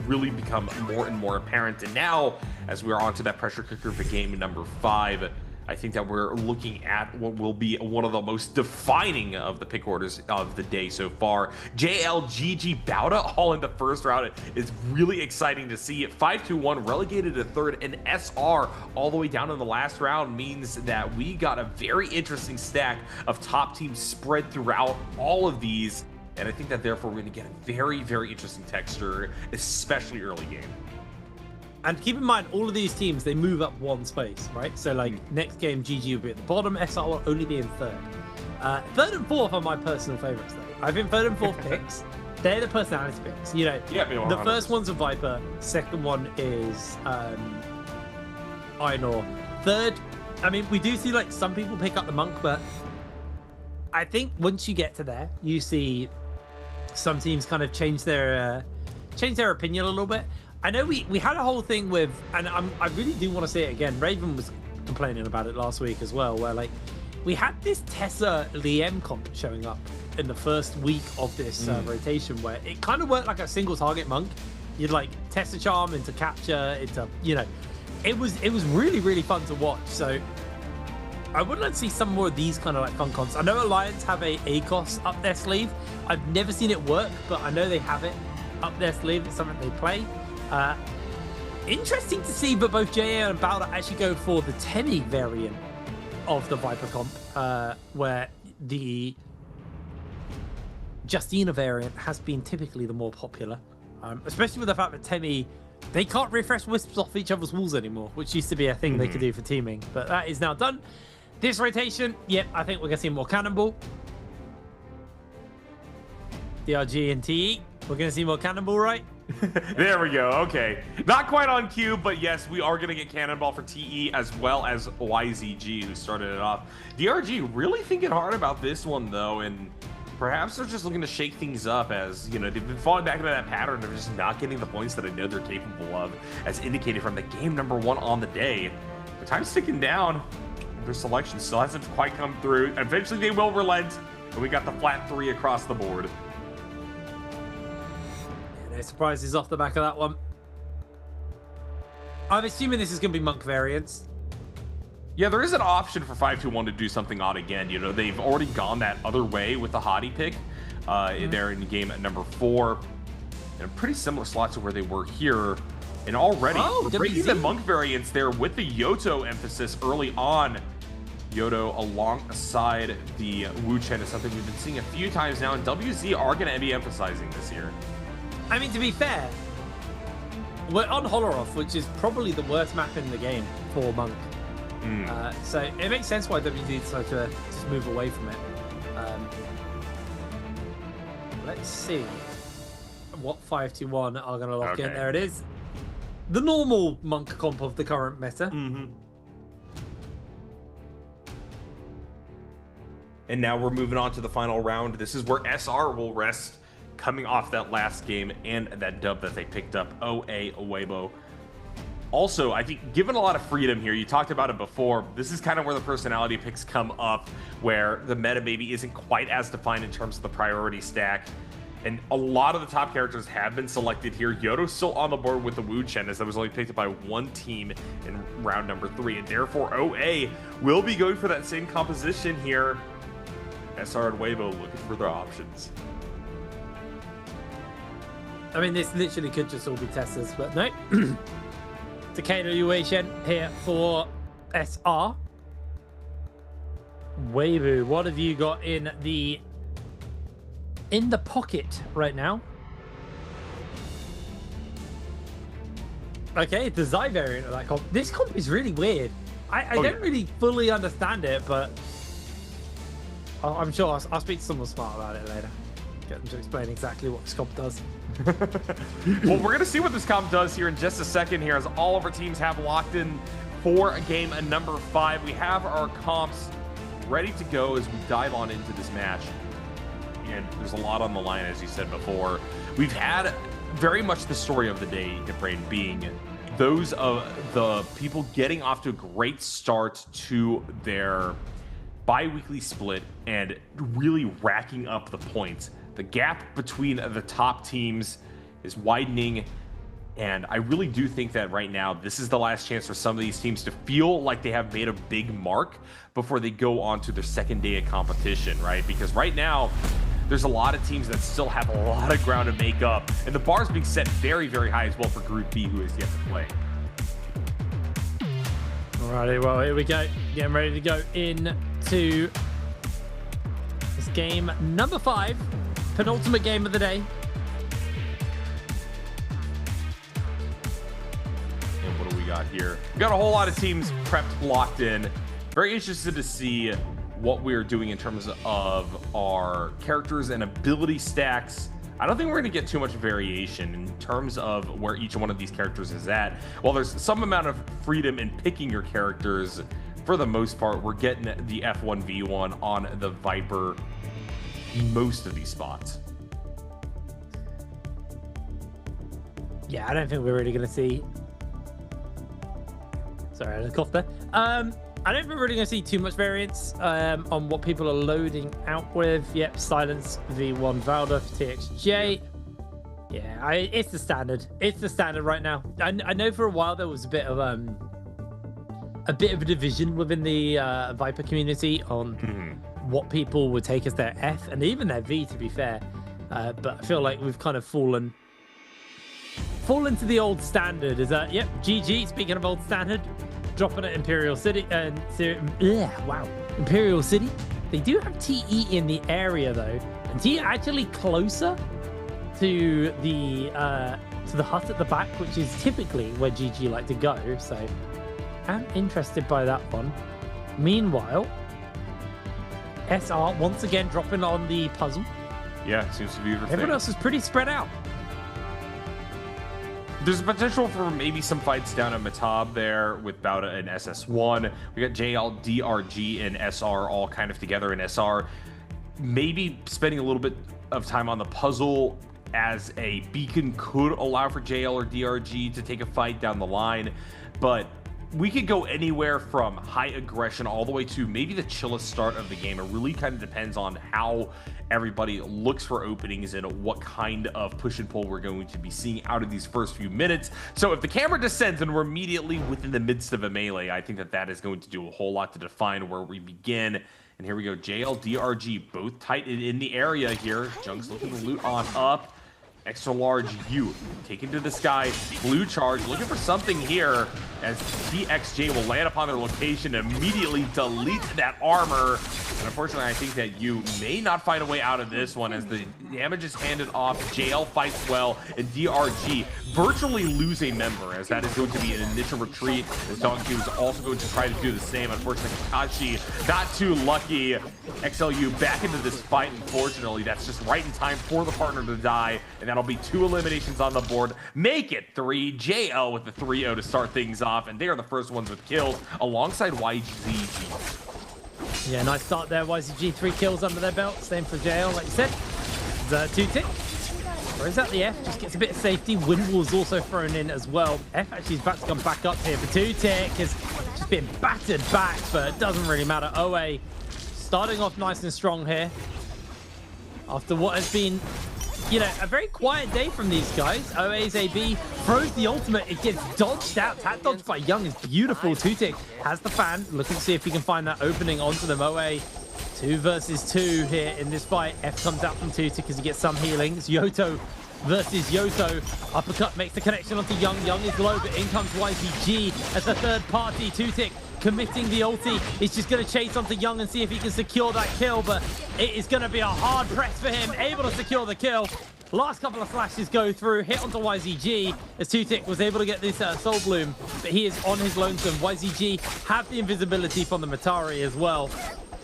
really become more and more apparent. And now, as we're on to that pressure cooker for game number 5, I think that we're looking at what will be one of the most defining of the pick orders of the day so far. JLGG Bauta all in the first round. It's really exciting to see it. 5-1 relegated to 3rd, and SR all the way down in the last round means that we got a very interesting stack of top teams spread throughout all of these. And I think that therefore we're going to get a very, very interesting texture, especially early game. And keep in mind, all of these teams, they move up 1 space, right? So, like, next game, GG will be at the bottom, SR will only be in 3rd. 3rd and 4th are my personal favorites, though. I think third and fourth picks, they're the personality picks. You know, the first one's a Viper, second one is Ainur. Third, I mean, we do see like some people pick up the Monk, but I think once you get to there, you see some teams kind of change their opinion a little bit. I know we had a whole thing with, and I really do want to say it again. Raven was complaining about it last week as well, where like we had this Tessa Liem comp showing up in the first week of this rotation, where it kind of worked like a single target Monk. You'd like Tessa Charm into capture, into, you know, it was really, really fun to watch. So I would like to see some more of these kind of like fun comps. I know Alliance have a ACOS up their sleeve. I've never seen it work, but I know they have it up their sleeve. It's something they play. Interesting to see, but both JA and Bowder actually go for the Temi variant of the Viper comp, where the Justina variant has been typically the more popular, especially with the fact that Temi, they can't refresh wisps off each other's walls anymore, which used to be a thing they could do for teaming, but that is now done. This rotation, yep, I think we're going to see more Cannonball. DRG and TE, we're going to see more Cannonball, right? There we go. Okay. Not quite on cue, but yes, we are going to get Cannonball for TE as well as YZG, who started it off. DRG really thinking hard about this one, though, and perhaps they're just looking to shake things up as, you know, they've been falling back into that pattern of just not getting the points that I know they're capable of, as indicated from the game number 1 on the day. The time's ticking down. Their selection still hasn't quite come through. Eventually they will relent, and we got the flat 3 across the board. No surprises off the back of that one. I'm assuming this is going to be Monk variants. Yeah, there is an option for 521 to do something odd again. You know, they've already gone that other way with the Hottie pick. They're in game number 4. In a pretty similar slot to where they were here. And already, breaking the Monk variants there with the Yoto emphasis early on. Yoto alongside the Wu Chen is something we've been seeing a few times now, and WZ are going to be emphasizing this year. I mean, to be fair, we're on Holoroth, which is probably the worst map in the game for Monk. So it makes sense why WZ decided to just move away from it. Let's see what 521 are going to lock in. There it is. The normal Monk comp of the current meta. And now we're moving on to the final round. This is where SR will rest, coming off that last game and that dub that they picked up. OA Weibo. Also, I think given a lot of freedom here, you talked about it before, this is kind of where the personality picks come up, where the meta maybe isn't quite as defined in terms of the priority stack. And a lot of the top characters have been selected here. Yoto's still on the board with the Wu Chen, as that was only picked up by one team in round number 3. And therefore, OA will be going for that same composition here. SR and Weibo looking for their options. I mean, this literally could just all be Tessas, but no. Takeda Yueishen here for SR. Weibo, what have you got in the pocket right now? Okay, the Zai variant of that comp. This comp is really weird. I don't really fully understand it, but I'm sure I'll speak to someone smart about it later. Get them to explain exactly what this comp does. Well, we're going to see what this comp does here in just a second here, as all of our teams have locked in for game number 5. We have our comps ready to go as we dive on into this match. And there's a lot on the line, as you said before. We've had very much the story of the day, Brain, being those of the people getting off to a great start to their bi-weekly split and really racking up the points. The gap between the top teams is widening, and I really do think that right now this is the last chance for some of these teams to feel like they have made a big mark before they go on to their second day of competition, right? Because right now there's a lot of teams that still have a lot of ground to make up, and the bar's being set very, very high as well for Group B, who is yet to play. Alrighty, well, here we go. Getting ready to go into this game number 5. Penultimate game of the day. And what do we got here? We got a whole lot of teams prepped, locked in. Very interested to see what we're doing in terms of our characters and ability stacks, I don't think we're going to get too much variation in terms of where each one of these characters is at. While there's some amount of freedom in picking your characters, for the most part, we're getting the F1v1 on the Viper most of these spots. Yeah, I don't think we're really going to see... Sorry, I had a cough there. I don't think we're really going to see too much variance on what people are loading out with. Yep, Silence V1 Valda for TXJ. Yeah, it's the standard. It's the standard right now. I know for a while there was a bit of a division within the Viper community on what people would take as their F and even their V, to be fair. But I feel like we've kind of fallen to the old standard. Is that, yep, GG, speaking of old standard, dropping at Imperial City. Wow, Imperial City. They do have TE in the area though, and TE actually closer to the hut at the back, which is typically where GG like to go. So I'm interested by that one. Meanwhile, SR once again dropping on the puzzle. Yeah, seems to be the thing. Everyone else is pretty spread out. There's a potential for maybe some fights down at Matab there with Bauda and SS1. We got JL, DRG, and SR all kind of together in SR. Maybe spending a little bit of time on the puzzle as a beacon could allow for JL or DRG to take a fight down the line. But we could go anywhere from high aggression all the way to maybe the chillest start of the game. It really kind of depends on how everybody looks for openings and what kind of push and pull we're going to be seeing out of these first few minutes. So if the camera descends and we're immediately within the midst of a melee, I think that is going to do a whole lot to define where we begin. And here we go, JL, DRG, both tight in the area here. Junk's looking to loot on up. Extra large U taken to the sky. Blue charge looking for something here as TXJ will land upon their location and immediately delete that armor. And unfortunately, I think that you may not find a way out of this one as the damage is handed off. JL fights well, and DRG virtually lose a member as that is going to be an initial retreat. As Donkey is also going to try to do the same. Unfortunately, Kakashi not too lucky. XLU back into this fight. Unfortunately, that's just right in time for the partner to die. And that'll be 2 eliminations on the board. Make it 3. JL with the 3-0 to start things off. And they are the first ones with kills alongside YZG. Yeah, nice start there. YZG 3 kills under their belt. Same for JL, like you said. The 2-tick. Throws out the F, just gets a bit of safety. Windwall's also thrown in as well. F actually is about to come back up here for 2-tick. Has just been battered back, but it doesn't really matter. OA starting off nice and strong here. After what has been, you know, a very quiet day from these guys. OA's AB throws the ultimate. It gets dodged out. Tap dodged by Young is beautiful. 2-tick has the fan. Looking to see if he can find that opening onto them. OA 2 versus 2 here in this fight. F comes out from 2-tick as he gets some healing. It's Yoto versus Yoto. Uppercut makes the connection onto Young. Young is low, but in comes YZG as the third party. 2-tick committing the ulti. He's just going to chase onto Young and see if he can secure that kill, but it is going to be a hard press for him. Able to secure the kill. Last couple of flashes go through, hit onto YZG as 2-tick was able to get this Soul Bloom, but he is on his lonesome. YZG have the invisibility from the Matari as well.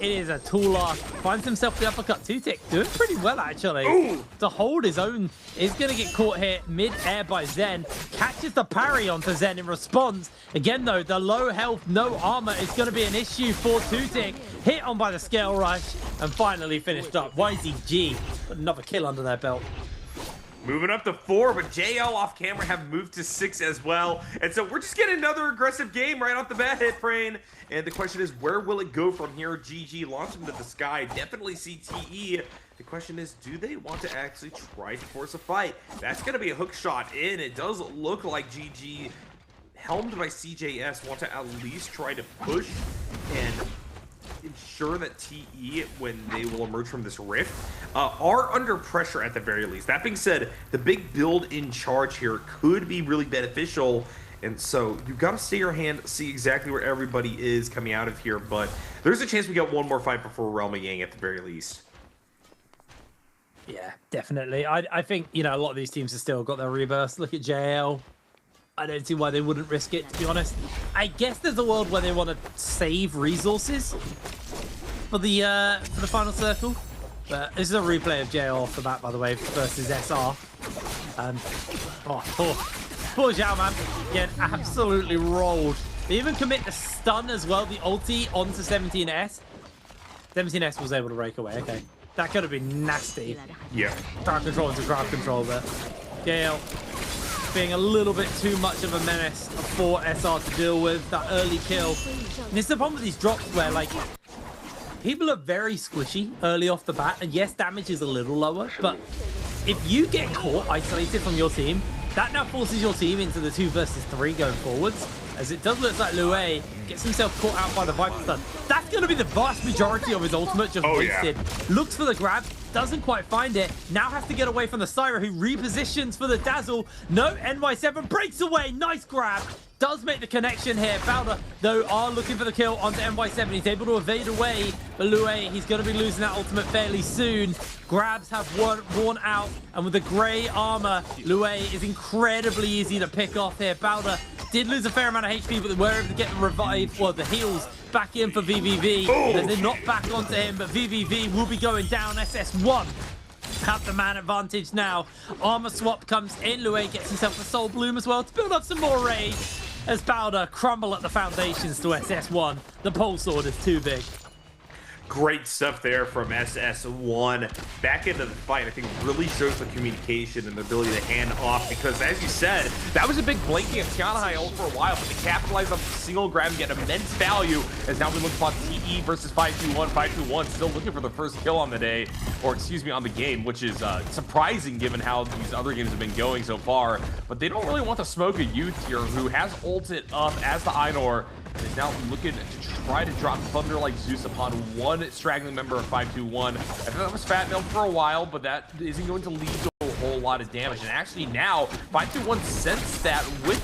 It is a tool ask. Finds himself the uppercut. 2-tick doing pretty well, actually. Ooh. To hold his own. Is going to get caught here mid-air by Zen. Catches the parry onto Zen in response. Again, though, the low health, no armor is going to be an issue for 2-tick. Hit on by the scale rush and finally finished up. YZG, another kill under their belt. Moving up to 4, but JL off camera have moved to 6 as well. And so we're just getting another aggressive game right off the bat, Hit Brain. And the question is, where will it go from here? GG launched into the sky, definitely CTE. The question is, do they want to actually try to force a fight? That's going to be a hook shot in. It does look like GG, helmed by CJS, want to at least try to push and ensure that TE, when they will emerge from this rift, are under pressure at the very least. That being said, the big build in charge here could be really beneficial, and so you've got to stay your hand, see exactly where everybody is coming out of here, but there's a chance we get one more fight before Realm of Yang at the very least. Yeah, definitely. I think, you know, a lot of these teams have still got their rebirths. Look at JL. I don't see why they wouldn't risk it, to be honest. I guess there's a world where they want to save resources. for the final circle. But this is a replay of JL off the bat, by the way, versus SR. Poor Zhao, man, getting absolutely rolled. They even commit the stun as well, the ulti onto 17S. 17S was able to break away. Okay, that could have been nasty. Yeah. Crowd control into crowd control, but JL being a little bit too much of a menace for SR to deal with. That early kill. And this is the problem with these drops where, like, people are very squishy early off the bat, and yes, damage is a little lower, but if you get caught isolated from your team, that now forces your team into the 2 versus 3 going forwards, as it does look like Lue gets himself caught out by the Viper stun. That's going to be the vast majority of his ultimate just wasted. Yeah. Looks for the grab, doesn't quite find it, now has to get away from the Syra, who repositions for the dazzle. No, NY7 breaks away, nice grab. Does make the connection here. Bowder, though, are looking for the kill onto NY7. He's able to evade away, but Lue, he's going to be losing that ultimate fairly soon. Grabs have worn out, and with the grey armor, Lue is incredibly easy to pick off here. Bowder did lose a fair amount of HP, but they were able to get the revive, well, the heals back in for VVV. And they're not back onto him, but VVV will be going down. SS1 have the man advantage now. Armor swap comes in. Lue gets himself a soul bloom as well to build up some more rage, as Bowder crumble at the foundations to SS1. The pole sword is too big. Great stuff there from SS1. Back into the fight, I think really shows the communication and the ability to hand off, because as you said, that was a big blanking of Tiana High ult for a while, but they capitalize on the single grab and get immense value, as now we look upon TE versus 521. 521 still looking for the first kill on the day, or excuse me, on the game, which is surprising given how these other games have been going so far, but they don't really want to smoke a youth here who has ulted up as the Einor, and is now looking to try to drop Thunder like Zeus upon one straggling member of 521. I think that was Fat Milk for a while, but that isn't going to lead to a whole lot of damage. And actually now, 521 sensed that with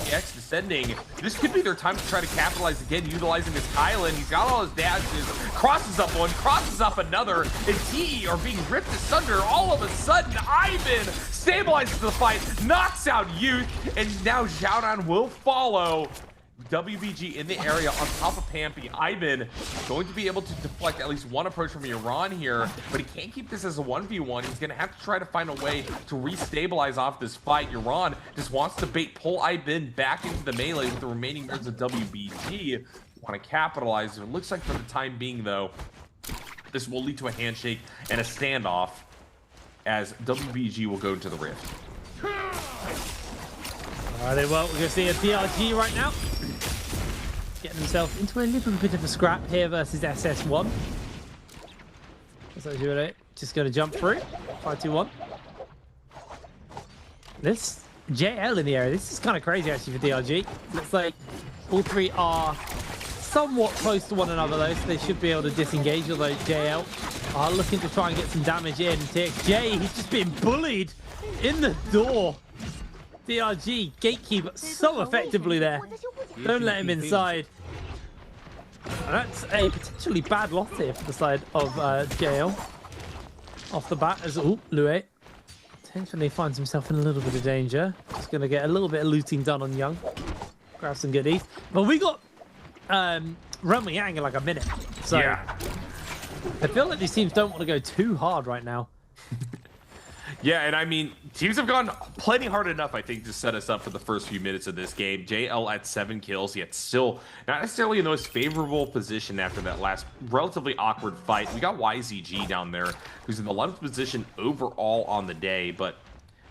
CX descending, this could be their time to try to capitalize again, utilizing this island. He's got all his dashes, crosses up one, crosses up another, and TE are being ripped asunder. All of a sudden, Ivan stabilizes the fight, knocks out Youth, and now Xiaonan will follow. WBG in the area on top of Pampy. Ivan going to be able to deflect at least one approach from Iran here, but he can't keep this as a 1v1. He's going to have to try to find a way to restabilize off this fight. Iran just wants to pull Ivan back into the melee with the remaining members of WBG. Want to capitalize. It looks like for the time being, though, this will lead to a handshake and a standoff as WBG will go into the rift. Alright, well, we're going to see a DRG right now. Getting himself into a little bit of a scrap here versus SS1. So just going to jump through. 521. This JL in the area. This is kind of crazy actually for DRG. Looks like all three are somewhat close to one another though, so they should be able to disengage, although JL are looking to try and get some damage in. TXJ, he's just being bullied in the door. DRG gatekeep so effectively there. Don't let him inside. And that's a potentially bad loss here for the side of JL. Off the bat as Lue potentially finds himself in a little bit of danger. Just going to get a little bit of looting done on Young. Grab some goodies. But we got Renma Yang in like a minute. So yeah. I feel like these teams don't want to go too hard right now. Yeah, and I mean, teams have gone plenty hard enough, I think, to set us up for the first few minutes of this game. JL at 7 kills, yet still not necessarily in the most favorable position after that last relatively awkward fight. We got YZG down there, who's in the 11th position overall on the day, but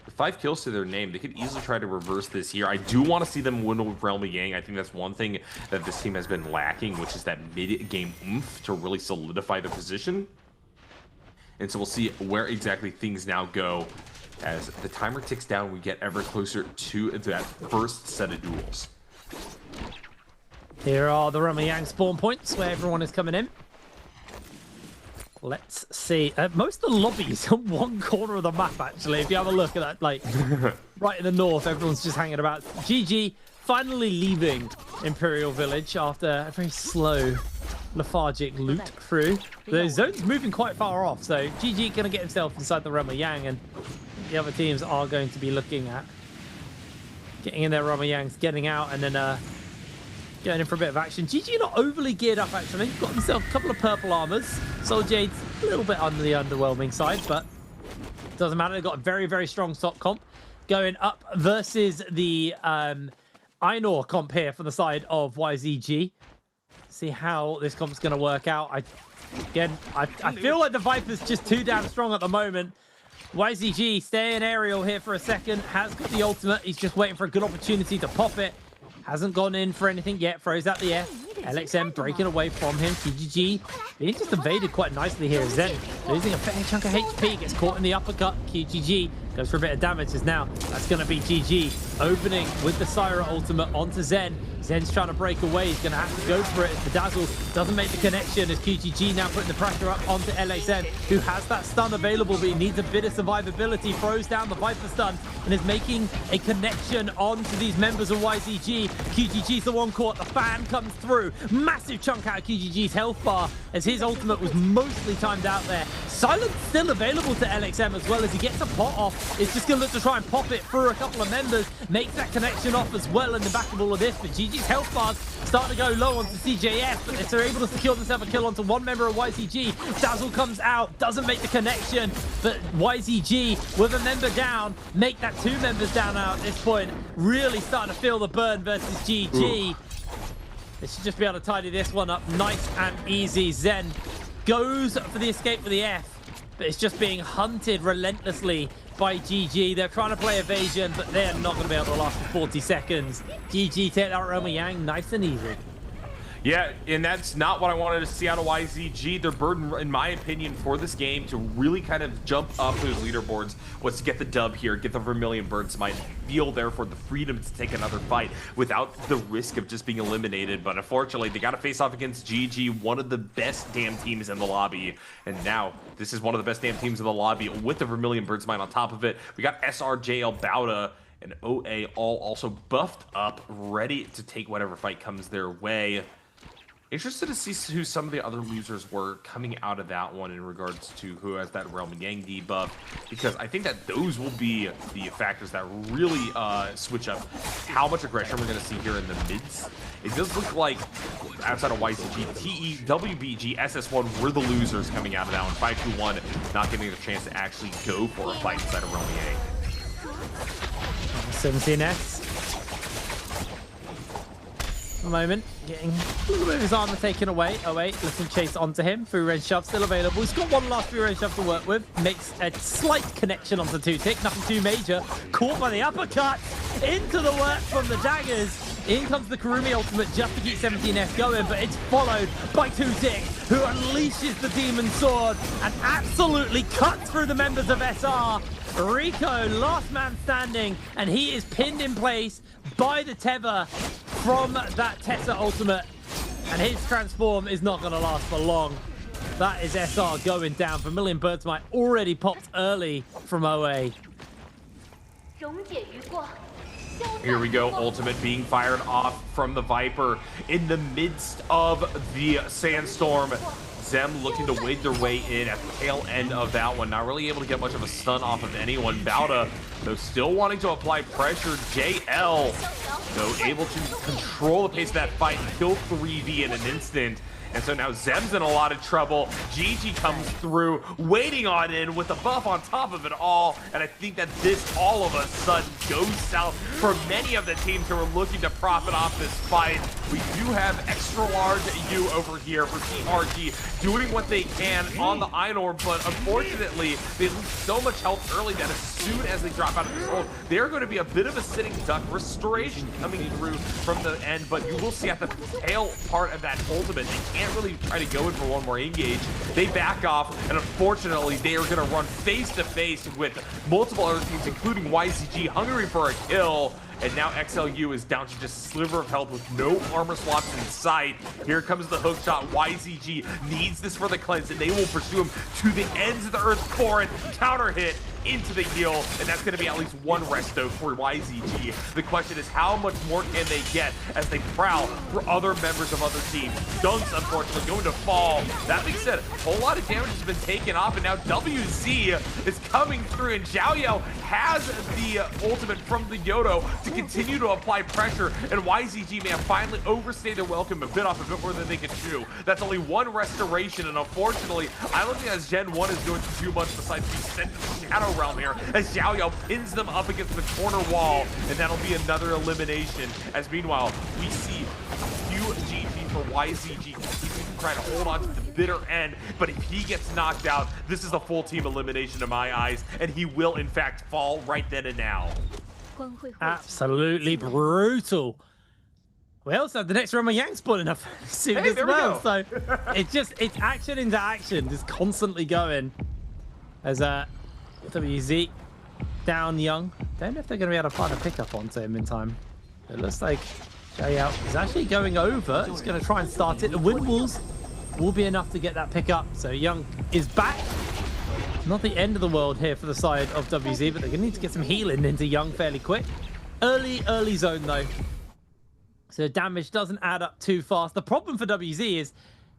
with 5 kills to their name, they could easily try to reverse this here. I do want to see them win with Realm Yang. I think that's one thing that this team has been lacking, which is that mid-game oomph to really solidify the position. And so we'll see where exactly things now go. As the timer ticks down, we get ever closer to that first set of duels. Here are the Renma Yang spawn points where everyone is coming in. Let's see. Most of the lobbies on one corner of the map, actually. If you have a look at that, like, right in the north, everyone's just hanging about. GG finally leaving Imperial Village after a very slow, lethargic loot through. The zone's moving quite far off, so GG going to get himself inside the Renma Yang, and the other teams are going to be looking at getting in their Renma Yangs, getting out, and then Going in for a bit of action. GG not overly geared up, actually. Got himself a couple of purple armors. Soul Jade's a little bit on the underwhelming side, but doesn't matter. They've got a very, very strong stock comp. Going up versus the Ainur comp here from the side of YZG. See how this comp's going to work out. I feel like the Viper's just too damn strong at the moment. YZG staying aerial here for a second. Has got the ultimate. He's just waiting for a good opportunity to pop it. Hasn't gone in for anything yet. Throws out the F. LXM breaking away from him. QGG being just evaded quite nicely here. Zen losing a fair chunk of HP. Gets caught in the uppercut. QGG goes for a bit of damage as now. That's going to be GG. Opening with the Syra ultimate onto Zen. Zen's trying to break away. He's going to have to go for it. The Dazzle doesn't make the connection as QGG now putting the pressure up onto LXM, who has that stun available, but he needs a bit of survivability. Throws down the Viper stun and is making a connection onto these members of YZG. QGG's the one caught. The fan comes through. Massive chunk out of QGG's health bar as his ultimate was mostly timed out there. Silence still available to LXM as well as he gets a pot off. It's just going to look to try and pop it through a couple of members. Makes that connection off as well in the back of all of this, but GG's health bars start to go low onto CJS, but they're able to secure themselves a kill onto one member of YZG. Dazzle comes out, doesn't make the connection, but YZG with a member down, make that 2 members down now at this point. Really starting to feel the burn versus GG. Ooh. They should just be able to tidy this one up nice and easy. Zen goes for the escape for the F, but it's just being hunted relentlessly by GG. They're trying to play evasion, but they're not going to be able to last for 40 seconds. GG take that Roma Yang nice and easy. Yeah, and that's not what I wanted to see out of YZG. Their burden, in my opinion, for this game to really kind of jump up those leaderboards was to get the dub here, get the Vermilion Bird Smite, feel therefore the freedom to take another fight without the risk of just being eliminated. But unfortunately, they got to face off against GG, one of the best damn teams in the lobby. And now this is one of the best damn teams in the lobby with the Vermilion Bird Smite on top of it. We got SRJL Bauta and OA all also buffed up, ready to take whatever fight comes their way. Interested to see who some of the other losers were coming out of that one in regards to who has that Realm Yang debuff, because I think that those will be the factors that really switch up how much aggression we're going to see here in the mids. It does look like outside of YCG, TE, WBG, SS1 were the losers coming out of that one. 521 not getting a chance to actually go for a fight inside of Realm Yang. 17S. Moment, getting a little bit of his armor taken away. Oh wait, listen, chase onto him. Free range shove still available. He's got one last free range shove to work with. Makes a slight connection onto 2-tick, nothing too major. Caught by the uppercut into the work from the daggers. In comes the Kurumi ultimate just to keep 17S going, but it's followed by 2-tick, who unleashes the Demon Sword and absolutely cuts through the members of SR. Rico, last man standing, and he is pinned in place by the tether from that Tessa ultimate, and his transform is not going to last for long. That is SR going down. Vermilion Bird Smite already popped early from OA. Here we go, ultimate being fired off from the Viper in the midst of the Sandstorm. Zem looking to wade their way in at the tail end of that one. Not really able to get much of a stun off of anyone. Bauta, though, still wanting to apply pressure. JL, though, able to control the pace of that fight and kill 3V in an instant. And so now Zem's in a lot of trouble. GG comes through, waiting on in with the buff on top of it all. And I think that this all of a sudden goes south for many of the teams who are looking to profit off this fight. We do have extra large U over here for TRG doing what they can on the Ainur, but unfortunately, they lose so much health early that as soon as they drop out of control, they're going to be a bit of a sitting duck. Restoration coming through from the end, but you will see at the tail part of that ultimate, they can't really try to go in for one more engage. They back off, and unfortunately, they are going to run face to face with multiple other teams, including YCG, hungry for a kill. And now XLU is down to just a sliver of health with no armor swaps in sight. Here comes the hook shot. YZG needs this for the cleanse, and they will pursue him to the ends of the earth for it. Counter hit. into the heal, and that's going to be at least one resto for YZG. The question is, how much more can they get as they prowl for other members of other teams? Dunks, unfortunately, going to fall. That being said, a whole lot of damage has been taken off, and now WZ is coming through, and Xiao Yao has the ultimate from the Yodo to continue to apply pressure, and YZG may have finally overstayed their welcome a bit off a bit more than they can chew. That's only one restoration, and unfortunately, I don't think as Gen 1 is going to do much besides be sent to the Shadow Realm here, as Xiao Yao pins them up against the corner wall, and that'll be another elimination. As meanwhile, we see GG for YZG continuing to try to hold on to the bitter end, but if he gets knocked out, this is a full team elimination in my eyes, and he will in fact fall right then and now. Absolutely brutal. We also have the next Roma Yang spawning up soon as well. So it's action into action, just constantly going. As WZ down young. Don't know if they're going to be able to find a pickup onto him in time. It looks like Xiao Yao is actually going over. He's going to try and start it. The wind walls will be enough to get that pickup. So Young is back. Not the end of the world here for the side of WZ, but they're going to need to get some healing into Young fairly quick. Early zone though. So damage doesn't add up too fast. The problem for WZ is,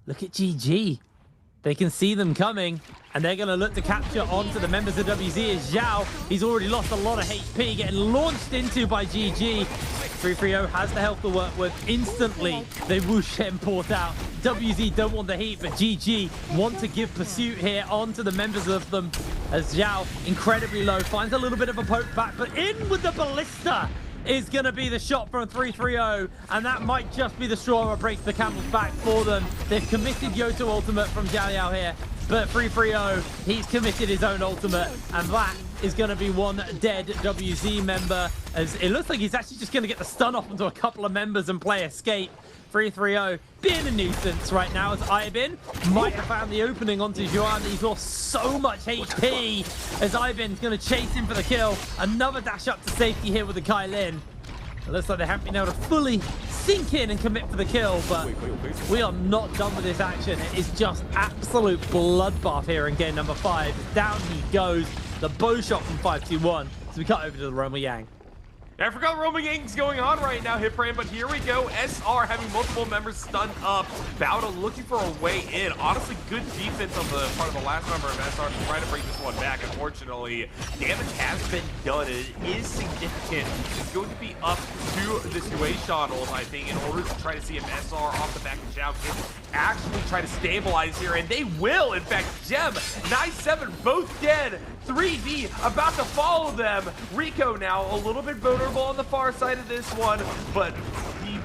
look at GG. They can see them coming, and they're going to look to capture onto the members of WZ as Zhao. He's already lost a lot of HP, getting launched into by GG. 330 has the health to work with. Instantly, they whoosh and port out. WZ don't want the heat, but GG want to give pursuit here onto the members of them as Zhao, incredibly low, finds a little bit of a poke back, but in with the ballista is going to be the shot from 330, and that might just be the straw that breaks the camel's back for them. They've committed Yoto ultimate from Xiao Yao here, but 330, he's committed his own ultimate, and that is going to be one dead WZ member, as it looks like he's actually just going to get the stun off onto a couple of members and play escape. 330 being a nuisance right now, as Ibin might have found the opening onto Juan. He's lost so much HP as Ibin's going to chase him for the kill. Another dash up to safety here with the Kai Lin. It looks like they haven't been able to fully sink in and commit for the kill, but we are not done with this action. It is just absolute bloodbath here in game number 5. Down he goes. The bow shot from 521. So we cut over to the Roma Yang. I forgot Roma Yang's going on right now, Hitframe, but here we go. SR having multiple members stunned up. Bauta looking for a way in. Honestly, good defense on the part of the last member of SR to try to bring this one back. Unfortunately, damage has been done. It is significant. It's going to be up to the Suaishonals, I think, in order to try to see if SR off the back of Zhao can actually try to stabilize here, and they will. In fact, Gem, 9-7, both dead. 3D about to follow them. Rico now a little bit vulnerable on the far side of this one, but he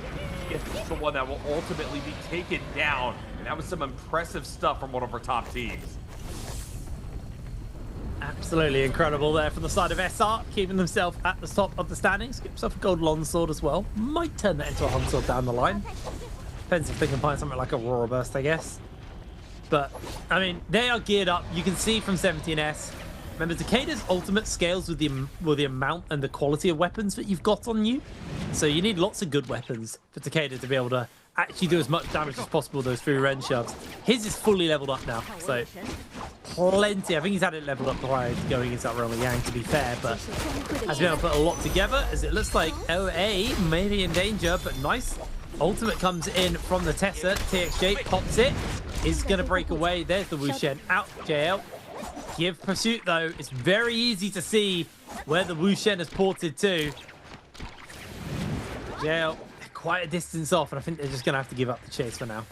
is the one that will ultimately be taken down. And that was some impressive stuff from one of our top teams. Absolutely incredible there from the side of SR, keeping themselves at the top of the standings. Get himself a gold longsword as well. Might turn that into a hunsword down the line. Depends if they can find something like a Aurora Burst, I guess. But, I mean, they are geared up. You can see from 17S. Remember, Takeda's ultimate scales with the amount and the quality of weapons that you've got on you. So you need lots of good weapons for Takeda to be able to actually do as much damage as possible with those 3 Ren shoves. His is fully leveled up now, so plenty. I think he's had it leveled up prior to going into that Roma Yang, to be fair, but has been able to put a lot together, as it looks like LA may be in danger, but nice. Ultimate comes in from the Tessa. TXJ pops it. Is going to break away. There's the Wushen out. JL. Give pursuit though. It's very easy to see where the Wushen has ported to. JL quite a distance off, and I think they're just going to have to give up the chase for now.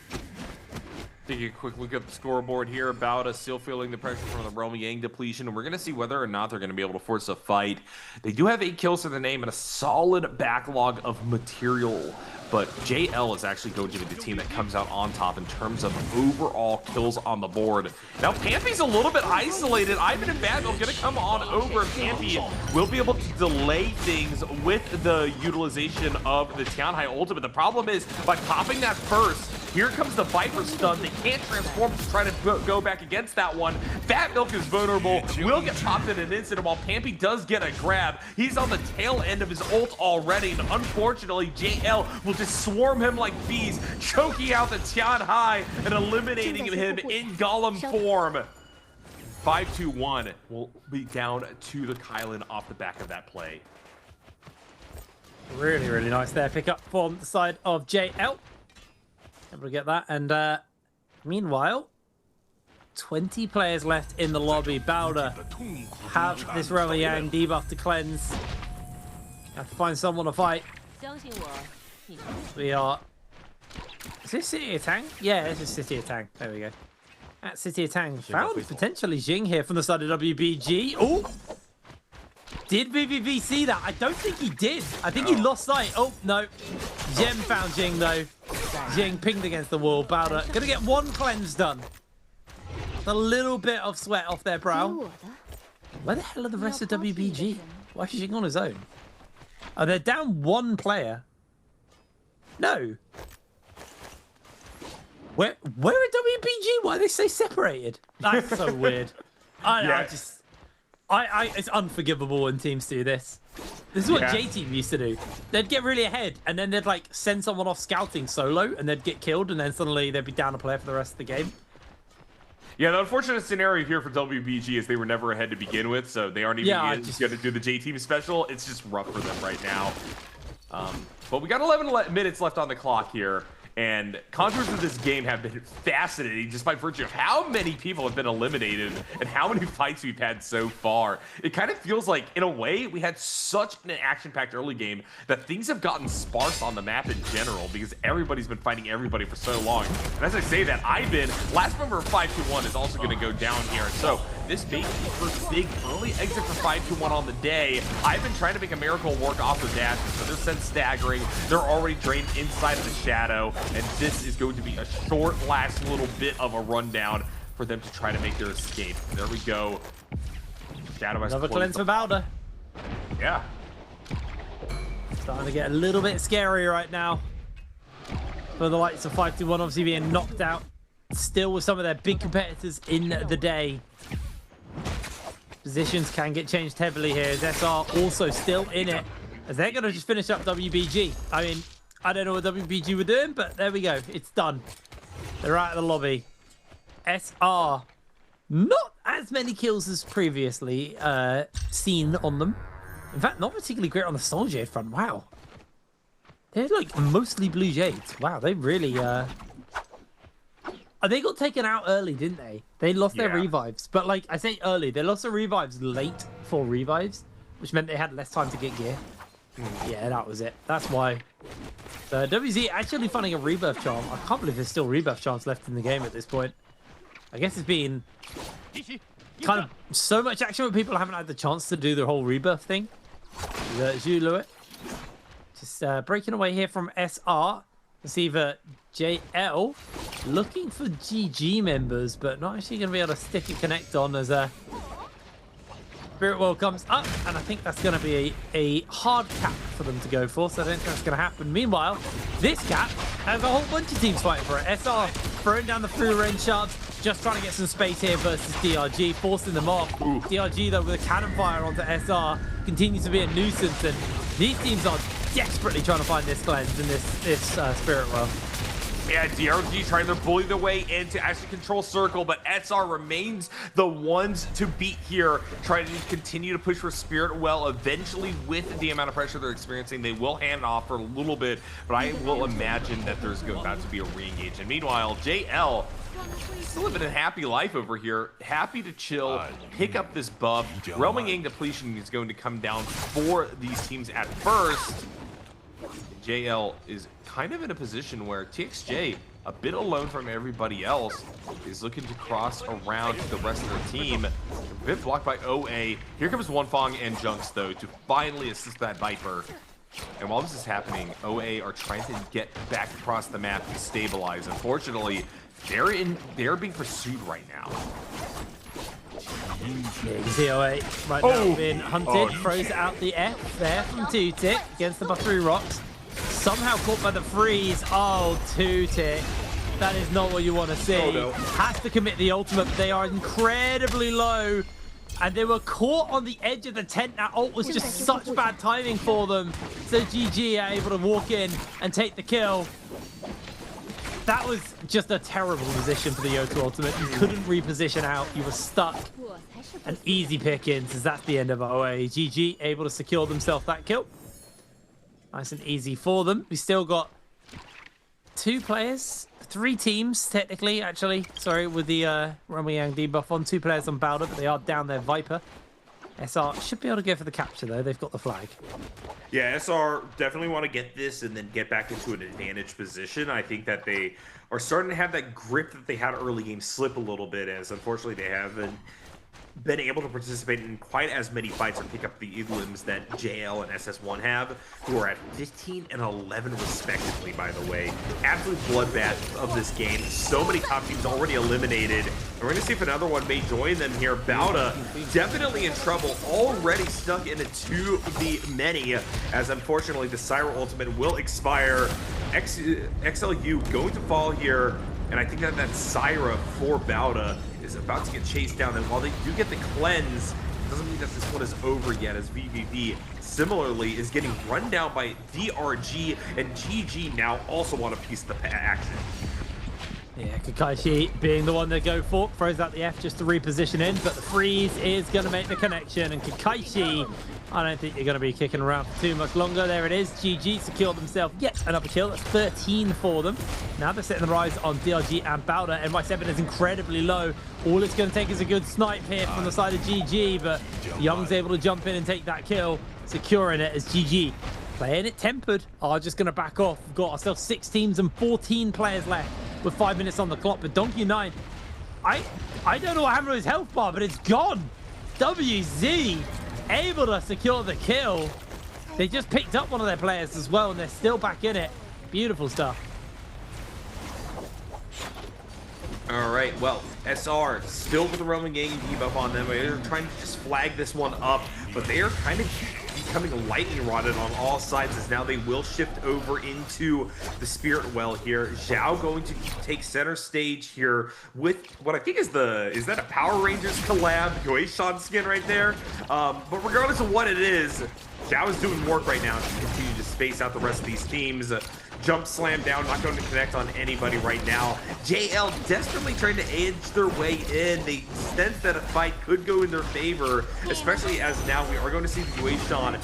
Take a quick look at the scoreboard here. About us still feeling the pressure from the Roma Yang depletion, and we're going to see whether or not they're going to be able to force a fight. They do have 8 kills to their name and a solid backlog of material, but JL is actually going to be the team that comes out on top in terms of overall kills on the board. Now, Pampy's a little bit isolated. Ivan and Bad are going to come on over. Pampy will be able to delay things with the utilization of the Tianhai ultimate. The problem is, by popping that first, here comes the Viper stun. They can't transform to try to go back against that one. Fat Milk is vulnerable, will get popped in an instant, while Pampy does get a grab. He's on the tail end of his ult already, and unfortunately, JL will just swarm him like bees, choking out the Tianhai and eliminating him in golem form. 5-2-1 will be down to the Kylan off the back of that play. Really, really nice there. Pick up from the side of JL. Able to get that. And meanwhile, 20 players left in the lobby. Bowder have this Realm Yang debuff to cleanse. Have to find someone to fight. We are... Is this City of Tang? Yeah, this is City of Tang. There we go. At City of Tang. Found potentially Jing here from the side of WBG. Oh! Did BBB see that? I don't think he did. I think he lost sight. Oh, no. Jem found Jing, though. Jing pinged against the wall. Bowder gonna get one cleanse done. A little bit of sweat off their brow. Where the hell are the rest of WBG? Why is Jing on his own? Oh, they're down one player. No. Where are WBG? Why do they stay separated? That's so weird. It's unforgivable when teams do this. This is what J-Team used to do. They'd get really ahead, and then they'd like send someone off scouting solo, and they'd get killed, and then suddenly they'd be down a player for the rest of the game. Yeah, the unfortunate scenario here for WBG is they were never ahead to begin with, so they aren't even going to do the J-Team special. It's just rough for them right now. But we got 11 minutes left on the clock here. And contours of this game have been fascinating just by virtue of how many people have been eliminated and how many fights we've had so far. It kind of feels like, in a way, we had such an action-packed early game that things have gotten sparse on the map in general because everybody's been fighting everybody for so long. And as I say that, last member of 5-2-1 is also going to go down here. So this may be the first big early exit for 5-2-1 on the day. I've been trying to make a miracle work off the dash, so they're sent staggering. They're already drained inside of the shadow. And this is going to be a short last little bit of a rundown for them to try to make their escape. There we go. Shadow has another cleanse for Bowder. Yeah. Starting to get a little bit scary right now. For the likes of 5-2-1 obviously being knocked out. Still with some of their big competitors in the day. Positions can get changed heavily here. As SR also still in it. As they're going to just finish up WBG. I mean... I don't know what WBG were doing, but there we go. It's done. They're out of the lobby. SR. Not as many kills as previously seen on them. In fact, not particularly great on the Soul Jade front. Wow. They're like mostly blue Jades. Wow, they really... They got taken out early, didn't they? They lost their revives. But like I say early, they lost their revives late for revives, which meant they had less time to get gear. Yeah, that was it. That's why. So WZ actually finding a rebirth charm. I can't believe there's still rebirth charms left in the game at this point. I guess it's been kind of so much action where people haven't had the chance to do the whole rebirth thing. Zulu just breaking away here from SR. Receiver JL looking for GG members, but not actually going to be able to stick a connect on as a Spirit World comes up, and I think that's going to be a hard cap for them to go for, so I don't think that's going to happen. Meanwhile, this cap has a whole bunch of teams fighting for it. SR throwing down the free range shards, just trying to get some space here versus DRG, forcing them off. DRG, though, with a cannon fire onto SR, continues to be a nuisance, and these teams are desperately trying to find this cleanse in this Spirit World. Yeah, DRG trying to bully their way into actually control circle, but SR remains the ones to beat here, trying to continue to push for Spirit Well. Eventually, with the amount of pressure they're experiencing, they will hand off for a little bit, but I will imagine that there's about to be a re-engage. And meanwhile, JL still living a happy life over here, happy to chill, pick up this buff. Realm Yang depletion is going to come down for these teams at first. JL is kind of in a position where TXJ, a bit alone from everybody else, is looking to cross around to the rest of their team. A bit blocked by OA. Here comes Wonfong and Junks, though, to finally assist that Viper. And while this is happening, OA are trying to get back across the map and stabilize. Unfortunately, they're being pursued right now. Yeah, you can see OA right now being hunted. Throws out the F there from 2-Tick against the Buffalo Rocks. Somehow caught by the freeze. Oh, 2-Tick. That is not what you want to see. Oh, no. Has to commit the ultimate. They are incredibly low. And they were caught on the edge of the tent. That ult was just such bad timing for them. So GG are able to walk in and take the kill. That was just a terrible position for the O2 ultimate. You couldn't reposition out. You were stuck. An easy pickings, as that's the end of OA. GG able to secure themselves that kill. Nice and easy for them. We still got 3 teams, technically, actually. Sorry, with the Romeyang debuff on. 2 players on Bowder, but they are down their Viper. SR should be able to go for the capture, though. They've got the flag. Yeah, SR definitely want to get this and then get back into an advantage position. I think that they are starting to have that grip that they had early game slip a little bit, as unfortunately they haven't been able to participate in quite as many fights or pick up the elims that JL and SS1 have, who are at 15 and 11 respectively, by the way. Absolute bloodbath of this game. So many top teams already eliminated. And we're going to see if another one may join them here. Bauda definitely in trouble, already stuck into too many, as unfortunately the Syra ultimate will expire. XLU going to fall here, and I think that Syra for Bauda is about to get chased down. And while they do get the cleanse, it doesn't mean that this one is over yet, as VVV similarly is getting run down by DRG, and GG now also want a piece of the action. Yeah, Kakaishi being the one to go for, throws out the F just to reposition in, but the freeze is going to make the connection, and Kakaishi, I don't think you're going to be kicking around for too much longer. There it is. GG secured themselves yet another kill. That's 13 for them. Now they're setting the rise on DRG and Bowder. NY7 is incredibly low. All it's going to take is a good snipe here from the side of GG, but Young's able to jump in and take that kill, securing it as GG. Playing it tempered, are just going to back off. We've got ourselves 6 teams and 14 players left with 5 minutes on the clock. But Donkey 9, I don't know what happened to his health bar, but it's gone. WZ able to secure the kill. They just picked up one of their players as well, and they're still back in it. Beautiful stuff. All right, well, SR still with the Roman gang debuff on them. They're trying to just flag this one up, but they are kind of becoming lightning rodded on all sides, as now they will shift over into the Spirit Well here. Zhao going to take center stage here with what I think is that a Power Rangers collab Goishan skin right there? But regardless of what it is, Zhao is doing work right now to continue to space out the rest of these teams. Jump slam down, not going to connect on anybody right now. JL desperately trying to edge their way in. They sense that a fight could go in their favor, especially as now we are going to see the Yueshan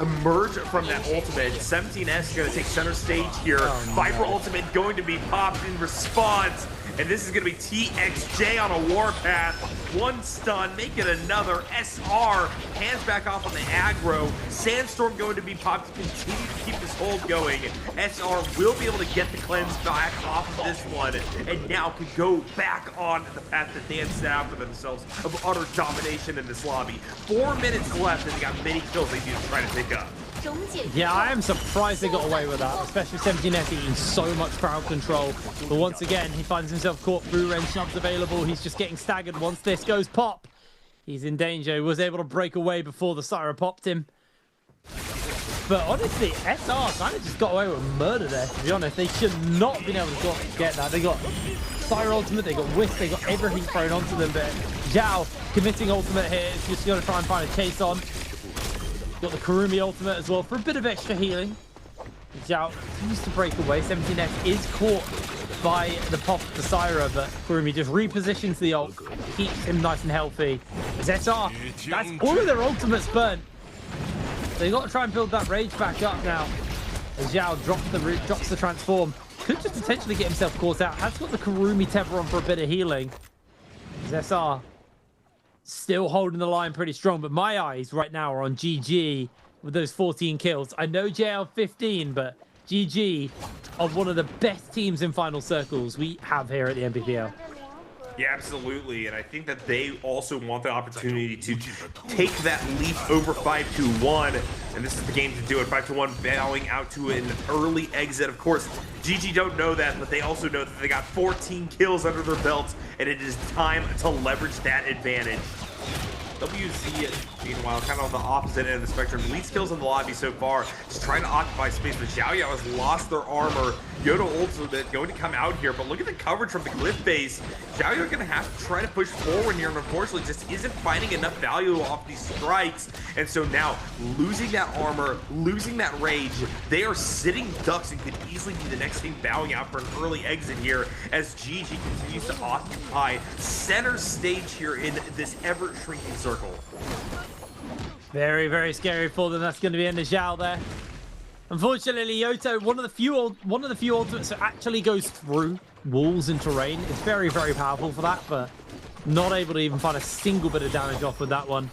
emerge from that ultimate. 17S going to take center stage here. Viper ultimate going to be popped in response. And this is going to be TXJ on a warpath. One stun, make it another. SR hands back off on the aggro. Sandstorm going to be popped to continue to keep this hold going. SR will be able to get the cleanse back off of this one, and now can go back on the path that they had set out for themselves of utter domination in this lobby. 4 minutes left, and they got many kills they need to try to pick up. Yeah, I am surprised they got away with that, especially 17S eating so much crowd control. But once again, he finds himself caught. Blue range snubs available. He's just getting staggered once this goes pop. He's in danger. He was able to break away before the Syra popped him. But honestly, SR kind of just got away with murder there, to be honest. They should not have been able to get that. They got Syra ultimate, they got Wisp, they got everything thrown onto them. But Zhao committing ultimate here. Is just going to try and find a chase on. Got the Kurumi ultimate as well for a bit of extra healing. Zhao continues to break away. 17S is caught by the pop of the Syra, but Kurumi just repositions the ult, keeps him nice and healthy. As SR, that's all of their ultimates burnt. They got to try and build that rage back up now. As Zhao drops the transform, could just potentially get himself caught out. Has got the Kurumi tether on for a bit of healing. As SR still holding the line pretty strong, but my eyes right now are on GG with those 14 kills. I know JL 15, but GG are one of the best teams in final circles we have here at the NBPL. Yeah, absolutely, and I think that they also want the opportunity to take that leap over 5-2-1, and this is the game to do it. 5-2-1 bowing out to an early exit. Of course, GG don't know that, but they also know that they got 14 kills under their belts, and it is time to leverage that advantage. WZ, meanwhile, kind of on the opposite end of the spectrum. Least kills in the lobby so far, just trying to occupy space, but Xiao Yao has lost their armor. Yoda Ultimate going to come out here, but look at the coverage from the Glyph base. Xiao Yao going to have to try to push forward here, and unfortunately just isn't finding enough value off these strikes. And so now, losing that armor, losing that rage, they are sitting ducks and could easily be the next team bowing out for an early exit here as GG continues to occupy center stage here in this ever-shrinking circle. Very, very scary for them. That's going to be in the Zhao there. Unfortunately, Yoto, one of the few ultimates that actually goes through walls and terrain. It's very, very powerful for that, but not able to even find a single bit of damage off with that one.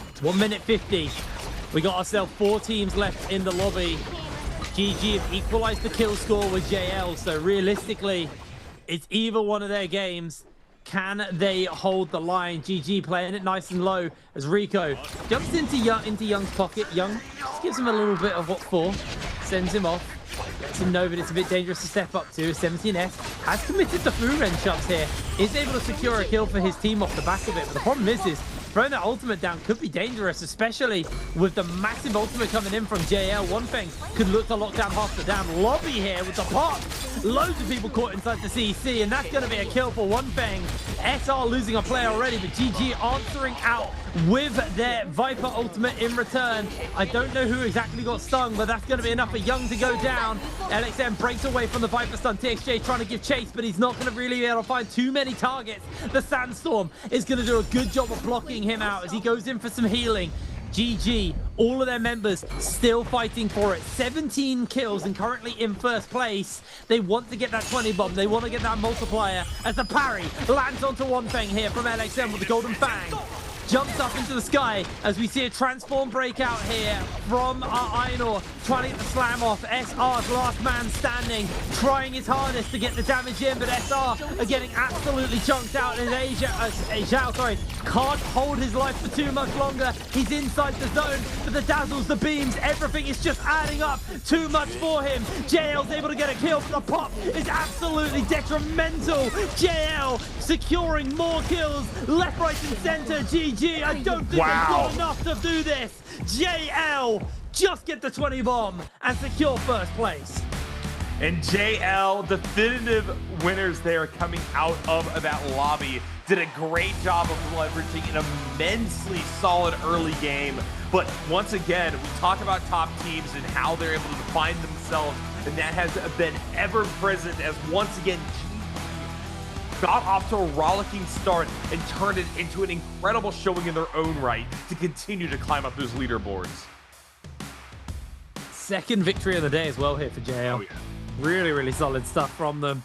It's 1 minute 50. We got ourselves 4 teams left in the lobby. GG have equalized the kill score with JL, so realistically, it's either one of their games. Can they hold the line? GG playing it nice and low as Rico jumps into Young's pocket. Young just gives him a little bit of what for, sends him off, lets him know that it's a bit dangerous to step up to. 17S has committed the Furen shots here, is able to secure a kill for his team off the back of it. But the problem is throwing that ultimate down could be dangerous, especially with the massive ultimate coming in from JL. One thing could look to lock down half the damn lobby here with the pop. Loads of people caught inside the CC, and that's going to be a kill for One Thing. SR losing a player already, but GG answering out with their Viper ultimate in return. I don't know who exactly got stung, but that's going to be enough for Young to go down. LXM breaks away from the Viper stun. TXJ trying to give chase, but he's not going to really be able to find too many targets. The Sandstorm is going to do a good job of blocking him out as he goes in for some healing. GG, all of their members still fighting for it. 17 kills and currently in first place. They want to get that 20 bomb. They want to get that multiplier as the parry lands onto One Thing here from LXM with the Golden Fang. Jumps up into the sky as we see a transform breakout here from Ainur, trying to get the slam off. SR's last man standing, trying his hardest to get the damage in, but SR are getting absolutely chunked out, and Zhao, can't hold his life for too much longer. He's inside the zone, but the dazzles, the beams, everything is just adding up too much for him. JL's able to get a kill, but the pop is absolutely detrimental. JL securing more kills left, right, and center. GG, I don't think they've got enough to do this. JL just get the 20 bomb and secure first place. And JL, definitive winners there coming out of that lobby. Did a great job of leveraging an immensely solid early game. But once again, we talk about top teams and how they're able to define themselves. And that has been ever present as once again, got off to a rollicking start and turned it into an incredible showing in their own right to continue to climb up those leaderboards. Second victory of the day as well here for JL. Oh, yeah. Really, really solid stuff from them.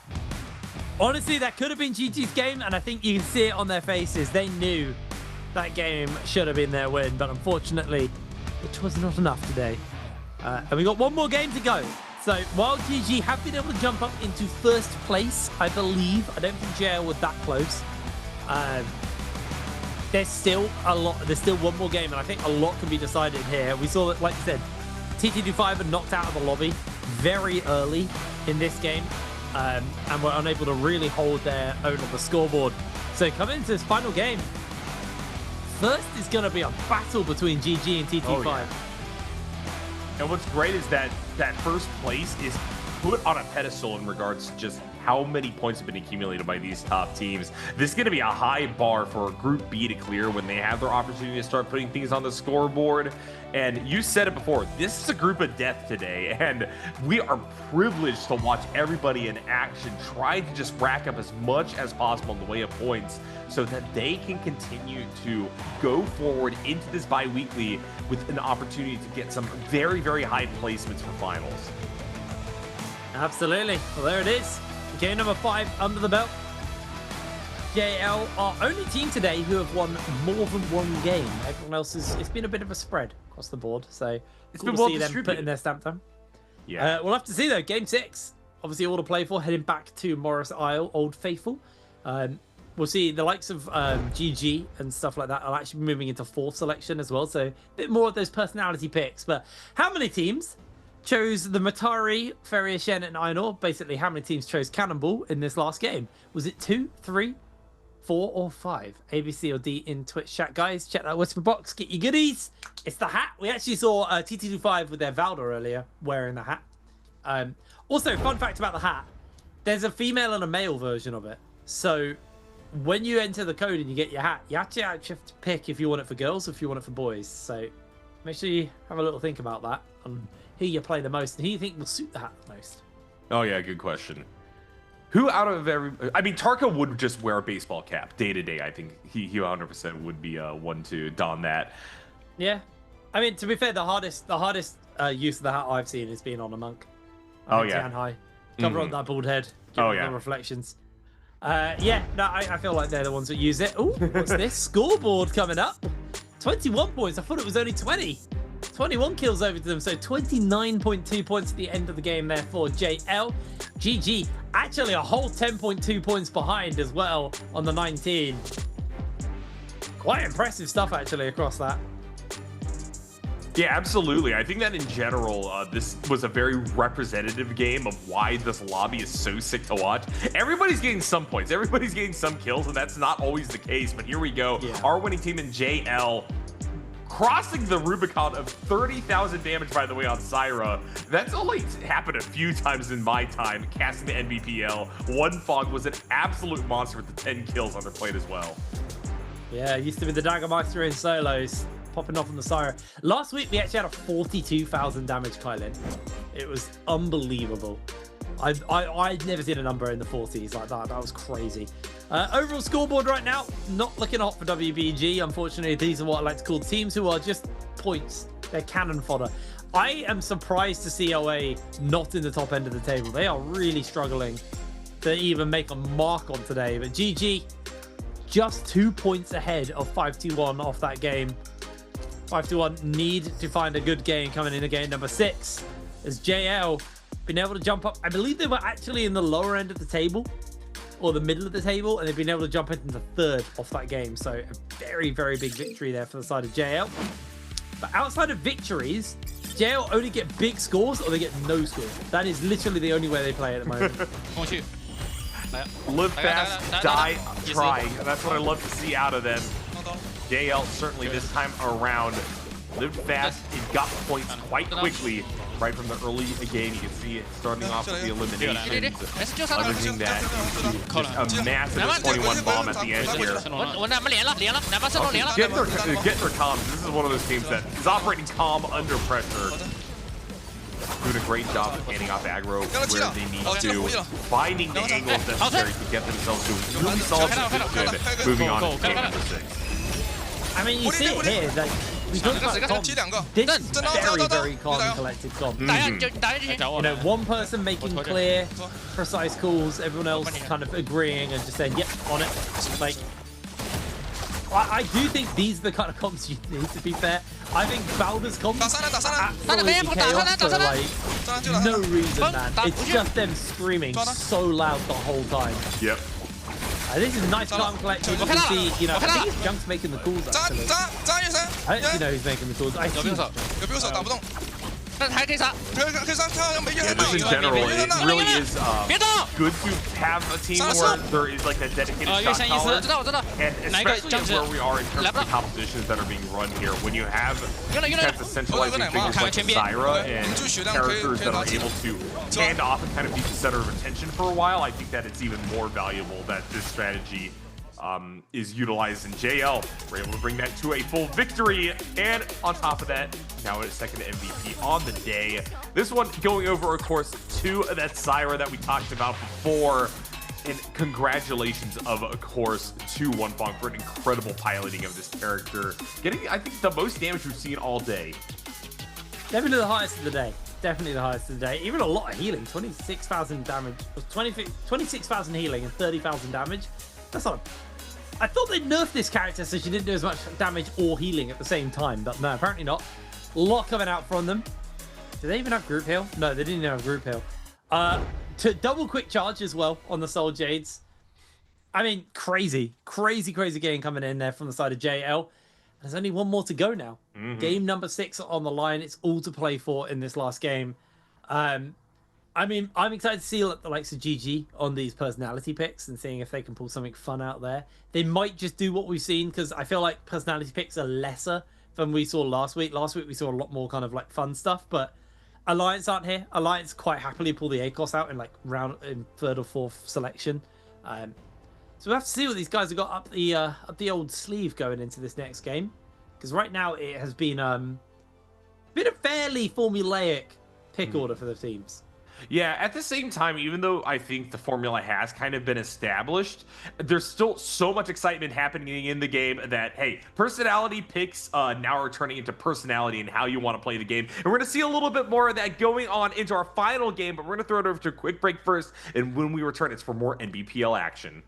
Honestly, that could have been GG's game, and I think you can see it on their faces. They knew that game should have been their win, but unfortunately, it was not enough today. And we got one more game to go. So while GG have been able to jump up into first place, I believe, I don't think JL was that close. There's still a lot. There's still one more game, and I think a lot can be decided here. We saw that, like I said, TT25 are knocked out of the lobby very early in this game, and were unable to really hold their own on the scoreboard. So coming into this final game, first is going to be a battle between GG and TT5. Oh, yeah. And what's great is that first place is put on a pedestal in regards to just how many points have been accumulated by these top teams. This is going to be a high bar for Group B to clear when they have their opportunity to start putting things on the scoreboard. And you said it before, this is a group of death today, and we are privileged to watch everybody in action trying to just rack up as much as possible in the way of points so that they can continue to go forward into this bi-weekly with an opportunity to get some very, very high placements for finals. Absolutely. Well, there it is. Game number 5 under the belt. JL are only team today who have won more than one game. Everyone else it's been a bit of a spread across the board. So it's been well to see them putting their stamp down. Yeah. We'll have to see though. Game 6, obviously all to play for. Heading back to Morris Isle, Old Faithful. We'll see the likes of GG and stuff like that are actually moving into 4th selection as well. So a bit more of those personality picks. But how many teams chose the Matari, Feria Shen, and Ainur? Basically, how many teams chose Cannonball in this last game? Was it 2, 3? 4 or 5? A, B, C, or D in Twitch chat, guys. Check that whisper box. Get your goodies. It's the hat. We actually saw TT25 with their Valda earlier wearing the hat. Also, fun fact about the hat. There's a female and a male version of it. So when you enter the code and you get your hat, you actually have to pick if you want it for girls or if you want it for boys. So make sure you have a little think about that and who you play the most and who you think will suit the hat the most. Oh, yeah, good question. Who out of I mean, Tarka would just wear a baseball cap day to day. I think he 100% would be one to don that. Yeah. I mean, to be fair, the hardest use of the hat I've seen is being on a monk. Oh, yeah. Tan high. Cover up that bald head. Give the reflections. Yeah, no, I feel like they're the ones that use it. Oh, what's this? Scoreboard coming up. 21 points. I thought it was only 20. 21 kills over to them, so 29.2 points at the end of the game there for JL. GG, actually a whole 10.2 points behind as well on the 19. Quite impressive stuff, actually, across that. Yeah, absolutely. I think that in general, this was a very representative game of why this lobby is so sick to watch. Everybody's getting some points. Everybody's getting some kills, and that's not always the case. But here we go. Yeah. Our winning team in JL crossing the Rubicon of 30,000 damage, by the way, on Syra. That's only happened a few times in my time casting the NBPL. One Fog was an absolute monster with the 10 kills on their plate as well. Yeah, used to be the Daggermeister in solos. Popping off on the Syra. Last week, we actually had a 42,000 damage Kylin. It was unbelievable. I'd never seen a number in the 40s like that. That was crazy. Overall scoreboard right now, not looking hot for WBG. Unfortunately, these are what I like to call teams who are just points. They're cannon fodder. I am surprised to see OA not in the top end of the table. They are really struggling to even make a mark on today. But GG, just 2 points ahead of 5-2-1 off that game. 5-1 need to find a good game coming in game number 6 as JL been able to jump up. I believe they were actually in the lower end of the table or the middle of the table, and they've been able to jump into the third off that game. So a very, very big victory there for the side of JL. But outside of victories, JL only get big scores or they get no score. That is literally the only way they play at the moment. Live fast, die trying. And that's what I love to see out of them. JL certainly this time around lived fast and got points quite quickly right from the early game. You can see it starting off with the eliminations, leveraging that into just a massive 21 bomb at the end here. Get their comms. This is one of those teams that is operating calm under pressure. Doing a great job of handing off aggro where they need to, finding the angles necessary to get themselves to a really solid position, moving on to game number 6. I mean, you see it here, like, we talked about comms. This is very, very calm and collected comms. You know, one person making clear, precise calls, everyone else kind of agreeing and just saying, yep, on it. Like, I do think these are the kind of comps you need, to be fair. I think Valda's comps are absolutely chaos for, like, no reason, man. It's just them screaming so loud the whole time. Yep. This is nice calm collected. You can see, you know, I think it's Junk's making the calls, actually. I don't know who's making the calls. I see. Yeah, just in general, it really is good to have a team where there is like a dedicated shot caller, and especially where we are in terms of the compositions that are being run here. When you have types of centralizing figures like Syra and characters that are able to hand off and kind of be the center of attention for a while, I think that it's even more valuable that this strategy is utilized in JL. We're able to bring that to a full victory, and on top of that, now a second MVP on the day. This one going over, of course, to that Syra that we talked about before, and congratulations, of course, to One Fong for an incredible piloting of this character, getting, I think, the most damage we've seen all day. Definitely the highest of the day. Definitely the highest of the day. Even a lot of healing. 26,000 damage. 26,000 healing and 30,000 damage. That's not. I thought they'd nerf this character so she didn't do as much damage or healing at the same time, but no, apparently not. A lot coming out from them. Do they even have group heal? No, they didn't even have group heal. To double quick charge as well on the Soul Jades. I mean, crazy game coming in there from the side of JL. There's only one more to go now. Game number 6 on the line. It's all to play for in this last game. I mean, I'm excited to see the likes of GG on these personality picks and seeing if they can pull something fun out there. They might just do what we've seen, because I feel like personality picks are lesser than we saw last week. Last week we saw a lot more kind of like fun stuff, but Alliance aren't here. Alliance quite happily pull the ACOS out in like in third or fourth selection. So we have to see what these guys have got up the old sleeve going into this next game, because right now it has been a fairly formulaic pick order for the teams. Yeah, at the same time, even though I think the formula has kind of been established, there's still so much excitement happening in the game that, hey, personality picks now are turning into personality and how you want to play the game. And we're going to see a little bit more of that going on into our final game, but we're going to throw it over to a quick break first. And when we return, it's for more NBPL action.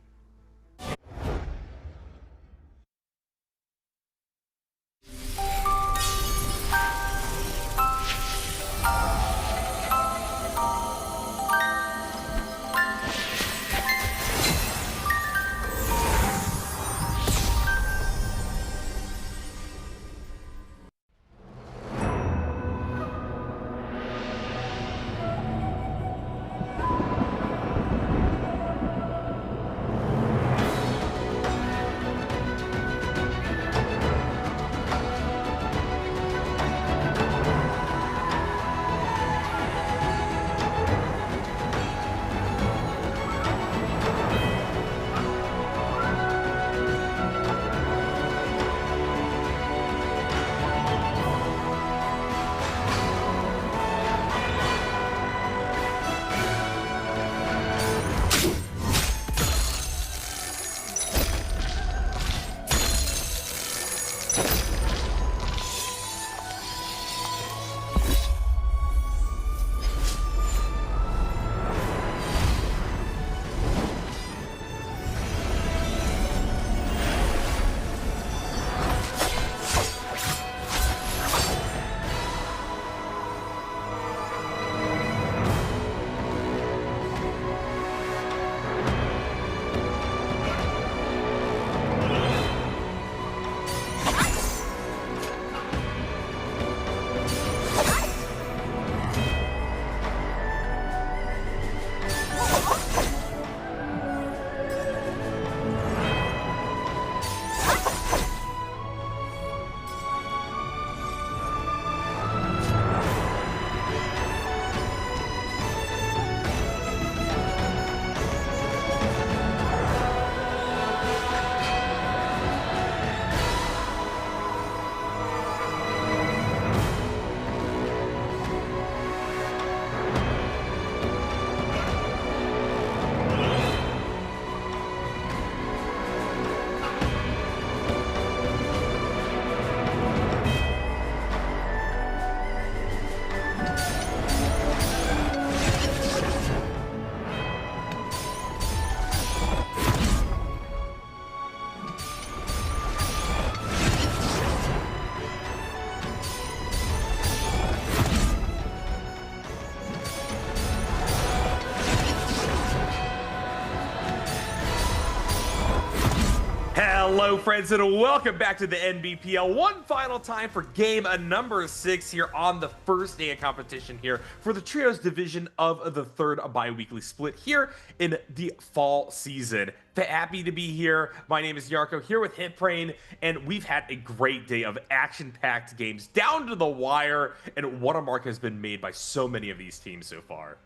Hello, friends, and welcome back to the NBPL. One final time for game number 6 here on the first day of competition here for the Trios division of the third bi-weekly split here in the fall season. Happy to be here. My name is Yarko, here with Hitbrain, and we've had a great day of action-packed games down to the wire, and what a mark has been made by so many of these teams so far.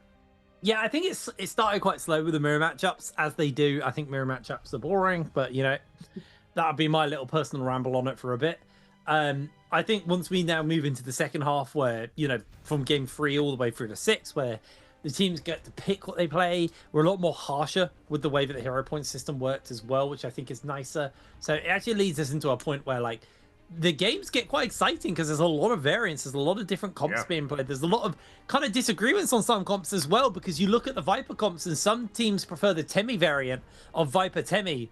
Yeah, I think it started quite slow with the mirror matchups, as they do. I think mirror matchups are boring, but, you know, that'll be my little personal ramble on it for a bit. I think once we now move into the second half where, you know, from game 3 all the way through to 6, where the teams get to pick what they play, we're a lot more harsher with the way that the hero point system worked as well, which I think is nicer. So it actually leads us into a point where, like, the games get quite exciting because there's a lot of variance. There's a lot of different comps being played. There's a lot of kind of disagreements on some comps as well, because you look at the Viper comps and some teams prefer the Temi variant of Viper Temi.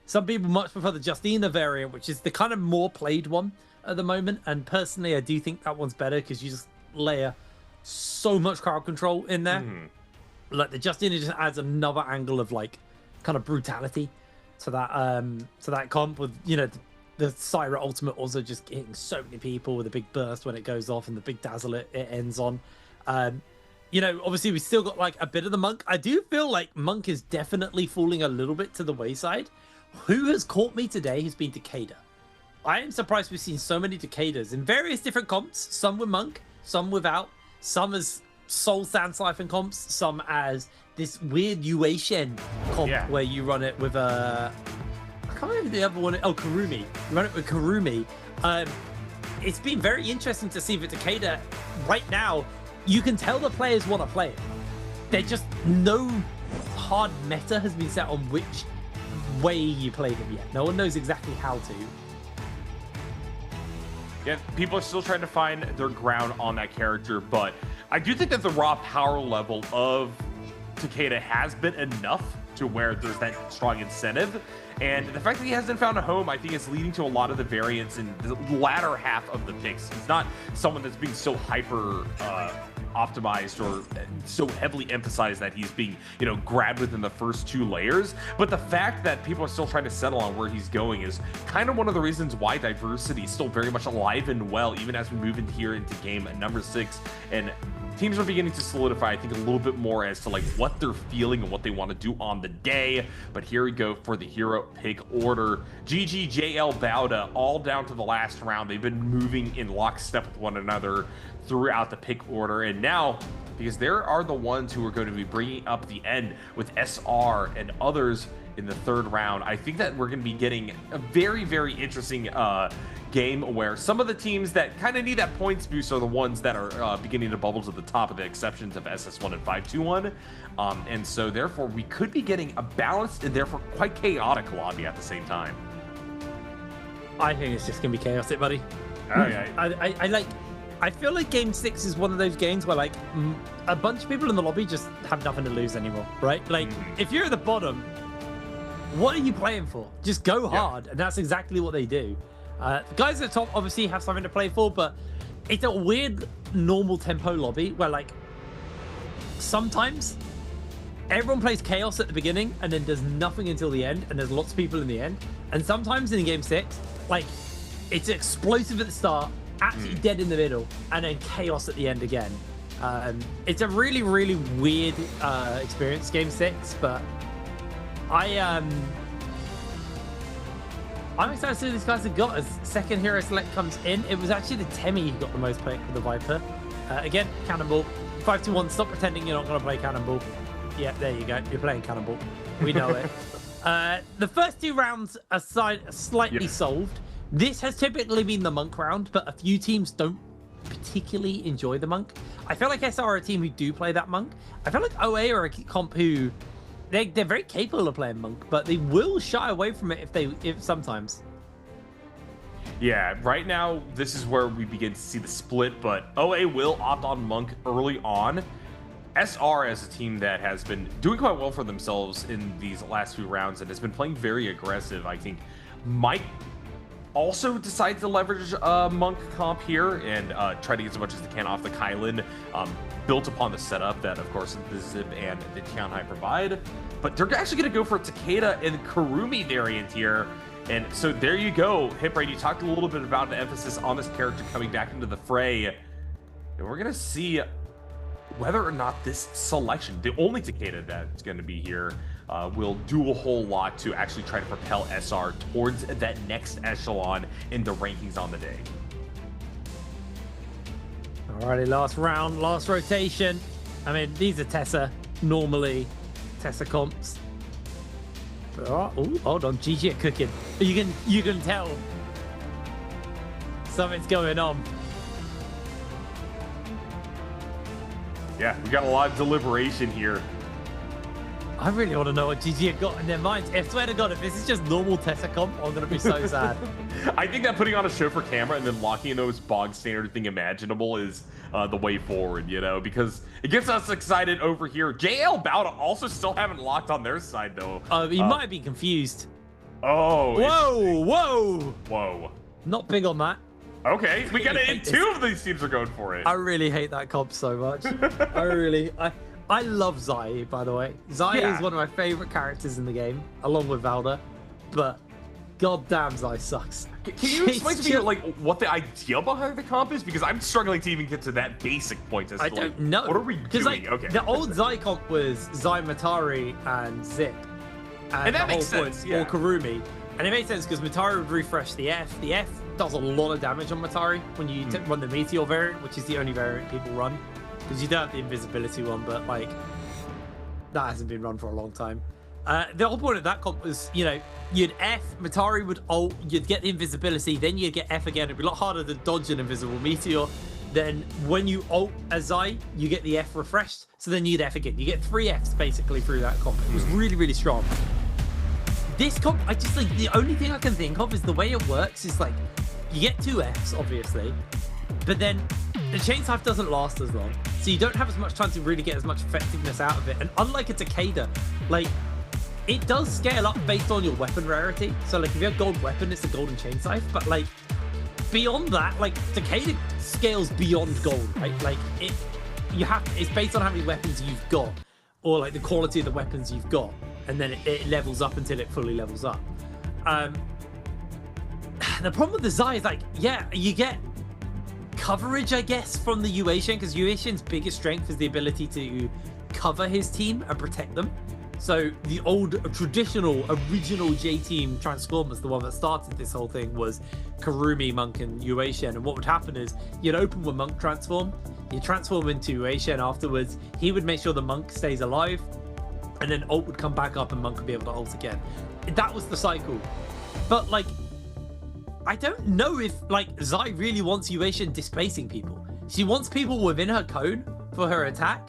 Some people much prefer the Justina variant, which is the kind of more played one at the moment. And personally, I do think that one's better because you just layer so much crowd control in there. Like the Justina just adds another angle of like kind of brutality to that comp with, you know, the Syra ultimate also just hitting so many people with a big burst when it goes off and the big dazzle it ends on. you know, obviously we still got like a bit of the Monk. I do feel like Monk is definitely falling a little bit to the wayside. Who has caught me today has been Takeda. I am surprised we've seen so many Takedas in various different comps. Some with Monk, some without, some as Soul Sand Siphon comps, some as this weird Yue Shen comp where you run it with I can't remember the other one. Oh, Karumi. You run it with Karumi. It's been very interesting to see that Takeda right now, you can tell the players want to play it. They're just no hard meta has been set on which way you play them yet. No one knows exactly how to. Yeah, people are still trying to find their ground on that character, but I do think that the raw power level of Takeda has been enough to where there's that strong incentive. And the fact that he hasn't found a home, I think, is leading to a lot of the variance in the latter half of the picks. He's not someone that's being so hyper optimized or so heavily emphasized that he's being, you know, grabbed within the first 2 layers. But the fact that people are still trying to settle on where he's going is kind of one of the reasons why diversity is still very much alive and well, even as we move into game number 6. And teams are beginning to solidify, I think, a little bit more as to like what they're feeling and what they want to do on the day. But here we go for the hero pick order. GG, JL, Bauda, all down to the last round. They've been moving in lockstep with one another throughout the pick order. And now, because there are the ones who are going to be bringing up the end with SR and others in the 3rd round, I think that we're going to be getting a very, very interesting game where some of the teams that kind of need that points boost are the ones that are beginning to bubble to the top, of the exceptions of SS1 and 521. And so therefore we could be getting a balanced and therefore quite chaotic lobby at the same time. I think it's just gonna be chaotic, buddy. I feel like game 6 is one of those games where like a bunch of people in the lobby just have nothing to lose anymore, right? Like if you're at the bottom, what are you playing for? Just go hard. And that's exactly what they do. The guys at the top obviously have something to play for, but it's a weird normal tempo lobby where like sometimes everyone plays chaos at the beginning and then does nothing until the end, and there's lots of people in the end. And sometimes in game 6, like it's explosive at the start, absolutely dead in the middle, and then chaos at the end again. It's a really, really weird experience, game 6, but I'm excited to see what these guys have got as second hero select comes in. It was actually the Temi who got the most play for the Viper. Again, Cannonball. 521, stop pretending you're not going to play Cannonball. Yeah, there you go. You're playing Cannonball. We know it. The first 2 rounds are slightly solved. This has typically been the Monk round, but a few teams don't particularly enjoy the Monk. I feel like SR are a team who do play that Monk. I feel like OA are a comp who they're very capable of playing Monk, but they will shy away from it if sometimes. Yeah, right now this is where we begin to see the split, but OA will opt on Monk early on. SR as a team that has been doing quite well for themselves in these last few rounds and has been playing very aggressive, I think might also decide to leverage Monk comp here and try to get as much as they can off the Kylan, built upon the setup that, of course, the Zip and the Tianhai provide. But they're actually going to go for a Takeda and Karumi variant here. And so there you go. Hipraid, you talked a little bit about the emphasis on this character coming back into the fray. And we're going to see whether or not this selection, the only Takeda that's going to be here, will do a whole lot to actually try to propel SR towards that next echelon in the rankings on the day. Alrighty, last round, last rotation. I mean, these are Tessa, normally Tessa comps. Oh, hold on, GG are cooking. You can tell something's going on. Yeah, we got a lot of deliberation here. I really want to know what GG have got in their minds. I swear to God, if this is just normal Tessa comp, I'm going to be so sad. I think that putting on a show for camera and then locking in the most bog standard thing imaginable is the way forward, you know, because it gets us excited over here. JL Bauda also still haven't locked on their side, though. He might be confused. Oh. Whoa. Not big on that. Okay, we got it. 2 of these teams are going for it. I really hate that comp so much. I love Zai, by the way. Zai is one of my favorite characters in the game, along with Valda. But goddamn Zai sucks. Can you explain to me like what the idea behind the comp is? Because I'm struggling to even get to that basic point. As I to, don't like, know. What are we doing? Like, okay. The old Zai comp was Zai Matari and Zip. And that makes sense. Yeah. Or Karumi. And it made sense because Matari would refresh the F. The F does a lot of damage on Matari when you run the Meteor variant, which is the only variant people run. Because you don't have the invisibility one, but like, that hasn't been run for a long time. The whole point of that comp was, you know, you'd F, Matari would ult, you'd get the invisibility, then you'd get F again. It'd be a lot harder to dodge an invisible Meteor. Then when you ult as Zai, you get the F refreshed, so then you'd F again. You get 3 Fs basically through that comp. It was really, really strong. This comp, I just think the only thing I can think of is the way it works is like, you get 2 Fs, obviously, but then the chain scythe doesn't last as long, so you don't have as much time to really get as much effectiveness out of it. And unlike a Takeda, like, it does scale up based on your weapon rarity. So like, if you have gold weapon, it's a golden chain scythe, but like, beyond that, like, Takeda scales beyond gold, right? Like, it's based on how many weapons you've got, or like the quality of the weapons you've got, and then it levels up until it fully levels up. The problem with the Zai is like, yeah, you get coverage, I guess, from the Yuashen, because Yuashen's biggest strength is the ability to cover his team and protect them. So the old traditional original J-Team Transformers, the one that started this whole thing, was Karumi, Monk, and Yuashen. And what would happen is you'd open with Monk transform, you transform into Yuashen afterwards, he would make sure the Monk stays alive, and then ult would come back up and Monk would be able to ult again. That was the cycle. But like, I don't know if like Zai really wants Yuashen displacing people. She wants people within her cone for her attack.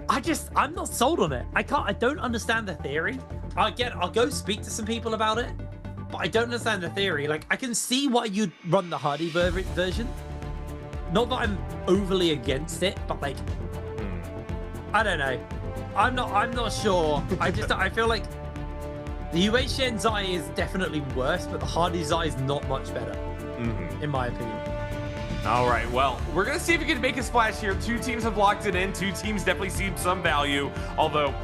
I'm not sold on it. I don't understand the theory. I'll go speak to some people about it, but I don't understand the theory. Like, I can see why you'd run the Hardy version. Not that I'm overly against it, but like, I don't know. I'm not sure. I feel like the Yuashen Zai is definitely worse, but the Hardy Zai is not much better, in my opinion. All right, well, we're going to see if we can make a splash here. 2 teams have locked it in. 2 teams definitely see some value, although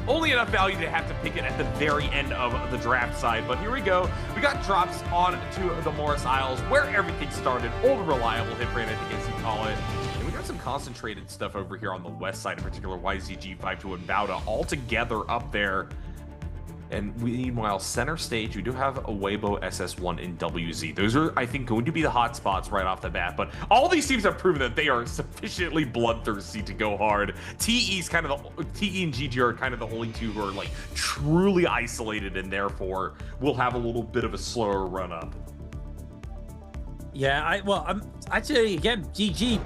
only enough value to have to pick it at the very end of the draft side. But here we go. We got drops on to the Morris Isles, where everything started. Old reliable hit rate, I think, as you call it. And we got some concentrated stuff over here on the west side, in particular, YZG, 5-2, and Bauda all together up there. And meanwhile, center stage, we do have a Weibo, SS1, and WZ. Those are, I think, going to be the hot spots right off the bat. But all these teams have proven that they are sufficiently bloodthirsty to go hard. TE and GG are kind of the only 2 who are like truly isolated, and therefore will have a little bit of a slower run up. Yeah, I'm actually, again, GG,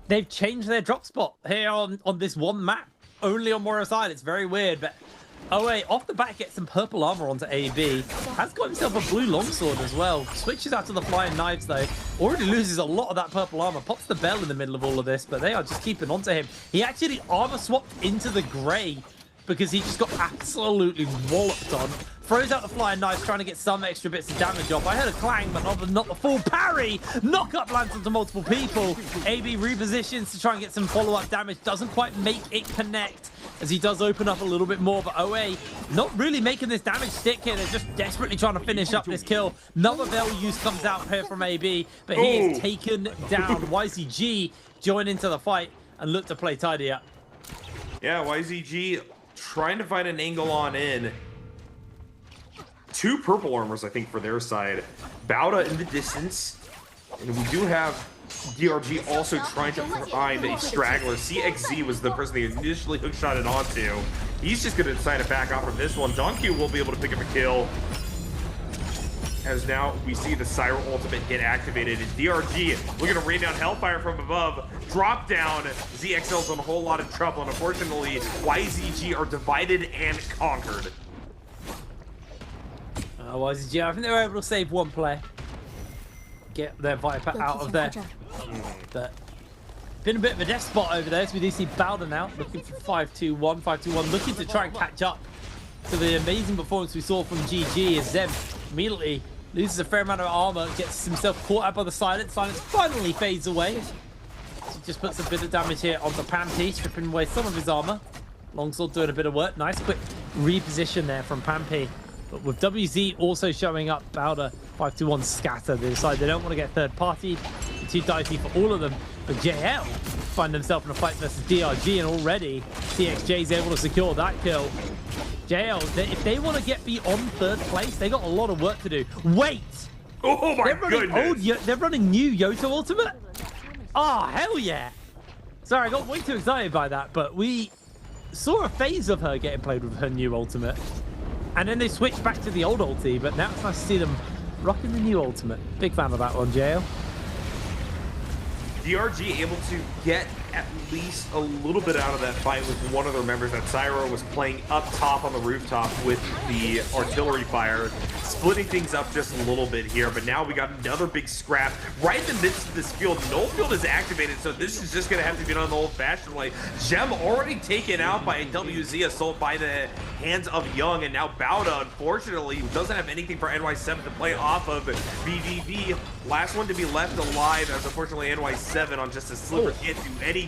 they've changed their drop spot here on this one map, only on Morris Island. It's very weird, but oh wait, off the bat gets some purple armor onto AB. Has got himself a blue longsword as well. Switches out to the flying knives though. Already loses a lot of that purple armor. Pops the bell in the middle of all of this, but they are just keeping onto him. He actually armor swapped into the gray because he just got absolutely walloped on. Throws out the flying knife, trying to get some extra bits of damage off. I heard a clang, but not the full parry. Knock-up lands onto multiple people. AB repositions to try and get some follow-up damage. Doesn't quite make it connect, as he does open up a little bit more. But OA not really making this damage stick here. They're just desperately trying to finish up this kill. Another Veil use comes out here from AB, but he is taken down. YZG join into the fight and look to play tidy up. Yeah, YZG trying to find an angle on in. 2 purple armors, I think, for their side. Bauda in the distance. And we do have DRG also trying to find a straggler. CXZ was the person they initially hookshotted onto. He's just going to decide to back off from this one. Donkey will be able to pick up a kill. As now we see the Syro ultimate get activated. And DRG looking to rain down Hellfire from above. Drop down. ZXL's in a whole lot of trouble. And unfortunately, YZG are divided and conquered. YZG, I think they were able to save 1 player. Get their Viper out of there. But been a bit of a death spot over there, so we do see Bowden now looking for 5-2-1, 5-2-1, looking to try and catch up to the amazing performance we saw from GG, as Zem immediately loses a fair amount of armor, gets himself caught up by the Silence. Silence finally fades away. So just puts a bit of damage here onto Pampy, stripping away some of his armor. Longsword doing a bit of work. Nice quick reposition there from Pampy. But with WZ also showing up, Bowder 5-2-1 scatter. They decide they don't want to get third party. Too dicey for all of them. But JL find themselves in a fight versus DRG, and already TXJ is able to secure that kill. JL, if they want to get beyond third place, they got a lot of work to do. Wait! Oh my goodness! They're running new Yoto ultimate? Oh, hell yeah! Sorry, I got way too excited by that, but we saw a phase of her getting played with her new ultimate. And then they switched back to the old ulti, but now it's nice to see them rocking the new ultimate. Big fan of that one, JL. DRG able to get at least a little bit out of that fight with one of their members. That Syro was playing up top on the rooftop with the artillery fire, splitting things up just a little bit here. But now we got another big scrap right in the midst of this field. No field is activated, so this is just going to have to be done the old-fashioned way. Gem already taken out by a WZ assault by the hands of Young, and now Bowda, unfortunately, doesn't have anything for NY7 to play off of. BVB, last one to be left alive, as unfortunately NY7 on just a sliver can't do anything.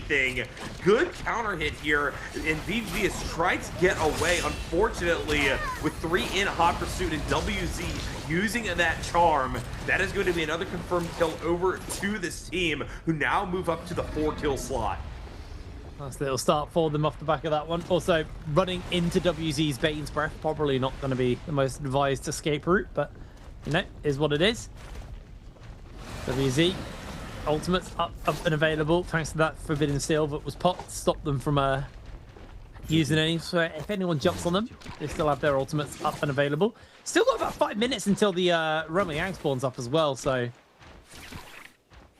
Good counter hit here, and BVB has tried to get away, unfortunately, with 3 in hot pursuit, and WZ using that charm. That is going to be another confirmed kill over to this team, who now move up to the 4-kill slot. Nice little start for them off the back of that one. Also, running into WZ's Bane's Breath, probably not going to be the most advised escape route, but, you know, is what it is. WZ, ultimates up and available, thanks to that Forbidden Steel that was popped to stop them from using any. So if anyone jumps on them, they still have their ultimates up and available. Still got about 5 minutes until the Roman Yang spawns up as well, so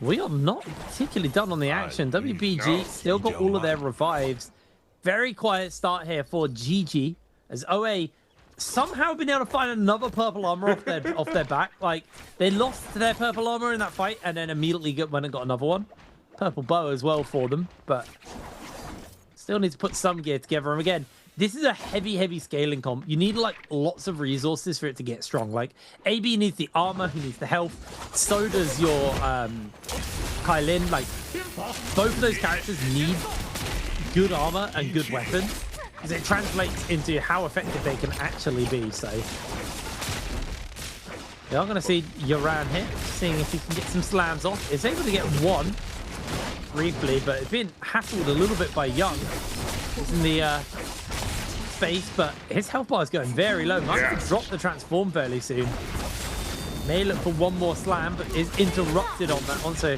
we are not particularly done on the action. WBG still got all of their revives. Very quiet start here for GG, as OA somehow been able to find another purple armor off their back. Like, they lost their purple armor in that fight and then immediately went and got another one. Purple bow as well for them, but still need to put some gear together. And again, this is a heavy scaling comp. You need like lots of resources for it to get strong. Like, AB needs the armor, he needs the health. So does your Kylin. Like, both of those characters need good armor and good weapons, because it translates into how effective they can actually be. So we are going to see Yoran here, seeing if he can get some slams off. He's able to get one briefly, but it's been hassled a little bit by Young. He's in the space, but his health bar is going very low. Might have to drop the transform fairly soon. May look for one more slam, but is interrupted on that one. So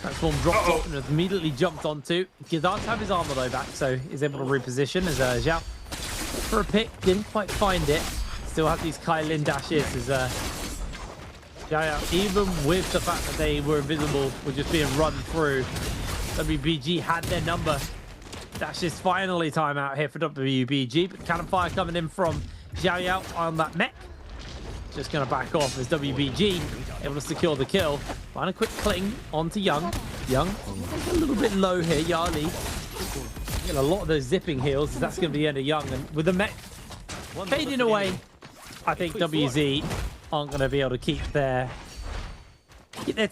transform dropped off and has immediately jumped onto. He does have his armor though back, so he's able to reposition as Zhao for a pick. Didn't quite find it. Still have these Kylin dashes as Zhao, even with the fact that they were invisible, were just being run through. WBG had their number. Dash is finally time out here for WBG, but cannon fire coming in from Zhao Yao on that mech. Just going to back off as WBG able to secure the kill. Find a quick cling onto Young. Young a little bit low here. Yarly get a lot of those zipping heals. That's going to be the end of Young, and with the mech fading away, I think WZ aren't going to be able to keep their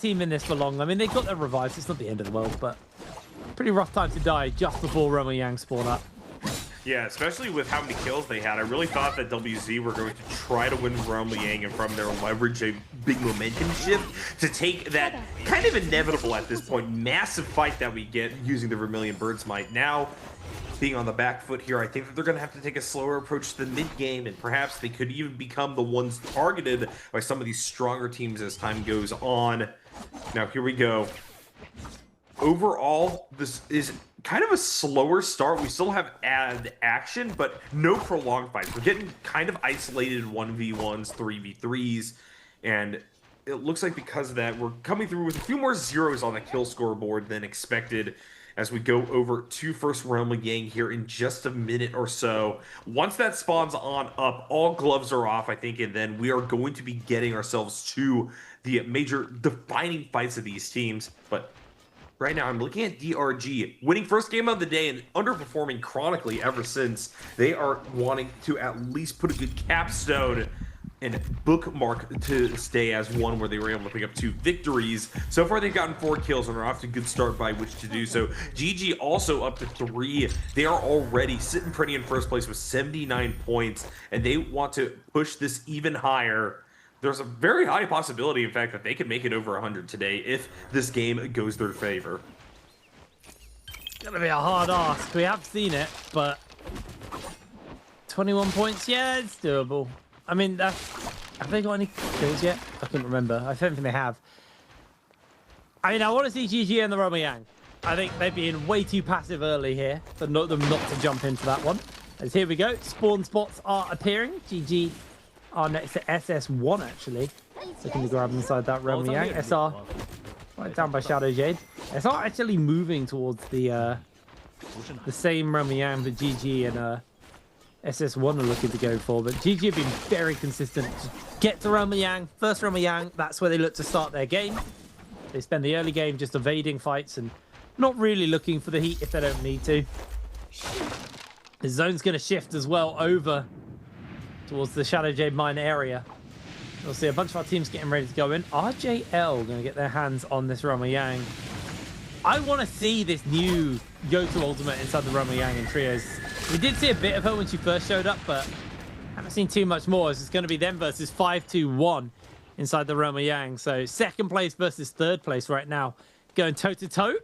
team in this for long. I mean, they've got their revives. It's not the end of the world, but pretty rough time to die just before Roma Yang spawn up. Yeah, especially with how many kills they had. I really thought that WZ were going to try to win Roma Yang and from there leverage a big momentum shift to take that kind of inevitable at this point massive fight that we get using the Vermilion Bird's Might. Now, being on the back foot here, I think that they're going to have to take a slower approach to the mid-game, and perhaps they could even become the ones targeted by some of these stronger teams as time goes on. Now, here we go. Overall, this is kind of a slower start. We still have ad action, but no prolonged fights. We're getting kind of isolated 1v1s, 3v3s, and it looks like because of that, we're coming through with a few more zeros on the kill scoreboard than expected as we go over to first Realm of Yang here in just a minute or so. Once that spawns on up, all gloves are off, I think, and then we are going to be getting ourselves to the major defining fights of these teams. But right now, I'm looking at DRG winning first game of the day and underperforming chronically ever since. They are wanting to at least put a good capstone and bookmark to stay as one where they were able to pick up 2 victories. So far, they've gotten 4 kills and are off to a good start by which to do so. GG also up to 3. They are already sitting pretty in first place with 79 points, and they want to push this even higher. There's a very high possibility, in fact, that they could make it over 100 today if this game goes their favor. It's gonna be a hard ask. We have seen it, but 21 points, yeah, it's doable. I mean, have they got any kills yet? I couldn't remember. I don't think they have. I mean, I want to see GG and the Romeyang. I think they've been way too passive early here for them not to jump into that one. As here we go, spawn spots are appearing. GG are next to SS1, actually. Looking to grab inside that Romeyang. SR right down by Shadow Jade. SR actually moving towards the same Romeyang that GG and SS1 are looking to go for, but GG have been very consistent. Get to Romeyang, first Romeyang, that's where they look to start their game. They spend the early game just evading fights and not really looking for the heat if they don't need to. The zone's going to shift as well over towards the Shadow Jade mine area. We'll see a bunch of our teams getting ready to go in. RJL going to get their hands on this Romeyang. I want to see this new Yoto ultimate inside the Romeyang in trios. We did see a bit of her when she first showed up, but haven't seen too much more. It's going to be them versus 5-2-1 inside the Romeyang. So second place versus third place right now. Going toe-to-toe.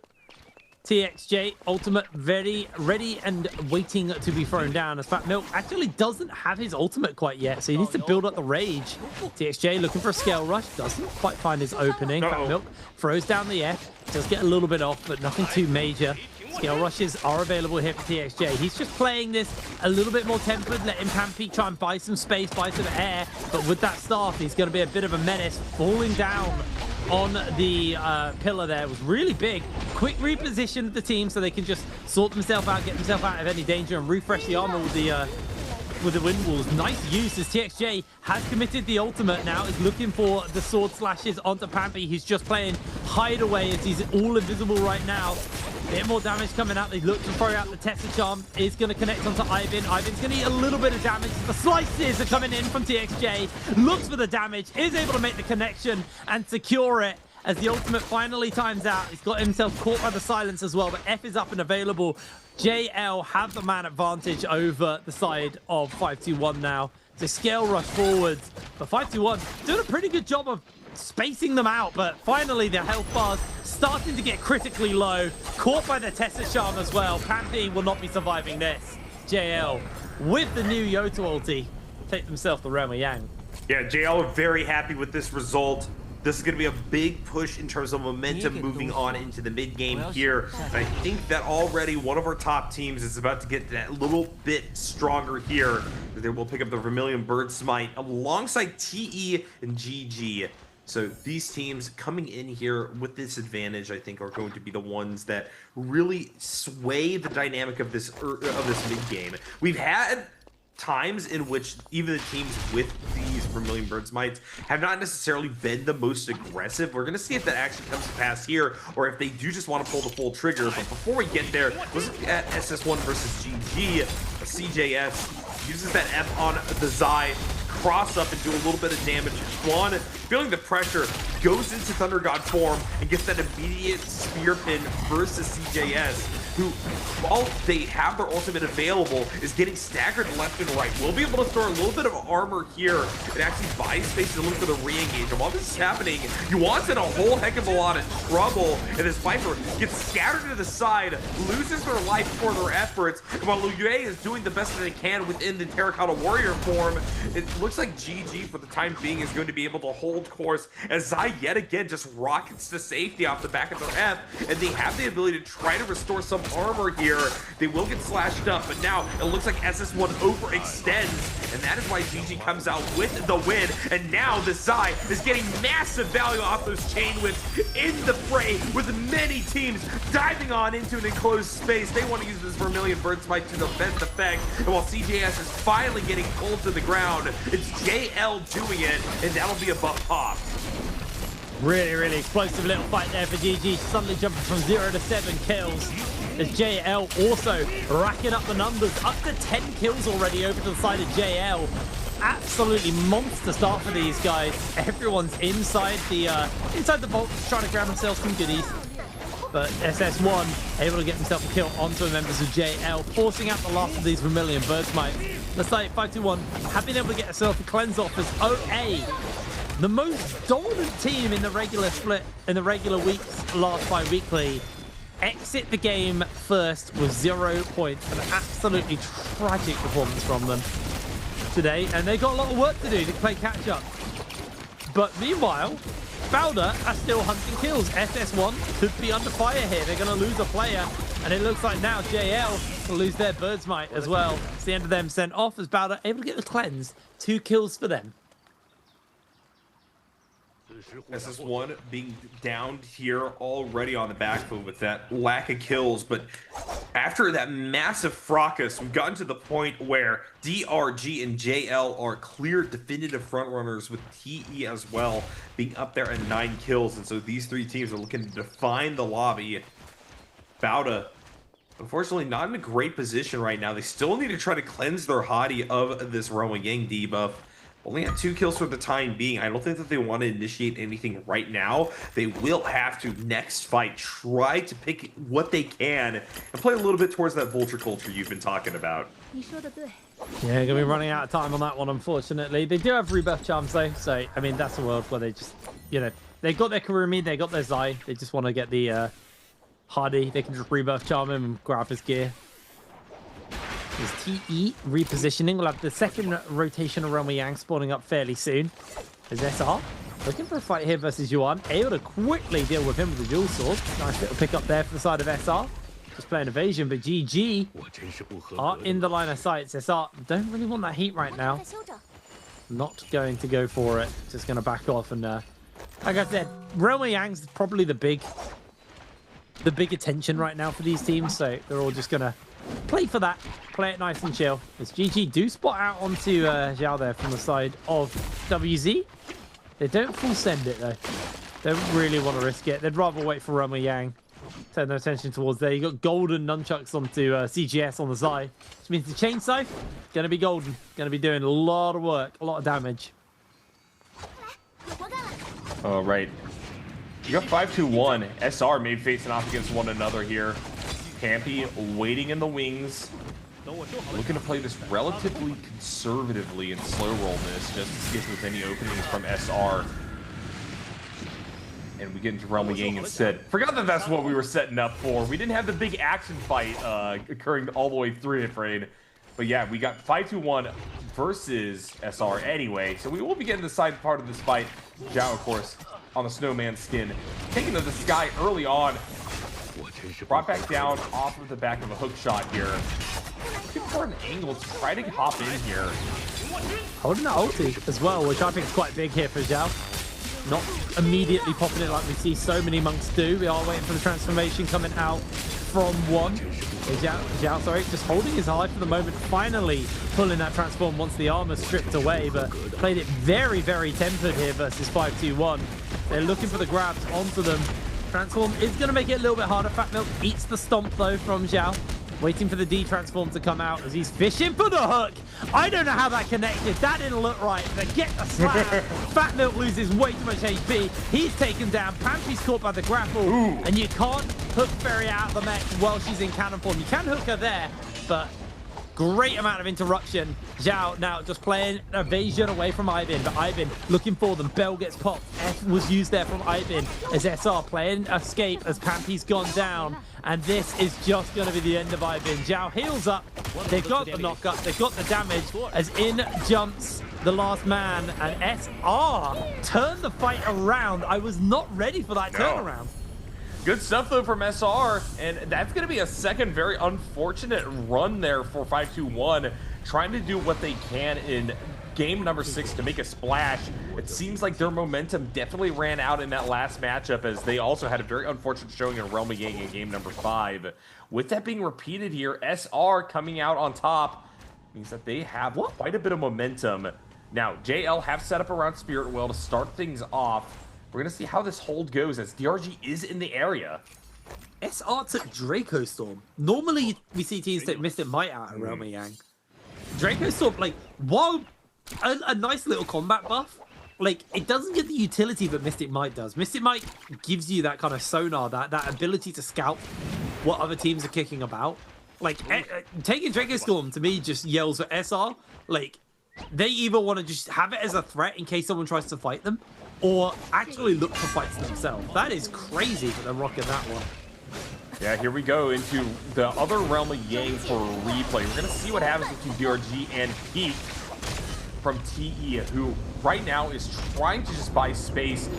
TXJ ultimate very ready and waiting to be thrown down, as Fat Milk actually doesn't have his ultimate quite yet, so he needs to build up the rage. TXJ looking for a scale rush, doesn't quite find his opening. Fat Milk throws down the F, does get a little bit off, but nothing too major. Scale rushes are available here for TXJ. He's just playing this a little bit more tempered, letting Pampy try and buy some space, buy some air, but with that staff, he's going to be a bit of a menace. Falling down on the pillar there was really big. Quick reposition of the team so they can just sort themselves out, get themselves out of any danger, and refresh the armor with the wind walls. Nice use as TXJ has committed the ultimate now. Is looking for the sword slashes onto Pampy. He's just playing hideaway as he's all invisible right now. Bit more damage coming out. They look to throw out the Tessa Charm. Is going to connect onto Ivan. Ivan's going to eat a little bit of damage. The slices are coming in from TXJ. Looks for the damage. Is able to make the connection and secure it as the ultimate finally times out. He's got himself caught by the silence as well, but F is up and available. JL have the man advantage over the side of 5-2-1 now. To scale rush forwards, but 5-2-1 doing a pretty good job of spacing them out, but finally their health bars starting to get critically low. Caught by the Tessa Charm as well. Pampy will not be surviving this. JL with the new Yoto ulti take themselves the Romeyang. Yeah, JL are very happy with this result. This is going to be a big push in terms of momentum moving on into the mid game here. And I think that already one of our top teams is about to get that little bit stronger here. They will pick up the Vermilion Bird Smite alongside TE and GG. So these teams coming in here with this advantage, I think, are going to be the ones that really sway the dynamic of this mid game. We've had times in which even the teams with these Vermilion Bird Smites have not necessarily been the most aggressive. We're going to see if that actually comes to pass here, or if they do just want to pull the full trigger. But before we get there, let's look at SS1 versus GG. CJS uses that F on the Zai, cross up and do a little bit of damage. Juan, feeling the pressure, goes into Thunder God form and gets that immediate spear pin versus CJS, who, while they have their ultimate available, is getting staggered left and right. We'll be able to throw a little bit of armor here and actually buy space and look for the re-engage. And while this is happening, Yuan's in a whole heck of a lot of trouble, and this Viper gets scattered to the side, loses their life for their efforts, and while Lu Yue is doing the best that they can within the Terracotta Warrior form, it looks like GG for the time being is going to be able to hold course as Zai yet again just rockets to safety off the back of their F, and they have the ability to try to restore some armor here. They will get slashed up, but now it looks like SS1 overextends, and that is why GG comes out with the win. And now the Zai is getting massive value off those chain whips in the fray, with many teams diving on into an enclosed space. They want to use this Vermilion Bird Smite to the best effect, and while CJS is finally getting pulled to the ground, it's JL doing it, and that'll be a buff pop. Really, really explosive little fight there for GG, suddenly jumping from 0 to 7 kills. As JL also racking up the numbers, up to 10 kills already over to the side of JL. absolutely monster start for these guys. Everyone's inside the vault, trying to grab themselves some goodies. But SS1 able to get himself a kill onto the members of JL, forcing out the last of these Vermilion Bird Smite. Let's say 5-2-1 have been able to get herself a cleanse off as OA, the most dominant team in the regular split, in the regular weeks last bi-weekly, exit the game first with 0 points. An absolutely tragic performance from them today, and they've got a lot of work to do to play catch up. But meanwhile, Bowder are still hunting kills. SS1 could be under fire here. They're going to lose a player, and it looks like now JL will lose their Bird's Might as well. It's the end of them sent off as Bowder able to get the cleanse. 2 kills for them. SS1 being downed here already on the back foot with that lack of kills, but after that massive fracas, we've gotten to the point where DRG and JL are clear definitive frontrunners, with TE as well being up there at 9 kills, and so these 3 teams are looking to define the lobby. Bowda, unfortunately, not in a great position right now. They still need to try to cleanse their hottie of this Roma Yang debuff. Only had 2 kills for the time being. I don't think that they want to initiate anything right now. They will have to, next fight, try to pick what they can and play a little bit towards that vulture culture you've been talking about. Yeah, gonna be running out of time on that one, unfortunately. They do have rebuff charms though, so I mean that's a world where they just, you know, they got their Kurumi, they got their Zai, they just want to get the Hardy. They can just rebuff charm him and grab his gear. Is TE repositioning. We'll have the second rotation of Roma Yang spawning up fairly soon. Is SR looking for a fight here versus Yuan, able to quickly deal with him with the dual sword. Nice little pick up there for the side of SR. Just playing evasion, but GG are in the line of sight. SR don't really want that heat right now. Not going to go for it. Just going to back off. And like I said, Roma Yang's probably the big attention right now for these teams. So they're all just going to play for that. Play it nice and chill. As GG do spot out onto Zhao there from the side of WZ. They don't full send it though. Don't really want to risk it. They'd rather wait for Roma Yang. Turn their attention towards there. You got golden nunchucks onto CGS on the side, which means the chain scythe gonna be golden. Gonna be doing a lot of work, a lot of damage. All right. You got 5-2-1. SR maybe facing off against one another here. Pampy waiting in the wings. Looking to play this relatively conservatively and slow roll this, just to see if there's any openings from SR. And we get into Roma Yang instead. Forgot that that's what we were setting up for. We didn't have the big action fight occurring all the way through it, afraid. But yeah, we got 5-2-1 versus SR anyway. So we will be getting the side part of this fight. Zhao, of course, on the snowman skin. Taking to the sky early on. Brought back down off of the back of a hook shot here. Looking for an angle to try to hop in here. Holding that ulti as well, which I think is quite big here for Zhao. Not immediately popping it like we see so many monks do. We are waiting for the transformation coming out from one. Zhao, sorry, just holding his eye for the moment. Finally pulling that transform once the armor's stripped away, but played it very, very tempered here versus 5-2-1. They're looking for the grabs onto them. Transform is going to make it a little bit harder. Fat Milk eats the stomp though from Zhao. Waiting for the D-transform to come out as he's fishing for the hook. I don't know how that connected. That didn't look right. But get the slap. Fat Milk loses way too much HP. He's taken down. Pampy's caught by the grapple. Ooh. And you can't hook Fairy out of the mech while she's in cannon form. You can hook her there, but great amount of interruption. Zhao now just playing evasion away from Ivan, but Ivan looking for them. Bell gets popped. F was used there from Ivan as SR playing escape as Pampy's gone down. And this is just going to be the end of Ivan. Zhao heals up. They've got the knock-up. They've got the damage as in jumps the last man. And SR turned the fight around. I was not ready for that turnaround. Good stuff, though, from SR, and that's going to be a second very unfortunate run there for 5-2-1, trying to do what they can in game number 6 to make a splash. It seems like their momentum definitely ran out in that last matchup, as they also had a very unfortunate showing in Roma Yang in game number 5. With that being repeated here, SR coming out on top means that they have quite a bit of momentum. Now, JL have set up around Spirit Well to start things off. We're going to see how this hold goes as DRG is in the area. SR took Draco Storm. Normally, we see teams take Mystic Might out of Roma Yang. Draco Storm, like, while a nice little combat buff. Like, it doesn't get the utility that Mystic Might does. Mystic Might gives you that kind of sonar, that ability to scout what other teams are kicking about. Like, taking Draco Storm, to me, just yells for SR. Like, they either want to just have it as a threat in case someone tries to fight them, or actually look for fights themselves. That is crazy that they're rocking that one. Yeah, here we go into the other realm of Yang for a replay. We're going to see what happens between DRG and Heat from TE, who right now is trying to just buy space,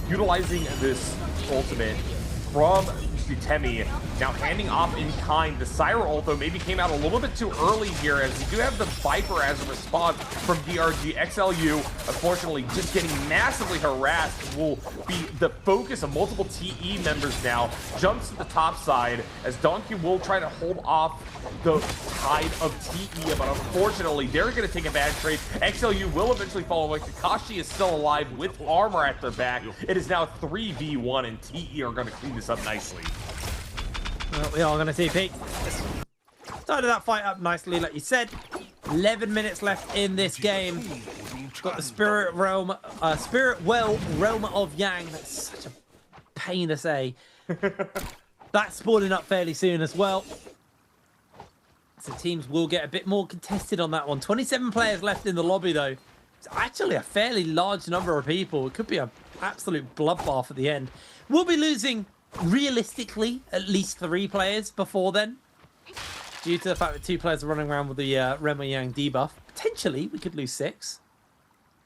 utilizing this ultimate from Temi. Now handing off in kind. The Syra ult, though, maybe came out a little bit too early here, as we do have the Viper as a response from DRG. XLU, unfortunately, just getting massively harassed, will be the focus of multiple TE members now. Jumps to the top side as Donkey will try to hold off the tide of TE, but unfortunately, they're going to take a bad trade. XLU will eventually fall away. Kakashi is still alive with armor at their back. It is now 3v1, and TE are going to clean this up nicely. Well, we are going to see Pete. Started that fight up nicely, like you said. 11 minutes left in this game. Got the Spirit Well Realm of Yang. That's such a pain to say. That's spawning up fairly soon as well. So teams will get a bit more contested on that one. 27 players left in the lobby, though. It's actually a fairly large number of people. It could be an absolute bloodbath at the end. We'll be losing, realistically, at least 3 players before then, due to the fact that 2 players are running around with the Realm of Yang debuff. Potentially, we could lose 6.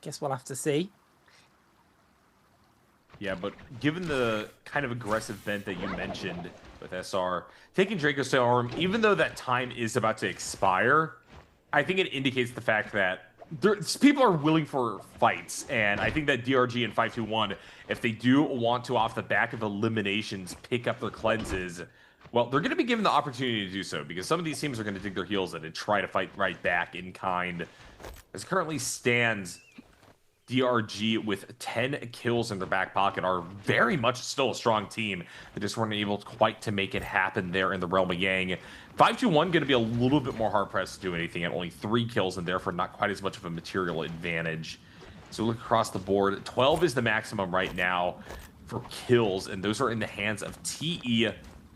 Guess we'll have to see. Yeah, but given the kind of aggressive bent that you mentioned with SR, taking Draco Storm, even though that time is about to expire, I think it indicates the fact that people are willing for fights, and I think that DRG and 521, if they do want to, off the back of eliminations, pick up their cleanses, well, they're going to be given the opportunity to do so, because some of these teams are going to dig their heels in and try to fight right back in kind. As it currently stands, DRG with 10 kills in their back pocket are very much still a strong team. They just weren't able quite to make it happen there in the Realm of Yang. 521 going to be a little bit more hard-pressed to do anything at only 3 kills, and therefore not quite as much of a material advantage. So look across the board. 12 is the maximum right now for kills, and those are in the hands of TE.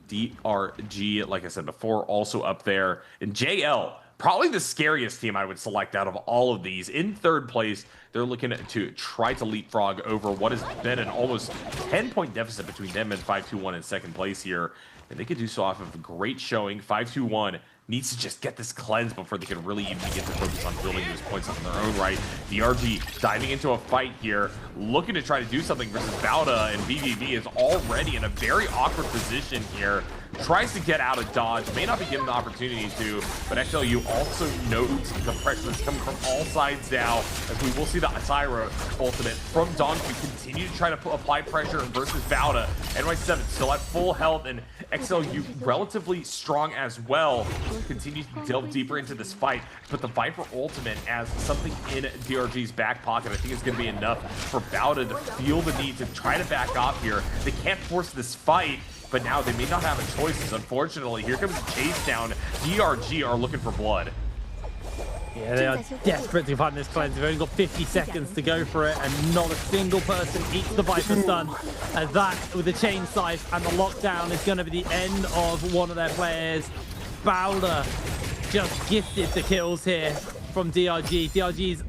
DRG, like I said before, also up there. And JL, probably the scariest team I would select out of all of these. In 3rd place, they're looking to try to leapfrog over what has been an almost 10-point deficit between them and 521 in 2nd place here. And they could do so off of a great showing. 521 needs to just get this cleanse before they can really even begin to focus on building those points up in their own right. DRG diving into a fight here, looking to try to do something versus Bauda, and BVB is already in a very awkward position here. Tries to get out of dodge, may not be given the opportunity to, but XLU also notes the pressure that's coming from all sides now, as we will see the Syra ultimate from Donkey continue to try to apply pressure versus Bauda. NY7 still at full health, and XLU relatively strong as well. Continues to delve deeper into this fight, but the Viper ultimate as something in DRG's back pocket, I think is going to be enough for Bauda to feel the need to try to back off here. They can't force this fight, but now they may not have a choice. Unfortunately, here comes the chase down. DRG are looking for blood. Yeah, they are desperate to find this cleanse. They've only got 50 seconds to go for it, and not a single person eats the Viper stun. As that, with the chain size and the lockdown, is going to be the end of one of their players. Bowler just gifted the kills here from DRG. DRG's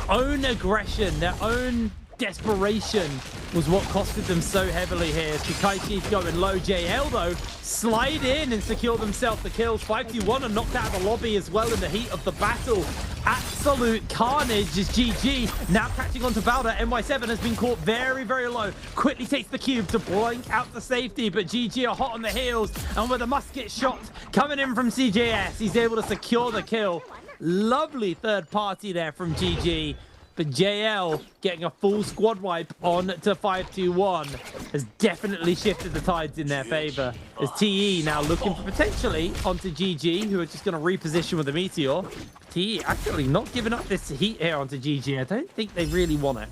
own aggression, their own desperation was what costed them so heavily here. Kakaishi's going low. JL, though, slide in and secure themselves the kills. 521 are knocked out of the lobby as well in the heat of the battle. Absolute carnage is GG. Now catching on to Bowder. NY7 has been caught very, very low. Quickly takes the cube to blank out the safety, but GG are hot on the heels. And with a musket shot coming in from CJS, he's able to secure the kill. Lovely third party there from GG. But JL getting a full squad wipe on to 521 has definitely shifted the tides in their favor. As TE now looking for potentially onto GG, who are just going to reposition with the Meteor. TE actually not giving up this heat here onto GG. I don't think they really want it.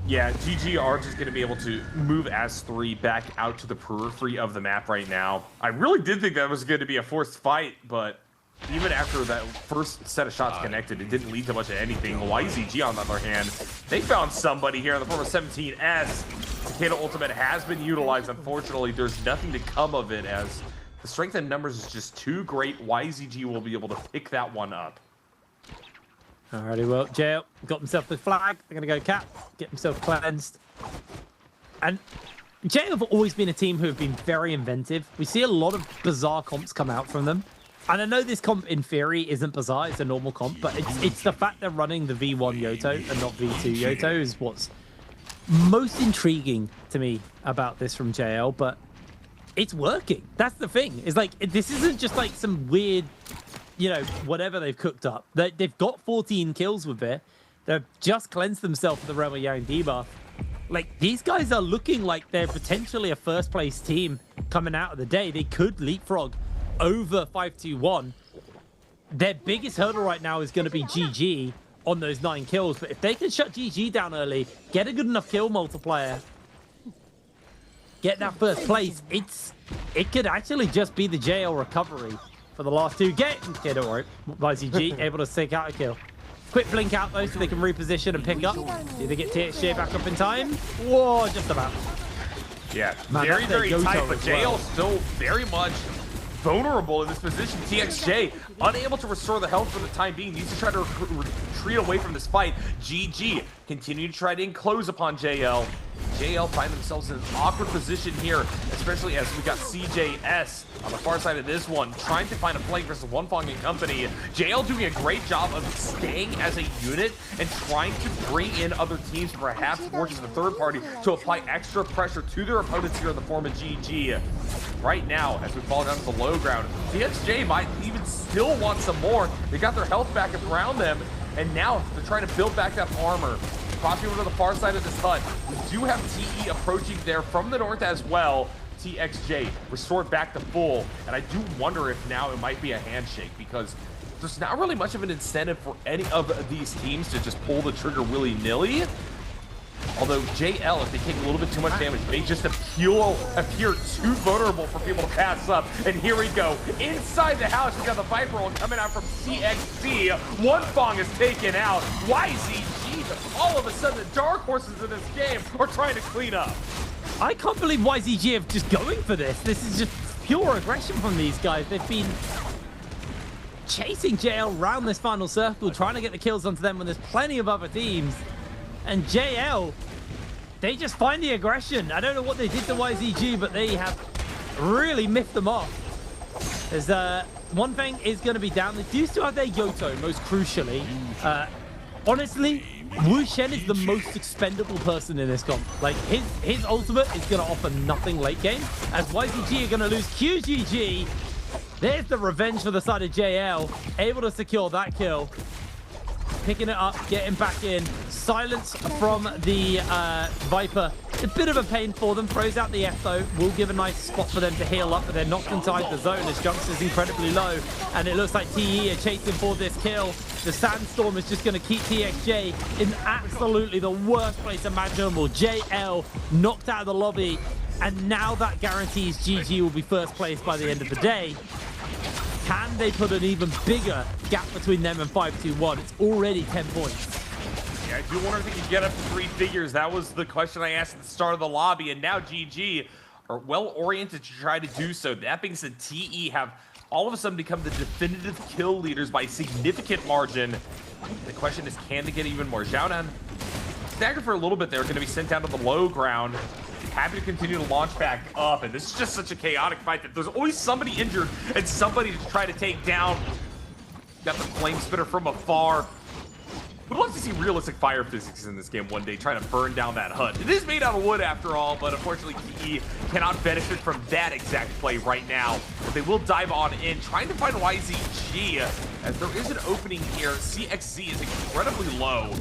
Yeah, GG are just going to be able to move as 3 back out to the periphery of the map right now. I really did think that was going to be a forced fight, but even after that first set of shots connected, it didn't lead to much of anything. YZG, on the other hand, they found somebody here in the form of 17S. Takeda Ultimate has been utilized. Unfortunately, there's nothing to come of it as the strength in numbers is just too great. YZG will be able to pick that one up. Alrighty, well, JL got himself the flag. They're going to go cap, get himself cleansed. And JL have always been a team who have been very inventive. We see a lot of bizarre comps come out from them. And I know this comp in theory isn't bizarre, it's a normal comp, but it's the fact they're running the V1 Yoto and not V2 Yoto is what's most intriguing to me about this from JL, but it's working. That's the thing. It's like, this isn't just like some weird, you know, whatever they've cooked up. They've got 14 kills with it. They've just cleansed themselves for the Realm of Yang debuff. Like, these guys are looking like they're potentially a first place team coming out of the day. They could leapfrog over 5-2-1. Their biggest hurdle right now is going to be GG on those 9 kills. But if they can shut GG down early, get a good enough kill multiplier, get that first place, it could actually just be the JL recovery for the last 2 games. Okay, don't worry. YZG able to take out a kill. Quick blink out though so they can reposition and pick up. Do they get TXJ back up in time? Whoa, just about. Yeah, Man, very, very tight, but JL well. still very much vulnerable in this position. TXJ unable to restore the health for the time being, needs to try to retreat away from this fight. GG continue to try to enclose upon JL. JL find themselves in an awkward position here, especially as we got CJS on the far side of this one, trying to find a flank versus One Fong and company. JL doing a great job of staying as a unit and trying to bring in other teams, perhaps working as a third party, to apply extra pressure to their opponents here in the form of GG. Right now, as we fall down to the low ground, TXJ might even still want some more. They got their health back up around them, and now they're trying to build back that armor. Crossing over to the far side of this hut. We do have TE approaching there from the north as well. TXJ restored back to full, and I do wonder if now it might be a handshake, because there's not really much of an incentive for any of these teams to just pull the trigger willy-nilly. Although JL, if they take a little bit too much damage, may just appear too vulnerable for people to pass up. And here we go. Inside the house, we got the Viper roll coming out from CXC. One Fong is taken out. YZG, all of a sudden, the dark horses in this game are trying to clean up. I can't believe YZG are just going for this. This is just pure aggression from these guys. They've been chasing JL around this final circle, trying to get the kills onto them when there's plenty of other teams. And JL, they just find the aggression. I don't know what they did to YZG, but they have really miffed them off. There's one thing is going to be down. They do still have their Yoto, most crucially. Honestly, Wu Shen is the most expendable person in this comp. Like, his ultimate is going to offer nothing late game. As YZG are going to lose QGG. There's the revenge for the side of JL. Able to secure that kill. Picking it up, getting back in. Silence from the Viper. It's a bit of a pain for them. Throws out the F though. Will give a nice spot for them to heal up, but they're knocked inside the zone as Junks is incredibly low. And it looks like TE are chasing for this kill. The Sandstorm is just going to keep TXJ in absolutely the worst place imaginable. JL knocked out of the lobby. And now that guarantees GG will be first place by the end of the day. Can they put an even bigger gap between them and 5-2-1? It's already 10 points. Yeah, I do wonder if they can get up to 3 figures. That was the question I asked at the start of the lobby, and now GG are well-oriented to try to do so. That being said, TE have all of a sudden become the definitive kill leaders by a significant margin. The question is, can they get even more? Xiaonan staggered for a little bit there, going to be sent down to the low ground. Happy to continue to launch back up, and this is just such a chaotic fight that there's always somebody injured and somebody to try to take down. Got the flame spitter from afar. Would love to see realistic fire physics in this game one day, trying to burn down that hut. It is made out of wood after all, but unfortunately TE cannot benefit from that exact play right now. But they will dive on in, trying to find YZG, as there is an opening here. CXC is incredibly low.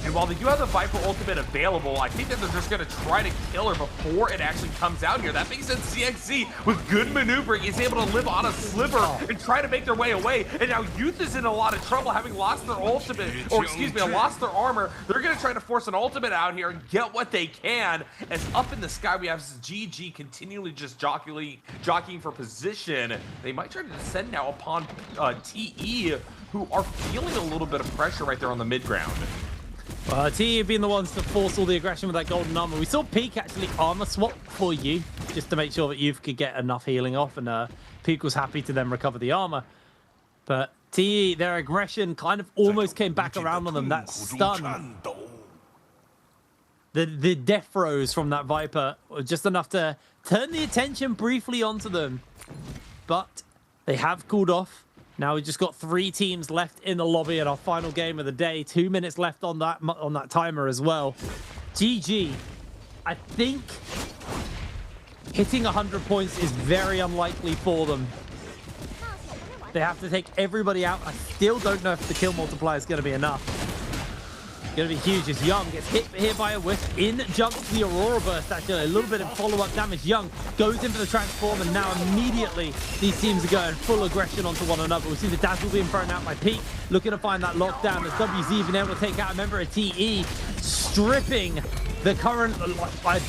And while they do have the Viper ultimate available, I think that they're just going to try to kill her before it actually comes out here. That makes sense. CXC, with good maneuvering, is able to live on a sliver and try to make their way away. And now Youth is in a lot of trouble, having lost their ultimate, or excuse me, lost their armor. They're going to try to force an ultimate out here and get what they can. As up in the sky, we have GG continually just jockeying for position. They might try to descend now upon TE, who are feeling a little bit of pressure right there on the mid ground. TE being the ones to force all the aggression with that golden armor. We saw Peak actually armor swap for you, just to make sure that Youth could get enough healing off, and Peak was happy to then recover the armor. But TE, their aggression kind of almost came back around on them. That stun, the death throws from that Viper were just enough to turn the attention briefly onto them. But they have cooled off. Now we've just got 3 teams left in the lobby at our final game of the day. 2 minutes left on that timer as well. GG, I think hitting 100 points is very unlikely for them. They have to take everybody out. I still don't know if the kill multiplier is going to be enough. Going to be huge as Young gets hit here by a whiff. In jumps the Aurora Burst, actually. A little bit of follow-up damage. Young goes in for the transform, and now immediately these teams are going full aggression onto one another. We see the Dazzle being thrown out by Peak, looking to find that lockdown as WZ been able to take out a member of TE, stripping the current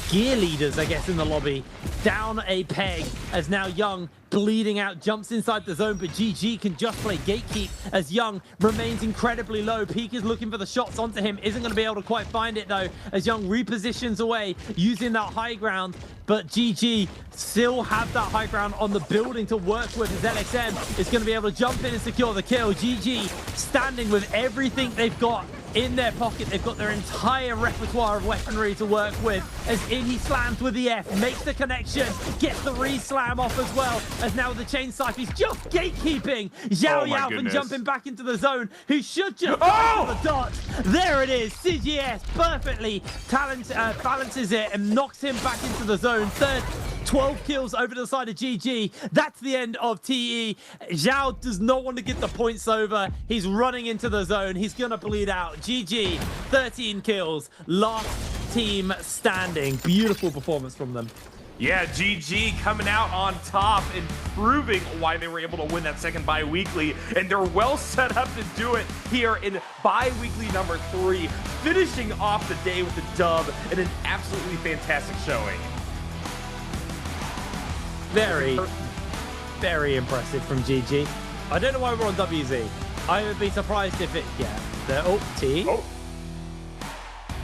gear leaders, I guess, in the lobby down a peg, as now Young bleeding out jumps inside the zone, but GG can just play gatekeep as Young remains incredibly low. Peak is looking for the shots onto him, isn't going to be able to quite find it though, as Young repositions away using that high ground, but GG still have that high ground on the building to work with, as LXM is going to be able to jump in and secure the kill. GG standing with everything they've got in their pocket. They've got their entire repertoire of weaponry to work with, as in he slams with the F, makes the connection, gets the re-slam off as well, as now with the chain scythe, he's just gatekeeping. Yao and jumping back into the zone, who should just go for the dot. There it is. CGS perfectly balances it and knocks him back into the zone. 12 kills over to the side of GG. That's the end of TE. Zhao does not want to get the points over. He's running into the zone. He's going to bleed out. GG, 13 kills. Last team standing. Beautiful performance from them. Yeah, GG coming out on top and proving why they were able to win that second bi-weekly, and they're well set up to do it here in bi-weekly number 3, finishing off the day with a dub and an absolutely fantastic showing. Very, very impressive from GG. I don't know why we're on WZ. I would be surprised if it, TE. Oh.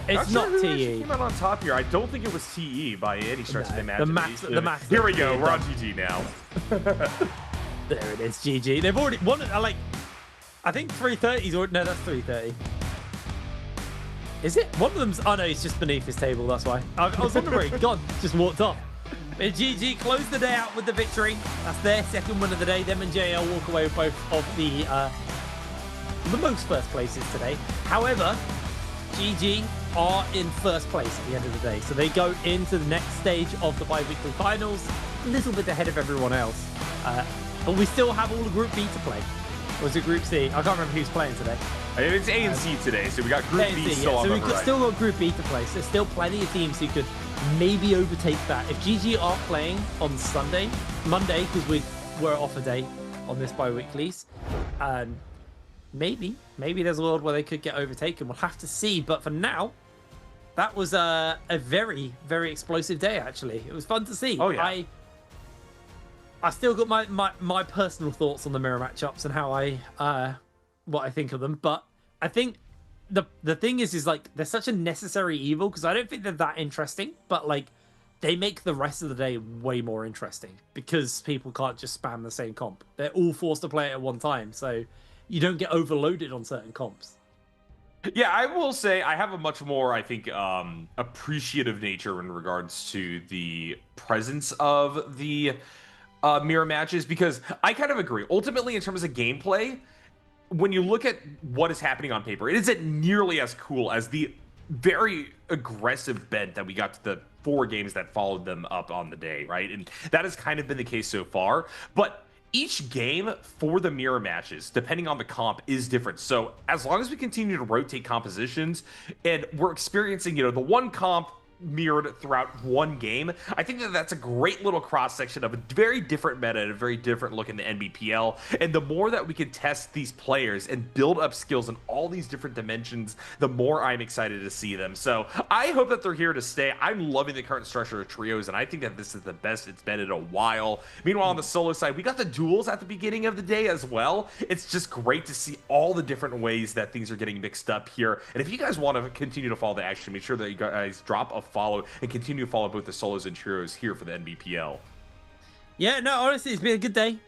It's not TE. Came out on top here. I don't think it was TE by any stretch of the imagination. The max. Here we go. We're on GG now. There it is, GG. They've already won it. I think 330's or no, that's 330. Is it? One of them's. Oh no, he's just beneath his table. That's why. I was wondering where he'd gone. Just walked off. But GG closed the day out with the victory. That's their second win of the day. Them and JL walk away with both of the most first places today. However, GG are in first place at the end of the day. So they go into the next stage of the bi-weekly finals, a little bit ahead of everyone else. But we still have all the Group B to play. Or is it Group C? I can't remember who's playing today. It's A and C today, so we got Group B still on the horizon. So we've still got Group B to play. So there's still plenty of teams who could maybe overtake that. If GG aren't playing on Monday, because we're off a day on this bi-weeklies, and maybe there's a world where they could get overtaken. We'll have to see. But for now, that was a very, very explosive day, actually. It was fun to see. Oh, yeah. I still got my personal thoughts on the mirror matchups and how what I think of them. But I think the thing is like, they're such a necessary evil, because I don't think they're that interesting, but like, they make the rest of the day way more interesting because people can't just spam the same comp. They're all forced to play it at one time, so you don't get overloaded on certain comps. Yeah, I will say I have a much more, I think, appreciative nature in regards to the presence of the mirror matches, because I kind of agree. Ultimately, in terms of gameplay, when you look at what is happening on paper, it isn't nearly as cool as the very aggressive bent that we got to the 4 games that followed them up on the day, right? And that has kind of been the case so far. But each game for the mirror matches, depending on the comp, is different. So as long as we continue to rotate compositions and we're experiencing, the one comp mirrored throughout one game, I think that that's a great little cross section of a very different meta and a very different look in the NBPL. And the more that we can test these players and build up skills in all these different dimensions, the more I'm excited to see them. So I hope that they're here to stay. I'm loving the current structure of trios, and I think that this is the best it's been in a while. Meanwhile, on the solo side, we got the duels at the beginning of the day as well. It's just great to see all the different ways that things are getting mixed up here. And if you guys want to continue to follow the action, make sure that you guys drop a follow and continue to follow both the solos and trios here for the NBPL. Yeah, no, honestly, it's been a good day.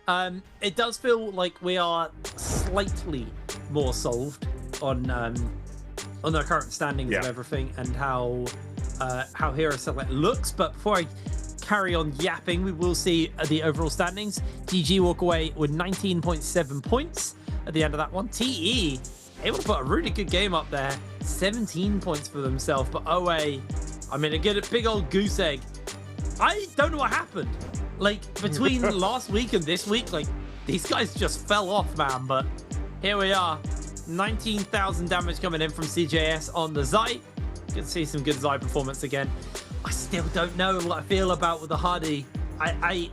It does feel like we are slightly more solved on our current standings of everything and how Hero Select looks. But before I carry on yapping, we will see the overall standings. GG walk away with 19.7 points at the end of that one. TE able to put a really good game up there, 17 points for themselves. But OA, I mean, a big old goose egg. I don't know what happened. Like, between last week and this week, like, these guys just fell off, man. But here we are. 19,000 damage coming in from CJS on the Zai. Good to see some good Zai performance again. I still don't know what I feel about with the Hardy. I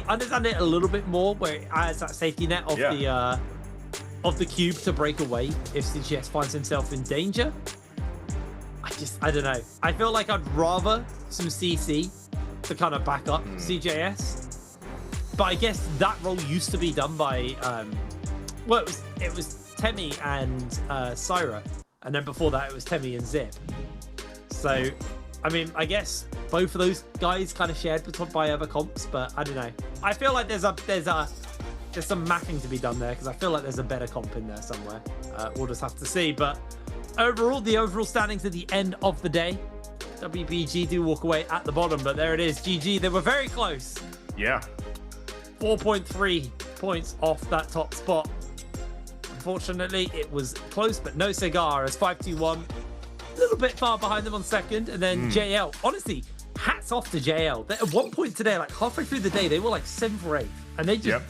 understand it a little bit more, where it adds that safety net of the cube to break away if CJS finds himself in danger. I don't know. I feel like I'd rather some CC to kind of back up CJS. But I guess that role used to be done by, well, it was Temmie and Syra. And then before that, it was Temmie and Zip. So, I mean, I guess both of those guys kind of shared by other comps, but I don't know. I feel like there's some mapping to be done there, because I feel like there's a better comp in there somewhere. We'll just have to see. But overall, the overall standings at the end of the day, WBG do walk away at the bottom, but there it is. GG, they were very close. Yeah. 4.3 points off that top spot. Unfortunately, it was close, but no cigar as 521. A little bit far behind them on second, and then JL. Honestly, hats off to JL. At one point today, like halfway through the day, they were like 7th or 8th, and they just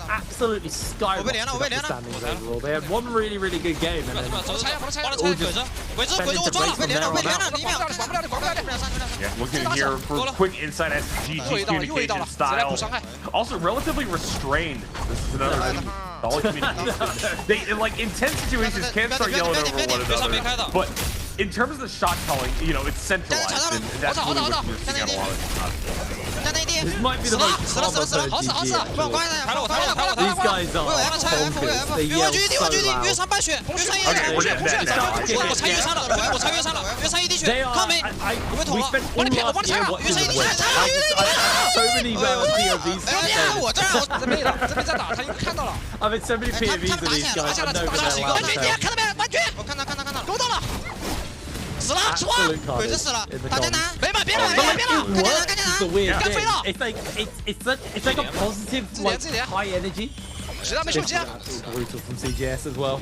absolutely skyrocketed up the standings overall. They had one really, really good game, and then all just fell into place from there on out. Yeah, looking here for quick insight as to GG communication style. Also relatively restrained. This is another thing. All communication. They, in like intense situations, can't start yelling over one another. But in terms of the shot calling, it's centralized, and that's really what you're seeing out a lot of times. This might be the most calm I've heard GG. These guys are bonkers. They yell so loud. They are. We spent all last year watching the West. So many POVs. I've had so many POVs of these guys. I know that they're loud as hell. Absolute carnage in the comms. It's a weird thing. It's like a positive, like high energy. Brutal from CJS as well.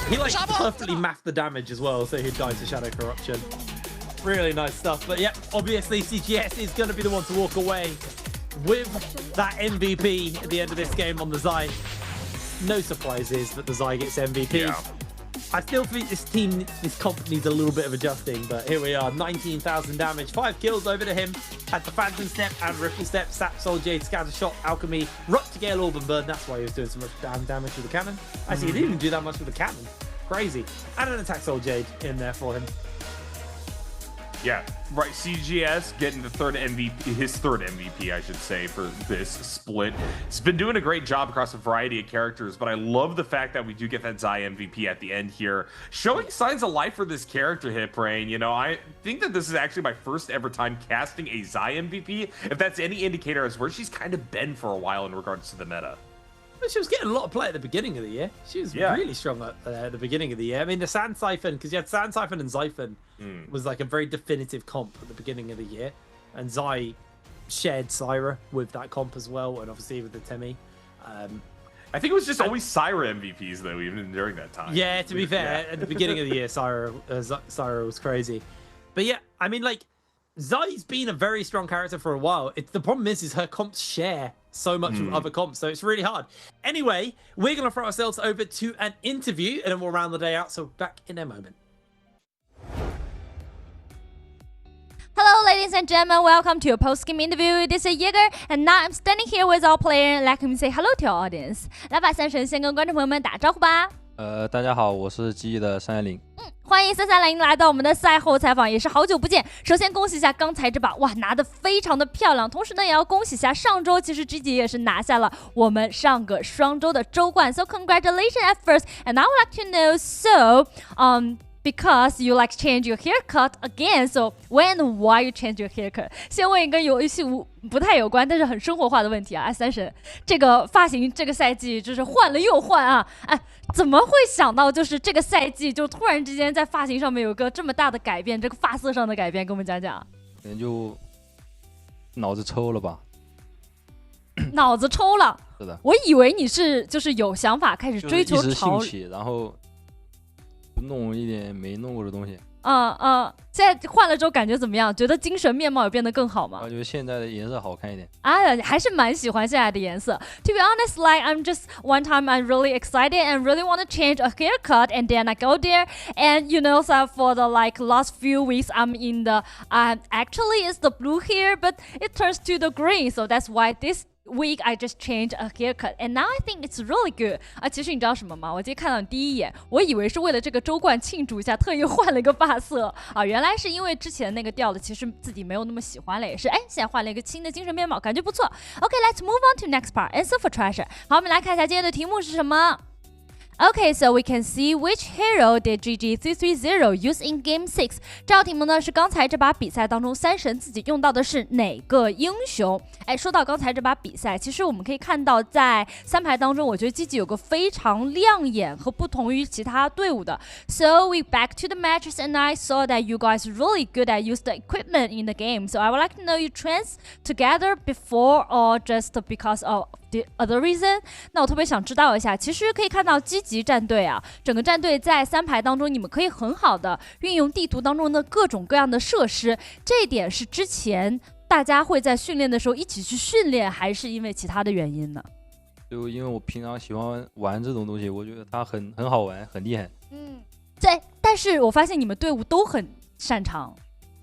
He like perfectly mapped the damage as well, so he died to Shadow Corruption. Really nice stuff. But yeah, obviously CJS is going to be the one to walk away with that MVP at the end of this game on the Zai. No surprises that the Zai gets MVP. Yeah. I still think this comp needs a little bit of adjusting, but here we are, 19,000 damage, 5 kills over to him. Had the Phantom Step and Ripple Step, Sap, Soul Jade, Scatter Shot, Alchemy, Ruck to Gale, Orb and Burn. That's why he was doing so much damn damage with the cannon. Actually, he didn't even do that much with the cannon. Crazy. And an Attack Soul Jade in there for him. Yeah, right. CGS getting the third MVP, his third MVP, I should say, for this split. It's been doing a great job across a variety of characters, but I love the fact that we do get that Zai MVP at the end here, showing signs of life for this character, Hiprain. I think that this is actually my first ever time casting a Zai MVP, if that's any indicator as where she's kind of been for a while in regards to the meta. She was getting a lot of play at the beginning of the year. She was really strong at the beginning of the year. I mean, the Sand Siphon, because you had Sand Siphon and Xiphon, was like a very definitive comp at the beginning of the year. And Zai shared Syra with that comp as well, and obviously with the Temmie. I think it was just always Syra MVPs, though, even during that time. Yeah, to be fair, at the beginning of the year, Syra was crazy. But yeah, I mean, like, Zai's been a very strong character for a while. The problem is her comps share so much with other comps, so it's really hard. Anyway, we're going to throw ourselves over to an interview, and then we'll round the day out, so back in a moment. Hello, ladies and gentlemen. Welcome to a post-game interview. This is Jaeger, and now I'm standing here with our player. Let him say hello to our audience. 来吧，三神先跟观众朋友们打招呼吧。大家好，我是记忆的310。欢迎330来到我们的赛后采访，也是好久不见。首先恭喜一下刚才这把，哇，拿得非常的漂亮。同时呢，也要恭喜一下上周，其实 GG 也是拿下了我们上个双周的周冠。So congratulations at first, and I would like to know, because you like change your haircut again, so when and why you change your haircut? 先问一个游戏不太有关，但是很生活化的问题啊，三神，这个发型这个赛季就是换了又换啊，哎，怎么会想到就是这个赛季就突然之间在发型上面有个这么大的改变，这个发色上的改变，跟我们讲讲。可能就脑子抽了吧。脑子抽了。是的。我以为你是就是有想法开始追求就是一时潮兴起，然后弄一点没弄过的东西。现在换了之后感觉怎么样？觉得精神面貌有变得更好吗？我觉得现在的颜色好看一点。还是蛮喜欢现在的颜色。To be honest, like I'm just one time I'm really excited and really want to change a haircut, and then I go there, and you know, so for the like last few weeks I'm in the actually it's the blue hair, but it turns to the green, so that's why this week I just changed a haircut, and now I think it's really good. 其实你知道什么吗？我今天看到你第一眼，我以为是为了这个周冠庆祝一下，特意换了一个发色啊，原来是因为之前那个调的其实自己没有那么喜欢了，也是现在换了一个新的精神面貌，感觉不错。Okay, let's move on to next part. Answer for treasure. 好，我们来看一下今天的题目是什么。Okay, so we can see which hero did GG330 use in Game 6. 这道题目呢是刚才这把比赛当中三神自己用到的是哪个英雄？说到刚才这把比赛，其实我们可以看到在三排当中，我觉得 GG 有个非常亮眼和不同于其他队伍的。So we back to the matches, and I saw that you guys really good at use the equipment in the game. So I would like to know you trains together before or just because of the other reason? 那我特别想知道一下，其实可以看到积极战队啊，整个战队在三排当中，你们可以很好的运用地图当中的各种各样的设施，这一点是之前大家会在训练的时候一起去训练，还是因为其他的原因呢？就因为我平常喜欢玩这种东西，我觉得它很好玩，很厉害。对，但是我发现你们队伍都很擅长。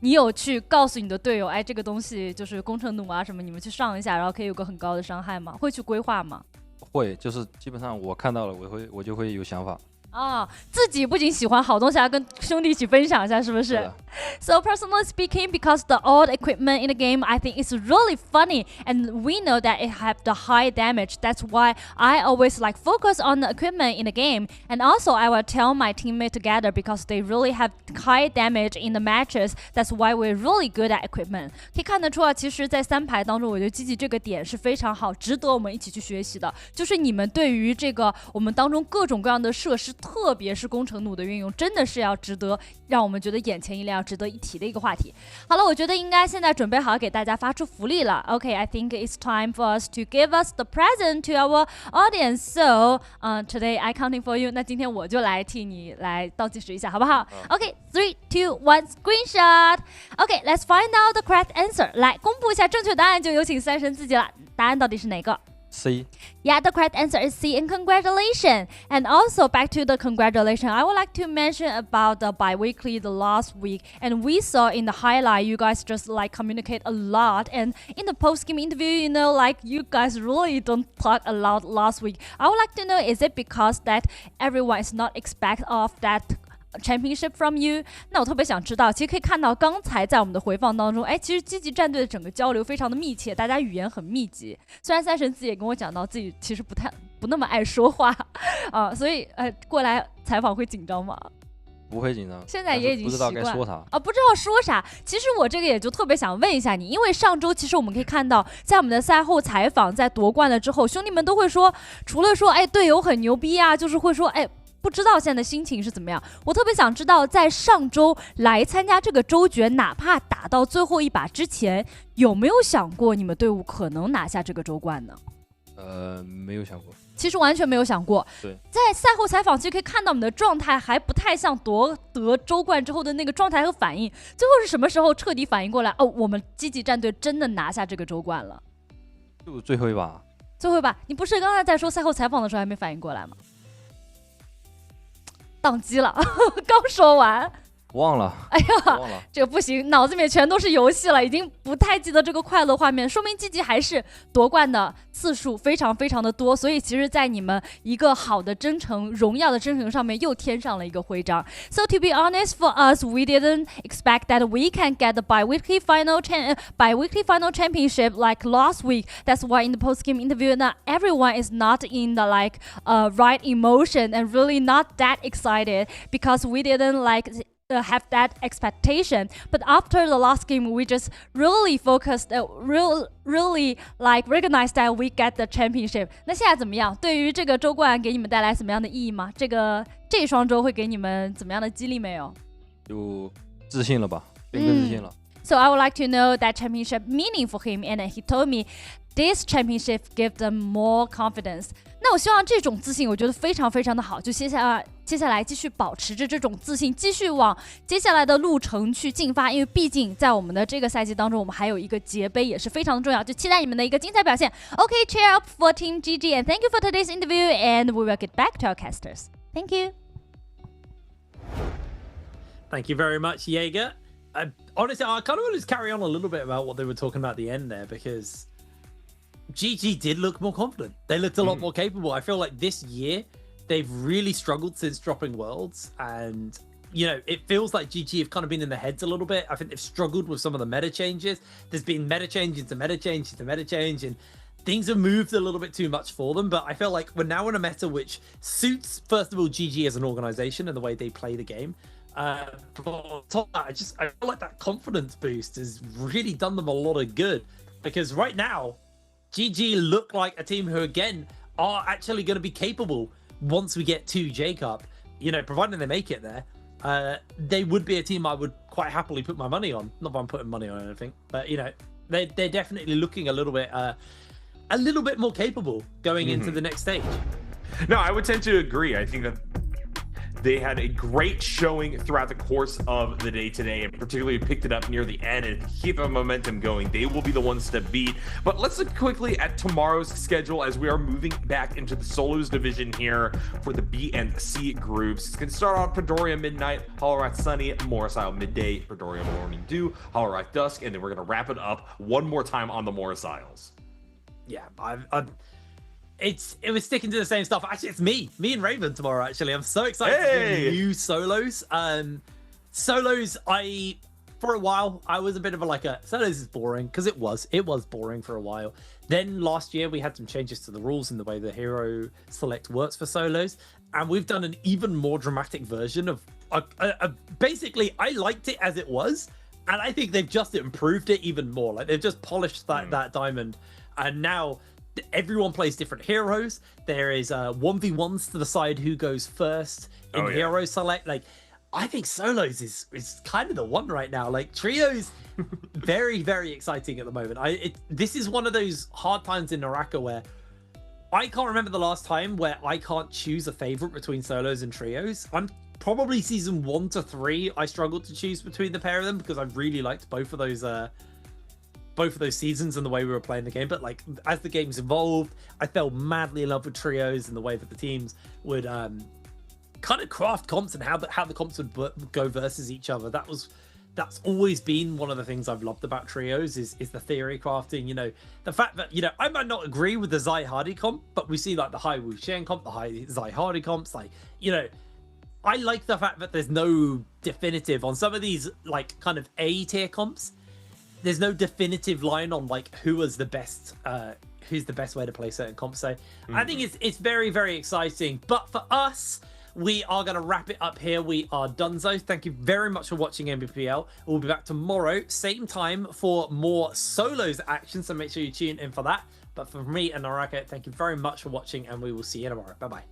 你有去告诉你的队友，这个东西就是工程弩啊什么，你们去上一下，然后可以有个很高的伤害吗？会去规划吗？会，就是基本上我看到了，我就会有想法。自己不仅喜欢好东西，还要跟兄弟一起分享一下，是不是？ So personally speaking, because the old equipment in the game, I think it's really funny, and we know that it have the high damage. That's why I always like focus on the equipment in the game, and also I will tell my teammate together because they really have high damage in the matches. That's why we're really good at equipment. 可以看得出啊，其实，在三排当中，我觉得积极这个点是非常好，值得我们一起去学习的。就是你们对于这个我们当中各种各样的设施。特别是工程弩的运用，真的是要值得让我们觉得眼前一亮、值得一提的一个话题。好了，我觉得应该现在准备好给大家发出福利了。Okay, I think it's time for us to give us the present to our audience. So, today I counting for you. 那今天我就来替你来倒计时一下，好不好？Okay, 3, 2, 1, screenshot. Okay, let's find out the correct answer. 来公布一下正确答案，就有请三神自己了。答案到底是哪个？C. Yeah, the correct answer is C, and congratulations. And also back to the congratulations, I would like to mention about the biweekly the last week, and we saw in the highlight you guys just like communicate a lot, and in the post-game interview, you know, like you guys really don't talk a lot last week. I would like to know, is it because that everyone is not expect of that championship from you? 那我特别想知道，其实可以看到刚才在我们的回放当中，其实积极战队的整个交流非常的密切，大家语言很密集。虽然三神自己也跟我讲到自己其实不那么爱说话所以过来采访会紧张吗？不会紧张，现在也已经习惯，不知道该说啥不知道说啥。其实我这个也就特别想问一下你，因为上周其实我们可以看到，在我们的赛后采访，在夺冠了之后，兄弟们都会说，除了说队友很牛逼啊，就是会说不知道现在的心情是怎么样。我特别想知道，在上周来参加这个周决，哪怕打到最后一把之前，有没有想过你们队伍可能拿下这个周冠呢？没有想过。其实完全没有想过。对，在赛后采访其实可以看到你们的状态还不太像夺得周冠之后的那个状态和反应。最后是什么时候彻底反应过来？哦，我们积极战队真的拿下这个周冠了。就最后一把。最后一把，你不是刚才在说赛后采访的时候还没反应过来吗？宕机了，刚说完。忘了，哎呀，忘了，这个不行，脑子里面全都是游戏了，已经不太记得这个快乐画面，说明积极还是夺冠的次数非常非常的多，所以其实在你们一个好的征程、荣耀的征程上面又添上了一个徽章。So to be honest, for us, we didn't expect that we can get the biweekly final championship like last week. That's why in the post-game interview, not everyone is not in the right emotion and really not that excited because we didn't have that expectation, but after the last game, we just really focused, really recognized that we get the championship. 那现在怎么样？对于这个周冠给你们带来什么样的意义吗？这一双周会给你们怎么样的激励没有？有自信了吧，更自信了。So I would like to know that championship meaning for him, and he told me this championship gave them more confidence. 那我希望这种自信，我觉得非常非常的好，就接下来继续保持着这种自信，继续往接下来的路程去进发，因为毕竟在我们的这个赛季当中，我们还有一个节杯也是非常的重要，就期待你们的一个精彩表现。Okay, cheer up for Team GG and thank you for today's interview, and we will get back to our casters. Thank you. Thank you very much, Jaeger. Honestly, I kind of want to carry on a little bit about what they were talking about at the end there, because GG did look more confident. They looked a lot more capable. I feel like this year they've really struggled since dropping Worlds, and it feels like GG have kind of been in the heads a little bit. I think they've struggled with some of the meta changes. There's been meta change into meta change into meta change, and things have moved a little bit too much for them. But I feel like we're now in a meta which suits, first of all, GG as an organization and the way they play the game. But I feel like that confidence boost has really done them a lot of good, because right now GG look like a team who again are actually going to be capable once we get to J-Cup, providing they make it there. They would be a team I would quite happily put my money on. Not that I'm putting money on anything, but they're definitely looking a little bit more capable going into the next stage. No, I would tend to agree. I think that they had a great showing throughout the course of the day today, and particularly picked it up near the end and keep the momentum going. They will be the ones to beat. But let's look quickly at tomorrow's schedule as we are moving back into the solos division here for the B and C groups. It's going to start off Padoria midnight, Hollorath sunny, Morris Isle midday, Padoria morning dew, Hollorath dusk, and then we're going to wrap it up one more time on the Morris Isles. Yeah, it was sticking to the same stuff. Actually, it's me and Raven tomorrow. Actually, I'm so excited to do new solos. Solos, for a while I was a bit of solos is boring, because it was boring for a while. Then last year we had some changes to the rules in the way the hero select works for solos, and we've done an even more dramatic version of basically I liked it as it was, and I think they've just improved it even more. Like, they've just polished that diamond, and now everyone plays different heroes. There is 1v1s to decide who goes first in hero select. Like, I think solos is kind of the one right now. Like, trios, very, very exciting at the moment. This is one of those hard times in NARAKA where I can't remember the last time where I can't choose a favorite between solos and trios. I'm probably season 1 to 3 I struggled to choose between the pair of them, because I really liked both of those seasons and the way we were playing the game. But as the game's evolved, I fell madly in love with trios and the way that the teams would kind of craft comps and how the comps would go versus each other. That's always been one of the things I've loved about trios is the theory crafting. The fact that I might not agree with the Zai Hardy comp, but we see the high Wu Shen comp, the high Zai Hardy comps. I like the fact that there's no definitive on some of these kind of A tier comps. There's no definitive line on who was the best, who's the best way to play certain comps. So I think it's very, very exciting. But for us, we are going to wrap it up here. We are donezo. Thank you very much for watching Nbpl. We'll be back tomorrow, same time, for more solos action. So make sure you tune in for that. But for me and NARAKA, thank you very much for watching, and we will see you tomorrow. Bye bye.